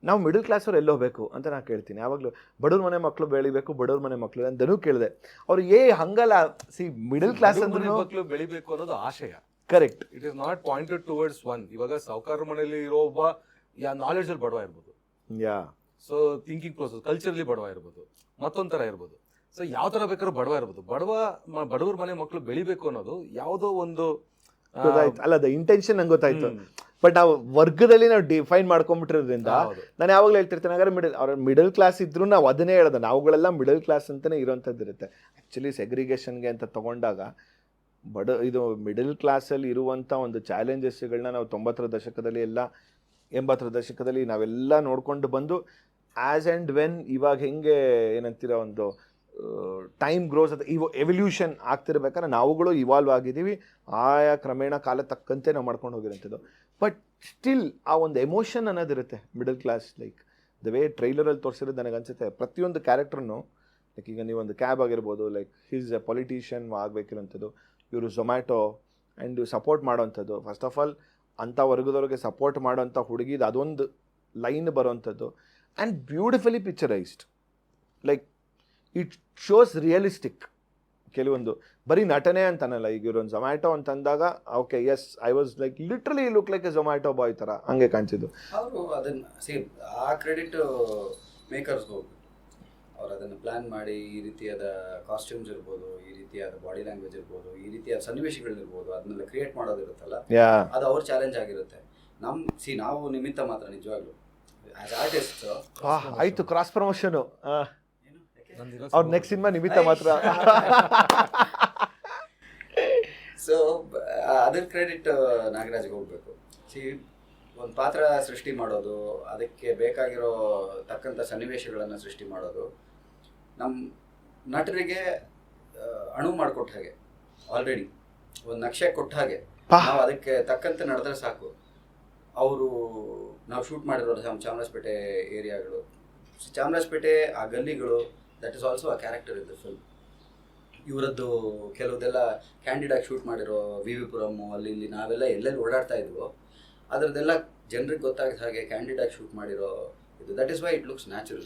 ನಾವು ಮಿಡಲ್ ಕ್ಲಾಸ್ ಅವ್ರು ಎಲ್ಲೋಗ್ಬೇಕು ಅಂತ ನಾನು ಕೇಳ್ತೀನಿ ಯಾವಾಗಲೂ. ಬಡವ್ರ ಮನೆ ಮಕ್ಕಳು ಬೆಳಿಬೇಕು, ಬಡವ್ರ ಮನೆ ಮಕ್ಕಳು ನಾನು ದನೂ ಕೇಳಿದೆ. ಅವ್ರು ಹಂಗಲ್ಲ, ಮಿಡಲ್ ಕ್ಲಾಸ್ ಅಂದ್ರೆ ಮಕ್ಕಳು ಬೆಳಿಬೇಕು ಅನ್ನೋದು ಆಶಯ. Correct. It is not pointed towards one. ಇವಾಗ ಸಾವುಕಾರ ಮನೆಯಲ್ಲಿ ಇರೋ ಒಬ್ಬ ನಾಲೆಡ್ಜ್ ಅಲ್ಲಿ ಬಡವ ಇರ್ಬೋದು, ಸೊ ಥಿಂಕಿಂಗ್ ಪ್ರೋಸೆಸ್ ಕಲ್ಚರ್ಲಿ ಬಡವ ಇರ್ಬೋದು, ಮತ್ತೊಂಥರ ಇರ್ಬೋದು. ಸೊ ಯಾವ ತರ ಬೇಕಾದ್ರೂ ಬಡವ ಇರ್ಬೋದು. ಬಡವ್ರ ಮನೆ ಮಕ್ಕಳು ಬೆಳಿಬೇಕು ಅನ್ನೋದು ಯಾವುದೋ ಒಂದು ಅಲ್ಲ, ಅದ ಇಂಟೆನ್ಷನ್ ನಂಗೆ ಗೊತ್ತಾಯ್ತು. ಬಟ್ ಆ ವರ್ಗದಲ್ಲಿ ನಾವು ಡಿಫೈನ್ ಮಾಡ್ಕೊಂಡ್ಬಿಟ್ಟಿರೋದ್ರಿಂದ ನಾನು ಯಾವಾಗಲೂ ಹೇಳ್ತಿರ್ತೇನೆ, ಹಾಗಾದ್ರೆ ಅವ್ರ ಮಿಡಲ್ ಕ್ಲಾಸ್ ಇದ್ರು ನಾವು ಅದನ್ನೇ ಹೇಳೋದು, ನಾವುಗಳೆಲ್ಲ ಮಿಡಲ್ ಕ್ಲಾಸ್ ಅಂತಾನೆ ಇರೋಂಥದ್ದು ಇರುತ್ತೆ. ಆಕ್ಚುಲಿ ಸೆಗ್ರಿಗೇಷನ್ಗೆ ಅಂತ ತಗೊಂಡಾಗ ಇದು ಮಿಡಲ್ ಕ್ಲಾಸಲ್ಲಿ ಇರುವಂಥ ಒಂದು ಚಾಲೆಂಜಸ್ಗಳನ್ನ ನಾವು 90ರ ದಶಕದಲ್ಲಿ ಎಲ್ಲ 80ರ ದಶಕದಲ್ಲಿ ನಾವೆಲ್ಲ ನೋಡ್ಕೊಂಡು ಬಂದು ಆ್ಯಸ್ ಆ್ಯಂಡ್ ವೆನ್ ಇವಾಗ ಹೆಂಗೆ ಏನಂತೀರ ಒಂದು ಟೈಮ್ ಗ್ರೋಸ್ ಅಥವಾ ಎವಲ್ಯೂಷನ್ ಆಗ್ತಿರ್ಬೇಕಾದ್ರೆ ನಾವುಗಳು ಇವಾಲ್ವ್ ಆಗಿದ್ದೀವಿ, ಆಯಾ ಕ್ರಮೇಣ ಕಾಲ ತಕ್ಕಂತೆ ನಾವು ಮಾಡ್ಕೊಂಡು ಹೋಗಿರೋಂಥದ್ದು. ಬಟ್ ಸ್ಟಿಲ್ ಆ ಒಂದು ಎಮೋಷನ್ ಅನ್ನೋದಿರುತ್ತೆ middle class. Like the way ಟ್ರೈಲರಲ್ಲಿ ತೋರಿಸಿರೋದು ನನಗೆ ಅನಿಸುತ್ತೆ ಪ್ರತಿಯೊಂದು ಕ್ಯಾರೆಕ್ಟ್ರನ್ನು, ಲೈಕ್ ಈಗ ನೀವೊಂದು ಕ್ಯಾಬ್ ಆಗಿರ್ಬೋದು, ಲೈಕ್ ಹೀಸ್ ಎ ಪೊಲಿಟಿಷಿಯನ್ ಆಗಬೇಕಿರೋಂಥದ್ದು, ಇವರು ಝೊಮ್ಯಾಟೊ ಆ್ಯಂಡ್ ಸಪೋರ್ಟ್ ಮಾಡೋವಂಥದ್ದು. ಫಸ್ಟ್ ಆಫ್ ಆಲ್ ಅಂಥ ವರ್ಗದವ್ರಿಗೆ ಸಪೋರ್ಟ್ ಮಾಡೋಂಥ ಹುಡುಗಿದು ಅದೊಂದು ಲೈನ್ ಬರೋವಂಥದ್ದು and beautifully picturised. Like it shows realistic. ಕೆಲವೊಂದು ಬರೀ ನಟನೆ ಅಂತನಲ್ಲ, ಈಗ ಇವ್ರೊಂದು ಝೊಮ್ಯಾಟೊ ಅಂತಂದಾಗ okay yes I was like literally look like a Zomato boy ಥರ ಹಂಗೆ ಕಾಣಿಸಿದ್ದು. ಅವರು ಅದನ್ನು ಸೇಮ್ ಆ ಕ್ರೆಡಿಟ್ ಮೇಕರ್ಸ್ಗೆ ಹೋಗ್ಬೇಕು. ಅವ್ರು ಅದನ್ನು ಪ್ಲ್ಯಾನ್ ಮಾಡಿ ಈ ರೀತಿಯಾದ ಕಾಸ್ಟ್ಯೂಮ್ಸ್ ಇರ್ಬೋದು, ಈ ರೀತಿಯಾದ ಬಾಡಿ ಲ್ಯಾಂಗ್ವೇಜ್ ಇರ್ಬೋದು, ಈ ರೀತಿಯಾದ ಸನ್ನಿವೇಶಗಳಿರ್ಬೋದು, ಅದನ್ನೆಲ್ಲ ಕ್ರಿಯೇಟ್ ಮಾಡೋದಿರುತ್ತಲ್ಲ, ಅದು ಅವ್ರ ಚಾಲೆಂಜ್ ಆಗಿರುತ್ತೆ. ನಾವು ನಿಮಿತ್ತ ಮಾತ್ರ ನಿಜವಾಗ್ಲೂ ಆಸ್ ಆರ್ಟಿಸ್ಟ್. ಆಯಿತು, ಕ್ರಾಸ್ ಪ್ರಮೋಷನು. ಅವ್ರ ನೆಕ್ಸ್ಟ್ ಸಿನಿಮಾ ನಿಮಿತ್ತ ಮಾತ್ರ. ಸೊ ಅದ್ರ ಕ್ರೆಡಿಟ್ ನಾಗರಾಜ್ಗೆ ಹೋಗ್ಬೇಕು. ಒಂದು ಪಾತ್ರ ಸೃಷ್ಟಿ ಮಾಡೋದು, ಅದಕ್ಕೆ ಬೇಕಾಗಿರೋ ತಕ್ಕಂಥ ಸನ್ನಿವೇಶಗಳನ್ನು ಸೃಷ್ಟಿ ಮಾಡೋದು, ನಮ್ಮ ನಟರಿಗೆ ಅಣು ಮಾಡಿಕೊಟ್ಟ ಹಾಗೆ, ಆಲ್ರೆಡಿ ಒಂದು ನಕ್ಷೆ ಕೊಟ್ಟ ಹಾಗೆ ನಾವು ಅದಕ್ಕೆ ತಕ್ಕಂತೆ ನಡೆದ್ರೆ ಸಾಕು. ಅವರು ನಾವು ಶೂಟ್ ಮಾಡಿರೋದು ಚಾಮರಾಜಪೇಟೆ ಏರಿಯಾಗಳು, ಚಾಮರಾಜಪೇಟೆ ಆ ಗಲ್ಲಿಗಳು, that is also a character in the film. ಇವರದ್ದು ಕೆಲವುದೆಲ್ಲ ಕ್ಯಾಂಡಿಡಾಗಿ ಶೂಟ್ ಮಾಡಿರೋ ವಿ ಪುರಮ್ ಅಲ್ಲಿ ಇಲ್ಲಿ ನಾವೆಲ್ಲ ಎಲ್ಲೆಲ್ಲಿ ಓಡಾಡ್ತಾ ಇದ್ವೋ ಅದರದ್ದೆಲ್ಲ ಜನರಿಗೆ ಗೊತ್ತಾಗಿದ ಹಾಗೆ ಕ್ಯಾಂಡಿಡಾಗಿ ಶೂಟ್ ಮಾಡಿರೋ ಇದು. That is why it looks natural.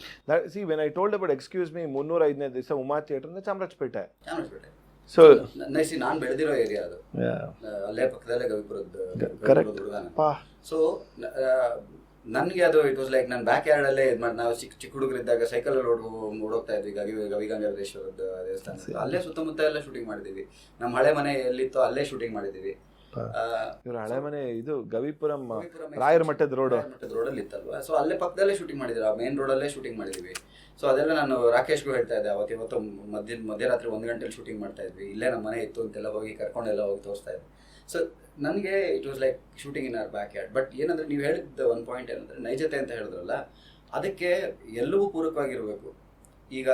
See when I told about excuse me 305ನೇ ದಿವಸ ಉಮಾ ಥಿಯೇಟರ್ ಅಂದ್ರೆ ಚಾಮರಾಜಪೇಟೆ. ಸೊ ನಾನು ಬೆಳೆದಿರೋ ಏರಿಯಾ ಅದು, ಅಲ್ಲೇ ಪಕ್ಕದಲ್ಲೇ ಗವಿಪುರದ ಹುಡುಗ. ಸೊ ನನಗೆ ಅದು ಇಟ್ ವಾಸ್ ಲೈಕ್ ನನ್ನ ಬ್ಯಾಕ್ ಯಾರ್ಡಲ್ಲೇ ಇದು ಮಾಡಿ ನಾವು ಚಿಕ್ಕ ಹುಡುಗರಿದ್ದಾಗ ಸೈಕಲಲ್ಲಿ ಓಡೋಗ್ತಾ ಇದ್ವಿ ಗವಿಗಂಗಾಧರೇಶ್ವರದ ದೇವಸ್ಥಾನ, ಅಲ್ಲೇ ಸುತ್ತಮುತ್ತ ಎಲ್ಲ ಶೂಟಿಂಗ್ ಮಾಡಿದ್ದೀವಿ. ನಮ್ಮ ಹಳೆ ಮನೆ ಎಲ್ಲಿತ್ತೋ ಅಲ್ಲೇ ಶೂಟಿಂಗ್ ಮಾಡಿದ್ದೀವಿ. ಇವ್ರ ಹಳೆ ಮನೆ ಇದು ಗವಿಪುರಂ ರಾಯರ ಮಠದ ರೋಡಲ್ಲಿ ಇತ್ತಲ್ವಾ, ಸೊ ಅಲ್ಲೇ ಪಕ್ಕದಲ್ಲೇ ಶೂಟಿಂಗ್ ಮಾಡಿದ್ದೀವಿ, ಆ ಮೇನ್ ರೋಡಲ್ಲೇ ಶೂಟಿಂಗ್ ಮಾಡಿದ್ದೀವಿ. ಸೊ ಅದೆಲ್ಲ ನಾನು ರಾಕೇಶ್ಗೂ ಹೇಳ್ತಾ ಇದ್ದೆ, ಇವತ್ತು ಮಧ್ಯರಾತ್ರಿ 1 ಗಂಟೆಲಿ ಶೂಟಿಂಗ್ ಮಾಡ್ತಾ ಇದ್ವಿ, ಇಲ್ಲೇ ನಮ್ಮ ಮನೆ ಇತ್ತು ಅಂತೆಲ್ಲ ಹೋಗಿ ಕರ್ಕೊಂಡೆಲ್ಲ ಹೋಗಿ ತೋರಿಸ್ತಾ ಇದ್ವಿ. ಸೊ ನನಗೆ it was like shooting in our back yard. But ಏನಂದರೆ ನೀವು ಹೇಳಿದ್ದ ಒಂದು ಪಾಯಿಂಟ್ ಏನಂದರೆ ನೈಜತೆ ಅಂತ ಹೇಳಿದ್ರಲ್ಲ, ಅದಕ್ಕೆ ಎಲ್ಲವೂ ಪೂರಕವಾಗಿರಬೇಕು. ಈಗ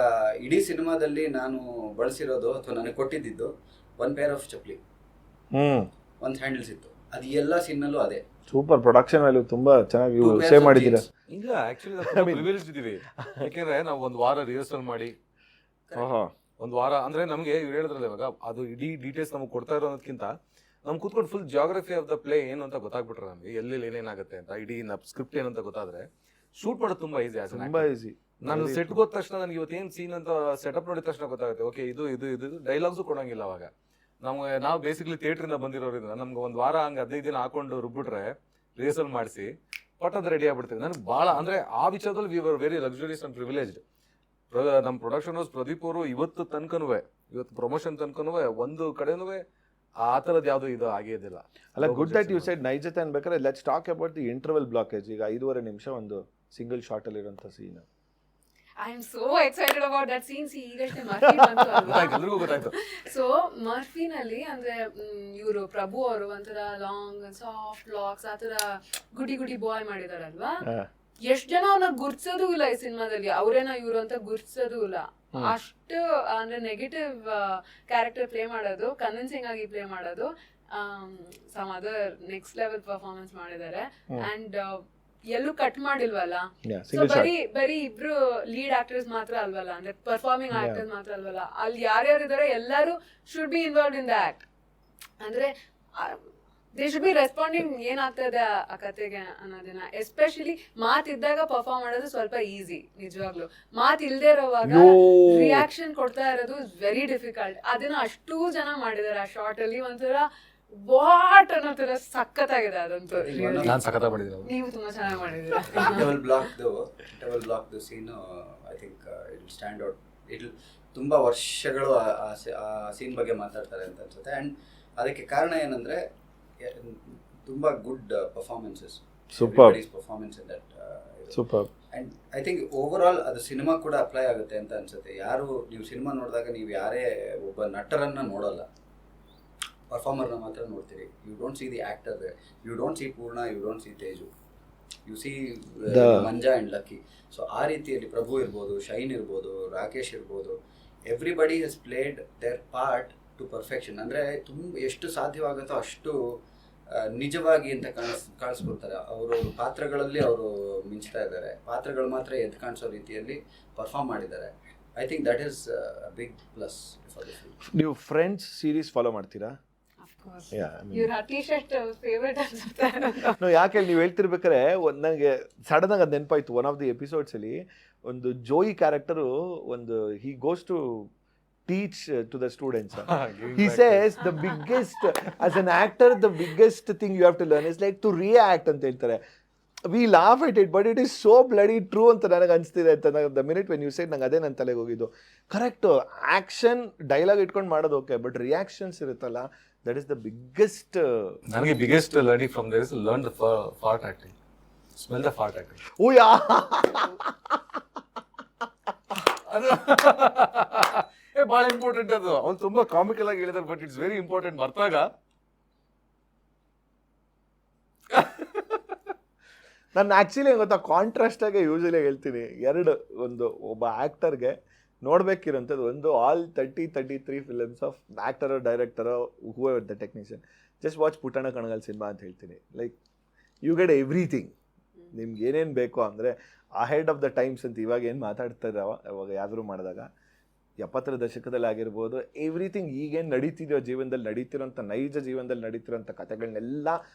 ಇಡೀ ಸಿನಿಮಾದಲ್ಲಿ ನಾನು ಬಳಸಿರೋದು ಅಥವಾ ನನಗೆ ಕೊಟ್ಟಿದ್ದು 1 ಪೇರ್ ಆಫ್ ಚಪ್ಪಲಿ, 1 ಹ್ಯಾಂಡಲ್ಸ್ ಇತ್ತು. ಅದು ಎಲ್ಲ ಸೀನ್ನಲ್ಲೂ ಅದೇ. ಸೂಪರ್ ಪ್ರೊಡಕ್ಷನ್ ವ್ಯಾಲ್ಯೂ ತುಂಬಾ ಚೆನ್ನಾಗಿ ಸೇವ್ ಮಾಡಿದ್ದೀರಾ. ಇಲ್ಲ ಆಕ್ಚುಲಿ ಪ್ರಿವಿಲೇಜ್ ಇದ್ದೀವಿ, ಯಾಕೆಂದ್ರೆ ನಾವು ಒಂದು ವಾರ ರಿಹರ್ಸಲ್ ಮಾಡಿ, ಒಂದು ವಾರ ಅಂದ್ರೆ ನಮಗೆ ಇವ್ರು ಹೇಳಿದ್ರಲ್ಲ ಇವಾಗ ಅದು ಇಡೀ ಡೀಟೇಲ್ಸ್ ನಮ್ಗೆ ಕೊಡ್ತಾ ಇರೋದಕ್ಕಿಂತ ನಮ್ಗೆ ಕೂತ್ಕೊಂಡು full geography of the play ಏನು ಅಂತ ಗೊತ್ತಾಗ್ಬಿಟ್ರೆ ನಮಗೆ ಎಲ್ಲಿ ಏನೇನಾಗುತ್ತೆ ಅಂತ, ಇಡೀ ಸ್ಕ್ರಿಪ್ಟ್ ಏನಂತ ಗೊತ್ತಾದ್ರೆ ಶೂಟ್ ಮಾಡೋದು ತುಂಬಾ ಈಸಿ. ತುಂಬಾ ಈಸಿ. ನಾನು ಸೆಟ್ ಹೋದ ತಕ್ಷಣ ನನಗೆ ಇವತ್ತೇನು ಸೀನ್ ಅಂತ ಸೆಟಪ್ ನೋಡಿದ ತಕ್ಷಣ ಗೊತ್ತಾಗುತ್ತೆ. ಓಕೆ ಇದು ಇದು ಇದು ಡೈಲಾಗ್ಸು ಕೊಡಂಗಿಲ್ಲ ಅವಾಗ. ನಾವು ಬೇಸಿಕಲಿ ಥಿಯೇಟ್ರಿಂದ ಬಂದಿರೋದ್ರಿಂದ ನಮ್ಗೆ ಒಂದು ವಾರ ಹಂಗೆ 15 ದಿನ ಹಾಕೊಂಡು ರುಬ್ಬಿಟ್ರೆ ರಿಹರ್ಸಲ್ ಮಾಡಿಸಿ ಪಟ್ಟದ ರೆಡಿ ಆಗ್ಬಿಡ್ತೀವಿ. ನನಗೆ ಭಾಳ ಅಂದರೆ ಆ ವಿಚಾರದಲ್ಲಿ we were very luxurious and privileged. ನಮ್ಮ ಪ್ರೊಡಕ್ಷನ್ ಹೌಸ್ ಪ್ರದೀಪ್ ಅವರು ಇವತ್ತು ಪ್ರಮೋಷನ್ ತನಕನೂ ಒಂದು ಕಡೆನೂ ಆ ಥರದ್ದು ಯಾವುದು ಇದು ಆಗಿದ್ದಿಲ್ಲ. ಅಲ್ಲ, ಗುಡ್ ದಟ್ ಯು ಸೆಡ್ ನೈಜತೆ ಅನ್ಬೇಕಾದ್ರೆ let's talk about the interval blockage. ಈಗ 5.5 ನಿಮಿಷ ಒಂದು ಸಿಂಗಲ್ ಶಾರ್ಟ್ ಅಲ್ಲಿ ಇರುವಂತ scene. I am so excited about that scene. See, ಈಗಷ್ಟೇ ಮರ್ಫಿ ಬಂತು ಅಲ್ವಾ? ಸೊ ಮರ್ಫಿನಲ್ಲಿ ಅಂದ್ರೆ ಇವರು ಪ್ರಭು ಅವರು ಒಂಥರ ಲಾಂಗ್ ಸಾಫ್ಟ್ ಲಾಕ್ಸ್ ಆ ಥರ ಗುಡಿ ಬಾಯ್ ಮಾಡಿದಾರಲ್ವಾ, ಎಷ್ಟ್ ಜನ ಅವ್ನ ಗುರ್ಸೋದು ಇಲ್ಲ ಈ ಸಿನಿಮಾದಲ್ಲಿ. ಅವ್ರೇನ ಇವ್ರು ಅಂತ ಗುರ್ಸೋದು ಇಲ್ಲ. ಅಷ್ಟು ಅಂದ್ರೆ ನೆಗೆಟಿವ್ ಕ್ಯಾರೆಕ್ಟರ್ ಪ್ಲೇ ಮಾಡೋದು, ಕನ್ವಿನ್ಸಿಂಗ್ ಆಗಿ ಪ್ಲೇ ಮಾಡೋದು, some other next level performance ಮಾಡಿದ್ದಾರೆ. ಅಂಡ್ ಎಲ್ಲೂ ಕಟ್ ಮಾಡಿಲ್ವಲ್ಲ, ಬರೀ ಇಬ್ರು ಲೀಡ್ ಆಕ್ಟರ್ಸ್ ಮಾತ್ರ ಅಲ್ವಲ್ಲ, ಅಂದ್ರೆ ಪರ್ಫಾರ್ಮಿಂಗ್ ಆಕ್ಟರ್ಸ್ ಮಾತ್ರ ಅಲ್ವಲ್ಲ, ಅಲ್ಲಿ ಯಾರ್ಯಾರು ಇದಾರೆ ಎಲ್ಲರೂ should be involved in the act. ಅಂದ್ರೆ ದೇ ಶುಡ್ ಬಿ ರೆಸ್ಪಾಂಡಿಂಗ್ ಏನಾಗ್ತದೆ ಆ ಕತೆಗೆ ಅನ್ನೋದನ್ನ. ಎಸ್ಪೆಷಲಿ ಮಾತಿದ್ದಾಗ ಪರ್ಫಾರ್ಮ್ ಮಾಡೋದು ಸ್ವಲ್ಪ ಈಸಿ, ನಿಜವಾಗ್ಲು. ಮಾತು ಇಲ್ದೇ ಇರೋವಾಗ ರಿಯಾಕ್ಷನ್ ಕೊಡ್ತಾ ಇರೋದು ವೆರಿ ಡಿಫಿಕಲ್ಟ್. ಅದನ್ನ ಅಷ್ಟೂ ಜನ ಮಾಡಿದಾರೆ ಆ ಶಾರ್ಟ್ ಅಲ್ಲಿ. ಒಂಥರ ವಾಟ್ ಅನ್ನೋ ತರ ಸಖತ್ತಾಗಿದೆ ಅದಂತೂ. ನೀವು ತುಂಬಾ ಚೆನ್ನಾಗಿ ಮಾಡಿದ್ದೀರಾ. Interval block scene I think it will stand out. It ತುಂಬಾ ವರ್ಷಗಳು ಆ ಸೀನ್ ಬಗ್ಗೆ ಮಾತಾಡ್ತಾರೆ ಅಂತ ಅನ್ಸುತ್ತೆ. ಅಂಡ್ ಅದಕ್ಕೆ ಕಾರಣ ಏನಂದ್ರೆ ತುಂಬಾ good performances, super performance in that. Super. And I think over all ಅದು ಸಿನಿಮಾ ಕೂಡ ಅಪ್ಲೈ ಆಗುತ್ತೆ ಅಂತ ಅನ್ಸುತ್ತೆ. ನೀವು ಸಿನಿಮಾ ನೋಡಿದಾಗ ನೀವು ಯಾರೇ ಒಬ್ಬ ನಟರನ್ನ ನೋಡಲ್ಲ, ಪರ್ಫಾರ್ಮರ್ನ ಮಾತ್ರ ನೋಡ್ತೀರಿ. You don't see the actor, you don't see Poorna, you don't see Teju, you see Manja and Lucky. So ಆ ರೀತಿಯಲ್ಲಿ ಪ್ರಭು ಇರ್ಬೋದು, ಶೈನ್ ಇರ್ಬೋದು, ರಾಕೇಶ್ ಇರ್ಬೋದು, everybody has played their part to perfection. ಅಂದರೆ ಎಷ್ಟು ಸಾಧ್ಯವಾಗುತ್ತೋ ಅಷ್ಟು ನಿಜವಾಗಿ ಅಂತ ಕಾಣಿಸ್ಕೊಡ್ತಾರೆ. ಅವರು ಪಾತ್ರಗಳಲ್ಲಿ ಅವರು ಮಿಂಚ್ತಾ ಇದ್ದಾರೆ, ಪಾತ್ರಗಳು ಮಾತ್ರ ಎದ್ದು ಕಾಣಿಸೋ ರೀತಿಯಲ್ಲಿ ಪರ್ಫಾರ್ಮ್ ಮಾಡಿದ್ದಾರೆ. I think that is big plus for the film. ನೀವು ಫ್ರೆಂಡ್ಸ್ ಸೀರೀಸ್ ಫಾಲೋ ಮಾಡ್ತೀರಾ? ಇವ್ರ ಟೀಶರ್ಟ್ ಫೇವ್ರೇಟ್ ಅನ್ಸುತ್ತೆ. ಯಾಕೆ ನೀವು ಹೇಳ್ತಿರ್ಬೇಕಾರೆ ನನಗೆ ಸಡನ್ ಆಗಿ ಅದು ನೆನಪಾಯ್ತು. ಒನ್ ಆಫ್ ದಿ ಎಪಿಸೋಡ್ಸ್ ಅಲ್ಲಿ ಒಂದು ಜೋಯಿ ಕ್ಯಾರೆಕ್ಟರು ಒಂದು he goes to teach to the students. He says the biggest, as an actor, the biggest thing you have to learn is like to react ಅಂತ ಹೇಳ್ತಾರೆ. We laugh at it, but it is so bloody true ಅಂತ ನನಗೆ ಅನಿಸ್ತಿದೆ ಅಂತ. the minute when you said ನಂಗೆ ಅದೇ ನನ್ನ ತಲೆಗೆ ಹೋಗಿದ್ದು. ಕರೆಕ್ಟ್, ಆಕ್ಷನ್ ಡೈಲಾಗ್ ಇಟ್ಕೊಂಡು ಮಾಡೋದು ಓಕೆ, ಬಟ್ ರಿಯಾಕ್ಷನ್ಸ್ ಇರುತ್ತಲ್ಲ, ದಟ್ ಇಸ್ ದ ಬಿಗ್ಗೆಸ್ಟ್. ನನಗೆ biggest learning from there is learn the fart acting, smell the fart acting. Oh yeah, ಬಹಳ ಇಂಪಾರ್ಟೆಂಟ್ ಅದು. ಅವ್ನು ತುಂಬಾ ಕಾಮಿಕಲ್ ಆಗಿ ಹೇಳಿದಾರೆ, ಬಟ್ ಇಟ್ಸ್ ವೆರಿ ಇಂಪಾರ್ಟೆಂಟ್. ಬರ್ತಾಗ ನಾನು ಆ್ಯಕ್ಚುಲಿ ಗೊತ್ತಾ ಕಾಂಟ್ರಾಸ್ಟ್ ಆಗಿ ಯೂಶಲಿ ಹೇಳ್ತೀನಿ, ಒಂದು ಒಬ್ಬ ಆ್ಯಕ್ಟರ್ಗೆ ನೋಡ್ಬೇಕಿರೋಂಥದ್ದು ಒಂದು ಆಲ್ 33 ಫಿಲಮ್ಸ್ ಆಫ್ ಆ್ಯಕ್ಟರೋ ಡೈರೆಕ್ಟರೋ whoever the technician, just watch Puttanna Kanagal cinema ಅಂತ ಹೇಳ್ತೀನಿ. Like you get everything. ನಿಮ್ಗೆ ಏನೇನು ಬೇಕೋ ಅಂದರೆ ಅಹೆಡ್ ಆಫ್ ದ ಟೈಮ್ಸ್ ಅಂತ ಇವಾಗ ಏನು ಮಾತಾಡ್ತಾರೆ ಅವಾಗ ಯಾವ್ದಾದ್ರು ಮಾಡಿದಾಗ 70ರ ದಶಕದಲ್ಲಿ ಆಗಿರ್ಬೋದು, ಎವ್ರಿಥಿಂಗ್ ಈಗೇನು ನಡೀತಿದೆಯೋ ಜೀವನದಲ್ಲಿ ನಡೀತಿರೋಂಥ ನೈಜ ಜೀವನದಲ್ಲಿ ನಡೀತಿರೋಂಥ ಕಥೆಗಳನ್ನೆಲ್ಲ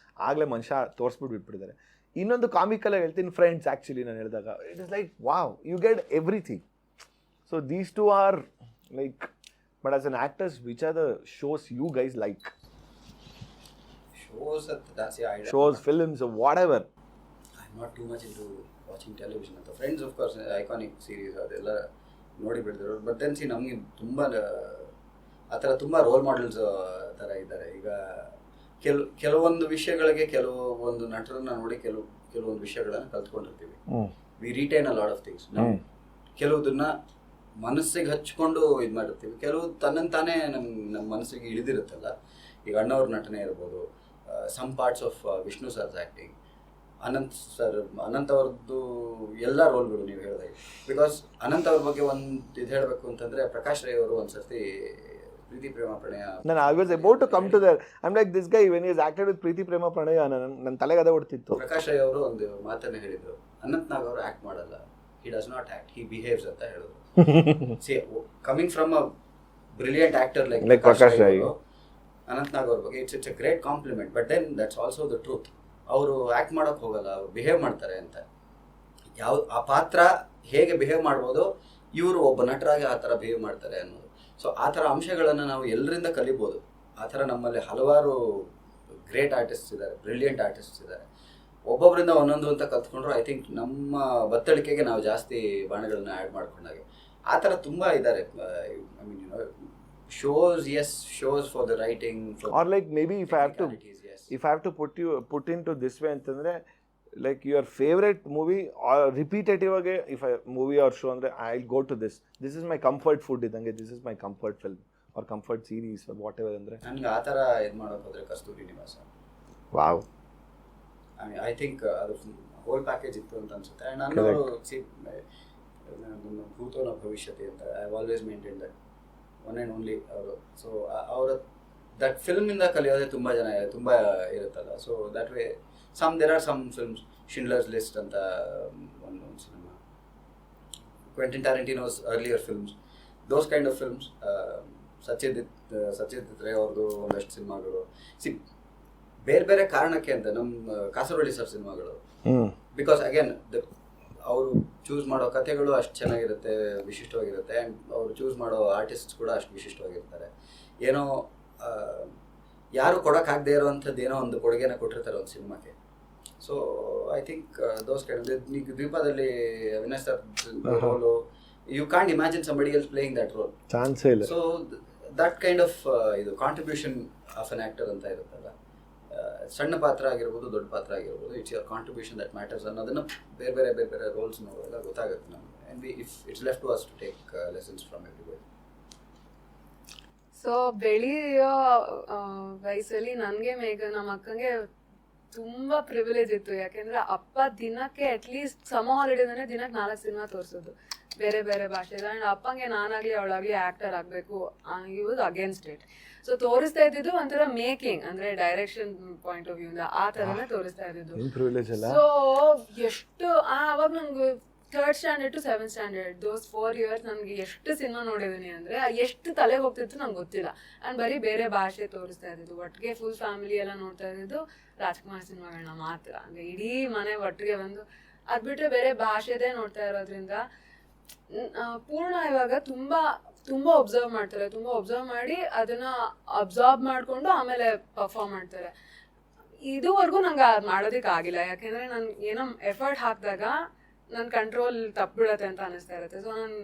ಆಗಲೇ ಮನುಷ್ಯ ತೋರಿಸ್ಬಿಟ್ಟು ಬಿಟ್ಬಿಟ್ಟಿದ್ದಾರೆ. ಇನ್ನೊಂದು ಕಾಮಿಕಲಾಗಿ ಹೇಳ್ತೀನಿ, ಫ್ರೆಂಡ್ಸ್ ಆ್ಯಕ್ಚುಲಿ ನಾನು ಹೇಳಿದಾಗ it is like wow, you get everything. So these two are like, but as an actors which are the shows you guys like? Shows, films, whatever. I am not too much into watching television ಅಂತ. Friends of course iconic series ಅದೆಲ್ಲ ನೋಡಿ ಬಿಡ್ತಾರೆ. But then C ನಮಗೆ ತುಂಬ ಆ ಥರ ತುಂಬ roll models ಥರ ಇದ್ದಾರೆ. ಈಗ ಕೆಲವೊಂದು ವಿಷಯಗಳಿಗೆ ಕೆಲವೊಂದು ನಟರನ್ನ ನೋಡಿ ಕೆಲವೊಂದು ವಿಷಯಗಳನ್ನು ಕಲ್ತ್ಕೊಂಡಿರ್ತೀವಿ. We retain a lot of things. ನಾವು ಕೆಲವುದನ್ನ ಮನಸ್ಸಿಗೆ ಹಚ್ಕೊಂಡು ಇದು ಮಾಡಿರ್ತೀವಿ, ಕೆಲವು ತನ್ನಂತಾನೇ ನಮ್ಮ ಮನಸ್ಸಿಗೆ ಇಳಿದಿರುತ್ತಲ್ಲ. ಈಗ ಅಣ್ಣವ್ರ ನಟನೆ ಇರ್ಬೋದು, some parts of Vishnu sir's acting, Anant ಅವ್ರದ್ದು ಎಲ್ಲ ರೋಲ್ಗಳು ನೀವು ಹೇಳಿದಾಗ. ಬಿಕಾಸ್ ಅನಂತ್ ಅವ್ರ ಬಗ್ಗೆ ಒಂದು ಇದು ಹೇಳಬೇಕು ಅಂತಂದರೆ, ಪ್ರಕಾಶ್ ರೈ ಅವರು ಒಂದು ಸರ್ತಿ ಪ್ರೀತಿ ಪ್ರೇಮ ಪ್ರಣಯ, ನಾನು I was about to come to that. I am like this guy when he has acted with ಪ್ರೀತಿ ಪ್ರೇಮ ಪ್ರಣಯ, ನನ್ನ ತಲೆಗೆ ಅದೇ ಹೊಡ್ತಿತ್ತು. ಪ್ರಕಾಶ್ ರೈ ಅವರು ಒಂದು ಮಾತನ್ನ ಹೇಳಿದ್ರು, ಅನಂತ್ ನಾಗ್ ಅವರು ಆಕ್ಟ್ ಮಾಡಲ್ಲ, he does not act, he behaves ಅಂತ ಹೇಳಿದ್ರು. See coming from a brilliant actor like Prakash Rai, Anant Nag ಅವ್ರ ಬಗ್ಗೆ it's a great compliment. But then that's also the truth. ಅವರು ಆ್ಯಕ್ಟ್ ಮಾಡೋಕ್ಕೆ ಹೋಗಲ್ಲ, ಅವ್ರು ಬಿಹೇವ್ ಮಾಡ್ತಾರೆ ಅಂತ. ಆ ಪಾತ್ರ ಹೇಗೆ ಬಿಹೇವ್ ಮಾಡ್ಬೋದು, ಇವರು ಒಬ್ಬ ನಟರಾಗಿ ಆ ಥರ ಬಿಹೇವ್ ಮಾಡ್ತಾರೆ ಅನ್ನೋದು. ಸೊ ಆ ಥರ ಅಂಶಗಳನ್ನು ನಾವು ಎಲ್ಲರಿಂದ ಕಲಿಬೋದು. ಆ ಥರ ನಮ್ಮಲ್ಲಿ ಹಲವಾರು ಗ್ರೇಟ್ ಆರ್ಟಿಸ್ಟ್ಸ್ ಇದ್ದಾರೆ, ಬ್ರಿಲಿಯಂಟ್ ಆರ್ಟಿಸ್ಟ್ಸ್ ಇದ್ದಾರೆ. ಒಬ್ಬೊಬ್ಬರಿಂದ ಒಂದೊಂದು ಅಂತ ಕಲ್ತ್ಕೊಂಡ್ರು ಐ ಥಿಂಕ್ ನಮ್ಮ ಬತ್ತಳಿಕೆಗೆ ನಾವು ಜಾಸ್ತಿ ಬಾಣಗಳನ್ನ ಆ್ಯಡ್ ಮಾಡ್ಕೊಂಡಾಗೆ ಆ ಥರ ತುಂಬ ಇದ್ದಾರೆ. I mean you know, shows for the writing, or like maybe if I have to put into this way ಅಂತಂದ್ರೆ, like your favorite movie or repetitive age if I movie or show andre I'll go to this is my comfort food idange, this is my comfort film or comfort series or whatever andre ನನಗೆ ಆ ಥರ ಇದು ಮಾಡೋಕೆ ಹೋದರೆ Kasturi Nivasa. Wow, I think ಅದು whole package ಇತ್ತು ಅಂತ ಅನ್ಸುತ್ತೆ. ಆ್ಯಂಡ್ ನಾನು ಭೂತೋನ ಭವಿಷ್ಯತೆ ಅಂತ I always maintain that one and only ಅವರು. ಸೊ ಅವರ ದಟ್ ಫಿಲ್ಮಿಂದ ಕಲಿಯೋದೇ ತುಂಬ ಇರುತ್ತಲ್ಲ. So that way there are some films, Schindler's List ಅಂತ ಒಂದು cinema, Quentin Tarantino's earlier films, those kind of films, Satyajit Ray ಅವ್ರದ್ದು ಒಂದಷ್ಟು ಸಿನಿಮಾಗಳು. ಬೇರೆ ಬೇರೆ ಕಾರಣಕ್ಕೆ ಅಂತ ನಮ್ಮ ಕಾಸರವಳ್ಳಿ ಸರ್ ಸಿನಿಮಾಗಳು, ಬಿಕಾಸ್ ಅಗೇನ್ ಅವರು ಚೂಸ್ ಮಾಡೋ ಕಥೆಗಳು ಅಷ್ಟು ಚೆನ್ನಾಗಿರುತ್ತೆ, ವಿಶಿಷ್ಟವಾಗಿರುತ್ತೆ. ಆ್ಯಂಡ್ ಅವರು ಚೂಸ್ ಮಾಡೋ ಆರ್ಟಿಸ್ಟ್ಸ್ ಕೂಡ ಅಷ್ಟು ವಿಶಿಷ್ಟವಾಗಿರ್ತಾರೆ. ಏನೋ ಯಾರು ಕೊಡೋಕ್ಕಾಗದೇ ಇರೋವಂಥದ್ದು ಏನೋ ಒಂದು ಕೊಡುಗೆನ ಕೊಟ್ಟಿರ್ತಾರೆ ಒಂದು ಸಿನಿಮಾಕ್ಕೆ. So I think those kind. ಈಗ ದ್ವೀಪದಲ್ಲಿ Avinash sir role, you can't imagine somebody else playing that role, ಚಾನ್ಸೇ ಇಲ್ಲ. ಸೊ ದಟ್ ಕೈಂಡ್ ಆಫ್ ಇದು ಕಾಂಟ್ರಿಬ್ಯೂಷನ್ ಆಫ್ ಅನ್ ಆ್ಯಕ್ಟರ್ ಅಂತ ಇರುತ್ತಲ್ಲ, ಸಣ್ಣ ಪಾತ್ರ ಆಗಿರ್ಬೋದು, ದೊಡ್ಡ ಪಾತ್ರ ಆಗಿರ್ಬೋದು, it's your contribution that matters ಅನ್ನೋದನ್ನು ಬೇರೆ ಬೇರೆ ರೋಲ್ಸ್ ನೋಡುವಾಗ ಗೊತ್ತಾಗುತ್ತೆ ನಮಗೆ. And if it's left to us to take lessons from everybody. So ಬೆಳೆಯೋ ವಯಸ್ಸಲ್ಲಿ ನನ್ಗೆ ನಮ್ಮ ಅಕ್ಕಂಗೆ ತುಂಬಾ ಪ್ರಿವಿಲೇಜ್ ಇತ್ತು. ಯಾಕೆಂದ್ರೆ ಅಪ್ಪ ದಿನಕ್ಕೆ ಅಟ್ಲೀಸ್ಟ್ ಸಮ ಹಾಲಿಡೇನೇ ದಿನಕ್ಕೆ 4 ಸಿನಿಮಾ ತೋರಿಸೋದು ಬೇರೆ ಬೇರೆ ಭಾಷೆ. ಅಂಡ್ ಅಪ್ಪಂಗೆ ನಾನಾಗ್ಲಿ ಅವಳಾಗ್ಲಿ ಆಕ್ಟರ್ ಆಗ್ಬೇಕು, ಈ ವಾಸ್ ಅಗೇನ್ಸ್ಟ್ ಇಟ್. ಸೊ ತೋರಿಸ್ತಾ ಇದ್ದಿದ್ದು ಒಂಥರ ಮೇಕಿಂಗ್, ಅಂದ್ರೆ ಡೈರೆಕ್ಷನ್ ಪಾಯಿಂಟ್ ಆಫ್ ವ್ಯೂ ಇಂದ ಆ ತರನೇ ತೋರಿಸ್ತಾ ಇದ್ದಿದ್ದು. ಸೊ ಎಷ್ಟು ಅವಾಗ ನಂಗೆ 3rd standard to 7th standard those 4 years ನನ್ಗೆ ಎಷ್ಟು ಸಿನಿಮಾ ನೋಡಿದೀನಿ ಅಂದ್ರೆ ಎಷ್ಟು ತಲೆಗೆ ಹೋಗ್ತಿತ್ತು ನಂಗೆ ಗೊತ್ತಿಲ್ಲ. ಅಂಡ್ ಬರೀ ಬೇರೆ ಭಾಷೆ ತೋರಿಸ್ತಾ ಇದ್ದಿದ್ದು. ಒಟ್ಟಿಗೆ ಫುಲ್ ಫ್ಯಾಮಿಲಿ ಎಲ್ಲ ನೋಡ್ತಾ ಇದ್ದಿದ್ದು ರಾಜ್ಕುಮಾರ್ ಸಿನಿಮಾಗಳನ್ನ ಮಾತ್ರ. ಅಂದ್ರೆ ಇಡೀ ಮನೆ ಒಟ್ಟಿಗೆ ಬಂದು ಅದ್ ಬಿಟ್ರೆ ಬೇರೆ ಭಾಷೆದೇ ನೋಡ್ತಾ ಇರೋದ್ರಿಂದ ಪೂರ್ಣ ಇವಾಗ ತುಂಬಾ ತುಂಬಾ ಒಬ್ಸರ್ವ್ ಮಾಡ್ತಾರೆ. ತುಂಬಾ ಒಬ್ಸರ್ವ್ ಮಾಡಿ ಅದನ್ನ ಅಬ್ಸಾರ್ಬ್ ಮಾಡ್ಕೊಂಡು ಆಮೇಲೆ ಪರ್ಫಾರ್ಮ್ ಮಾಡ್ತಾರೆ. ಇದುವರೆಗೂ ನಂಗೆ ಮಾಡೋದಕ್ಕೆ ಆಗಿಲ್ಲ. ಯಾಕೆಂದ್ರೆ ನಾನು ಏನೋ ಎಫರ್ಟ್ ಹಾಕಿದಾಗ ನನ್ನ ಕಂಟ್ರೋಲ್ ತಪ್ಪಿಬಿಡತ್ತೆ ಅಂತ ಅನಿಸ್ತಾ ಇರುತ್ತೆ. ಸೊ ನಾನು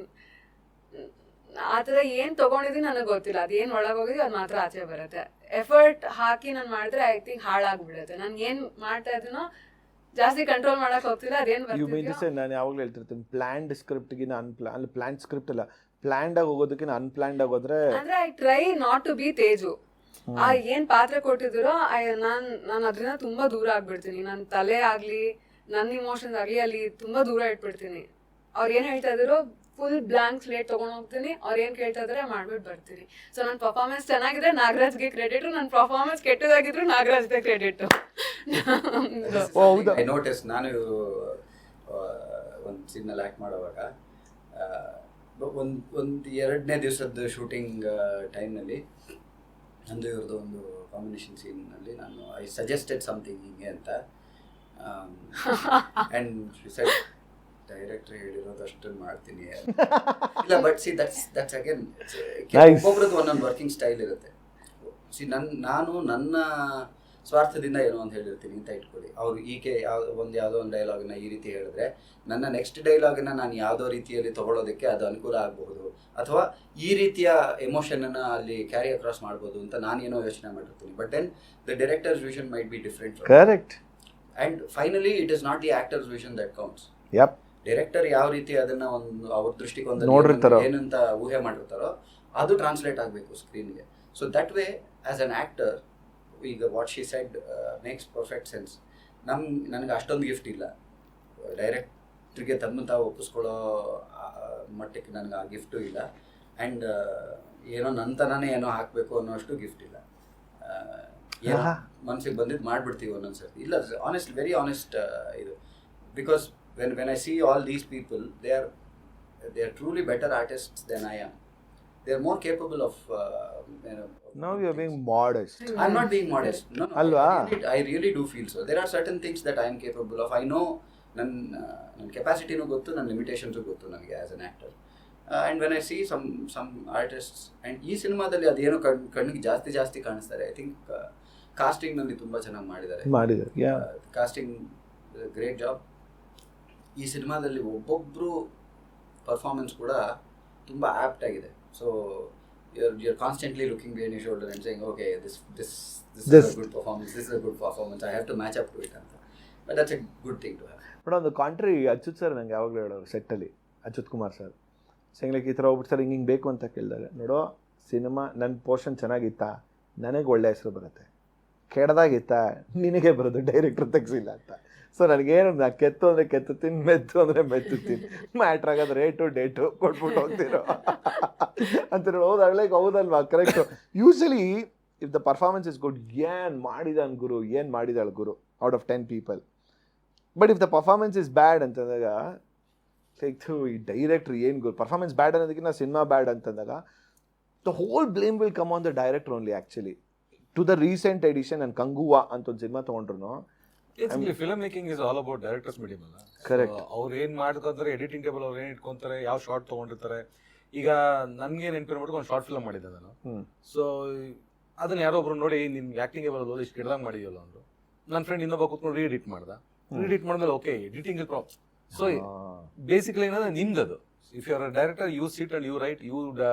ಆ ಥರ ಏನು ತೊಗೊಂಡಿದ್ದೀನಿ ನನಗೆ ಗೊತ್ತಿಲ್ಲ. ಅದು ಏನು ಒಳಗೋಗಿದ್ದು ಅದು ಮಾತ್ರ ಆಚೆ ಬರುತ್ತೆ. ಎಫರ್ಟ್ ಹಾಕಿ ನಾನು ಮಾಡಿದ್ರೆ ಐ ಥಿಂಕ್ ಹಾಳಾಗ್ಬಿಡುತ್ತೆ. ನಾನು ಏನು ಮಾಡ್ತಾ ಇದ್ದೀನೋ ಜಾಸ್ತಿ ಕಂಟ್ರೋಲ್ ಮಾಡಕ್ ಹೋಗ್ತಿಲ್ಲ. ಅದೇನು ಬರ್ತಿದ್ಯೋ ನಾನು ಯಾವಾಗಲೂ ಹೇಳ್ತಿರ್ತೀನಿ, ಪ್ಲಾನ್ಡ್ ಸ್ಕ್ರಿಪ್ಟ್ಗಿನ ಪ್ಲಾನ್ಡ್ ಸ್ಕ್ರಿಪ್ಟ್ ಅಲ್ಲ, ಪ್ಲಾನ್ಡ್ ಆಗಿ ಹೋಗೋದಕ್ಕಿಂತ ಅನ್ಪ್ಲಾನ್ಡ್ ಆಗೋದ್ರೆ ಅಂದ್ರೆ I try not to be Teju. ಆ ಏನ್ ಪಾತ್ರ ಕೊಟ್ಟಿದ್ದೀರೋ ನಾನು ಅದರಿಂದ ತುಂಬಾ ದೂರ ಆಗ್ಬಿಡ್ತೀನಿ. ನನ್ನ ತಲೆ ಆಗ್ಲಿ ನನ್ನ ಇಮೋಷನ್ಸ್ ಆಗ್ಲಿ ಅಲ್ಲಿ ತುಂಬಾ ದೂರ ಇಟ್ಬಿಡ್ತೀನಿ. ಅವ್ರು ಏನ್ ಹೇಳ್ತಾ ಇದ್ರು ಫುಲ್ ಬ್ಲಾಂಕ್ ಸ್ಲೇಟ್ ತಗೊಂಡ್ ಹೋಗ್ತೀನಿ. ಅವ್ರು ಏನ್ ಕೇಳ್ತಾ ಇದಾರೆ ಮಾಡ್ಬಿಟ್ಟು ಬರ್ತೀನಿ. ಸೊ ನನ್ನ ಪರ್ಫಾರ್ಮೆನ್ಸ್ ಚೆನ್ನಾಗಿದೆ ನಾಗರಾಜ್ಗೆ ಕ್ರೆಡಿಟ್, ನನ್ನ ಪರ್ಫಾರ್ಮೆನ್ಸ್ ಕೆಟ್ಟದಾಗಿದ್ರು ನಾಗರಾಜ್ಗೆ ಕ್ರೆಡಿಟ್. ಐ ನೋಟಿಸ್ ನಾನು ಒಂದು ಸೀನಲ್ಲಿ ಆ್ಯಕ್ಟ್ ಮಾಡುವಾಗ ಒಂದು 2ನೇ ದಿವಸದ ಶೂಟಿಂಗ್ ಟೈಮ್ನಲ್ಲಿ ನಂದು ಇವ್ರದ್ದು ಒಂದು ಕಾಂಬಿನೇಷನ್ ಸೀನ್ನಲ್ಲಿ ನಾನು ಐ ಸಜೆಸ್ಟೆಡ್ ಸಮಥಿಂಗ್ ಹಿಂಗೆ ಅಂತ. ಆ್ಯಂಡ್ ಡೈರೆಕ್ಟರ್ ಹೇಳಿರೋದು ಅಷ್ಟನ್ನು ಮಾಡ್ತೀನಿ ಇಲ್ಲ. ಬಟ್ ಸಿ ದಟ್ಸ್ ಅಗೇನ್ ಒಬ್ಬೊಬ್ರದ್ದು ಒಂದೊಂದು ವರ್ಕಿಂಗ್ ಸ್ಟೈಲ್ ಇರುತ್ತೆ. ಸಿ ನಾನು ನನ್ನ ಸ್ವಾರ್ಥದಿಂದ ಏನೋ ಅಂತ ಹೇಳಿರ್ತೀನಿ ಅಂತ ಇಟ್ಕೊಳ್ಳಿ. ಅವ್ರು ಯಾವುದೋ ಒಂದು ಡೈಲಾಗನ್ನ ಈ ರೀತಿ ಹೇಳಿದ್ರೆ ನನ್ನ ನೆಕ್ಸ್ಟ್ ಡೈಲಾಗನ್ನ ನಾನು ಯಾವುದೋ ರೀತಿಯಲ್ಲಿ ತಗೊಳ್ಳೋದಕ್ಕೆ ಅದು ಅನುಕೂಲ ಆಗಬಹುದು, ಅಥವಾ ಈ ರೀತಿಯ ಎಮೋಷನನ್ನು ಅಲ್ಲಿ ಕ್ಯಾರಿ ಅಕ್ರಾಸ್ ಮಾಡ್ಬೋದು ಅಂತ ನಾನೇನೋ ಯೋಚನೆ ಮಾಡಿರ್ತೀನಿ. But then the director's vision might be different. Correct. And finally it is not the actor's vision that counts. Yup. Director ಯಾವ ರೀತಿ ಅದನ್ನ ಒಂದು ಅವ್ರ ದೃಷ್ಟಿಕೋನದಲ್ಲಿ ಏನಂತ ಊಹೆ ಮಾಡಿರ್ತಾರೋ ಅದು ಟ್ರಾನ್ಸ್ಲೇಟ್ ಆಗಬೇಕು ಸ್ಕ್ರೀನ್ಗೆ. So that way as an actor ಈಗ what she said makes perfect sense. ನನಗೆ ಅಷ್ಟೊಂದು ಗಿಫ್ಟ್ ಇಲ್ಲ. ಡೈರೆಕ್ಟ್ರಿಗೆ ತಮ್ಮ ತಾವು ಒಪ್ಪಿಸ್ಕೊಳ್ಳೋ ಮಟ್ಟಕ್ಕೆ ನನಗೆ ಆ ಗಿಫ್ಟು ಇಲ್ಲ. ಆ್ಯಂಡ್ ಏನೋ ನಂತನೇ ಏನೋ ಹಾಕಬೇಕು ಅನ್ನೋ ಅಷ್ಟು ಗಿಫ್ಟ್ ಇಲ್ಲ. ಏನೋ ಮನಸ್ಸಿಗೆ ಬಂದಿದ್ದು ಮಾಡಿಬಿಡ್ತೀವಿ ಒಂದೊಂದ್ಸರ್ತಿ. ಇಲ್ಲ, ಆನೆಸ್ಟ್, ವೆರಿ ಆನೆಸ್ಟ್ ಇದು. Because when I see all these people, they are truly better artists than I am. They are more capable of Now you are being modest. I'm not being modest. No. Alva? I really do feel so. There are certain things that I am capable of. I know ನನ್ನ ಕೆಪಾಸಿಟಿನೂ ಗೊತ್ತು, ನನ್ನ limitations ಗೊತ್ತು ನನಗೆ as an actor. And when I see some artists, and ಈ ಸಿನಿಮಾದಲ್ಲಿ ಅದೇನೋ ಕಣ್ಣಿಗೆ ಜಾಸ್ತಿ ಕಾಣಿಸ್ತಾರೆ. ಐ ಥಿಂಕ್ ಕಾಸ್ಟಿಂಗ್ನಲ್ಲಿ ತುಂಬ ಚೆನ್ನಾಗಿ ಮಾಡಿದ್ದಾರೆ. Casting great job. ಈ ಸಿನಿಮಾದಲ್ಲಿ ಒಬ್ಬೊಬ್ಬರು ಪರ್ಫಾರ್ಮೆನ್ಸ್ ಕೂಡ ತುಂಬ ಆ್ಯಪ್ಟ್ ಆಗಿದೆ. So you're constantly looking behind your shoulder and saying, okay, this is a good performance, I have to match up to it. But that's a good thing to have. But ಒಂದು country Achyuth sir ನಂಗೆ ಯಾವಾಗಲೂ ಹೇಳೋರು ಸೆಟ್ಟಲ್ಲಿ, Achyuth Kumar sir like ಈ ಥರ ಹೋಗ್ಬಿಟ್ಟು sir ಹಿಂಗೆ ಬೇಕು ಅಂತ ಕೇಳಿದಾಗ, ನೋಡೋ ಸಿನಿಮಾ ನನ್ನ ಪೋರ್ಷನ್ ಚೆನ್ನಾಗಿತ್ತಾ ನನಗೆ ಒಳ್ಳೆ ಹೆಸರು ಬರುತ್ತೆ, ಕೆಡ್ದಾಗಿತ್ತಾ ನಿನಗೆ ಬರೋದು, ಡೈರೆಕ್ಟ್ರ್ ತೆಗ್ಸಿಲ್ಲ ಅಂತ. ಸೊ ನನಗೇನು ಕೆತ್ತು ಅಂದರೆ ಕೆತ್ತುತ್ತೀನಿ, ಮೆತ್ತು ಅಂದರೆ ಮೆತ್ತುತ್ತೀನಿ, ಮ್ಯಾಟ್ರ್ ಆಗೋದು ರೇಟು ಡೇಟು ಕೊಟ್ಬಿಟ್ಟು ಹೋಗ್ತೀರೋ ಅಂತೀರ. ಹೌದಾಗಲೇ ಹೌದಲ್ವಾ? Correct. Usually if the performance is good, ಏನು ಮಾಡಿದಾನೆ ಗುರು, ಏನು ಮಾಡಿದಾಳೆ ಗುರು out of 10 people. But if the performance is bad ಅಂತಂದಾಗ ಲೈಕ್ ಈ ಡೈರೆಕ್ಟ್ರ್ ಏನು ಗುರು, ಪರ್ಫಾರ್ಮೆನ್ಸ್ ಬ್ಯಾಡ್ ಅನ್ನೋದಕ್ಕಿಂತ ಸಿನಿಮಾ ಬ್ಯಾಡ್ ಅಂತಂದಾಗ the whole blame will come on the director only. Actually to the recent edition ನಾನು ಕಂಗುವಾ ಅಂತ ಒಂದು ಸಿನಿಮಾ ತೊಗೊಂಡ್ರು. Film making is all about directors medium ಅಲ್ಲ. ಕರೆಕ್ಟ್. ಅವ್ರು ಏನು ಮಾಡ್ಕೊಂತಾರೆ, ಎಡಿಟಿಂಗ್ ಟೇಬಲ್ ಅವ್ರು ಏನು ಇಟ್ಕೊಂತಾರೆ, ಯಾವ ಶಾರ್ಟ್ ತೊಗೊಂಡಿರ್ತಾರೆ. ಈಗ ನನಗೆ ನೆನಪಿನ ಮಾಡ್ಕೊಂಡು ಒಂದು ಶಾರ್ಟ್ ಫಿಲ್ಮ್ ಮಾಡಿದ್ದೆ ನಾನು. ಸೊ ಅದನ್ನ ಯಾರೋ ಒಬ್ರು ನೋಡಿ ನಿಮ್ಗೆ ಆ್ಯಕ್ಟಿಂಗ್ ಬರೋದು ಇಷ್ಟು ಕೆಡ್ದಂಗೆ ಮಾಡಿದಲ್ಲ ಅಂದರು. ನನ್ನ ಫ್ರೆಂಡ್ ಇನ್ನೊಬ್ಬ ಕೂತ್ಕೊಂಡು ರೀಎಡಿಟ್ ಮಾಡಿದ್ಮೇಲೆ okay editing prop. So basically ಏನಂದ್ರೆ ನಿಮ್ದದು. If you are a director, you sit and you write, you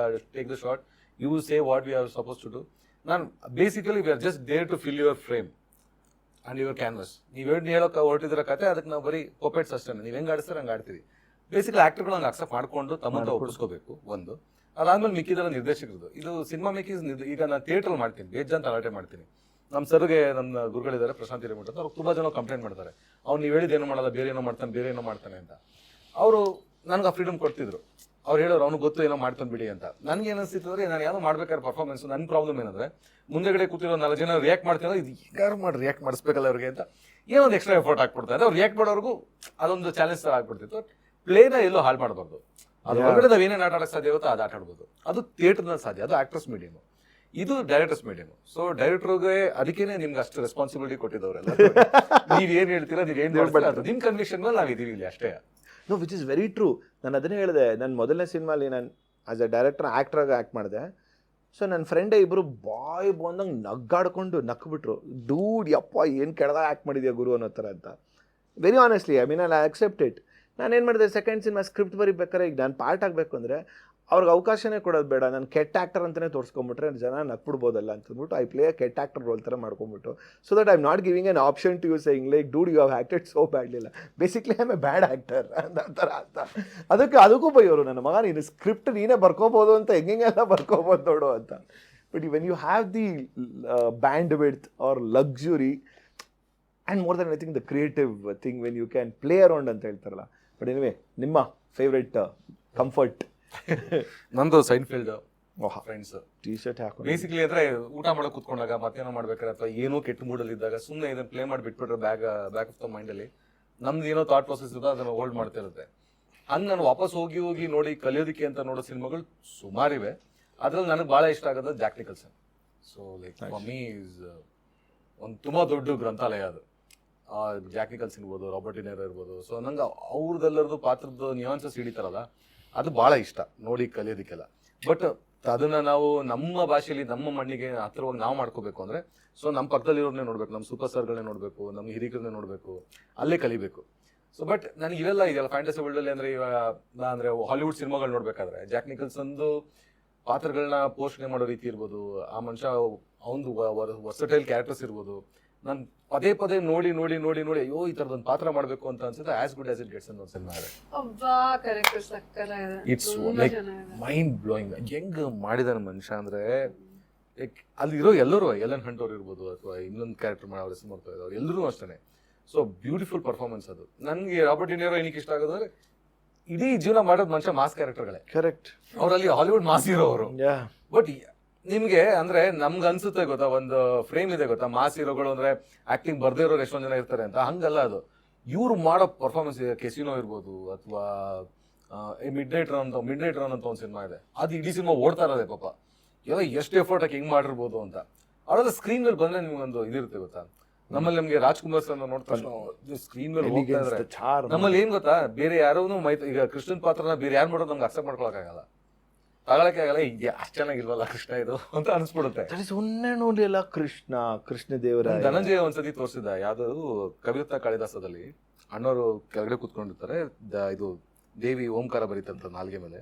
take the shot, you say what we are suppose to do. ನಾನು basically we are just there to fill your frame and your canvas. ನೀವೇನು ಹೇಳೋಕೆ ಹೊರಟಿದ್ರ ಕತೆ, ಅದಕ್ಕೆ ನಾವು ಬರೀ ಪೊಪೆಟ್ಸ್ ಅಷ್ಟೇ. ನೀವು ಹೆಂಗೆ ಆಡಿಸ್ತಾರೆ ಹಂಗೆ ಆಡ್ತೀವಿ. ಬೇಸಿಕಲಿ ಆಕ್ಟರ್ಗಳು ಹಂಗೆ ಅಕ್ಸೆಪ್ಟ್ ಮಾಡ್ಕೊಂಡು ತಮ್ಮಂತ ಒಪ್ಪಿಸ್ಕೋಬೇಕು ಒಂದು. ಅದಾದ್ಮೇಲೆ ಮಿಕ್ಕಿದೆಲ್ಲ ನಿರ್ದೇಶಕರದು. ಇದು ಸಿನಿಮಾ ಮೇಕಿಂಗ್ ಈಗ ನಾನು ಥಿಯೇಟರ್ ಮಾಡ್ತೀನಿ, ಬೇಜಾನ್ ತಲಾಟೆ ಮಾಡ್ತೀನಿ. ನಮ್ಮ ಸರ್ಗೆ ನಮ್ಮ ಗುರುಗಳಿದ್ದಾರೆ ಪ್ರಶಾಂತ್ ಹಿರೇಮಠ ಅಂತ, ಅವ್ರು ತುಂಬಾ ಜನ ಕಂಪ್ಲೇಂಟ್ ಮಾಡ್ತಾರೆ, ಅವ್ನು ನೀವು ಹೇಳಿದ ಏನೋ ಮಾಡಲ್ಲ, ಬೇರೆ ಏನೋ ಮಾಡ್ತಾನೆ ಅಂತ. ಅವರು ನನಗೆ ಆ ಫ್ರೀಡಮ್ ಕೊಡ್ತಿದ್ರು. ಅವ್ರು ಹೇಳೋರು ಅವ್ನು ಗೊತ್ತು ಏನೋ ಮಾಡ್ತಾನೆ ಬಿಡಿ ಅಂತ. ನನ್ಗೆ ಏನಿಸ್ತಿತ್ತು ಅಂದ್ರೆ ನಾನು ಯಾವ್ದೋ ಮಾಡ್ಬೇಕಾದ್ರೆ ಪರ್ಫಾರ್ಮೆನ್ಸ್, ನನ್ನ ಪ್ರಾಬ್ಲಮ್ ಏನಂದ್ರೆ ಮುಂದೆಗಡೆ ಕೂತಿರೋ 4 ಜನ ರಿಯಾಕ್ಟ್ ಮಾಡ್ತೀನಿ, ಇದು ಈಗಾರು ಮಾಡಿ ರಿಯಾಕ್ಟ್ ಮಾಡಿಸ್ಬೇಕಲ್ಲ ಅವ್ರಿಗೆ ಅಂತ ಏನೋ ಒಂದು ಎಕ್ಸ್ಟ್ರಾ ಎಫರ್ಟ್ ಹಾಕ್ಬಿಡ್ತಾರೆ. ಅವ್ರು ರಿಯಾಕ್ಟ್ ಮಾಡೋರ್ಗೂ ಅದೊಂದು ಚಾಲೆಂಜ್ ತರ ಆಗ್ಬಿಡ್ತಿತ್ತು. ಪ್ಲೇನ ಎಲ್ಲೋ ಹಾಳು ಮಾಡಬಾರ್ದು. ಅದು ಹೊರಗಡೆ ನಾವು ಏನೇನು ಆಟ ಆಡಕ್ಕೆ ಸಾಧ್ಯ ಆಗುತ್ತೋ ಅದು ಆಟ ಆಡ್ಬೋದು. ಅದು ಥಿಯೇಟರ್ನಲ್ಲಿ ಸಾಧ್ಯ, ಅದು ಆಕ್ಟರ್ಸ್ ಮೀಡಿಯಮ್, ಇದು ಡೈರೆಕ್ಟರ್ಸ್ ಮೀಡಿಯಮ್. ಸೊ ಡೈರೆಕ್ಟರ್ಗೆ ಅದಕ್ಕೇನೆ ನಿಮ್ಗೆ ಅಷ್ಟು ರೆಸ್ಪಾನ್ಸಿಬಿಲಿಟಿ ಕೊಟ್ಟಿದ್ದವರೆಲ್ಲ. ನೀವ್ ಏನ್ ಹೇಳ್ತೀರಾ, ನೀವ್ ಏನ್ ಮಾಡ್ತೀರಾ ಅದು ನಿಮ್ ಕನ್ವಿಕ್ಷನ್ ಮೇಲೆ ನಾವ್ ಇದೀವಿ ಇಲ್ಲಿ ಅಷ್ಟೇ. No, which is very true. ನಾನು ಅದನ್ನೇ ಹೇಳಿದೆ, ನನ್ನ ಮೊದಲನೇ ಸಿನಿಮಾಲಿ ನಾನು ಆಸ್ ಅ ಡೈರೆಕ್ಟರ್ ಆ್ಯಕ್ಟ್ರಾಗಿ ಆ್ಯಕ್ಟ್ ಮಾಡಿದೆ. ಸೊ ನನ್ನ ಫ್ರೆಂಡೇ ಇಬ್ಬರು ಬಾಯ್ ಬಂದಂಗೆ ನಗ್ಗಾಡ್ಕೊಂಡು ನಕ್ಬಿಟ್ರು, ಡೂಡ್ ಯಪ್ಪ ಏನು ಕೆಳದಾಗ ಆ್ಯಕ್ಟ್ ಮಾಡಿದ್ಯಾ ಗುರು ಅನ್ನೋ ಥರ ಅಂತ. Very honestly I mean I accept it. ನಾನೇನು ಮಾಡಿದೆ, ಸೆಕೆಂಡ್ ಸಿನಿಮಾ ಸ್ಕ್ರಿಪ್ಟ್ ಬರೀಬೇಕಾರೆ ಈಗ ನಾನು ಪಾರ್ಟ್ ಆಗಬೇಕು ಅಂದರೆ ಅವ್ರಿಗೆ ಅವಕಾಶನೇ ಕೊಡೋದು ಬೇಡ, ನಾನು ಕೆಟ್ಟ ಆ್ಯಕ್ಟರ್ ಅಂತಲೇ ತೋರಿಸ್ಕೊಂಬಿಟ್ರೆ ಜನ ನಕ್ಬಿಡ್ಬೋದಲ್ಲ ಅಂತಂದ್ಬಿಟ್ಟು ಐ ಪ್ಲೇ ಕೆಟ್ಟ ಆ್ಯಕ್ಟರ್ ರೋಲ್ ಥರ ಮಾಡ್ಕೊಂಬಿಟ್ಟು. So that I am not giving an option to you saying like dude you have acted so ಬ್ಯಾಡ್ಲಿಲ್ಲ, basically I am a bad actor ಆ ಥರ ಅಂತ. ಅದಕ್ಕೂ ಬೈಯೋರು, ನನ್ನ ಮಗ ನೀನು ಸ್ಕ್ರಿಪ್ಟ್ ನೀನೇ ಬರ್ಕೋಬೋದು ಅಂತ ಹೆಂಗೆಲ್ಲ ಬರ್ಕೋಬೋದು ನೋಡು ಅಂತ. But when you have the bandwidth or luxury and more then I think the creative thing when you can play around ಅಂತ ಹೇಳ್ತಾರಲ್ಲ. ಬಟ್ ಎನಿವೆ, ನಿಮ್ಮ ಫೇವ್ರೆಟ್ ಕಂಫರ್ಟ್? ನಂದು ಸೈನ್ಫೀಲ್ಡ್ ಫ್ರೆಂಡ್ಸ್ ಟೀ ಶರ್ಟ್ ಹಾಕೊಂಡು ಬೇಸಿಕ್ಲಿ ಅಂದ್ರೆ ಊಟ ಮಾಡಕ್ ಕುತ್ಕೊಂಡಾಗ ಮತ್ತೇನೋ ಮಾಡ್ಬೇಕಾದ್ರೆ ಅಥವಾ ಏನೋ ಕೆಟ್ಟ ಮೂಡಲ್ಲಿ ಇದ್ದಾಗ ಸುಮ್ಮನೆ ಇದನ್ನ ಪ್ಲೇ ಮಾಡಿ ಬಿಟ್ಬಿಟ್ರೆ ಬ್ಯಾಕ್ ಆಫ್ ದ ಮೈಂಡ್ ಅಲ್ಲಿ ನಮ್ದು ಏನೋ ಥಾಟ್ ಪ್ರೊಸೆಸ್ ಇದೆ ಅದನ್ನ ಹೋಲ್ಡ್ ಮಾಡ್ತಿರುತ್ತೆ. ಹಂಗೆ ನಾನು ವಾಪಸ್ ಹೋಗಿ ನೋಡಿ ಕಲಿಯೋದಕ್ಕೆ ಅಂತ ನೋಡೋ ಸಿನಿಮಾಗಳು ಸುಮಾರಿವೆ. ಅದ್ರಲ್ಲಿ ನನಗೆ ಬಹಳ ಇಷ್ಟ ಆಗೋದು Jack Nicholson. So like for me is ಒಂದು ತುಂಬಾ ದೊಡ್ಡ ಗ್ರಂಥಾಲಯ ಅದು. ಜಾಕ್ ನಿಕಲ್ಸನ್ ಇರ್ಬೋದು, ರಾಬರ್ಟ್ ಡಿ ನೀರೋ ಇರ್ಬೋದು. ಸೊ ನಂಗೆ ಅವ್ರದ್ದೆಲ್ಲರದು ಪಾತ್ರದ ನಿಯಾನ್ಸಸ್ ಹಿಡಿತಾರಲ್ಲ, ಅದು ಬಹಳ ಇಷ್ಟ ನೋಡಿ ಕಲಿಯೋದಕ್ಕೆಲ್ಲ. ಬಟ್ ಅದನ್ನ ನಾವು ನಮ್ಮ ಭಾಷೆಯಲ್ಲಿ ನಮ್ಮ ಮಣ್ಣಿಗೆ ಹತ್ರವಾಗಿ ನಾವು ಮಾಡ್ಕೋಬೇಕು ಅಂದ್ರೆ ಸೊ ನಮ್ಮ ಪಕ್ಕದಲ್ಲಿರೋರ್ನೇ ನೋಡ್ಬೇಕು, ನಮ್ಮ ಸೂಪರ್ ಸ್ಟಾರ್ಗಳನ್ನೇ ನೋಡ್ಬೇಕು, ನಮ್ಮ ಹಿರಿಕರನ್ನೇ ನೋಡ್ಬೇಕು, ಅಲ್ಲೇ ಕಲಿಬೇಕು. ಸೊ ಬಟ್ ನನಗೆ ಇವೆಲ್ಲ ಇದೆಯಲ್ಲ ಫ್ಯಾಂಟಸಿ ವರ್ಲ್ಡ್ ಅಲ್ಲಿ ಅಂದ್ರೆ ಅಂದ್ರೆ ಹಾಲಿವುಡ್ ಸಿನಿಮಾಗಳು ನೋಡ್ಬೇಕಾದ್ರೆ ಜಾಕ್ ನಿಕಲ್ಸನ್ದು ಪಾತ್ರಗಳನ್ನ ಪೋಷಣೆ ಮಾಡೋ ರೀತಿ ಇರ್ಬೋದು, ಆ ಮನುಷ್ಯ ಅವನು ವರ್ಸಟೈಲ್ ಕ್ಯಾರೆಕ್ಟರ್ಸ್ ಇರ್ಬೋದು, ನಾನು ಪದೇ ನೋಡಿ ಅಯ್ಯೋ ಈ ತರದೊಂದು ಪಾತ್ರ ಮಾಡ್ಬೇಕು ಅಂತ ಅನ್ಸುತ್ತೆ. As good as it gets ಅನ್ನೋ ಸಿನಿಮಾ ಇದೆ. It's like mind blowing. ಹೆಂಗ್ ಮಾಡಿದಾನೆ ಮನುಷ್ಯ ಅಂದ್ರೆ ಅಲ್ಲಿರೋ ಎಲ್ಲರೂ ಎಲನ್ ಹಂಟ್ ಅವ್ರು ಇರ್ಬೋದು ಅಥವಾ ಇನ್ನೊಂದು ಕ್ಯಾರೆಕ್ಟರ್ ಮಾಡೋರು ಹೆಸರು ಮಾಡ್ತಾ ಇದ್ದಾರೆ, ಎಲ್ಲರೂ ಅಷ್ಟೇ. ಸೊ ಬ್ಯೂಟಿಫುಲ್ ಪರ್ಫಾರ್ಮೆನ್ಸ್ ಅದು. ನನಗೆ ರಾಬರ್ಟ್ ಡಿ ನೀರೋ ಏನಕ್ಕೆ ಇಷ್ಟ ಆಗೋದ್ರೆ ಇಡೀ ಜೀವನ ಮಾಡೋದು ಮನುಷ್ಯ ಮಾಸ್ ಕ್ಯಾರೆಕ್ಟರ್ಗಳೇ. ಕರೆಕ್ಟ್. ಅವರಲ್ಲಿ ಹಾಲಿವುಡ್ ಮಾಸ್ ಹೀರೋ ಅವರು. ಬಟ್ ನಿಮ್ಗೆ ಅಂದ್ರೆ ನಮ್ಗೆ ಅನ್ಸುತ್ತೆ ಗೊತ್ತಾ, ಒಂದು ಫ್ರೇಮ್ ಇದೆ ಗೊತ್ತಾ, ಮಾಸ್ ಹೀರೋಗಳು ಅಂದ್ರೆ ಆಕ್ಟಿಂಗ್ ಬರ್ದೇ ಇರೋರು ಎಷ್ಟೊಂದ್ ಜನ ಇರ್ತಾರೆ ಅಂತ. ಹಂಗಲ್ಲ ಅದು. ಇವ್ರು ಮಾಡೋ ಪರ್ಫಾರ್ಮೆನ್ಸ್ ಇದೆ. ಕೆಸಿನೋ ಇರ್ಬೋದು ಅಥವಾ ಮಿಡ್ ನೈಟ್ ರನ್ ಅಂತ ಒಂದು ಸಿನಿಮಾ ಇದೆ, ಅದು ಇಡೀ ಸಿನಿಮಾ ಓಡ್ತಾ ಇರೋದೆ ಪಾಪ. ಎಲ್ಲ ಎಷ್ಟು ಎಫರ್ಟ್ ಹಾಕಿ ಹೆಂಗ್ ಮಾಡಿರ್ಬೋದು ಅಂತ. ಅವರೆಲ್ಲ ಸ್ಕ್ರೀನ್ ಮೇಲೆ ಬಂದ್ರೆ ನಿಮ್ಗೊಂದು ಇದಿರುತ್ತೆ ಗೊತ್ತಾ. ನಮ್ಮಲ್ಲಿ ನಮ್ಗೆ ರಾಜ್ಕುಮಾರ್ ಸರ್ ನೋಡ್ತಾ ಸ್ಕ್ರೀನ್ ಮೇಲೆ ಹೋಗ್ತಾ ಇದ್ರೆ ನಮ್ಮಲ್ಲಿ ಏನ್ ಗೊತ್ತಾ, ಬೇರೆ ಯಾರೂ ಈಗ ಕೃಷ್ಣನ್ ಪಾತ್ರನ ಬೇರೆ ಯಾರು ಮಾಡೋದು ನಮ್ಗೆ ಅಕ್ಸೆಪ್ಟ್ ಮಾಡ್ಕೊಳಕ್ಕಾಗಲ್ಲ, ತಗೊಳಕ್ಕೆ ಆಗಲ್ಲ. ಈಗ ಅಷ್ಟು ಚೆನ್ನಾಗಿಲ್ವಲ್ಲ ಕೃಷ್ಣ ಇದು ಅಂತ ಅನ್ಸ್ಬಿಡುತ್ತೆ. ಸುಮ್ಮನೆ ನೋಡಿ ಅಲ್ಲ ಕೃಷ್ಣ ದೇವರ. ಧನಂಜಯ ಒಂದ್ಸತಿ ತೋರಿಸಿದ ಯಾವ್ದು ಕವಿತಾ ಕಾಳಿದಾಸದಲ್ಲಿ ಅಣ್ಣವರು ಕೆಳಗಡೆ ಕೂತ್ಕೊಂಡಿರ್ತಾರೆ, ಇದು ದೇವಿ ಓಂಕಾರ ಬರೀತಂತ ನಾಲ್ಗೆ ಮೇಲೆ.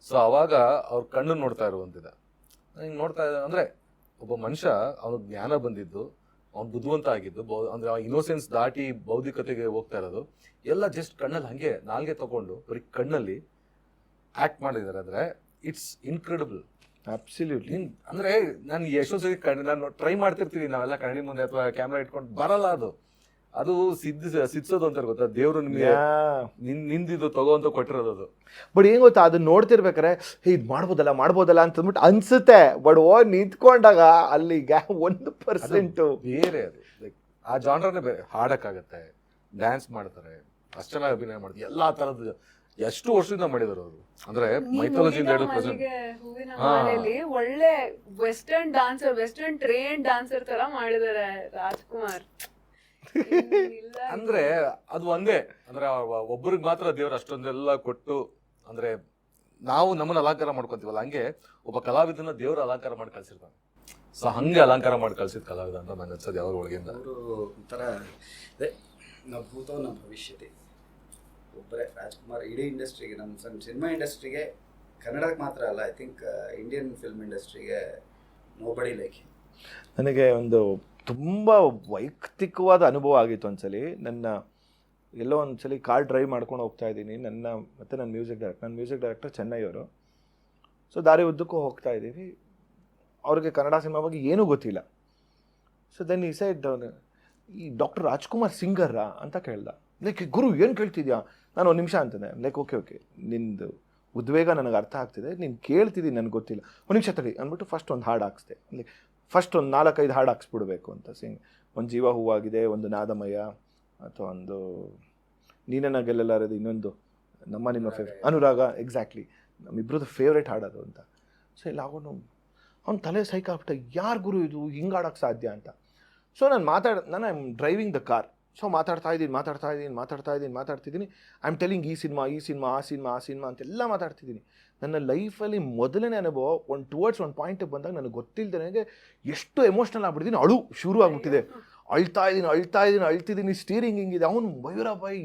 ಸೊ ಅವಾಗ ಅವ್ರ ಕಣ್ಣು ನೋಡ್ತಾ ಇರುವಂತಿದೆ. ಹಿಂಗ್ ನೋಡ್ತಾ ಇದ್ದ ಅಂದ್ರೆ ಒಬ್ಬ ಮನುಷ್ಯ ಅವನಿಗೆ ಜ್ಞಾನ ಬಂದಿದ್ದು, ಅವ್ನು ಬುದ್ಧಿವಂತ ಆಗಿದ್ದು, ಅಂದ್ರೆ ಇನ್ನೋಸೆನ್ಸ್ ದಾಟಿ ಬೌದ್ಧಿಕತೆಗೆ ಹೋಗ್ತಾ ಇರೋದು ಎಲ್ಲ ಜಸ್ಟ್ ಕಣ್ಣಲ್ಲಿ ಹಂಗೆ ನಾಲ್ಗೆ ತಗೊಂಡು ಬರೀ ಕಣ್ಣಲ್ಲಿ ಆಕ್ಟ್ ಮಾಡಿದಾರೆ. ಅಂದ್ರೆ ಇಟ್ಸ್ ಇನ್ಕ್ರೆಡಿಬಲ್. ಅಬ್ಸಲ್ಯೂಟ್ಲಿ. ಅಂದ್ರೆ ನಾನು ಎಷ್ಟೊಂದು ಸರಿ ನಾನು ಟ್ರೈ ಮಾಡ್ತಿರ್ತೀವಿ ನಾವೆಲ್ಲ ಕನ್ನಡಿ ಮುಂದೆ ಅಥವಾ ಕ್ಯಾಮ್ರಾ ಇಟ್ಕೊಂಡು, ಬರಲ್ಲ ಅದು ಸಿದ್ಸೋದು ಅಂತಾರೆ ಗೊತ್ತಾ, ದೇವ್ರು ನಿಮ್ಗೆ ನಿಂದಿದ್ದು ತಗೋ ಅಂತ ಕೊಟ್ಟಿರೋದು ಅದು. ಬಟ್ ಏನ್ ಗೊತ್ತಾ, ಅದನ್ನ ನೋಡ್ತಿರ್ಬೇಕಾರೆ ಇದು ಮಾಡ್ಬೋದಲ್ಲ ಅಂತ ಅಂದ್ಬಿಟ್ಟು ಅನ್ಸುತ್ತೆ. ಬಟ್ ನಿಂತ್ಕೊಂಡಾಗ ಅಲ್ಲಿ 1% ಬೇರೆ ಅದು. ಲೈಕ್ ಆ ಜಾನ್ರನೇ ಬೇರೆ. ಹಾಡಕ್ಕಾಗತ್ತೆ, ಡ್ಯಾನ್ಸ್ ಮಾಡ್ತಾರೆ, ಅಷ್ಟು ಚೆನ್ನಾಗಿ ಅಭಿನಯ ಮಾಡ್ತಾರೆ, ಎಲ್ಲಾ ತರದ್ದು ಎಷ್ಟು ವರ್ಷದಿಂದ ಮಾಡಿದಾರೆ ಅವರು. ಅಂದ್ರೆ ಮೈಥಾಲಜಿಯಿಂದ ಹಿಡಿದು ಪ್ರೆಸೆಂಟ್ ಒಳ್ಳೆ ವೆಸ್ಟರ್ನ್ ಟ್ರೇನ್ ಡಾನ್ಸರ್ ತರ ಮಾಡಿದಾರೆ ರಾಜ್ಕುಮಾರ್. ಅಂದ್ರೆ ಅದು ಒಂದೇ ಅಂದ್ರೆ ಒಬ್ಬರಿಗೆ ಮಾತ್ರ ದೇವ್ರು ಅಷ್ಟೊಂದೆಲ್ಲ ಕೊಟ್ಟು, ಅಂದ್ರೆ ನಾವು ನಮ್ಮನ್ನ ಅಲಂಕಾರ ಮಾಡ್ಕೊಂತೀವಲ್ಲ, ಹಂಗೆ ಒಬ್ಬ ಕಲಾವಿದನ ದೇವ್ರ ಅಲಂಕಾರ ಮಾಡಿ ಕಳ್ಸಿರ್ತಾನೆ. ಸೊ ಹಂಗೆ ಅಲಂಕಾರ ಮಾಡಿ ಕಳ್ಸಿದ್ ಕಲಾವಿದ ಅಂತ ನಂಗೆ ಅನ್ಸೋದು ಯಾವಾಗ ಒಳಗಿಂದ. ಅವರು ಒಂಥರ ನಾವು ಭೂತೋ ನಮ್ಮ ಭವಿಷ್ಯತೆ. ಒಬ್ಬರೇ ರಾಜ್ಕುಮಾರ್ ಇಡೀ ಇಂಡಸ್ಟ್ರಿಗೆ, ನಮ್ಮ ಸಿನಿಮಾ ಇಂಡಸ್ಟ್ರಿಗೆ, ಕನ್ನಡಕ್ಕೆ ಮಾತ್ರ ಅಲ್ಲ, ಐ ಥಿಂಕ್ ಇಂಡಿಯನ್ ಫಿಲ್ಮ್ ಇಂಡಸ್ಟ್ರಿಗೆ ನೋಬಡಿ ಲೈಕ್. ನನಗೆ ಒಂದು ತುಂಬ ವೈಯಕ್ತಿಕವಾದ ಅನುಭವ ಆಗಿತ್ತು ಒಂದ್ಸಲಿ. ಎಲ್ಲೋ ಒಂದ್ಸಲಿ ಕಾರ್ ಡ್ರೈವ್ ಮಾಡ್ಕೊಂಡು ಹೋಗ್ತಾ ಇದ್ದೀನಿ, ನನ್ನ ಮ್ಯೂಸಿಕ್ ಡೈರೆಕ್ಟರ್ ಚೆನ್ನೈ ಅವರು. ಸೊ ದಾರಿ ಉದ್ದಕ್ಕೂ ಹೋಗ್ತಾ ಇದ್ದೀವಿ. ಅವ್ರಿಗೆ ಕನ್ನಡ ಸಿನಿಮಾ ಬಗ್ಗೆ ಏನೂ ಗೊತ್ತಿಲ್ಲ. ಸೊ ದೆನ್ ಈ ಸೈಡ್ ಈ ಡಾಕ್ಟರ್ ರಾಜ್ಕುಮಾರ್ ಸಿಂಗರ್ರಾ ಅಂತ ಕೇಳ್ದ. ಲೈಕ್ ಗುರು ಏನು ಕೇಳ್ತಿದ್ಯಾ? ನಾನು ಒಂದು ನಿಮಿಷ ಅಂತಂದೆ. ಲೈಕ್ ಓಕೆ ನಿಂದು ಉದ್ವೇಗ ನನಗೆ ಅರ್ಥ ಆಗ್ತಿದೆ, ನೀನು ಕೇಳ್ತಿದ್ದೀನಿ ನನಗೆ ಗೊತ್ತಿಲ್ಲ, ಒಂದು ನಿಮಿಷ ತಡಿ ಅಂದ್ಬಿಟ್ಟು ಫಸ್ಟ್ ಒಂದು ಹಾಡು ಹಾಕ್ಸ್ದೆ. ಲೈಕ್ ಫಸ್ಟ್ ಒಂದು 4-5 ಹಾಡು ಹಾಕ್ಸ್ಬಿಡ್ಬೇಕು ಅಂತ. ಒಂದು ಜೀವ ಹೂವಾಗಿದೆ, ಒಂದು ನಾದಮಯ, ಅಥವಾ ಒಂದು ನೀನನ್ನ ಗೆಲ್ಲಲಾರದು, ಇನ್ನೊಂದು ನಿಮ್ಮ ಫೇವ್ರೇಟ್ ಅನುರಾಗ. ಎಕ್ಸಾಕ್ಟ್ಲಿ ನಮ್ಮಿಬ್ರದ್ದು ಫೇವ್ರೇಟ್ ಹಾಡೋದು ಅಂತ. ಸೊ ಇಲ್ಲ ಅವ್ನು ತಲೆ ಸೈಕಾಗ್ಬಿಟ್ಟ, ಯಾರು ಗುರು ಇದು ಹಿಂಗೆ ಆಡೋಕ್ಕೆ ಸಾಧ್ಯ ಅಂತ. ಸೊ ನಾನು I am driving the car. So ಮಾತಾಡ್ತಿದ್ದೀನಿ. ಐ ಆಮ್ ಟೆಲಿಂಗ್ ಈ ಸಿನಿಮಾ ಆ ಸಿನಿಮಾ ಅಂತೆಲ್ಲ ಮಾತಾಡ್ತಿದ್ದೀನಿ. ನನ್ನ ಲೈಫಲ್ಲಿ ಮೊದಲನೇ ಅನುಭವ ಟುವರ್ಡ್ಸ್ ಒಂದು ಪಾಯಿಂಟಿಗೆ ಬಂದಾಗ ನನಗೆ ಗೊತ್ತಿಲ್ಲದೆ ನನಗೆ ಎಷ್ಟು ಎಮೋಷ್ನಲ್ ಆಗ್ಬಿಟ್ಟಿದ್ದೀನಿ. ಅಳು ಶುರು ಆಗ್ಬಿಟ್ಟಿದೆ. ಅಳ್ತಿದ್ದೀನಿ, ಸ್ಟೀರಿಂಗ್ ಹಿಂಗಿದೆ. ಅವನು Mayura boy,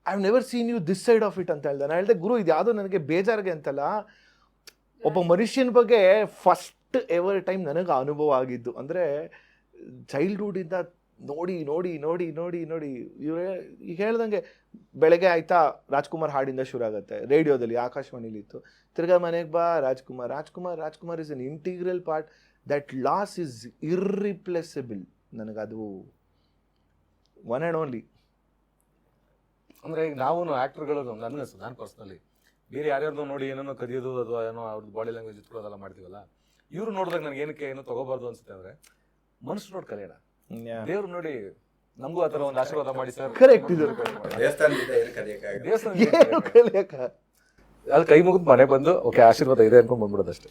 I have never seen you this side of it ಅಂತ ಹೇಳ್ದೆ. ನಾನು ಹೇಳಿದೆ, ಗುರು ಇದು ಯಾವುದೋ ನನಗೆ ಬೇಜಾರಿಗೆ ಅಂತಲ್ಲ, ಒಬ್ಬ ಮನುಷ್ಯನ ಬಗ್ಗೆ ಫಸ್ಟ್ ಎವರ್ ಟೈಮ್ ನನಗೆ ಅನುಭವ ಆಗಿದ್ದು. ಅಂದರೆ ಚೈಲ್ಡ್ಹುಡ್ಡಿಂದ ನೋಡಿ ಇವರೇ ಈಗ ಹೇಳ್ದಂಗೆ ಬೆಳಗ್ಗೆ ಆಯ್ತಾ ರಾಜ್ಕುಮಾರ್ ಹಾಡಿಂದ ಶುರು ಆಗುತ್ತೆ. ರೇಡಿಯೋದಲ್ಲಿ ಆಕಾಶವಾಣಿಲಿ ಇತ್ತು, ತಿರ್ಗಾ ಮನೆಗೆ ಬಾ Rajkumar is an integral part. That loss is irreplaceable. ನನಗದು ಒನ್ ಆ್ಯಂಡ್ ಓನ್ಲಿ. ಅಂದ್ರೆ ಈಗ ನಾವು ಆಕ್ಟರ್ಗಳು ನಾನು ಪರ್ಸನಲಿ ಬೇರೆ ಯಾರ್ಯಾರ್ದು ನೋಡಿ ಏನೋ ಕದಿಯೋದು ಅಥವಾ ಏನೋ ಅವ್ರದ್ದು ಬಾಡಿ ಲ್ಯಾಂಗ್ವೇಜ್ ಇಟ್ಕೊಳ್ಳೋದೆಲ್ಲ ಮಾಡ್ತೀವಲ್ಲ, ಇವ್ರು ನೋಡಿದಾಗ ನನಗೆ ಏನಕ್ಕೆ ಏನೋ ತಗೋಬಾರ್ದು ಅನ್ಸುತ್ತೆ ಅಂದ್ರೆ, ಮನಸ್ಸು ನೋಡಿ ಕಲಿಯೋಣ. ದೇವ್ರು ನೋಡಿ ನಮಗೂ ಆ ಥರ ಒಂದು ಆಶೀರ್ವಾದ ಮಾಡಿ ಸರ್. ಕರೆಕ್ಟ್ ಇದು. ಅಲ್ಲಿ ಕೈ ಮುಗಿದು ಮನೆ ಬಂದು ಓಕೆ ಆಶೀರ್ವಾದ ಇದೆ ಅನ್ಕೊಂಡು ಬಂದ್ಬಿಡೋದು ಅಷ್ಟೇ.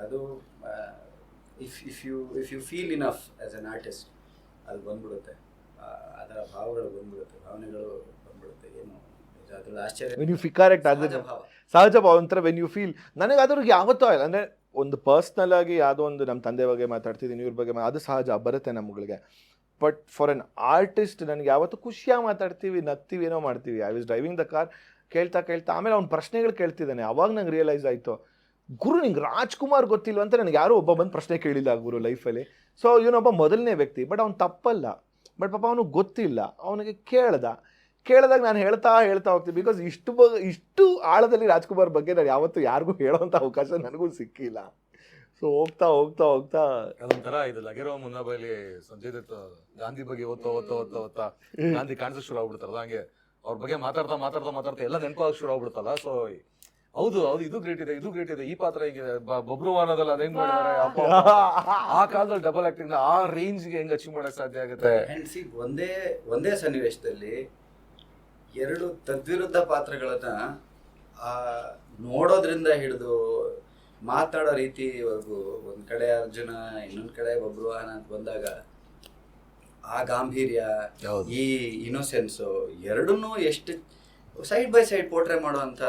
ಅದು if you feel enough as an artist, ಅದು ಬಂದ್ಬಿಡುತ್ತೆ. ಅದರ ಭಾವನೆಗಳು ಬಂದ್ಬಿಡುತ್ತೆ. ಏನು ಅದ್ರಲ್ಲಿ ಆಶ್ಚರ್ಯ. ವೆನ್ ಯು ಫೀಲ್ ಕರೆಕ್ಟ್, ಅದು ಸಹಜ ಭಾವ ಒಂಥರ. ವೆನ್ ಯು ಫೀಲ್, ನನಗೆ ಅದ್ರಿಗೆ ಯಾವತ್ತೂ ಆಗಿಲ್ಲ. ಅಂದರೆ ಒಂದು ಪರ್ಸ್ನಲ್ ಆಗಿ ಯಾವುದೋ ಒಂದು ನಮ್ಮ ತಂದೆ ಬಗ್ಗೆ ಮಾತಾಡ್ತಿದ್ದೀನಿ, ಇವ್ರ ಬಗ್ಗೆ ಅದು ಸಹಜ ಬರುತ್ತೆ ನಮ್ಗಳಿಗೆ. ಬಟ್ ಫಾರ್ ಅನ್ ಆರ್ಟಿಸ್ಟ್ ನನಗೆ ಯಾವತ್ತೂ ಖುಷಿಯಾಗಿ ಮಾತಾಡ್ತೀವಿ, ನಗ್ತೀವಿ, ಏನೋ ಮಾಡ್ತೀವಿ. I was driving the car, ಕೇಳ್ತಾ ಆಮೇಲೆ ಅವ್ನ ಪ್ರಶ್ನೆಗಳು ಕೇಳ್ತಿದ್ದಾನೆ. ಅವಾಗ ನಂಗೆ ರಿಯಲೈಸ್ ಆಯಿತು, ಗುರು ನಿಂಗೆ ರಾಜ್ಕುಮಾರ್ ಗೊತ್ತಿಲ್ಲ ಅಂತ ನನಗೆ ಯಾರೋ ಒಬ್ಬ ಬಂದು ಪ್ರಶ್ನೆ ಕೇಳಿಲ್ಲ ಗುರು ಲೈಫಲ್ಲಿ. ಸೊ ಇವನೊಬ್ಬ ಮೊದಲನೇ ವ್ಯಕ್ತಿ, ಬಟ್ ಅವ್ನು ತಪ್ಪಲ್ಲ. ಬಟ್ ಪಾಪ ಅವನಿಗೆ ಗೊತ್ತಿಲ್ಲ, ಅವನಿಗೆ ಕೇಳಿದಾಗ ನಾನು ಹೇಳ್ತಾ ಹೋಗ್ತೀನಿ. ಬಿಕಾಸ್ ಇಷ್ಟು ಆಳದಲ್ಲಿ ರಾಜ್ಕುಮಾರ್ ಬಗ್ಗೆ ನಾನು ಯಾವತ್ತೂ ಯಾರಿಗೂ ಹೇಳೋವಂಥ ಅವಕಾಶ ನನಗೂ ಸಿಕ್ಕಿಲ್ಲ. ಸೊ ಹೋಗ್ತಾ ಅದೊಂಥರ ಇದು ಲಗೆರೋ ಮುನ್ನಾಬಲ್ಲಿ ಸಂಜಯ್ ದತ್ ಗಾಂಧಿ ಬಗ್ಗೆ ಓದ್ತಾ ಗಾಂಧಿ ಕಾಣಿಸೋಕೆ ಶುರು ಆಗ್ಬಿಡ್ತಾರಲ್ಲ, ಹಂಗೆ ಅವ್ರ ಬಗ್ಗೆ ಮಾತಾಡ್ತಾ ಎಲ್ಲ ನೆನಪಾಗ ಶುರು ಆಗ್ಬಿಡ್ತಲ್ಲ. ಸೊ ಹೌದು ಇದು ಗ್ರೇಟ್ ಇದೆ, ಈ ಪಾತ್ರ ಹೀಗೆ ಬಬ್ರುವಾನದಲ್ಲಿ ಅದೇನ್ ಮಾಡಿದ್ದಾರೆ, ಆ ಕಾಲದಲ್ಲಿ ಡಬಲ್ ಆಕ್ಟಿಂಗ್ ಆ ರೇಂಜ್ಗೆ ಹೆಂಗ್ ಅಚೀವ್ ಮಾಡಕ್ ಸಾಧ್ಯ ಆಗುತ್ತೆ. ಒಂದೇ ಸನ್ನಿವೇಶದಲ್ಲಿ ಎರಡು ತದ್ವಿರುದ್ಧ ಪಾತ್ರಗಳನ್ನ ನೋಡೋದ್ರಿಂದ ಹಿಡಿದು ಮಾತಾಡೋ ರೀತಿವರೆಗೂ, ಒಂದ್ ಕಡೆ ಅರ್ಜುನ, ಇನ್ನೊಂದ್ ಕಡೆ ಬಬ್ರುವಾಹನ ಅಂತ ಬಂದಾಗ ಆ ಗಾಂಭೀರ್ಯ, ಈ ಇನ್ನೋಸೆನ್ಸ್ ಎರಡನ್ನೂ ಎಷ್ಟು ಸೈಡ್ ಬೈ ಸೈಡ್ ಪೋರ್ಟ್ರೇ ಮಾಡುವಂತ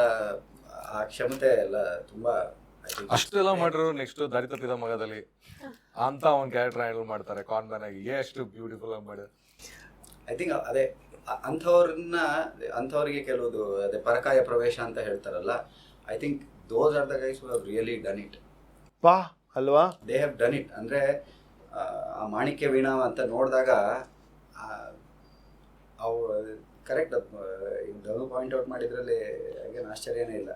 ಆ ಕ್ಷಮತೆ ಎಲ್ಲ ತುಂಬಾ. ಅಷ್ಟೆಲ್ಲ ಮಾಡಿದ್ರು ನೆಕ್ಸ್ಟ್ ದಾರಿ ತಪ್ಪಿದ ಮಗದಲ್ಲಿ ಅಂತ ಒಂದು ಕ್ಯಾರೆಕ್ಟರ್ ಹ್ಯಾಂಡಲ್ ಮಾಡ್ತಾರೆ ಕಾನ್ ಮ್ಯಾನ್ ಆಗಿ, ಎಷ್ಟು ಬ್ಯೂಟಿಫುಲ್ ಆಗಿ ಮಾಡಿ. ಐ ಥಿಂಕ್ ಅದೇ ಅಂಥವ್ರಿಗೆ ಕೆಲವುದು ಅದೇ ಪರಕಾಯ ಪ್ರವೇಶ ಅಂತ ಹೇಳ್ತಾರಲ್ಲ, I think those are the guys who have really done it. ಅಲ್ವಾ, ದೇ ಹ್ಯಾವ್ ಡನ್ ಇಟ್. ಅಂದ್ರೆ ಆ ಮಾಣಿಕ್ಯ ವೀಣಾ ಅಂತ ನೋಡಿದಾಗ ಅವು ಕರೆಕ್ಟ್ ಧನು ಪಾಯಿಂಟ್ ಔಟ್ ಮಾಡಿದ್ರಲ್ಲಿ ಹಾಗೇನು ಆಶ್ಚರ್ಯನೇ ಇಲ್ಲ.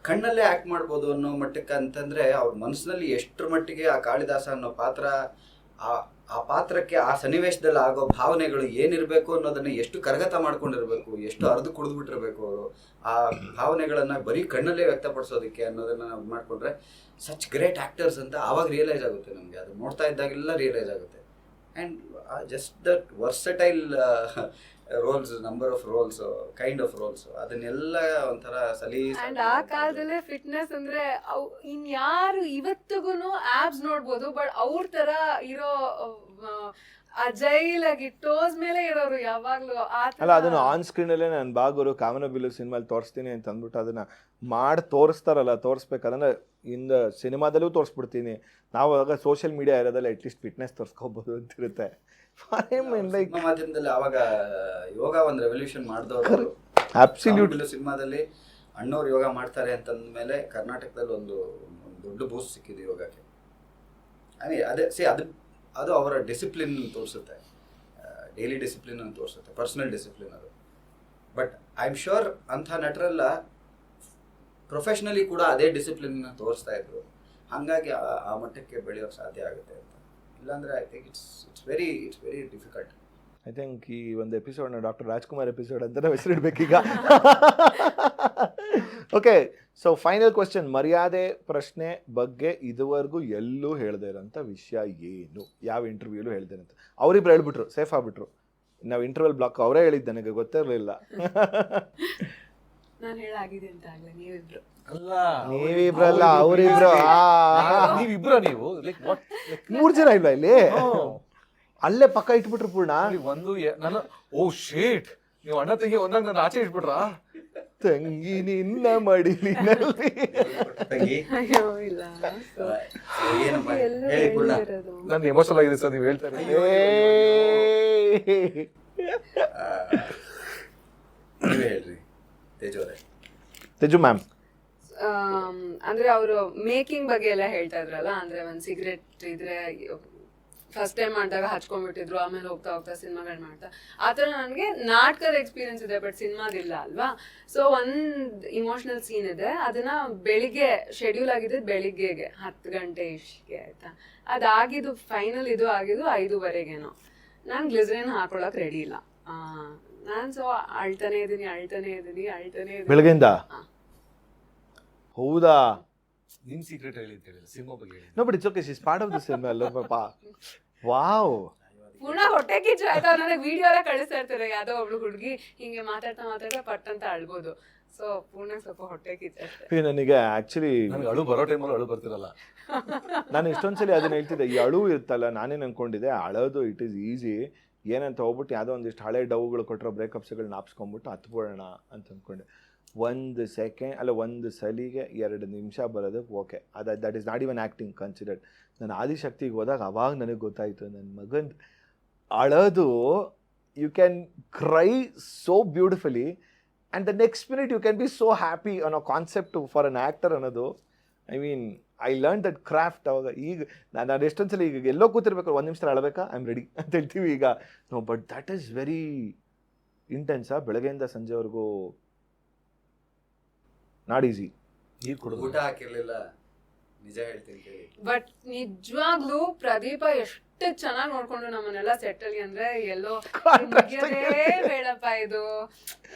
ಕಣ್ಣಲ್ಲೇ ಆಕ್ಟ್ ಮಾಡ್ಬೋದು ಅನ್ನೋ ಮಟ್ಟಕ್ಕೆ ಅಂತಂದ್ರೆ ಅವ್ರ ಮನಸ್ಸಿನಲ್ಲಿ ಎಷ್ಟರ ಮಟ್ಟಿಗೆ ಆ ಕಾಳಿದಾಸ ಅನ್ನೋ ಪಾತ್ರ, ಆ ಪಾತ್ರಕ್ಕೆ ಆ ಸನ್ನಿವೇಶದಲ್ಲಿ ಆಗೋ ಭಾವನೆಗಳು ಏನಿರಬೇಕು ಅನ್ನೋದನ್ನ ಎಷ್ಟು ಕರಗತ ಮಾಡ್ಕೊಂಡಿರ್ಬೇಕು, ಎಷ್ಟು ಅರ್ದು ಕುಡಿದ್ಬಿಟ್ಟಿರ್ಬೇಕು ಅವರು ಆ ಭಾವನೆಗಳನ್ನ ಬರೀ ಕಣ್ಣಲ್ಲೇ ವ್ಯಕ್ತಪಡಿಸೋದಕ್ಕೆ ಅನ್ನೋದನ್ನ ನಾವು ಮಾಡ್ಕೊಂಡ್ರೆ ಸಚ್ ಗ್ರೇಟ್ ಆಕ್ಟರ್ಸ್ ಅಂತ ಆವಾಗ ರಿಯಲೈಸ್ ಆಗುತ್ತೆ ನಮಗೆ. ಅದು ನೋಡ್ತಾ ಇದ್ದಾಗೆಲ್ಲ ರಿಯಲೈಸ್ ಆಗುತ್ತೆ. And just that versatile roles, number of roles, kind of roles, ಅದನ್ನೆಲ್ಲ ಒಂಥರ ಸಲೀಸ್. ಅಂಡ್ ಆ ಕಾಲದಲ್ಲೇ ಫಿಟ್ನೆಸ್ ಅಂದ್ರೆ ಇನ್ಯಾರು ಇವತ್ತಿಗೂ ಆಬ್ಸ್ ನೋಡ್ಬೋದು, ಬಟ್ ಅವ್ರ ತರ ಇರೋ ಅಜೈಲ್ ಆಗಿ ಟೋಸ್ ಮೇಲೆ ಇರೋರು ಯಾವಾಗ್ಲೂ. ಅಲ್ಲ, ಅದನ್ನು ಆನ್ ಸ್ಕ್ರೀನ್ ಅಲ್ಲೇ ನಾನು ಬಾಗುರು ಕಾಮನಬಿಲ್ಲು ಸಿನಿಮಾಲಿ ತೋರಿಸ್ತೀನಿ ಅಂತ ಅಂದ್ಬಿಟ್ಟು ಅದನ್ನ ಮಾಡಿ ತೋರಿಸ್ತಾರಲ್ಲ, ತೋರಿಸ್ಬೇಕಂದ್ರೆ ಇಂದ ಸಿನಿಮಾದಲ್ಲೂ ತೋರಿಸ್ಬಿಡ್ತೀನಿ. ನಾವು ಆಗ ಸೋಷಿಯಲ್ ಮೀಡಿಯಾ ಇರೋದಲ್ಲ, ಅಟ್ಲೀಸ್ಟ್ ಫಿಟ್ನೆಸ್ ತೋರಿಸ್ಕೋಬಹುದು ಅಂತಿರುತ್ತೆ. ಮಾಧ್ಯಮದಲ್ಲಿ ಅವಾಗ ಯೋಗ ಒಂದು ರೆವಲ್ಯೂಷನ್ ಮಾಡಿದವರು. ಸಿನಿಮಾದಲ್ಲಿ ಅಣ್ಣವ್ರು ಯೋಗ ಮಾಡ್ತಾರೆ ಅಂತಂದ್ಮೇಲೆ ಕರ್ನಾಟಕದಲ್ಲಿ ಒಂದು ದೊಡ್ಡ ಬೂಸ್ಟ್ ಸಿಕ್ಕಿದೆ ಯೋಗಕ್ಕೆ. ಅದು ಅವರ ಡಿಸಿಪ್ಲಿನ್ ತೋರಿಸುತ್ತೆ, ಡೈಲಿ ಡಿಸಿಪ್ಲಿನ್ ಅಂತ ತೋರಿಸುತ್ತೆ, ಪರ್ಸನಲ್ ಡಿಸಿಪ್ಲಿನ್ ಅದು. ಬಟ್ ಐ ಆಮ್ ಶ್ಯೂರ್ ಅಂಥ ನಟರೆಲ್ಲ ಪ್ರೊಫೆಷ್ನಲಿ ಕೂಡ ಅದೇ ಡಿಸಿಪ್ಲಿನ್ ತೋರಿಸ್ತಾ ಇದ್ರು. ಹಾಗಾಗಿ ಆ ಮಟ್ಟಕ್ಕೆ ಬೆಳೆಯೋಕೆ ಸಾಧ್ಯ ಆಗುತ್ತೆ ಅಂತ. ಇಲ್ಲಾಂದ್ರೆ I think it's very difficult. I think ಈ ಒಂದು ಎಪಿಸೋಡ್ನ ಡಾಕ್ಟರ್ ರಾಜ್ಕುಮಾರ್ ಎಪಿಸೋಡ್ ಅಂತ ನಾವು ಹೆಸರಿಡ್ಬೇಕೀಗ. ಓಕೆ, ಸೊ ಫೈನಲ್ ಕ್ವಶನ್, ಮರ್ಯಾದೆ ಪ್ರಶ್ನೆ ಬಗ್ಗೆ ಇದುವರೆಗೂ ಎಲ್ಲೂ ಹೇಳ್ದೇ ಇರೋಂಥ ವಿಷಯ ಏನು? ಯಾವ ಇಂಟರ್ವ್ಯೂಲು ಹೇಳ್ದೇ ಅಂತ ಅವರಿಬ್ರು ಹೇಳ್ಬಿಟ್ರು, ಸೇಫ್ ಆಗ್ಬಿಟ್ರು. ನಾವು ಇಂಟರ್ವಲ್ ಬ್ಲಾಕ್ ಅವರೇ ಹೇಳಿದ್ದು, ನನಗೆ ಗೊತ್ತಿರಲಿಲ್ಲ. ನಾನು ಹೇಳಾಗಿದೆ ಅಂತ ಆಗ್ಲೇ ನೀವಿಬ್ರು. ಅಲ್ಲ ನೀವಿಬ್ರಲ್ಲ, ಅವರಿಬ್ರು. ನೀವಿಬ್ರ ನೀವು ಲೈಕ್ ವಾಟ್ 3 ಜನ ಇಲ್ಲ ಇಲ್ಲಿ, ಅಲ್ಲೇ ಪಕ್ಕ ಇಟ್ಬಿಟ್ರು ಪೂರ್ಣ. ಒಂದು ನನ್ನ ಓ ಶೇಟ್, ನೀವು ಅಣ್ಣ ತಂಗಿ ಒಂದಾಗ ನನ್ನ ಆಚೆ ಇಟ್ಬಿಟ್ರಾ? ತಂಗಿ ನಿನ್ನ ಮಡಿಲಿನಲ್ಲಿ. ತಂಗಿ ಅಯ್ಯೋ ಇಲ್ಲ, ಏನಪ್ಪ ಎಲ್ಲರೂ ಹೇಳಿ ಪೂರ್ಣ. ಹೇಳಿರೋದು. ನಾನು ಎಮೋಷನಲ್ ಆಗಿದೆ ಸರ್ ನೀವು ಹೇಳ್ತಾರೆ. ನೀವೇ ಹೇಳ್ರಿ ತೇಜು ಅವರೇ. ತೇಜು ಮ್ಯಾಮ್, ಅಂದ್ರೆ ಅವರು ಮೇಕಿಂಗ್ ಬಗ್ಗೆ ಎಲ್ಲ ಹೇಳ್ತಾ ಇದ್ರಲ್ಲ, ಅಂದ್ರೆ ಒಂದ್ ಸಿಗರೇಟ್ ಇದ್ರೆ ಫಸ್ಟ್ ಟೈಮ್ ಮಾಡಿದಾಗ ಹಚ್ಕೊಂಡ್ಬಿಟ್ಟಿದ್ರು, ಆಮೇಲೆ ಹೋಗ್ತಾ ಹೋಗ್ತಾ ಸಿನಿಮಾಗಳು ಮಾಡ್ತಾ ಆ ಥರ ನನಗೆ ನಾಟಕದ ಎಕ್ಸ್ಪೀರಿಯನ್ಸ್ ಇದೆ, ಬಟ್ ಸಿನಿಮಾದಿಲ್ಲ ಅಲ್ವಾ. ಸೊ ಒಂದ್ ಇಮೋಷನಲ್ ಸೀನ್ ಇದೆ, ಅದನ್ನ ಬೆಳಿಗ್ಗೆ ಶೆಡ್ಯೂಲ್ ಆಗಿದ್ದು ಬೆಳಿಗ್ಗೆಗೆ 10 ಗಂಟೆ ಇಷ್ಟಿಗೆ ಆಯ್ತಾ. ಅದಾಗಿದ್ದು ಫೈನಲ್ ಇದು ಆಗಿದ್ದು 5:15ಗೇನೋ. ನಾನು ಗ್ಲಿಸರಿನ್ ಹಾಕೊಳಕ್ ರೆಡಿ ಇಲ್ಲ. ನಾನು ಸೊ ಅಳ್ತಾನೆ ಇದ್ದೀನಿ. ಬೆಳಗ್ಗೆಯಿಂದ? ಹೌದಾ? ನಿಮ್ ಸೀಕ್ರೆಟ್ ಹೇಳಿ ಅಂತ ಹೇಳಿಲ್ಲ, ಸಿನಿಮಾ ಬಗ್ಗೆ ಹೇಳಿ. No but it's okay, she is part of the cinema ಅಲ್ಲ ಪಾಪ. ವಾವ್, ಪೂರ್ಣ ಹೊಟ್ಟೆ ಕಿಚ್ಚು ಆಯ್ತಾ. ನನಗೆ ವಿಡಿಯೋ ಎಲ್ಲ ಕಳಿಸ್ತಾ ಇರ್ತಾರೆ, ಯಾವ್ದೋ ಒಬ್ಳು ಹುಡುಗಿ ಹಿಂಗೆ ಮಾತಾಡ್ತಾ ಪಟ್ ಅಂತ ಅಳ್ಬೋದು. ಸೊ ಪೂರ್ಣ ಸ್ವಲ್ಪ ಹೊಟ್ಟೆ ಕಿಚ್ಚು. ನನಗೆ ಆಕ್ಚುಲಿ ನನಗೆ ಅಳು ಬರೋ ಟೈಮಲ್ಲಿ ಅಳು ಬರ್ತಿರಲ್ಲ. ನಾನು ಇಷ್ಟೊಂದ್ಸಲಿ ಅದನ್ನ ಹೇಳ್ತಿದ್ದೆ, ಈ ಅಳು ಇರ್ತಲ್ಲ, ನಾನೇನು ಅನ್ಕೊಂಡಿದ್ದೆ ಅಳೋದು ಇಟ್ ಈಸ್ ಈಸಿ, ಏನಂತ ಹೋಗ್ಬಿಟ್ಟು ಯಾವುದೋ ಒಂದಿಷ್ಟು ಹಳೆ ಡವ್ಗಳು ಕೊಟ್ಟಿರೋ ಬ್ರೇಕಪ್ಸ್ಗಳನ್ನ ನಾಪ್ಸ್ಕೊಂಡ್ಬಿಟ್ಟು ಹತ್ಬಿಡೋಣ ಅಂತ ಅಂದ್ಕೊಂಡೆ. 1 ಸೆಕೆಂಡ್ ಅಲ್ಲ, 1 ಸಲಿಗೆ 2 ನಿಮಿಷ ಬರೋದಕ್ಕೆ okay, that is not even acting considered. ನಾನು ಆದಿಶಕ್ತಿಗೆ ಹೋದಾಗ ಅವಾಗ ನನಗೆ ಗೊತ್ತಾಯಿತು, ನನ್ನ ಮಗನ್ ಅಳೋದು, you can cry so beautifully and the next minute you can be so happy ಅನ್ನೋ ಕಾನ್ಸೆಪ್ಟ್ ಫಾರ್ ಅನ್ ಆ್ಯಕ್ಟರ್ ಅನ್ನೋದು. I mean I learn that craft. ಅವಾಗ ಈಗ ನಾನು ಎಷ್ಟೊಂದ್ಸಲ ಈಗ ಎಲ್ಲೋ ಕೂತಿರ್ಬೇಕಾದ್ರೆ 1 ನಿಮಿಷ ಅಳಬೇಕಾ, ಐ ಆಮ್ ರೆಡಿ ಅಂತ ಹೇಳ್ತೀವಿ ಈಗ. No but that is very ಇಂಟೆನ್ಸಾ, ಬೆಳಗ್ಗೆಯಿಂದ ಸಂಜೆವರೆಗೂ ನಾಟ್ ಈಸಿ. ನೀರು ಕೊಡೋದು ಊಟ ಹಾಕಿರ್ಲಿಲ್ಲ, ನಿಜ ಹೇಳ್ತೀನಿ ಕೇಳಿ. ಬಟ್ ನಿಜವಾಗ್ಲೂ ಪ್ರದೀಪ ಎಷ್ಟು ಚೆನ್ನಾಗಿ ನೋಡ್ಕೊಂಡು ನಮ್ಮನ್ನೆಲ್ಲ ಸೆಟಲ್ ಅಂದ್ರೆ ಎಲ್ಲೋ ಮುಗಿಯೋದೇ ಬೇಡಪ್ಪ ಇದು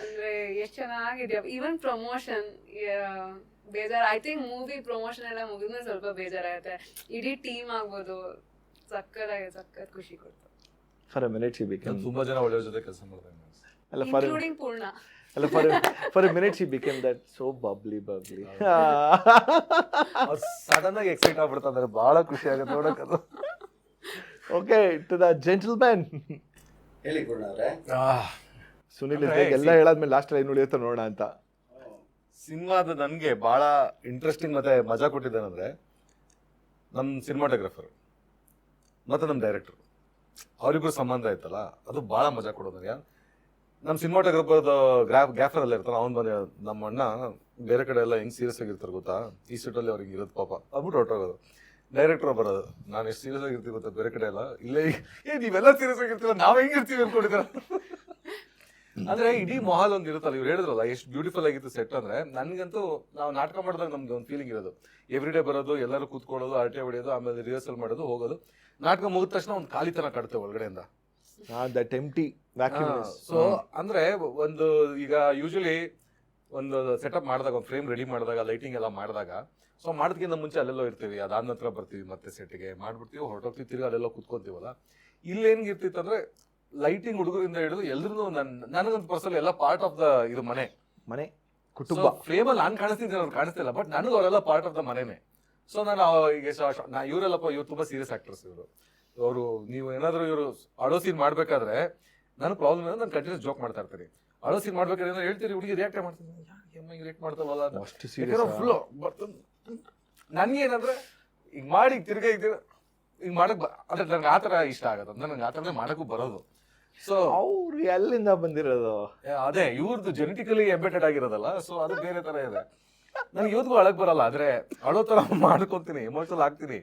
ಅಂದ್ರೆ ಎಷ್ಟು ಚೆನ್ನಾಗಿದ್ಯಾ. ಈವನ್ ಪ್ರಮೋಷನ್ ಬೇಜಾರು, ಐ ಥಿಂಕ್ ಮೂವಿ ಪ್ರಮೋಷನ್ ಎಲ್ಲ ಮುಗಿದ್ಮೇಲೆ ಸ್ವಲ್ಪ ಬೇಜಾರಾಗುತ್ತೆ. ಇಡೀ ಟೀಮ್ ಆಗ್ಬೋದು, ಸಕ್ಕತ್ ಖುಷಿ ಕೊಡ್ತು. For a minute she became, ತುಂಬಾ ಜನ ಒಳ್ಳೆಯ ಜೊತೆ ಕೆಲಸ ಮಾಡ್ತಾರೆ, ಅಲ್ಲ ಇನ್ಕ್ಲೂಡಿಂಗ್ ಪೂರ್ಣ. ಅಲ್ಲ for a minute she became that so bubbly. Sudden ಆಗಿ ಎಕ್ಸೈಟ್ ಆಗ್ಬಿಡ್ತಾರೆ, ಬಹಳ ಖುಷಿ ಆಗುತ್ತೆ ನೋಡಕ್ಕದು. Okay, to the gentleman. ಹೇಳಿ ಪೂರ್ಣ ಅವರೇ. ಸುನಿಲ್ ಎಲ್ಲ ಹೇಳಾದ್ಮೇಲೆ ಲಾಸ್ಟ್ ಏನು ಉಳಿಯುತ್ತೋ ನೋಡೋಣ ಅಂತ. ಸಿನಿಮಾದ ನನಗೆ ಬಹಳ ಇಂಟ್ರೆಸ್ಟಿಂಗ್ ಮತ್ತೆ ಮಜಾ ಕೊಟ್ಟಿದ್ದಾನಂದ್ರೆ ನಮ್ಮ ಸಿನಿಮಾಟೋಗ್ರಫರ್ ಮತ್ತೆ ನಮ್ಮ ಡೈರೆಕ್ಟರ್ ಅವರಿಬ್ರು ಸಂಬಂಧ ಇತ್ತಲ್ಲ, ಅದು ಬಹಳ ಮಜಾ ಕೊಡೋದು. ನಮ್ಮ ಸಿನಿಮಾಟೋಗ್ರಫರ್ದ ಗ್ಯಾಫರ್ ಎಲ್ಲ ಇರ್ತಾನೆ, ಅವ್ನು ಬಂದ ನಮ್ಮ ಅಣ್ಣ ಬೇರೆ ಕಡೆ ಎಲ್ಲ ಹೆಂಗ್ ಸೀರಿಯಸ್ ಆಗಿರ್ತಾರೆ ಗೊತ್ತಾ, ಈ ಸೀಟಲ್ಲಿ ಅವ್ರಿಗೆ ಇರೋದು ಪಾಪ ಆಗ್ಬಿಟ್ಟು ಹೊರಟೋಗೋದು. ಡೈರೆಕ್ಟರ್ ಬರೋದು, ನಾನು ಎಷ್ಟು ಸೀರಿಯಸ್ ಆಗಿರ್ತೀವಿ ಗೊತ್ತಾ ಬೇರೆ ಕಡೆ ಎಲ್ಲ, ಇಲ್ಲೇ ನೀವೆಲ್ಲ ಸೀರಿಯಸ್ ಆಗಿರ್ತೀರ, ನಾವ್ ಹೆಂಗಿರ್ತೀವಿ ಅನ್ಕೊಂಡಿದ್ರ. ಅಂದ್ರೆ ಇಡೀ ಮಾಹಲ್ ಒಂದ್ ಇರುತ್ತಲ್ಲ, ಇವ್ರು ಹೇಳಿದ್ರಲ್ಲ ಎಷ್ಟು ಬ್ಯೂಟಿಫುಲ್ ಆಗಿತ್ತು ಸೆಟ್. ಅಂದ್ರೆ ನನ್ಗಂತೂ ನಾವು ನಾಟಕ ಮಾಡಿದಾಗ ನಮ್ಗೆ ಒಂದು ಫೀಲಿಂಗ್ ಇರೋದು, ಎವ್ರಿ ಡೇ ಬರೋದು, ಎಲ್ಲರೂ ಕೂತ್ಕೊಳ್ಳೋದು, ಅರಟೆ ಹೊಡೆಯೋದು, ಆಮೇಲೆ ರಿಹರ್ಸಲ್ ಮಾಡೋದು, ಹೋಗೋದು. ನಾಟಕ ಮುಗಿದ ತಕ್ಷಣ ಒಂದು ಖಾಲಿತನ ಕಾಡುತ್ತೆ ಒಳಗಡೆಯಿಂದ. That empty vacuum. ಸೊ ಅಂದ್ರೆ ಒಂದು ಈಗ ಯೂಶಲಿ ಒಂದು ಸೆಟಪ್ ಮಾಡಿದಾಗ, ಒಂದು ಫ್ರೇಮ್ ರೆಡಿ ಮಾಡಿದಾಗ, ಲೈಟಿಂಗ್ ಎಲ್ಲ ಮಾಡಿದಾಗ, ಸೊ ಮಾಡೋದಕ್ಕಿಂತ ಮುಂಚೆ ಅಲ್ಲೆಲ್ಲೋ ಇರ್ತೀವಿ, ಅದಾದ ನಂತರ ಬರ್ತೀವಿ ಮತ್ತೆ ಸೆಟ್ಗೆ ಮಾಡ್ಬಿಡ್ತೀವಿ, ಹೊರಟೋಗ್ತೀವಿ, ತಿರ್ಗಿ ಅಲ್ಲೆಲ್ಲ ಕುತ್ಕೊಂತೀವಲ್ಲ. ಇಲ್ಲಿ ಏನ್ಗಿರ್ತಿತ್ತು ಅಂದ್ರೆ ಲೈಟಿಂಗ್ ಹುಡುಗರಿಂದ ಹಿಡಿದು ಎಲ್ರು ನನಗಂತ ಪರ್ಸನಲ್ ಎಲ್ಲ ಪಾರ್ಟ್ ಆಫ್ ದ ಇದು ಮನೆ ಕುಟುಂಬ. ಫ್ರೇಮ್ ಅಲ್ಲಿ ನಾನು ಕಾಣಿಸ್ತಿದ್ದೆ, ಅವ್ರು ಕಾಣಿಸ್ತಿಲ್ಲ, ಬಟ್ ನನಗೂ ಅವರೆಲ್ಲ ಪಾರ್ಟ್ ಆಫ್ ದ ಮನೆನೇ. ಸೊ ನಾನು ಈಗ ಇವರೆಲ್ಲಪ್ಪ ಇವ್ರು ತುಂಬಾ ಸೀರಿಯಸ್ ಆಕ್ಟರ್ಸ್ ಇವರು. ಅವರು ನೀವು ಏನಾದ್ರು ಇವರು ಅಳೋ ಸೀನ್ ಮಾಡ್ಬೇಕಾದ್ರೆ ನನಗೆ ಪ್ರಾಬ್ಲಮ್ ಇದೆ, ನಾನು ಕಂಟಿನ್ಯೂಸ್ ಜೋಕ್ ಮಾಡ್ತಾ ಇರ್ತೀನಿ. ಅಳೋ ಸೀನ್ ಮಾಡ್ಬೇಕಾದ್ರೆ ಹೇಳ್ತೀರಿ, ಹುಡುಗಿ ರಿಯಾಕ್ಟ್ ಮಾಡ್ತೀನಿ, ರಿಯಾಕ್ಟ್ ಮಾಡ್ತಾವಲ್ಲ ಫುಲ್. ನನ್ಗೆ ಏನಂದ್ರೆ ಈಗ ಮಾಡಿ ತಿರ್ಗಾ ಈಗ ಮಾಡಕ್ ಅಂದ್ರೆ ನನ್ಗೆ ಆತರ ಇಷ್ಟ ಆಗತ್ತೆ, ಅಂದ್ರೆ ನಂಗೆ ಆತರನೇ ಮಾಡಕ್ಕೂ ಬರೋದು. ಸೊ ಅವ್ರು ಎಲ್ಲಿಂದ ಬಂದಿರೋದು? ಅದೇ ಇವ್ರದ್ದು ಜೆನೆಟಿಕಲಿ ಎಂಬೆಟೆಡ್ ಆಗಿರೋದಲ್ಲ, ಸೊ ಅದು ಬೇರೆ ತರ ಇದೆ. ನನ್ಗೆ ಇವತ್ತಿಗೂ ಅಳಕ್ ಬರಲ್ಲ, ಆದ್ರೆ ಅಳೋ ತರ ಮಾಡ್ಕೊಂತೀನಿ, ಎಮೋಷನಲ್ ಆಗ್ತೀನಿ.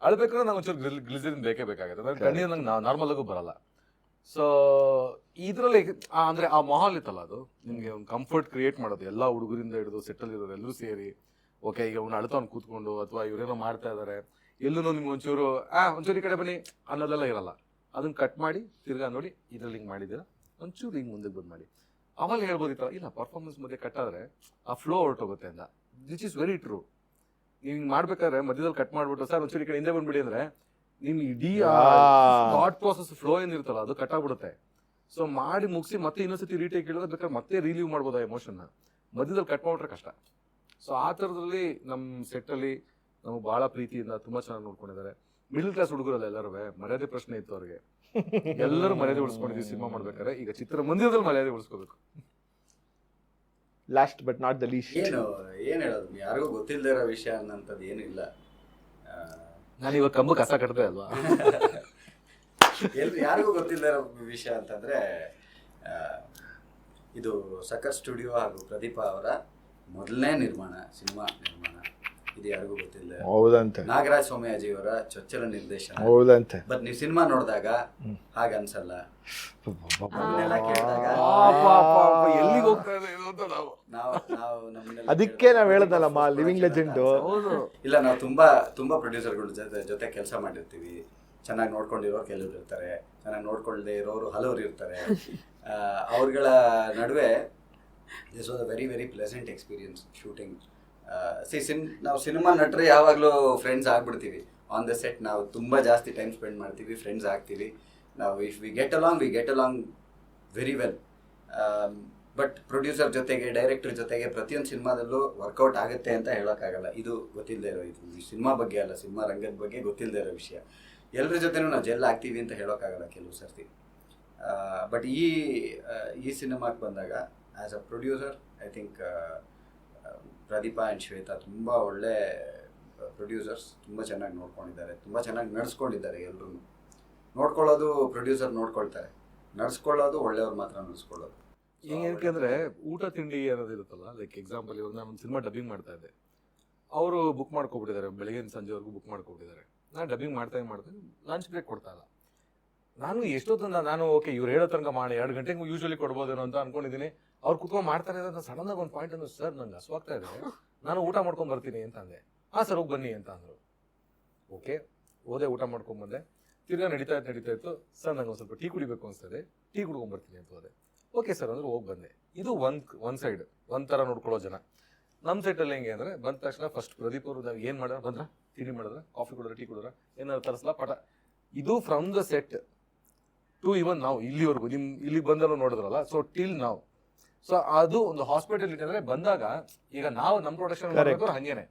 ಅಳ್ಬೇಕಾದ್ರೆ ನಂಗೆ ಒಂಚೂರು ಗ್ಲಿಸರಿನ್ ಬೇಕೇ ಬೇಕಾಗುತ್ತೆ, ನನ್ನ ಕಣ್ಣಿನ ನಂಗೆ ನಾರ್ಮಲ್ ಆಗು ಬರಲ್ಲ. ಸೊ ಇದ್ರಲ್ಲಿ ಅಂದ್ರೆ ಆ ಮಾಹೋಲ್ ಇತ್ತಲ್ಲ, ಅದು ನಿಮ್ಗೆ ಒಂದು ಕಂಫರ್ಟ್ ಕ್ರಿಯೇಟ್ ಮಾಡೋದು, ಎಲ್ಲಾ ಹುಡುಗರಿಂದ ಹಿಡಿದು ಸೆಟಲ್ ಇರೋರು ಎಲ್ಲರೂ ಸೇರಿ, ಓಕೆ ಈಗ ಅವ್ನು ಅಳ್ತವ್ನು ಕೂತ್ಕೊಂಡು ಅಥವಾ ಇವ್ರೇನೋ ಮಾಡ್ತಾ ಇದಾರೆ, ಎಲ್ಲೂ ನಿಮ್ಗೆ ಒಂಚೂರು ಒಂಚೂರು ಈ ಕಡೆ ಬನ್ನಿ ಅನ್ನೋದೆಲ್ಲ ಇರಲ್ಲ. ಅದನ್ನ ಕಟ್ ಮಾಡಿ ತಿರ್ಗಾ ನೋಡಿ ಇದ್ರಲ್ಲಿ ಹಿಂಗ್ ಮಾಡಿದ್ದೀರಾ, ಒಂಚೂರು ಹಿಂಗ್ ಮುಂದಕ್ಕೆ ಬಂದ್ ಮಾಡಿ. ಅವಾಗ ಹೇಳ್ಬೋದಿತ್ತಲ್ಲ, ಇಲ್ಲ ಪರ್ಫಾರ್ಮೆನ್ಸ್ ಮಧ್ಯೆ ಕಟ್ ಆದ್ರೆ ಆ ಫ್ಲೋ ಹೊರಟೋಗುತ್ತೆ ಅಂತ. This is very true. ನೀವು ಹಿಂಗ್ ಮಾಡ್ಬೇಕಾದ್ರೆ ಮಧ್ಯದಲ್ಲಿ ಕಟ್ ಮಾಡ್ಬಿಟ್ಟು ಸರ್ ಒಂಚೂರು ಈ ಕಡೆ ಹಿಂದೆ ಬಂದ್ಬಿಡಿ ಅಂದ್ರೆ ನಿಮ್ ಇಡೀ ಥಾಟ್ ಪ್ರಾಸೆಸ್ ಫ್ಲೋ ಏನಿರುತ್ತಲ್ಲ ಅದು ಕಟ್ ಆಗ್ಬಿಡುತ್ತೆ. ಸೊ ಮಾಡಿ ಮುಗಿಸಿ ಮತ್ತೆ ಇನ್ನೊಂದ್ಸತಿ ರೀಟೇಕ್ ಹೇಳಿದ್ರೆ ಬೇಕಾದ್ರೆ ಮತ್ತೆ ರಿಲೀವ್ ಮಾಡ್ಬೋದು ಆ ಎಮೋಷನ್ನ. ಮಧ್ಯದಲ್ಲಿ ಕಟ್ ಮಾಡ್ಬಿಟ್ರೆ ಕಷ್ಟ. ಸೊ ಆ ಥರದಲ್ಲಿ ನಮ್ಮ ಸೆಟ್ಟಲ್ಲಿ ನಮಗೆ ಭಾಳ ಪ್ರೀತಿಯಿಂದ ತುಂಬ ಚೆನ್ನಾಗಿ ನೋಡ್ಕೊಂಡಿದ್ದಾರೆ. ಮಿಡಲ್ ಕ್ಲಾಸ್ ಹುಡುಗರಲ್ಲ ಎಲ್ಲರೂ, ಮರ್ಯಾದೆ ಪ್ರಶ್ನೆ ಇತ್ತು ಅವ್ರಿಗೆ. ಎಲ್ಲರೂ ಮರ್ಯಾದೆ ಉಳಿಸ್ಕೊಂಡಿದ್ದೀವಿ ಸಿನಿಮಾ ಮಾಡ್ಬೇಕಾದ್ರೆ. ಈಗ ಚಿತ್ರಮಂದಿರದಲ್ಲಿ ಮರ್ಯಾದೆ ಉಳಿಸ್ಕೋಬೇಕು. Last but not the least, ಏನ್ ಹೇಳೋದು, ಯಾರಿಗೂ ಗೊತ್ತಿಲ್ಲದೆ ಇರೋ ವಿಷಯ ಅನ್ನೋಂಥದ್ದು ಏನು ಇಲ್ಲ. ನಾನು ಇವಾಗ ಕಂಬ ಕಸ ಕಟ್ಟದೆ ಅಲ್ವಾ? ಯಾರಿಗೂ ಗೊತ್ತಿಲ್ಲದೆ ಇರೋ ವಿಷಯ ಅಂತಂದ್ರೆ ಇದು ಸಕರ್ ಸ್ಟುಡಿಯೋ ಹಾಗೂ ಪ್ರದೀಪ ಅವರ ಮೊದಲನೇ ಸಿನಿಮಾ ನಿರ್ಮಾಣ. ಇದು ಯಾರಿಗೂ ಗೊತ್ತಿಲ್ಲ. ಹೌದಂತೆ. ನಾಗರಾಜ್ ಸೋಮಯಾಜಿ ಅವರ ಚೊಚ್ಚಲ ನಿರ್ದೇಶನ. ಹೌದಂತೆ. ಬಟ್ ನೀವು ಸಿನಿಮಾ ನೋಡಿದಾಗ ಹಾಗನ್ಸಲ್ಲ. ಅದನ್ನೆಲ್ಲ ಕೇಳಿದಾಗ ಎಲ್ಲಿಗೆ ಹೋಗ್ತಾ ಇದೆ ಇದು ಅಂತ ನಾವು ಅದಕ್ಕೆ ನಾವ್ ಹೇಳದಲ್ಲಮ್ಮ ಲಿವಿಂಗ್ ಲೆಜೆಂಡ್. ಇಲ್ಲ, ನಾವು ತುಂಬಾ ಪ್ರೊಡ್ಯೂಸರ್ಗಳ ಜೊತೆ ಕೆಲಸ ಮಾಡಿರ್ತೀವಿ. ಚೆನ್ನಾಗಿ ನೋಡ್ಕೊಂಡಿರೋರು ಕೆಲವರು ಇರ್ತಾರೆ, ಚೆನ್ನಾಗಿ ನೋಡ್ಕೊಳ್ಳದೆ ಇರೋರು ಹಲವರು ಇರ್ತಾರೆ. ಅವ್ರಗಳ ನಡುವೆ this was a very very pleasant experience shooting. ನಾವು ಸಿನಿಮಾ ನಟರೆ ಯಾವಾಗಲೂ ಫ್ರೆಂಡ್ಸ್ ಆಗ್ಬಿಡ್ತೀವಿ. ಆನ್ ದ ಸೆಟ್ ನಾವು ತುಂಬ ಜಾಸ್ತಿ ಟೈಮ್ ಸ್ಪೆಂಡ್ ಮಾಡ್ತೀವಿ, ಫ್ರೆಂಡ್ಸ್ ಆಗ್ತೀವಿ ನಾವು. If we get along very well. But producer ಜೊತೆಗೆ, ಡೈರೆಕ್ಟರ್ ಜೊತೆಗೆ ಪ್ರತಿಯೊಂದು ಸಿನಿಮಾದಲ್ಲೂ ವರ್ಕೌಟ್ ಆಗುತ್ತೆ ಅಂತ ಹೇಳೋಕ್ಕಾಗಲ್ಲ. ಇದು ಗೊತ್ತಿಲ್ಲದೆ ಇರೋ, ಇದು ಸಿನಿಮಾ ಬಗ್ಗೆ ಅಲ್ಲ, ಸಿನಿಮಾ ರಂಗದ ಬಗ್ಗೆ ಗೊತ್ತಿಲ್ಲದೆ ಇರೋ ವಿಷಯ. ಎಲ್ಲರ ಜೊತೆನೂ ನಾವು ಜೆಲ್ ಆಗ್ತೀವಿ ಅಂತ ಹೇಳೋಕ್ಕಾಗಲ್ಲ ಕೆಲವು ಸರ್ತಿ. ಬಟ್ ಈ ಸಿನಿಮಾಗೆ ಬಂದಾಗ as a producer I think Pradeepa and Shweta ತುಂಬ ಒಳ್ಳೆ ಪ್ರೊಡ್ಯೂಸರ್ಸ್. ತುಂಬ ಚೆನ್ನಾಗಿ ನೋಡ್ಕೊಂಡಿದ್ದಾರೆ, ತುಂಬ ಚೆನ್ನಾಗಿ ನಡೆಸ್ಕೊಂಡಿದ್ದಾರೆ. ಎಲ್ಲರೂ ನೋಡ್ಕೊಳ್ಳೋದು ಪ್ರೊಡ್ಯೂಸರ್ ನೋಡ್ಕೊಳ್ತಾರೆ, ನಡೆಸ್ಕೊಳ್ಳೋದು ಒಳ್ಳೆಯವ್ರು ಮಾತ್ರ ನಡೆಸ್ಕೊಳ್ಳೋದು. ಏನಕ್ಕೆ ಅಂದರೆ ಊಟ ತಿಂಡಿ ಅನ್ನೋದು ಇರುತ್ತಲ್ಲ. ಲೈಕ್ ಎಕ್ಸಾಂಪಲ್, ಇವಾಗ ನಾನು ಒಂದು ಸಿನಿಮಾ ಡಬ್ಬಿಂಗ್ ಮಾಡ್ತಾ ಇದ್ದೆ, ಅವರು ಬುಕ್ ಮಾಡ್ಕೊಬಿಟ್ಟಿದ್ದಾರೆ, ಬೆಳಗ್ಗೆ ಸಂಜೆವರೆಗೂ ಬುಕ್ ಮಾಡ್ಕೊಬಿಟ್ಟಿದ್ದಾರೆ. ನಾನು ಡಬ್ಬಿಂಗ್ ಮಾಡ್ತಾ ಲಂಚ್ ಬ್ರೇಕ್ ಕೊಡ್ತಾ ಇಲ್ಲ. ನಾನು ಎಷ್ಟೊತ್ತಂದ ನಾನು ಓಕೆ ಇವ್ರು ಹೇಳೋ ತನಕ ಮಾಡಿ 2 ಗಂಟೆಗೆ ಯೂಶ್ವಲಿ ಕೊಡ್ಬೋದೇನೋ ಅಂತ ಅನ್ಕೊಂಡಿದ್ದೀನಿ. ಅವ್ರು ಕುತ್ಕೊಂಡು ಮಾಡ್ತಾರೆ ಅಂತ ಸಡನ್ ಆಗಿ ಒಂದು ಪಾಯಿಂಟ್ ಅಂದ್ರೆ, ಸರ್ ನಂಗೆ ಹಸುವಾಗ್ತಾ ಇದೆ, ನಾನು ಊಟ ಮಾಡ್ಕೊಂಡು ಬರ್ತೀನಿ ಅಂತ ಅಂದೆ. ಸರ್ ಹೋಗಿ ಬನ್ನಿ ಅಂತ ಅಂದರು. ಓಕೆ ಹೋದೆ, ಊಟ ಮಾಡ್ಕೊಂಡು ಬಂದೆ. ತಿರ್ಗಾ ನಡೀತಾ ಇತ್ತು. ಸರ್ ನಂಗೆ ಒಂದು ಸ್ವಲ್ಪ ಟೀ ಕುಡಿಬೇಕು ಅನಿಸ್ತದೆ, ಟೀ ಕುಡ್ಕೊಂಡ್ಬರ್ತೀನಿ ಅಂತ ಹೋದೆ. ಓಕೆ ಸರ್ ಅಂದ್ರೆ ಹೋಗಿ ಬಂದೆ. ಇದು ಒಂದು ಸೈಡ್ ಒಂಥರ ನೋಡ್ಕೊಳ್ಳೋ ಜನ. ನಮ್ಮ ಸೈಟಲ್ಲಿ ಹೆಂಗೆ ಅಂದರೆ ಬಂದ ತಕ್ಷಣ ಫಸ್ಟ್ ಪ್ರದೀಪ್ ಅವರು ನಾವು ಏನು ಮಾಡಿದ್ರೆ ಬಂದ್ರ, ತಿಂಡಿ ಮಾಡಿದ್ರೆ, ಕಾಫಿ ಕುಡಿದ್ರೆ, ಟೀ ಕುಡಿದ್ರೆ, ಏನಾದ್ರು ತರಿಸ್ಲಾ ಪಟ. ಇದು ಫ್ರಮ್ ದ ಸೆಟ್ ಟು ಇವನ್ ನಾವು ಇಲ್ಲಿವರೆಗೂ ಇಲ್ಲಿ ಬಂದಲ್ಲೂ ನೋಡಿದ್ರಲ್ಲ. ಸೊ ಟಿಲ್ ನಾವು. ಸೊ ಅದು ಒಂದು ಹಾಸ್ಪಿಟಾಲಿಟಿ ಅಂದರೆ ಬಂದಾಗ ಈಗ ನಾವು ನಮ್ಮ ಪ್ರೊಡಕ್ಷನ್ ಮಾಡಬೇಕು ಹಂಗೇನೆ.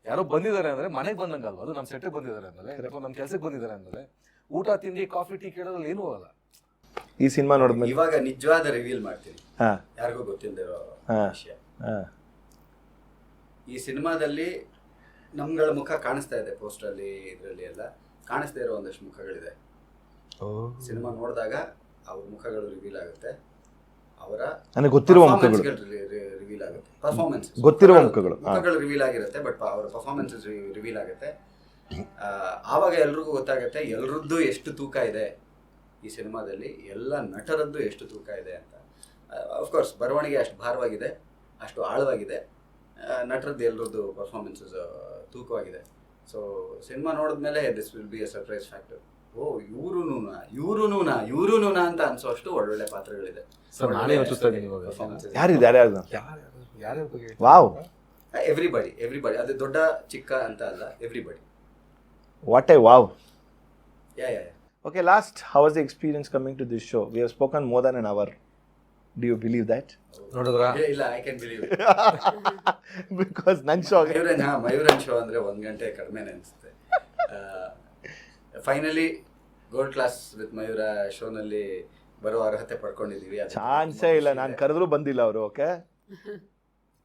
ಯಾರೋ ಬಂದಿದ್ದಾರೆ ಅಂದರೆ ಮನೆಗೆ ಬಂದಂಗಲ್ವ, ಅದು ನಮ್ಮ ಸೆಟ್ಟಿಗೆ ಬಂದಿದ್ದಾರೆ ಅಂದಮೇಲೆ ಅಥವಾ ನಮ್ಮ ಕೆಲಸಕ್ಕೆ ಬಂದಿದ್ದಾರೆ ಅಂದಮೇಲೆ ಊಟ ತಿಂಡಿ ಕಾಫಿ ಟೀ ಕೇಳೋದ್ರಲ್ಲಿ ಏನೂ ಆಗಲ್ಲ. ಈ ಸಿನಿಮಾ ನೋಡಿದ್ಮೇಲೆ ಇವಾಗ ನಿಜವಾದ ರಿವೀಲ್ ಮಾಡ್ತೀನಿ, ಯಾರಿಗೂ ಗೊತ್ತಿಲ್ಲದಿರೋ ವಿಷಯ. ಈ ಸಿನಿಮಾದಲ್ಲಿ ನಮ್ಗಳ ಮುಖ ಕಾಣಿಸ್ತಾ ಇದೆ, ಪೋಸ್ಟರಲ್ಲಿ ಇದರಲ್ಲಿ ಎಲ್ಲ ಕಾಣಿಸ್ತಾ ಇರೋ ಒಂದಷ್ಟು ಮುಖಗಳಿದೆ. ಸಿನಿಮಾ ನೋಡಿದಾಗ ಅವ್ರ ಮುಖಗಳು ರಿವೀಲ್ ಆಗುತ್ತೆ, ಅವರ ನನಗೆ ಗೊತ್ತಿರುವ ಮುಖಗಳು ರಿವೀಲ್ ಆಗುತ್ತೆ, ಪರ್ಫಾರ್ಮೆನ್ಸ್ ಗೊತ್ತಿರುವ ಮುಖಗಳು ರಿವೀಲ್ ಆಗಿರುತ್ತೆ. ಬಟ್ ಅವರ ಪರ್ಫಾರ್ಮೆನ್ಸಸ್ ರಿವೀಲ್ ಆಗುತ್ತೆ. ಆವಾಗ ಎಲ್ರಿಗೂ ಗೊತ್ತಾಗುತ್ತೆ ಎಲ್ರದ್ದು ಎಷ್ಟು ತೂಕ ಇದೆ ಈ ಸಿನಿಮಾದಲ್ಲಿ, ಎಲ್ಲ ನಟರದ್ದು ಎಷ್ಟು ತೂಕ ಇದೆ ಅಂತ. ಅಫ್ಕೋರ್ಸ್ ಬರವಣಿಗೆ ಅಷ್ಟು ಭಾರವಾಗಿದೆ, ಅಷ್ಟು ಆಳವಾಗಿದೆ, ನಟರದ್ದು ಎಲ್ಲರದ್ದು ಪರ್ಫಾರ್ಮೆನ್ಸಸ್ ತೂಕವಾಗಿದೆ. ಸೊ ಸಿನಿಮಾ ನೋಡಿದ್ಮೇಲೆ this will be a surprise factor. Oh ಇವ್ರೂನಾ ಅಂತ ಅನ್ಸೋಷ್ಟು ಒಳ್ಳೊಳ್ಳೆ ಪಾತ್ರಗಳಿದೆ. ಎವ್ರಿಬಡಿ, ಅದು ದೊಡ್ಡ ಚಿಕ್ಕ ಅಂತ ಅಲ್ಲ, everybody. What A wow. Yeah. Okay, last, how was the experience coming to this show? We have spoken more than an hour. Do you believe that? ನೋಡಿದ್ರಾ? ಇಲ್ಲ, I can believe it. Because ನನ್ನ show ಮಯೂರನ್ show ಅಂದ್ರೆ 1 ಗಂಟೆ ಕಡಿಮೆನೆ ಅನಿಸುತ್ತೆ. Finally gold class with Mayura ಶೋನಲ್ಲಿ ಬರೋ ಅರ್ಹತೆ ಪಡ್ಕೊಂಡಿದೀವಿ. ಚಾನ್ಸೇ ಇಲ್ಲ, ನಾನು ಕರೆದ್ರು ಬಂದಿಲ್ಲ ಅವರು. ಓಕೆ,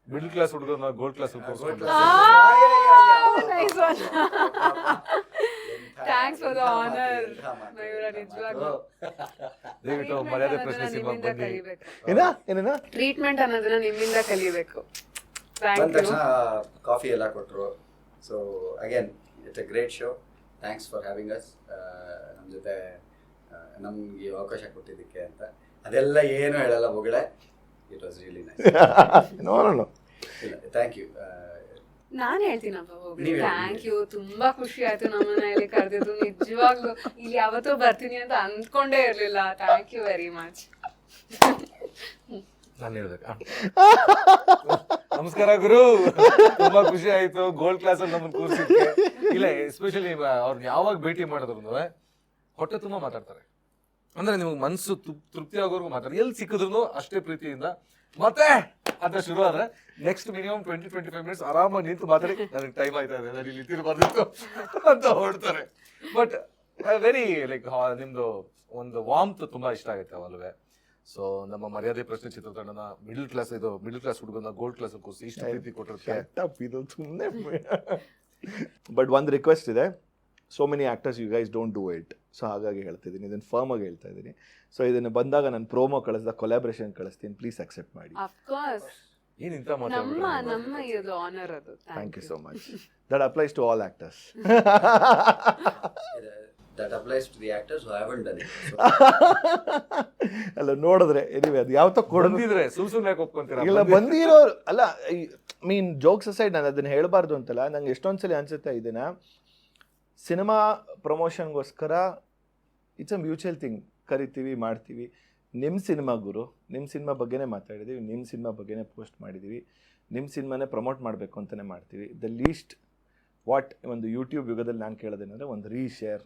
ಮಿಡಲ್ ಕ್ಲಾಸ್ ಹುಡುಗರು gold class thanks for the honour Mayura. ನಿಜವಾಗ್ಲೂ ದಯವಿಟ್ಟು ಮರ್ಯಾದೆ ಪ್ರಶ್ನೆ ಸಿನಿಮಾ ಬನ್ನಿ. ಏನೇನ ಟ್ರೀಟ್ಮೆಂಟ್ ಅನ್ನೋದನ್ನ ನಿಮ್ಮಿಂದ ಕಲಿಬೇಕು. ಬಂದ ತಕ್ಷಣ ಕಾಫಿ ಎಲ್ಲ ಕೊಟ್ಟರು. So again it's a great show. Thanks for having us. ನಮ್ಮ ಜೊತೆ ನಮ್ಗೆ ಅವಕಾಶ ಕೊಟ್ಟಿದ್ದಕ್ಕೆ ಅಂತ. ಅದೆಲ್ಲ ಏನು ಹೇಳಲ್ಲ ಮಗಳೇ, ಇಟ್ ವಾಸ್ ರಿಯಲಿ ನೈಸ್. ನೋಡೋಣ. Thank you. ನಾನ್ ಹೇಳ್ತೀನಪ್ಪ ಹೋಗಿ. ನೀವ್ ಹೇಳಿ. ಥ್ಯಾಂಕ್ ಯು, ತುಂಬಾ ಖುಷಿ ಆಯ್ತು ನಮ್ಮನ್ನ ಇಲ್ಲಿ ಕರೆದಿದ್ದು. ನಿಜವಾಗ್ಲು ಇಲ್ಲಿ ಯಾವತ್ತೂ ಬರ್ತೀನಿ ಅಂತ ಅಂದ್ಕೊಂಡೇ ಇರ್ಲಿಲ್ಲ. Thank you very much. ನಾನು ಹೇಳ್ಬೇಕಾ? ನಮಸ್ಕಾರ ಗುರು, ತುಂಬಾ ಖುಷಿ ಆಯ್ತು ಗೋಲ್ಡ್ ಕ್ಲಾಸ್ ಅಲ್ಲಿ ನಮ್ಮನ್ನ ಕೂರಿಸಿದ್ಕೆ. ಇಲ್ಲ, ಎಸ್ಪೆಷಲಿ ಅವ್ರನ್ನ ಯಾವಾಗ ಭೇಟಿ ಮಾಡಿದ್ರು ಹೊಟ್ಟೆ ತುಂಬಾ ಮಾತಾಡ್ತಾರೆ. ಅಂದ್ರೆ ನಿಮ್ಗೆ ಮನ್ಸು ತೃಪ್ತಿ ಆಗೋರ್ಗು ಮಾತಾಡ್ತಾರೆ. ಎಲ್ಲಿ ಸಿಕ್ಕಿದ್ರು ಅಷ್ಟೇ ಪ್ರೀತಿಯಿಂದ ಮತ್ತೆ ಅಂತ ಶುರು ಆದ್ರೆ ನೆಕ್ಸ್ಟ್ ಮಿನಿಮಮ್ 20-25 ಮಿನಿಟ್ಸ್ ಆರಾಮಾಗಿ ನಿಂತು ಮಾತಾಡಿ ನನಗೆ ಟೈಮ್ ಆಯ್ತಾ ಇದೆ, ನಾನು ಇಲ್ಲಿ ತಿರ್ಬಾರ್ದಿತ್ತು ಅಂತ ಹೊರಡ್ತಾರೆ. ಬಟ್ ವೆರಿ ಲೈಕ್ ನಿಮ್ದು ಒಂದು ವಾಮ್ತ್ ತುಂಬಾ ಇಷ್ಟ ಆಗುತ್ತೆ ಅವಲ್ವೇ. ಸೊ ನಮ್ಮ ಮರ್ಯಾದೆ ಪ್ರಶ್ನೆ ಚಿತ್ರತಂಡನ ಮಿಡಲ್ ಕ್ಲಾಸ್ ಹುಡುಗನ ಗೋಲ್ಡ್ ಕ್ಲಾಸ್ ಕೂರಿಸಿ ಇಷ್ಟು ಪ್ರೀತಿ ಕೊಟ್ಟಿರುತ್ತೆ. ಇದು ಸುಮ್ಮನೆ. ಬಟ್ ಒಂದು ರಿಕ್ವೆಸ್ಟ್ ಇದೆ, so many actors you guys don't do it. So ಹಾಗಾಗಿ ಹೇಳ್ತಿದ್ದೀನಿ, ಇದನ್ನು ಫರ್ಮ್ ಆಗಿ ಹೇಳ್ತಾ ಇದ್ದೀನಿ. ಸೊ ಇದನ್ನು ಬಂದಾಗ ನಾನು ಪ್ರೋಮೋ ಕಳಿಸ್ದಾಗ ಕೊಲಾಬ್ರೇಷನ್ ಕಳಿಸ್ತೀನಿ, ಪ್ಲೀಸ್ ಅಕ್ಸೆಪ್ಟ್ ಮಾಡಿ. ಅಫ್ಕೋರ್ಸ್ ಏನ್ ಇಂತ ನಮ್ಮ ಇದು ಆನರ್ ಅದು. Thank you so much. That applies to all actors. That applies to the actors who haven't done it. So, ಅಲ್ಲ ನೋಡಿದ್ರೆ ಎನಿವೆ ಅದು ಯಾವತ್ತೋ ಕೊಡೋದು ಬಂದಿದ್ರೆ ಸುಮ್ನೆ ಒಪ್ಕೊಂತೀರಾ? ಇಲ್ಲ, ಬಂದಿರೋರು ಅಲ್ಲ. ಮೀನ್ ಜೋಕ್ಸ್ ಅಸೈಡ್, ನಾನು ಅದನ್ನ ಹೇಳಬಾರ್ದು ಅಂತಲ್ಲ, ನಂಗೆ ಎಷ್ಟೊಂದ್ಸಲಿ ಅನ್ಸುತ್ತೆ ಇದನ್ನ ಸಿನಿಮಾ ಪ್ರಮೋಷನ್ಗೋಸ್ಕರ ಇಟ್ಸ್ ಅ ಮ್ಯೂಚುವಲ್ ಥಿಂಗ್. ಕರಿತೀವಿ, ಮಾಡ್ತೀವಿ. ನಿಮ್ಮ ಸಿನಿಮಾ ಗುರು, ನಿಮ್ಮ ಸಿನಿಮಾ ಬಗ್ಗೆನೇ ಮಾತಾಡಿದ್ದೀವಿ, ನಿಮ್ಮ ಸಿನಿಮಾ ಬಗ್ಗೆನೇ ಪೋಸ್ಟ್ ಮಾಡಿದ್ದೀವಿ, ನಿಮ್ಮ ಸಿನಿಮಾನೇ ಪ್ರಮೋಟ್ ಮಾಡಬೇಕು ಅಂತಲೇ ಮಾಡ್ತೀವಿ. ದ ಲೀಸ್ಟ್ ವಾಟ್ ಒಂದು ಯೂಟ್ಯೂಬ್ ಯುಗದಲ್ಲಿ ನಾನು ಕೇಳೋದೇನಂದರೆ ಒಂದು ರೀಶೇರ್,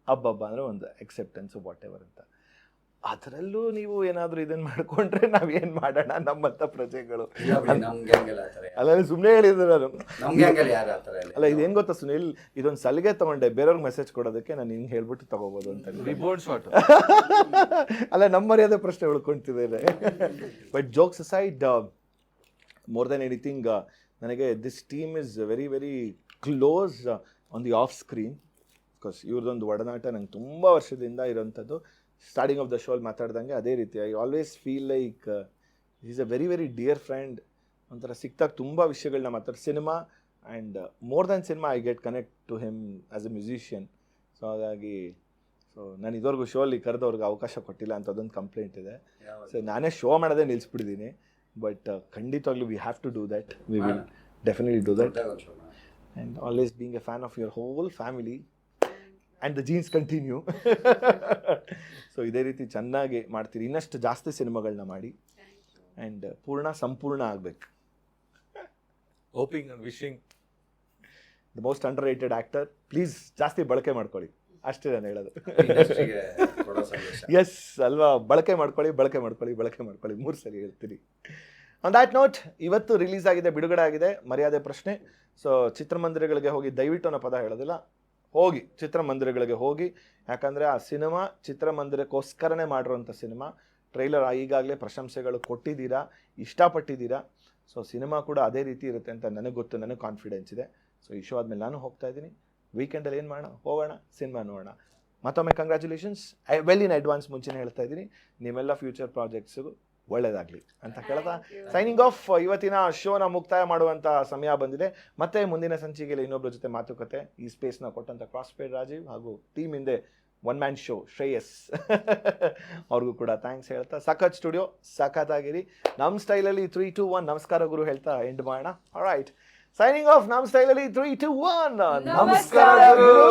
ಹಬ್ಬ ಅಂದರೆ ಒಂದು ಅಕ್ಸೆಪ್ಟೆನ್ಸು, ವಾಟ್ ಎವರ್ ಅಂತ. ಅದರಲ್ಲೂ ನೀವು ಏನಾದರೂ ಇದನ್ನು ಮಾಡಿಕೊಂಡ್ರೆ ನಾವೇನು ಮಾಡೋಣ ನಮ್ಮಂಥ ಪ್ರಜೆಗಳು? ಇಲ್ಲ ಬಿಡಿ, ನಮ್ ಗ್ಯಾಂಗಲ್ಲಿ ಆ ಥರ ಯಾರು- ಅಲ್ಲ, ಸುಮ್ಮನೆ ಹೇಳಿದ್ರು ನಾನು. ನಮ್ ಗ್ಯಾಂಗಲ್ಲಿ ಯಾರು ಆ ಥರ ಇಲ್ಲ. ಅಲ್ಲ, ಇದೇನು ಗೊತ್ತಾ ಸುನಿಲ್, ಇದೊಂದು ಸಲಿಗೆ ತೊಗೊಂಡೆ ಬೇರೆಯವ್ರಿಗೆ ಮೆಸೇಜ್ ಕೊಡೋದಕ್ಕೆ, ನಾನು ಹಿಂಗೆ ಹೇಳ್ಬಿಟ್ಟು ತೊಗೋಬೋದು ಅಂತ. ರಿಬೋರ್ಡ್ ಶಾಟ್. ಅಲ್ಲ, ನಮ್ಮ ಮರ್ಯಾದೆ ಪ್ರಶ್ನೆ ಉಳ್ಕೊಂತಿದ್ದೇನೆ. But jokes aside, more then anything, ನನಗೆ this team is very very close on the off screen. Because ಇವ್ರದ್ದೊಂದು ಒಡನಾಟ ನಂಗೆ ತುಂಬ ವರ್ಷದಿಂದ ಇರೋಂಥದ್ದು. ಸ್ಟಾರ್ಟಿಂಗ್ ಆಫ್ ದ ಶೋ ಅಲ್ಲಿ ಮಾತಾಡ್ದಂಗೆ ಅದೇ ರೀತಿ I always feel like is a very very dear friend. ಒಂಥರ ಸಿಕ್ತಾಗ ತುಂಬ ವಿಷಯಗಳನ್ನ ಮಾತಾಡ್ತಾರೆ. Cinema and more than cinema I get connect to him as A musician. So ಹಾಗಾಗಿ ನಾನು ಇದುವರೆಗೂ ಶೋ ಅಲ್ಲಿ ಕರೆದವ್ರಿಗೆ ಅವಕಾಶ ಕೊಟ್ಟಿಲ್ಲ ಅಂತ ಅದೊಂದು ಕಂಪ್ಲೇಂಟ್ ಇದೆ. ಸೊ ನಾನೇ ಶೋ ಮಾಡೋದೇ ನಿಲ್ಲಿಸ್ಬಿಟ್ಟಿದ್ದೀನಿ. ಬಟ್ ಖಂಡಿತವಾಗ್ಲೂ we have to do that. We will definitely do that. And always being a fan of your whole family and the genes continue. So ಇದೇ ರೀತಿ ಚೆನ್ನಾಗಿ ಮಾಡ್ತೀರಿ, ಇನ್ನಷ್ಟು ಜಾಸ್ತಿ ಸಿನಿಮಾಗಳನ್ನ ಮಾಡಿ ಆ್ಯಂಡ್ ಸಂಪೂರ್ಣ ಆಗಬೇಕು. Hoping and wishing the most under rated actor. Please ಜಾಸ್ತಿ ಬಳಕೆ ಮಾಡ್ಕೊಳ್ಳಿ, ಅಷ್ಟೇ ನಾನು ಹೇಳೋದು. ಇಂಡಸ್ಟ್ರಿಗೆ ಕೊಡೋ ಸಂದೇಶ. ಎಸ್ ಅಲ್ವಾ, ಬಳಕೆ ಮಾಡ್ಕೊಳ್ಳಿ 3 ಸರಿ ಹೇಳ್ತೀನಿ. ಆನ್ ದ್ಯಾಟ್ ನೋಟ್, ಇವತ್ತು ರಿಲೀಸ್ ಆಗಿದೆ, ಬಿಡುಗಡೆ ಆಗಿದೆ ಮರ್ಯಾದೆ ಪ್ರಶ್ನೆ. ಸೊ ಚಿತ್ರಮಂದಿರಗಳಿಗೆ ಹೋಗಿ, ದಯವಿಟ್ಟು ಅನ್ನೋ ಪದ ಹೇಳೋದಿಲ್ಲ, ಹೋಗಿ ಚಿತ್ರಮಂದಿರಗಳಿಗೆ ಹೋಗಿ. ಯಾಕಂದರೆ ಆ ಸಿನಿಮಾ ಚಿತ್ರಮಂದಿರಕ್ಕೋಸ್ಕರನೇ ಮಾಡಿರೋಂಥ ಸಿನಿಮಾ. ಟ್ರೈಲರ್ ಈಗಾಗಲೇ ಪ್ರಶಂಸೆಗಳು ಕೊಟ್ಟಿದ್ದೀರಾ, ಇಷ್ಟಪಟ್ಟಿದ್ದೀರಾ. ಸೊ ಸಿನಿಮಾ ಕೂಡ ಅದೇ ರೀತಿ ಇರುತ್ತೆ ಅಂತ ನನಗೆ ಗೊತ್ತು, ನನಗೆ ಕಾನ್ಫಿಡೆನ್ಸ್ ಇದೆ. ಸೊ ಈ ಶೋ ಆದಮೇಲೆ ನಾನು ಹೋಗ್ತಾ ಇದ್ದೀನಿ. ವೀಕೆಂಡಲ್ಲಿ ಏನು ಮಾಡೋಣ, ಹೋಗೋಣ ಸಿನಿಮಾ ನೋಡೋಣ. ಮತ್ತೊಮ್ಮೆ ಕಂಗ್ರ್ಯಾಚುಲೇಷನ್ಸ್ ವೆಲ್ ಇನ್ ಅಡ್ವಾನ್ಸ್. ಮುಂಚೆನೇ ಹೇಳ್ತಾ ಇದ್ದೀನಿ, ನಿಮ್ಮೆಲ್ಲ ಫ್ಯೂಚರ್ ಪ್ರಾಜೆಕ್ಟ್ಸಿಗೂ ಒಳ್ಳೆಯದಾಗಲಿ ಅಂತ ಕೇಳ್ತಾ ಸೈನಿಂಗ್ ಆಫ್. ಇವತ್ತಿನ ಶೋನ ಮುಕ್ತಾಯ ಮಾಡುವಂಥ ಸಮಯ ಬಂದಿದೆ. ಮತ್ತೆ ಮುಂದಿನ ಸಂಚಿಕೆಯಲ್ಲಿ ಇನ್ನೊಬ್ಬರ ಜೊತೆ ಮಾತುಕತೆ. ಈ ಸ್ಪೇಸ್ನ ಕೊಟ್ಟಂಥ ಕ್ರಾಸ್ಪೇಡ್ ರಾಜೀವ್ ಹಾಗೂ ಟೀಮ್ ಹಿಂದೆ ಒನ್ ಮ್ಯಾನ್ ಶೋ ಶ್ರೇಯಸ್ ಅವ್ರಿಗೂ ಕೂಡ ಥ್ಯಾಂಕ್ಸ್ ಹೇಳ್ತಾ, ಸಖತ್ ಸ್ಟುಡಿಯೋ, ಸಖತ್ತಾಗಿರಿ. ನಮ್ಮ ಸ್ಟೈಲಲ್ಲಿ 3, 2, 1 ನಮಸ್ಕಾರ ಗುರು ಹೇಳ್ತಾ ಎಂಡ್ ಮಾಡೋಣ. All right, signing off. ನಮ್ಮ ಸ್ಟೈಲಲ್ಲಿ 3, 2, 1 ನಮಸ್ಕಾರ ಗುರು.